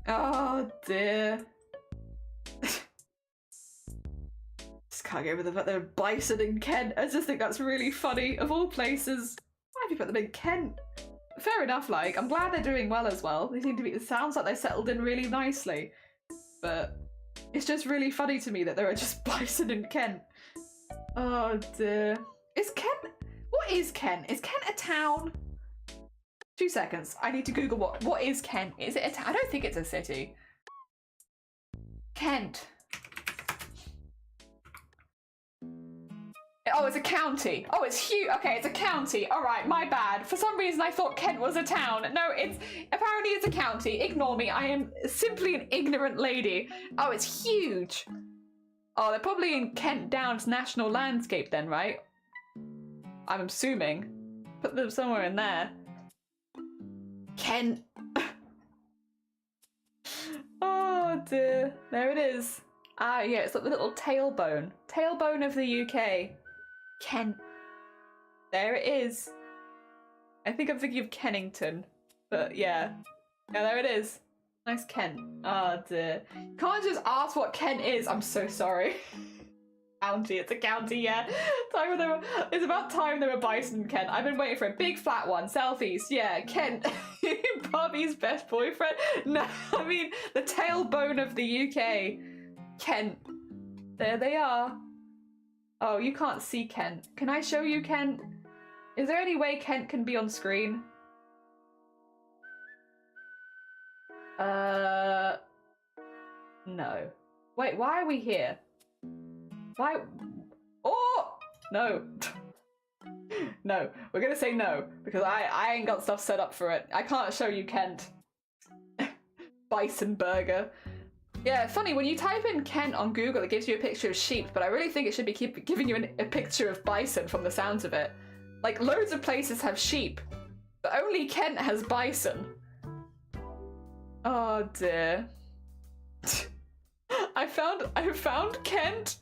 Oh dear. Just can't get over the fact there are bison in Kent. I just think that's really funny. Of all places, why have you put them in Kent? Fair enough, like, I'm glad they're doing well as well. They seem to be, it sounds like they settled in really nicely. But it's just really funny to me that there are just bison in Kent. Oh dear. Is Kent... What is Kent? Is Kent a town? 2 seconds. I need to Google what is Kent. Is it a town? I don't think it's a city. Kent. Oh, it's a county. Oh, it's huge. Okay, it's a county. All right, my bad. For some reason, I thought Kent was a town. No, apparently it's a county. Ignore me. I am simply an ignorant lady. Oh, it's huge. Oh, they're probably in Kent Downs National Landscape then, right? I'm assuming. Put them somewhere in there. Kent. Oh dear. There it is. Ah, yeah, it's like the little tailbone. Tailbone of the UK. Kent. There it is. I think I'm thinking of Kennington. But yeah. Yeah, there it is. Nice Kent. Oh dear. Can't just ask what Kent is. I'm so sorry. County. It's a county, yeah. It's about time there were bison in Kent. I've been waiting for a big flat one. Southeast. Yeah, Kent. Bobby's best boyfriend. No, I mean the tailbone of the UK. Kent. There they are. Oh, you can't see Kent. Can I show you Kent? Is there any way Kent can be on screen? No. Wait, why are we here? Why? Oh! No. No, we're gonna say no, because I ain't got stuff set up for it. I can't show you Kent. Bison burger. Yeah, funny, when you type in Kent on Google, it gives you a picture of sheep, but I really think it should be giving you a picture of bison from the sounds of it. Like, loads of places have sheep, but only Kent has bison. Oh dear. I found Kent,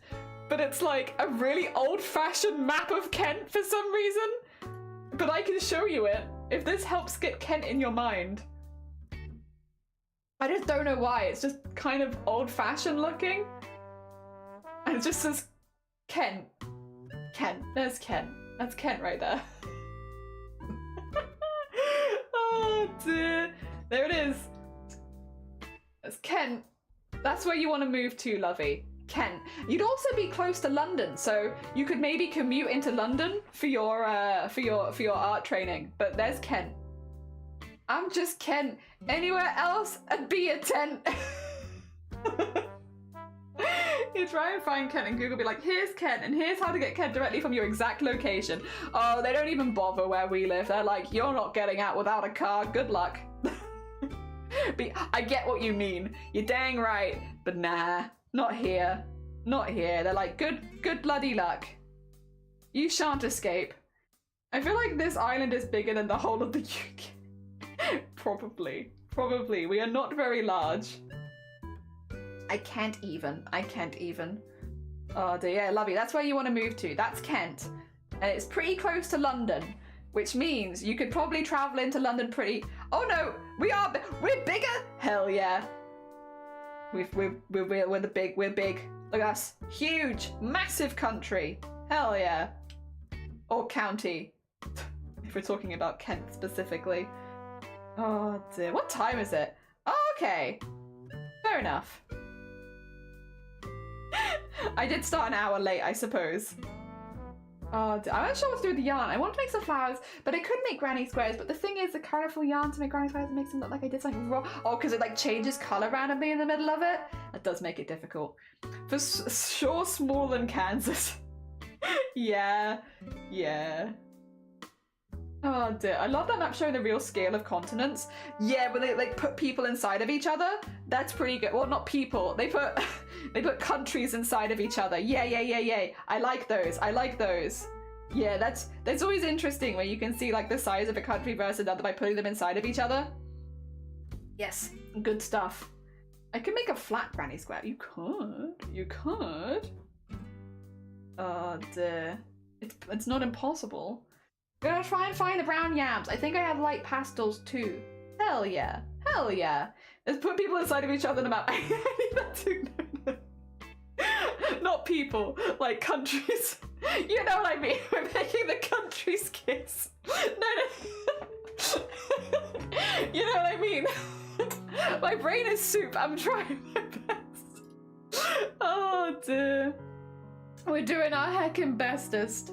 but it's like a really old-fashioned map of Kent for some reason. But I can show you it, if this helps get Kent in your mind. I just don't know why, it's just kind of old-fashioned looking. And it just says Kent. Kent, there's Kent. That's Kent right there. Oh dear. There it is. That's Kent. That's where you want to move to, Lovey. Kent. You'd also be close to London, so you could maybe commute into London for your art training. But there's Kent. I'm just Kent. Anywhere else, I'd be a tent. try and find Kent and Google be like, here's Kent and here's how to get Kent directly from your exact location. Oh, they don't even bother where we live. They're like, you're not getting out without a car. Good luck. But I get what you mean. You're dang right. But nah, not here. Not here. They're like, good bloody luck. You shan't escape. I feel like this island is bigger than the whole of the UK. Probably. We are not very large. I can't even. Oh dear, yeah, lovely. That's where you want to move to. That's Kent. And it's pretty close to London, which means you could probably travel into London pretty... Oh no, we're bigger. Hell yeah. We're big. Look at us. Huge, massive country. Hell yeah. Or county. If we're talking about Kent specifically. Oh dear, what time is it? Oh, okay. Fair enough. I did start an hour late, I suppose. Oh, I'm not sure what to do with the yarn. I want to make some flowers, but I could make granny squares. But the thing is, the colourful yarn to make granny squares makes them look like I did something wrong. Oh, because it like changes colour randomly in the middle of it. That does make it difficult. For sure, small than Kansas. Yeah. Oh dear, I love that map showing the real scale of continents. Yeah, when they like put people inside of each other, that's pretty good. Well, not people, they put countries inside of each other. Yeah. I like those. Yeah, that's always interesting when you can see like the size of a country versus another by putting them inside of each other. Yes, good stuff. I can make a flat granny square. You could. Oh dear, it's not impossible. I'm gonna try and find the brown yams. I think I have light pastels too. Hell yeah. Let's put people inside of each other on the map. I need that too. No. Not people, like countries. You know what I mean? We're making the countries kiss. No. You know what I mean? My brain is soup. I'm trying my best. Oh dear. We're doing our heckin' bestest.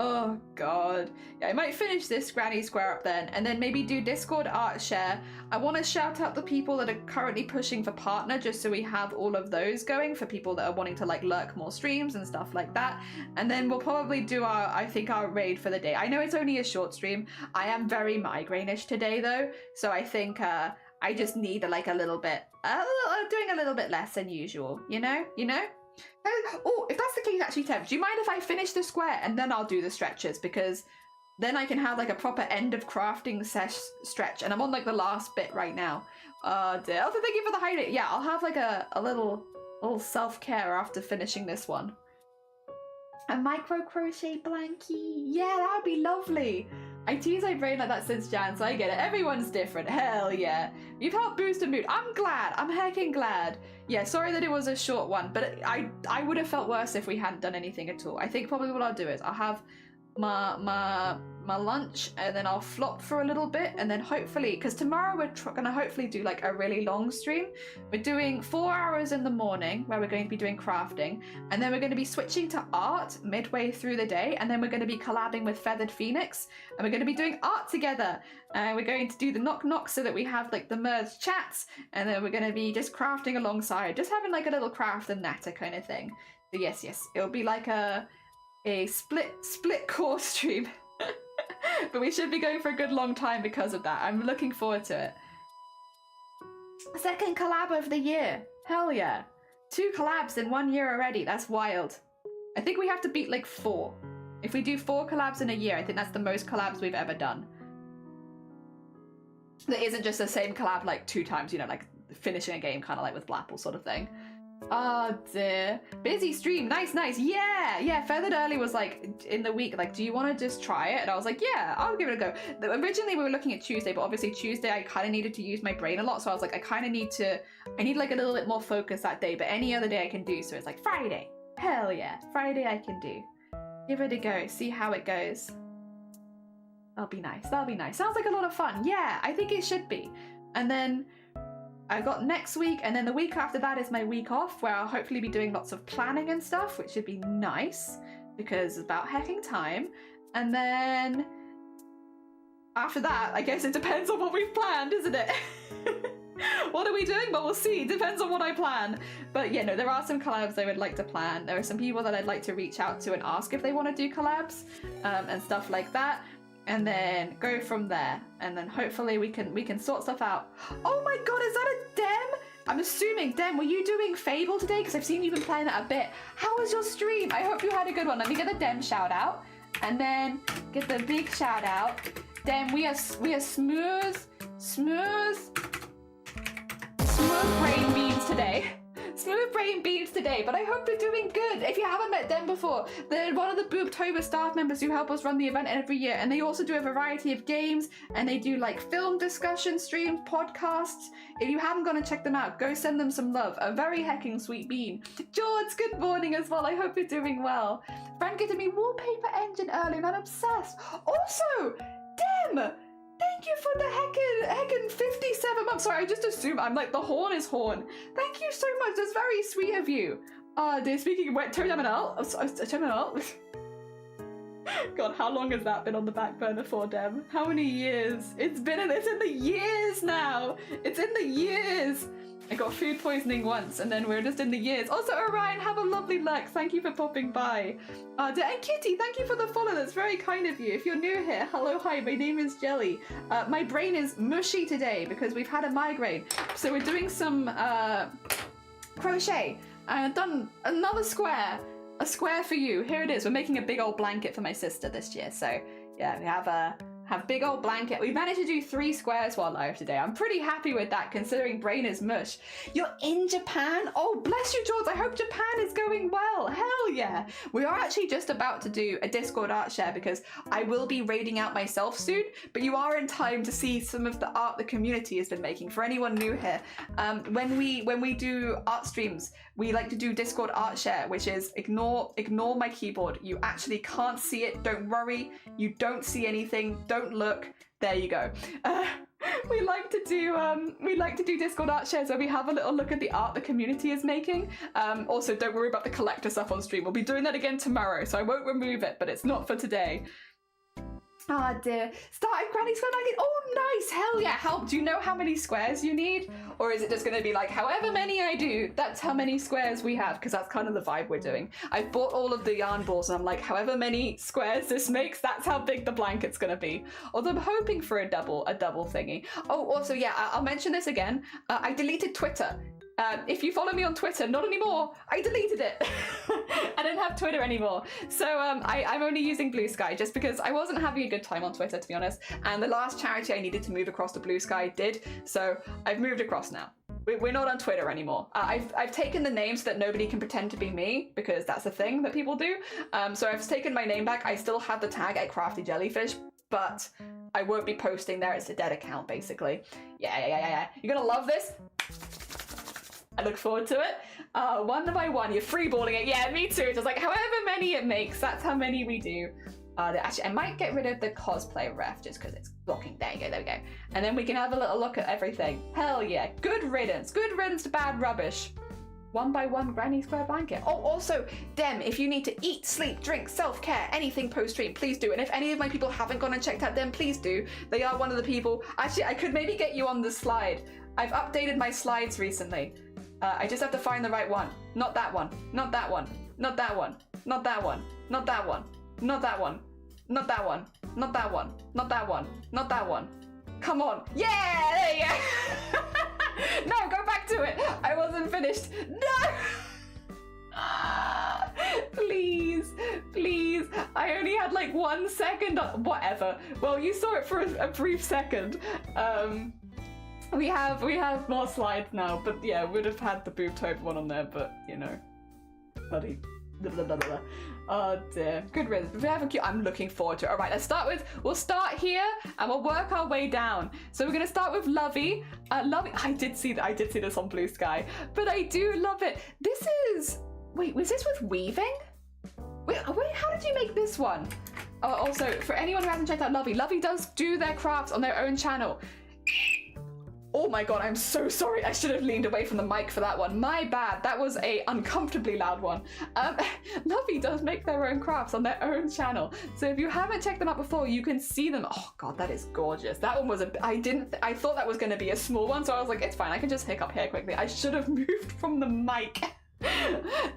Oh god. Yeah, I might finish this granny square up then, and then maybe do Discord art share. I want to shout out the people that are currently pushing for partner, just so we have all of those going for people that are wanting to like lurk more streams and stuff like that. And then we'll probably do our raid for the day. I know it's only a short stream. I am very migraine-ish today though, so I think I just need like a little bit, doing a little bit less than usual, you know? Oh, if that's the case, actually, Tev, do you mind if I finish the square and then I'll do the stretches? Because then I can have like a proper end of crafting stretch, and I'm on like the last bit right now. Dear. Also, thank you for the hydrate. Yeah, I'll have like a little self-care after finishing this one. A micro crochet blankie. Yeah, that would be lovely. I tease my brain like that since Jan, so I get it. Everyone's different. Hell yeah. You've helped boost the mood. I'm glad. I'm heckin' glad. Yeah, sorry that it was a short one, but I would have felt worse if we hadn't done anything at all. I think probably what I'll do is I'll have my lunch, and then I'll flop for a little bit, and then hopefully, because tomorrow we're gonna hopefully do like a really long stream. We're doing 4 hours in the morning where we're going to be doing crafting, and then we're going to be switching to art midway through the day, and then we're going to be collabing with Feathered Phoenix, and we're going to be doing art together, and we're going to do the knock so that we have like the merged chats, and then we're going to be just crafting alongside, just having like a little craft and natter kind of thing. So yes, it'll be like a split core stream. But we should be going for a good long time because of that. I'm looking forward to it. Second collab of the year. Hell yeah. 2 collabs in 1 year already. That's wild. I think we have to beat like 4. If we do 4 collabs in a year, I think that's the most collabs we've ever done. That isn't just the same collab like 2 times, you know, like finishing a game kind of like with Blapple sort of thing. Oh dear. Busy stream. Nice. Yeah. Feathered Early was like in the week, like, do you want to just try it? And I was like, yeah, I'll give it a go. Originally we were looking at Tuesday, but obviously Tuesday I kind of needed to use my brain a lot. So I was like, I need like a little bit more focus that day, but any other day I can do. So it's like Friday. Hell yeah. Friday I can do. Give it a go. See how it goes. That'll be nice. Sounds like a lot of fun. Yeah, I think it should be. And then I've got next week, and then the week after that is my week off, where I'll hopefully be doing lots of planning and stuff, which should be nice, because it's about hecking time. And then after that, I guess it depends on what we've planned, isn't it? What are we doing? But we'll see. Depends on what I plan. But yeah, no, there are some collabs I would like to plan. There are some people that I'd like to reach out to and ask if they want to do collabs and stuff like that. And then go from there. And then hopefully we can sort stuff out. Oh my god, is that a Dem? I'm assuming, Dem, were you doing Fable today? Because I've seen you've been playing that a bit. How was your stream? I hope you had a good one. Let me get the Dem shout out. And then get the big shout out. Dem, we are smooth brain beans today. Smooth brain beans today, but I hope they're doing good. If you haven't met them before, they're one of the Boobtober staff members who help us run the event every year, and they also do a variety of games, and they do like film discussion streams, podcasts. If you haven't gone and checked them out, go send them some love. A very hecking sweet bean. George, good morning as well. I hope you're doing well. Friend gave me wallpaper engine earlier, and I'm obsessed. Also, Dem! Thank you for the heckin' 57 months. Sorry, I just assume I'm like, the horn is horn. Thank you so much. That's very sweet of you. Dear, speaking of wet, terminal. God, how long has that been on the back burner for, Dem? How many years? It's in the years now. It's in the years. I got food poisoning once, and then we're just in the years. Also, Orion, have a lovely luck. Thank you for popping by. And Kitty, thank you for the follow. That's very kind of you. If you're new here, hello, hi, my name is Jelly. My brain is mushy today because we've had a migraine. So we're doing some crochet. I've done another square. A square for you. Here it is. We're making a big old blanket for my sister this year. So yeah, we have big old blanket. We managed to do 3 squares while live today. I'm pretty happy with that considering brain is mush. You're in Japan? Oh, bless you, George. I hope Japan is going well. Hell yeah. We are actually just about to do a Discord art share because I will be raiding out myself soon, but you are in time to see some of the art the community has been making. For anyone new here, when we do art streams, we like to do Discord art share, which is ignore my keyboard. You actually can't see it. Don't worry. You don't see anything. Don't look. There you go. We like to do Discord art shares where we have a little look at the art the community is making. Also, don't worry about the collector stuff on stream. We'll be doing that again tomorrow, so I won't remove it, but it's not for today. Ah dear. Starting Granny Square Blanket. Oh, nice. Hell yeah. Do you know how many squares you need? Or is it just going to be like, however many I do, that's how many squares we have? Because that's kind of the vibe we're doing. I've bought all of the yarn balls and I'm like, however many squares this makes, that's how big the blanket's going to be. Although I'm hoping for a double thingy. Oh, also, yeah, I'll mention this again. I deleted Twitter. If you follow me on Twitter, not anymore. I deleted it. I don't have Twitter anymore. So I'm only using Blue Sky just because I wasn't having a good time on Twitter, to be honest. And the last charity I needed to move across to Blue Sky did. So I've moved across now. We're not on Twitter anymore. I've taken the name so that nobody can pretend to be me because that's a thing that people do. So I've taken my name back. I still have the tag at Crafty Jellyfish, but I won't be posting there. It's a dead account, basically. Yeah. You're gonna love this. I look forward to it. One by one, you're freeballing it. Yeah, me too. It's just like however many it makes, that's how many we do. Actually, I might get rid of the cosplayer ref just because it's blocking. There we go. And then we can have a little look at everything. Hell yeah. Good riddance. Good riddance to bad rubbish. One by one Granny Square Blanket. Oh, also, Dem, if you need to eat, sleep, drink, self-care, anything post-stream, please do. And if any of my people haven't gone and checked out Dem, please do. They are one of the people. Actually, I could maybe get you on the slide. I've updated my slides recently. I just have to find the right one. Not that one. Not that one. Not that one. Not that one. Not that one. Not that one. Not that one. Not that one. Not that one. Not that one. Come on. Yeah! There you go. No, go back to it. I wasn't finished. No! Please. I only had like 1 second. Whatever. Well, you saw it for a brief second. We have more slides now, but yeah, would have had the Boobtober one on there, but you know, bloody blah, blah, blah, blah. Oh dear, good riddance. I'm looking forward to it. All right, we'll start here and we'll work our way down. So we're gonna start with Lovey. Lovey, I did see this on Blue Sky, but I do love it. Wait, was this with weaving? Wait, how did you make this one? Also, for anyone who hasn't checked out Lovey does do their crafts on their own channel. Oh my god, I'm so sorry. I should have leaned away from the mic for that one. My bad. That was a uncomfortably loud one. Lovey does make their own crafts on their own channel. So if you haven't checked them out before, you can see them. Oh god, that is gorgeous. That one was I thought that was going to be a small one, so I was like, it's fine. I can just hiccup here quickly. I should have moved from the mic.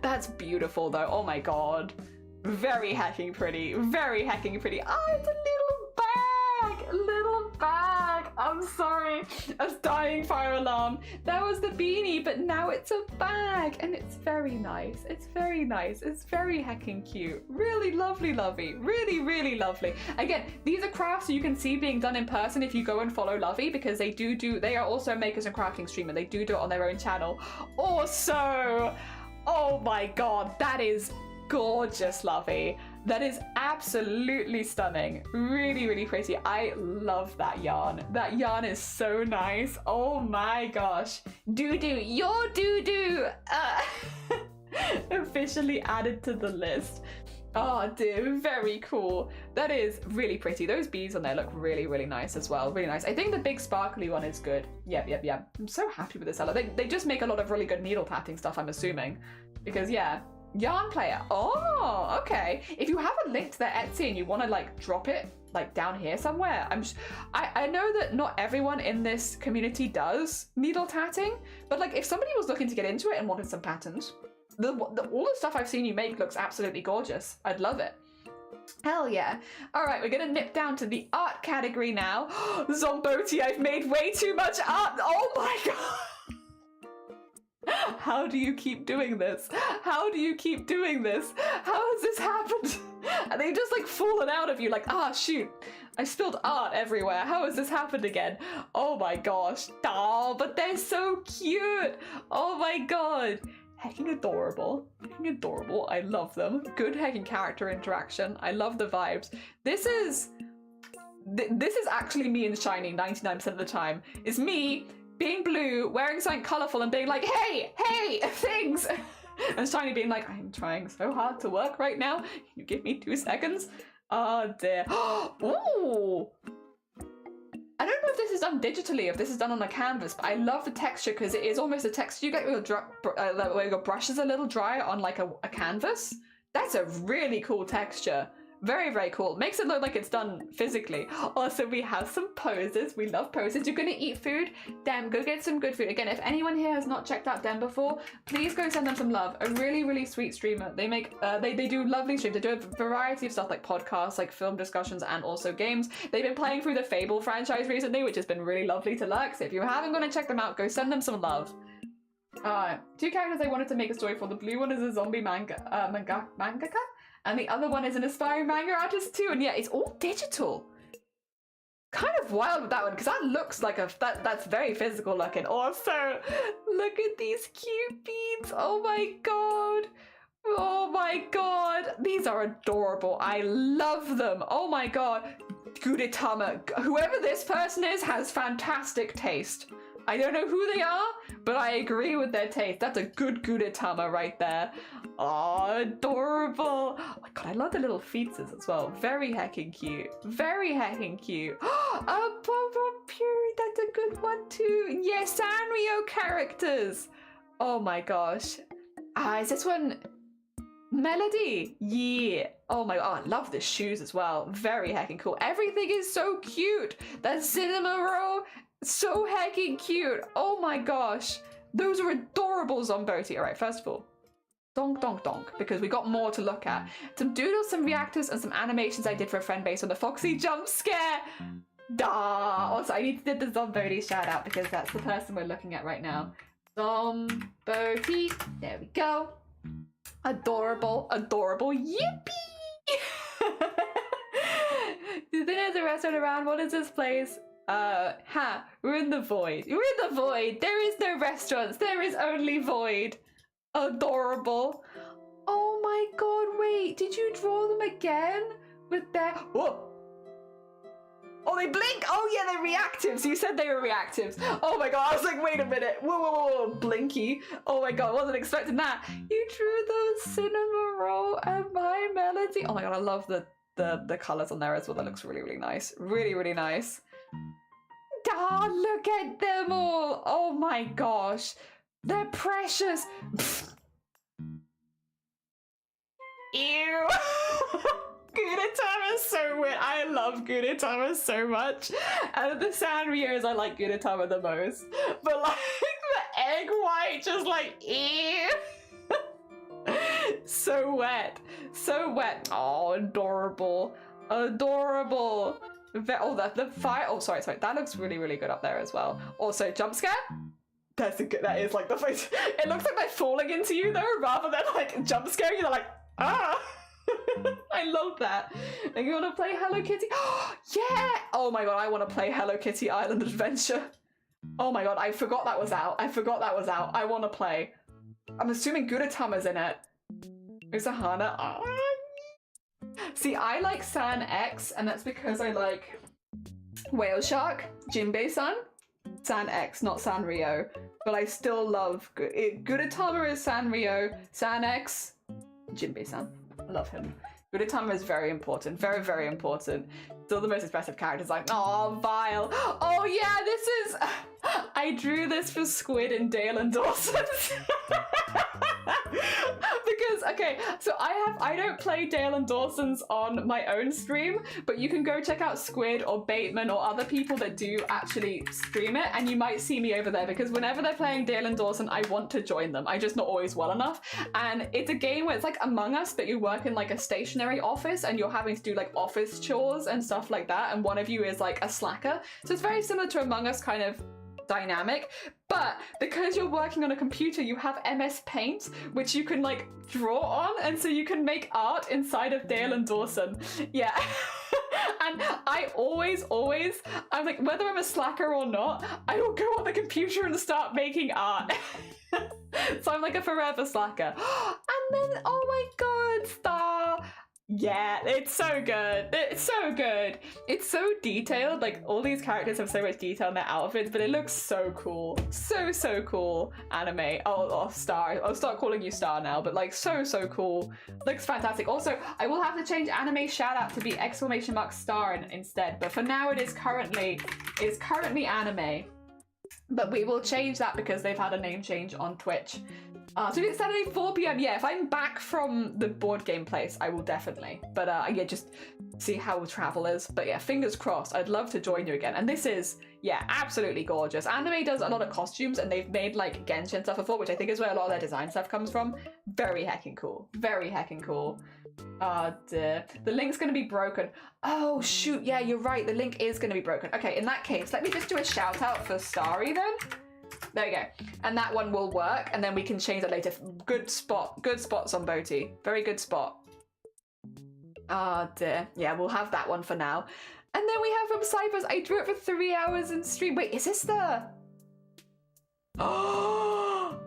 That's beautiful though. Oh my god. Very hecking pretty. Very hecking pretty. Oh, it's a little bag. I'm sorry. A dying fire alarm. That was the beanie, but now it's a bag, and it's very nice. It's very nice. It's very hecking cute. Really lovely, Lovey. Really, really lovely. Again, these are crafts you can see being done in person if you go and follow Lovey, because they they are also makers and crafting streamer. They do it on their own channel. Also, oh my god, that is gorgeous, Lovey. That is absolutely stunning. Really, really pretty. I love that yarn. That yarn is so nice. Oh my gosh. Doo-doo, your doo-doo. Officially added to the list. Oh dear, very cool. That is really pretty. Those beads on there look really, really nice as well. Really nice. I think the big sparkly one is good. Yep. I'm so happy with this seller. They just make a lot of really good needle tatting stuff, I'm assuming. Because yeah. Yarn player. Oh, okay. If you have a link to their Etsy and you want to like drop it like down here somewhere, I know that not everyone in this community does needle tatting, but like if somebody was looking to get into it and wanted some patterns, all the stuff I've seen you make looks absolutely gorgeous. I'd love it. Hell yeah. All right, we're gonna nip down to the art category now. Zomboti, I've made way too much art. Oh my god. How do you keep doing this? How do you keep doing this? How has this happened? And they've just like fallen out of you like, ah, shoot, I spilled art everywhere. How has this happened again? Oh my gosh. Oh, but they're so cute. Oh my god. Hecking adorable. Hecking adorable. I love them. Good hecking character interaction. I love the vibes. This is actually me in Shiny 99% of the time. It's me being blue, wearing something colourful and being like, hey, things! And Shiny being like, I'm trying so hard to work right now. Can you give me 2 seconds? Oh dear. Ooh! I don't know if this is done digitally, if this is done on a canvas, but I love the texture because it is almost a texture you get where your brush is a little drier on like a canvas. That's a really cool texture. Very, very cool. Makes it look like it's done physically. Also, we have some poses. We love poses. You're gonna eat food? Dem, go get some good food. Again, if anyone here has not checked out Dem before, please go send them some love. A really, really sweet streamer. They make, they do lovely streams. They do a variety of stuff like podcasts, like film discussions, and also games. They've been playing through the Fable franchise recently, which has been really lovely to lurk. So if you haven't gone to check them out, go send them some love. 2 characters I wanted to make a story for. The blue one is a zombie mangaka? And the other one is an aspiring manga artist too, and yeah, it's all digital. Kind of wild with that one, because that looks like that's very physical looking. Also, look at these cute beads. Oh my god. Oh my god. These are adorable. I love them. Oh my god. Gudetama. Whoever this person is has fantastic taste. I don't know who they are, but I agree with their taste. That's a good Gudetama right there. Oh, adorable. Oh my god, I love the little feetses as well. Very hecking cute. Very hecking cute. Oh, Popo Puri, that's a good one too. Yes, Sanrio characters. Oh my gosh. Is this one Melody? Yeah. Oh my god, I love the shoes as well. Very hecking cool. Everything is so cute. That cinema roll, so hecking cute. Oh my gosh. Those are adorable, Zomboti. All right, first of all, donk, donk, donk, because we got more to look at. Some doodles, some reactors, and some animations I did for a friend based on the Foxy jump scare. Also, I need to do the Zomboti shout out because that's the person we're looking at right now. Zomboti. There we go. Adorable, adorable. Yippee! Do you think there's a restaurant around? What is this place? We're in the void. We're in the void. There is no restaurants. There is only void. Adorable. Oh my god, wait. Did you draw them again? With their... Whoa. Oh, they blink! Oh yeah, they're reactives. You said they were reactives. Oh my god, I was like, wait a minute. Whoa, whoa, whoa, whoa. Blinky. Oh my god, wasn't expecting that. You drew those cinema roll and my melody. Oh my god, I love the colours on there as well. That looks really, really nice. Really, really nice. Oh, look at them all. Oh my gosh. They're precious. Ew. Gudetama is so weird. I love Gudetama so much. Out of the Sanrios, I like Gudetama the most. But like the egg white, just like ew. So wet. So wet. Oh, adorable. Adorable. Oh, the fire. Oh, sorry. That looks really, really good up there as well. Also, jump scare. That's a good. That is like the face. It looks like they're falling into you though, rather than like jump scaring you. They're like, ah. I love that. And you want to play Hello Kitty? Yeah. Oh my god, I want to play Hello Kitty Island Adventure. Oh my god, I forgot that was out. I want to play. I'm assuming Gudetama's in it. Is Hana? See, I like San X, and that's because I like Whale Shark, Jinbei-san. San X, not Sanrio. But I still love Gudetama is Sanrio, San X, Jinbei-san. I love him. Gudetama is very important. Very, very important. Still the most expressive characters, like, oh, Vile. Oh yeah, this is... I drew this for Squid and Dale and Dawson. Because, okay, so I don't play Dale and Dawson's on my own stream, but you can go check out Squid or Bateman or other people that do actually stream it, and you might see me over there, because whenever they're playing Dale and Dawson, I want to join them. I'm just not always well enough. And it's a game where it's like Among Us, but you work in like a stationary office and you're having to do like office chores and stuff like that, and one of you is like a slacker. So it's very similar to Among Us kind of dynamic, but because you're working on a computer, you have MS Paint, which you can like draw on, and so you can make art inside of Dale and Dawson. Yeah. And I always, I'm like, whether I'm a slacker or not, I will go on the computer and start making art. So I'm like a forever slacker. And then, oh my god, Star. Yeah, it's so good. It's so good. It's so detailed. Like, all these characters have so much detail in their outfits, but it looks so cool. So cool. Anime. Oh, Star. I'll start calling you Star now, but like, so cool. Looks fantastic. Also, I will have to change anime shout out to be !Star instead, but for now it is currently anime. But we will change that because they've had a name change on Twitch. So it's Saturday 4 p.m. Yeah, if I'm back from the board game place, I will definitely. But yeah, just see how travel is. But yeah, fingers crossed. I'd love to join you again. And this is, yeah, absolutely gorgeous. Anime does a lot of costumes, and they've made like Genshin stuff before, which I think is where a lot of their design stuff comes from. Very heckin' cool. Very heckin' cool. Dear. The link's gonna be broken. Oh shoot, yeah, you're right. The link is gonna be broken. Okay, in that case, let me just do a shout out for Starry then. There we go. And that one will work, and then we can change that later. Good spot. Good spots on Boaty. Very good spot. Dear. Yeah, we'll have that one for now. And then we have from Cyprus. I drew it for 3 hours in stream. Wait, is this the... Oh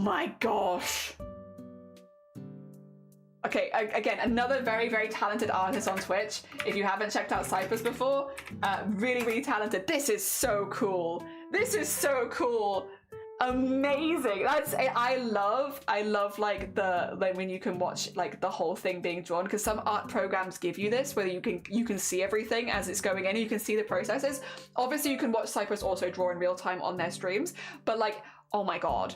my gosh. Okay, again, another very, very talented artist on Twitch. If you haven't checked out Cyprus before, really, really talented. This is so cool. This is so cool. Amazing. I love like when you can watch like the whole thing being drawn, because some art programs give you this, where you can see everything as it's going in, and you can see the processes. Obviously, you can watch Cyprus also draw in real time on their streams, but like, oh my god.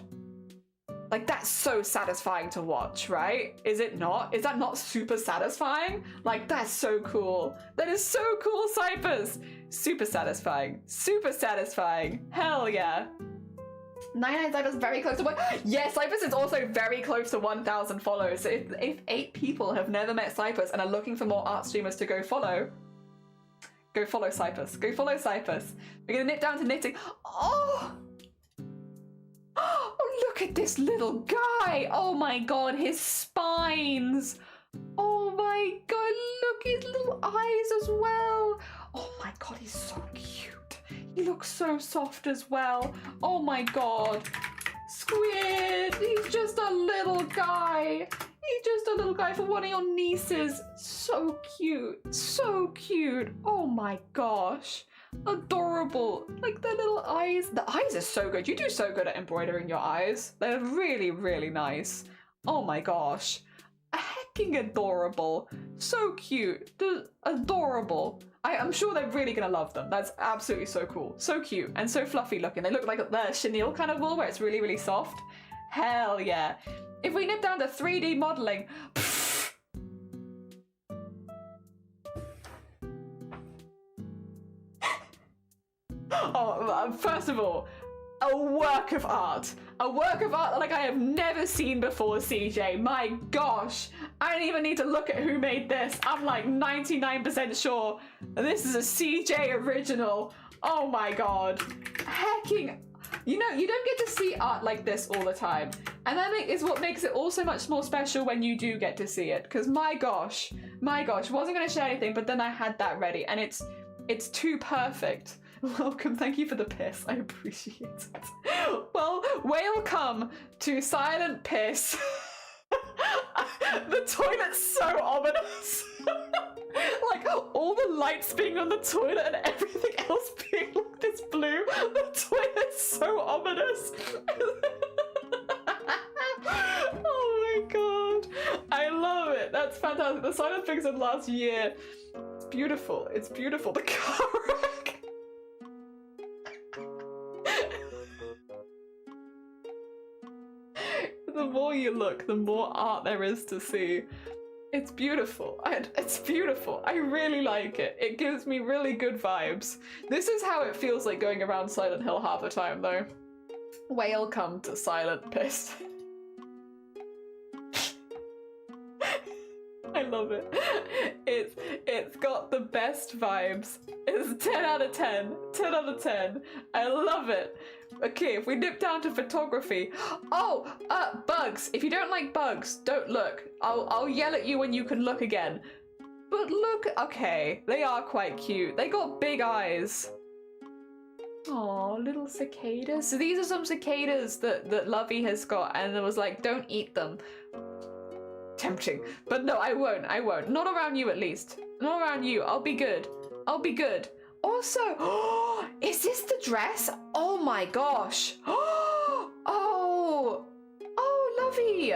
Like, that's so satisfying to watch, right? Is it not? Is that not super satisfying? Like, that's so cool. That is so cool, Cyprus. Super satisfying. Super satisfying. Hell yeah. 99 Cyprus is very close to one. Yes, Cyprus is also very close to 1,000 followers. So if 8 people have never met Cyprus and are looking for more art streamers to go follow Cyprus. Go follow Cyprus. We're gonna nip down to knitting. Oh, look at this little guy. Oh my god, his spines. Oh my god, look, his little eyes as well. Oh my god, he's so cute. He looks so soft as well. Oh my god. Squid, he's just a little guy. He's just a little guy for one of your nieces. So cute. So cute. Oh my gosh. Adorable. Like, their little eyes. The eyes are so good. You do so good at embroidering your eyes. They're really, really nice. Oh my gosh. A heck hecking adorable. So cute. Adorable. I'm sure they're really gonna love them. That's absolutely so cool. So cute and so fluffy looking. They look like the chenille kind of wool where it's really, really soft. Hell yeah. If we nip down to 3D modeling, oh, first of all, a work of art. A work of art like I have never seen before, CJ. My gosh. I don't even need to look at who made this. I'm like 99% sure this is a CJ original. Oh my god. Hecking. You know, you don't get to see art like this all the time. And that is what makes it all so much more special when you do get to see it. Because my gosh, wasn't going to share anything, but then I had that ready. And it's too perfect. Welcome, thank you for the piss. I appreciate it. Well, welcome to Silent Piss. The toilet's so ominous. Like all the lights being on the toilet and everything else being like this blue. The toilet's so ominous. Oh my god. I love it. That's fantastic. The Silent Pigs in last year. It's beautiful. It's beautiful. The car wreck. The more you look, the more art there is to see. It's beautiful. It's beautiful. I really like it. It gives me really good vibes. This is how it feels like going around Silent Hill half the time, though. Welcome to Silent Piss. I love it. It's got the best vibes. It's 10 out of 10. 10 out of 10. I love it. Okay, if we dip down to photography. Oh, bugs. If you don't like bugs, don't look. I'll yell at you when you can look again. But look, okay, they are quite cute. They got big eyes. Oh, little cicadas. So these are some cicadas that Lovey has got, and it was like, don't eat them. Tempting. But no, I won't. Not around you, at least. Not around you. I'll be good. I'll be good. Also, is this the dress? Oh my gosh. Oh, Lovey.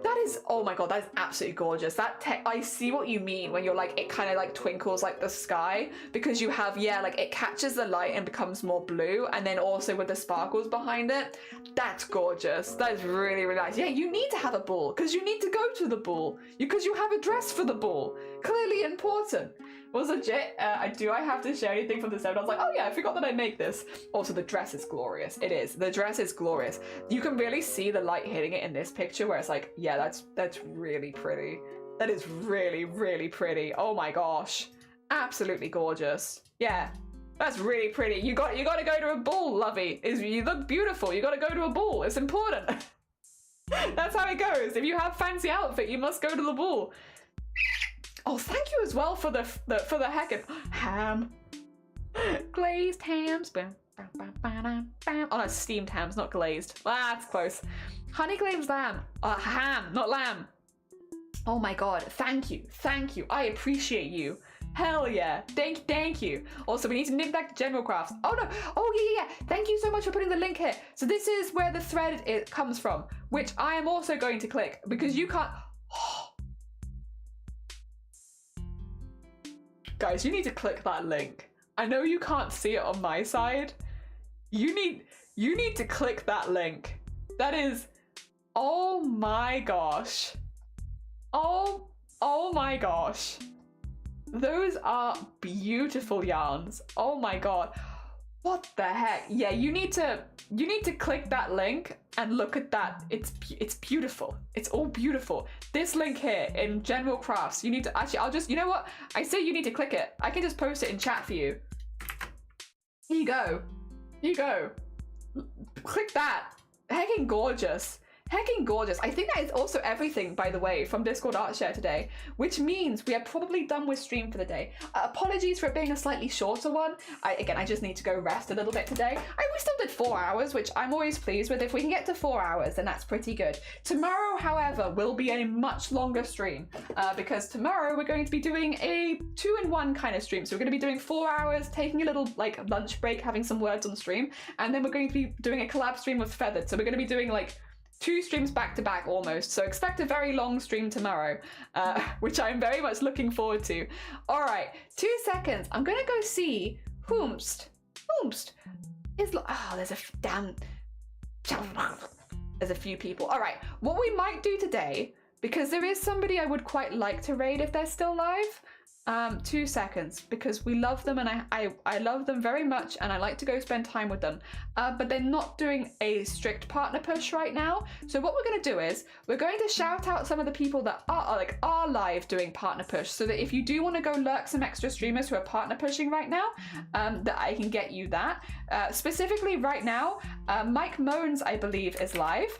That is, oh my god, that is absolutely gorgeous. That I see what you mean when you're like, it kind of like twinkles like the sky, because you have, yeah, like it catches the light and becomes more blue, and then also with the sparkles behind it. That's gorgeous. That is really, really nice. Yeah, you need to have a ball, because you need to go to the ball, because you have a dress for the ball. Clearly important. Was legit. Do I have to share anything from the set? I was like, oh yeah, I forgot that I make this. Also, the dress is glorious. It is. The dress is glorious. You can really see the light hitting it in this picture, where it's like, yeah, that's really pretty. That is really, really pretty. Oh my gosh, absolutely gorgeous. Yeah, that's really pretty. You got to go to a ball, Lovey. You look beautiful. You got to go to a ball. It's important. That's how it goes. If you have fancy outfit, you must go to the ball. Oh, thank you as well for the heckin' ham. Glazed hams. Oh no, steamed hams, not glazed. Ah, that's close. Honey glazed lamb. Ham, not lamb. Oh my god, thank you. I appreciate you. Hell yeah. Thank you. Also, we need to nip back to general crafts. Oh no. Oh yeah. Thank you so much for putting the link here. So this is where the thread comes from, which I am also going to click, because you can't. Guys, you need to click that link. I know you can't see it on my side. You need to click that link. That is, oh my gosh. Oh my gosh. Those are beautiful yarns. Oh my god. What the heck? Yeah, you need to click that link and look at that. It's beautiful. It's all beautiful. This link here in general crafts, you need to actually, you know what? I say you need to click it. I can just post it in chat for you. Here you go. Here you go. Click that. Heckin' gorgeous. Heckin' gorgeous. I think that is also everything, by the way, from Discord Art Share today, which means we are probably done with stream for the day. Apologies for it being a slightly shorter one. I just need to go rest a little bit today. We still did 4 hours, which I'm always pleased with. If we can get to 4 hours, then that's pretty good. Tomorrow, however, will be a much longer stream, because tomorrow we're going to be doing a 2-in-1 kind of stream. So we're going to be doing 4 hours, taking a little like lunch break, having some words on stream, and then we're going to be doing a collab stream with Feathered. So we're going to be doing like 2 streams back to back almost. So expect a very long stream tomorrow, which I'm very much looking forward to. All right, 2 seconds. I'm gonna go see whomst is. Oh, there's a there's a few people. All right, what we might do today, because there is somebody I would quite like to raid if they're still live. 2 seconds, because we love them and I love them very much and I like to go spend time with them, but they're not doing a strict partner push right now. So what we're going to do is we're going to shout out some of the people that are live doing partner push, so that if you do want to go lurk some extra streamers who are partner pushing right now, that I can get you that. Specifically right now, Mike Moans, I believe, is live,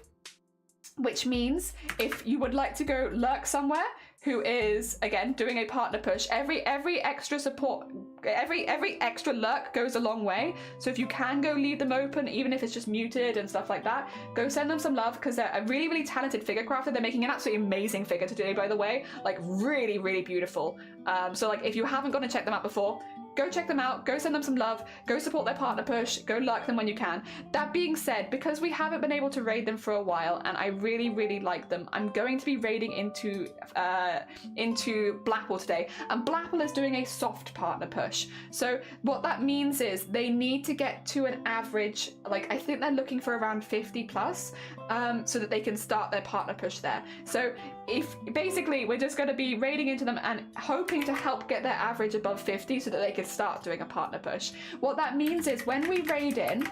which means if you would like to go lurk somewhere who is, again, doing a partner push, every extra support, every extra lurk goes a long way. So if you can go leave them open, even if it's just muted and stuff like that, go send them some love, because they're a really, really talented figure crafter. They're making an absolutely amazing figure today, by the way, like really, really beautiful. So like if you haven't gone and checked them out before, go check them out, go send them some love, go support their partner push, go lurk them when you can. That being said, because we haven't been able to raid them for a while and I really, really like them, I'm going to be raiding into Blapple today. And Blapple is doing a soft partner push. So what that means is they need to get to an average, like I think they're looking for around 50 plus, so that they can start their partner push there. So if basically we're just going to be raiding into them and hoping to help get their average above 50 so that they can start doing a partner push. What that means is when we raid in,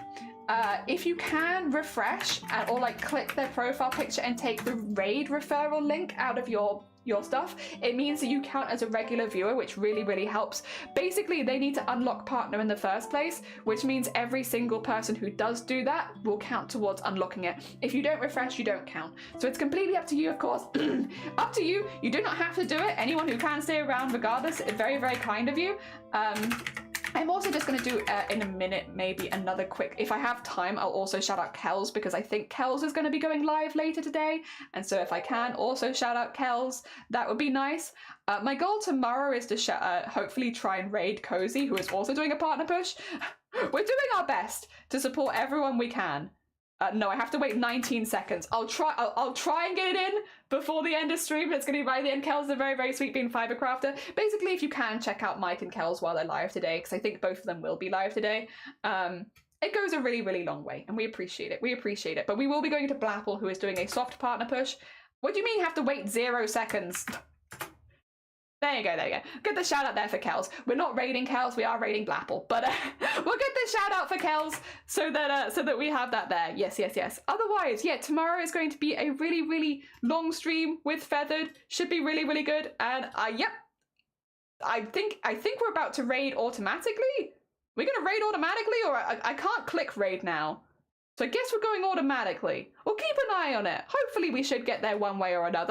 if you can refresh or like click their profile picture and take the raid referral link out of your stuff, it means that you count as a regular viewer, which really, really helps. Basically, they need to unlock partner in the first place, which means every single person who does do that will count towards unlocking it. If you don't refresh, you don't count. So it's completely up to you, of course. Up to you. You do not have to do it. Anyone who can stay around regardless, very, very kind of you. I'm also just going to do in a minute maybe another quick, if I have time, I'll also shout out Kells, because I think Kells is going to be going live later today, and so if I can also shout out Kells, that would be nice. My goal tomorrow is to hopefully try and raid Cozy, who is also doing a partner push. We're doing our best to support everyone we can. No, I have to wait 19 seconds. I'll try and get it in before the end of stream, but it's going to be by the end. Kel's a very, very sweet bean fiber crafter. Basically, if you can, check out Mike and Kel's while they're live today, because I think both of them will be live today. It goes a really, really long way, and we appreciate it. We appreciate it. But we will be going to Blapple, who is doing a soft partner push. What do you mean you have to wait 0 seconds? There you go, there you go. Get the shout out there for Kells. We're not raiding Kells, we are raiding Blapple, but we'll get the shout out for Kells so that we have that there. Yes, yes, yes. Otherwise, yeah, tomorrow is going to be a really, really long stream with Feathered. Should be really, really good. And yep, I think we're about to raid automatically. We're gonna raid automatically, or I can't click raid now. So I guess we're going automatically. We'll keep an eye on it. Hopefully we should get there one way or another.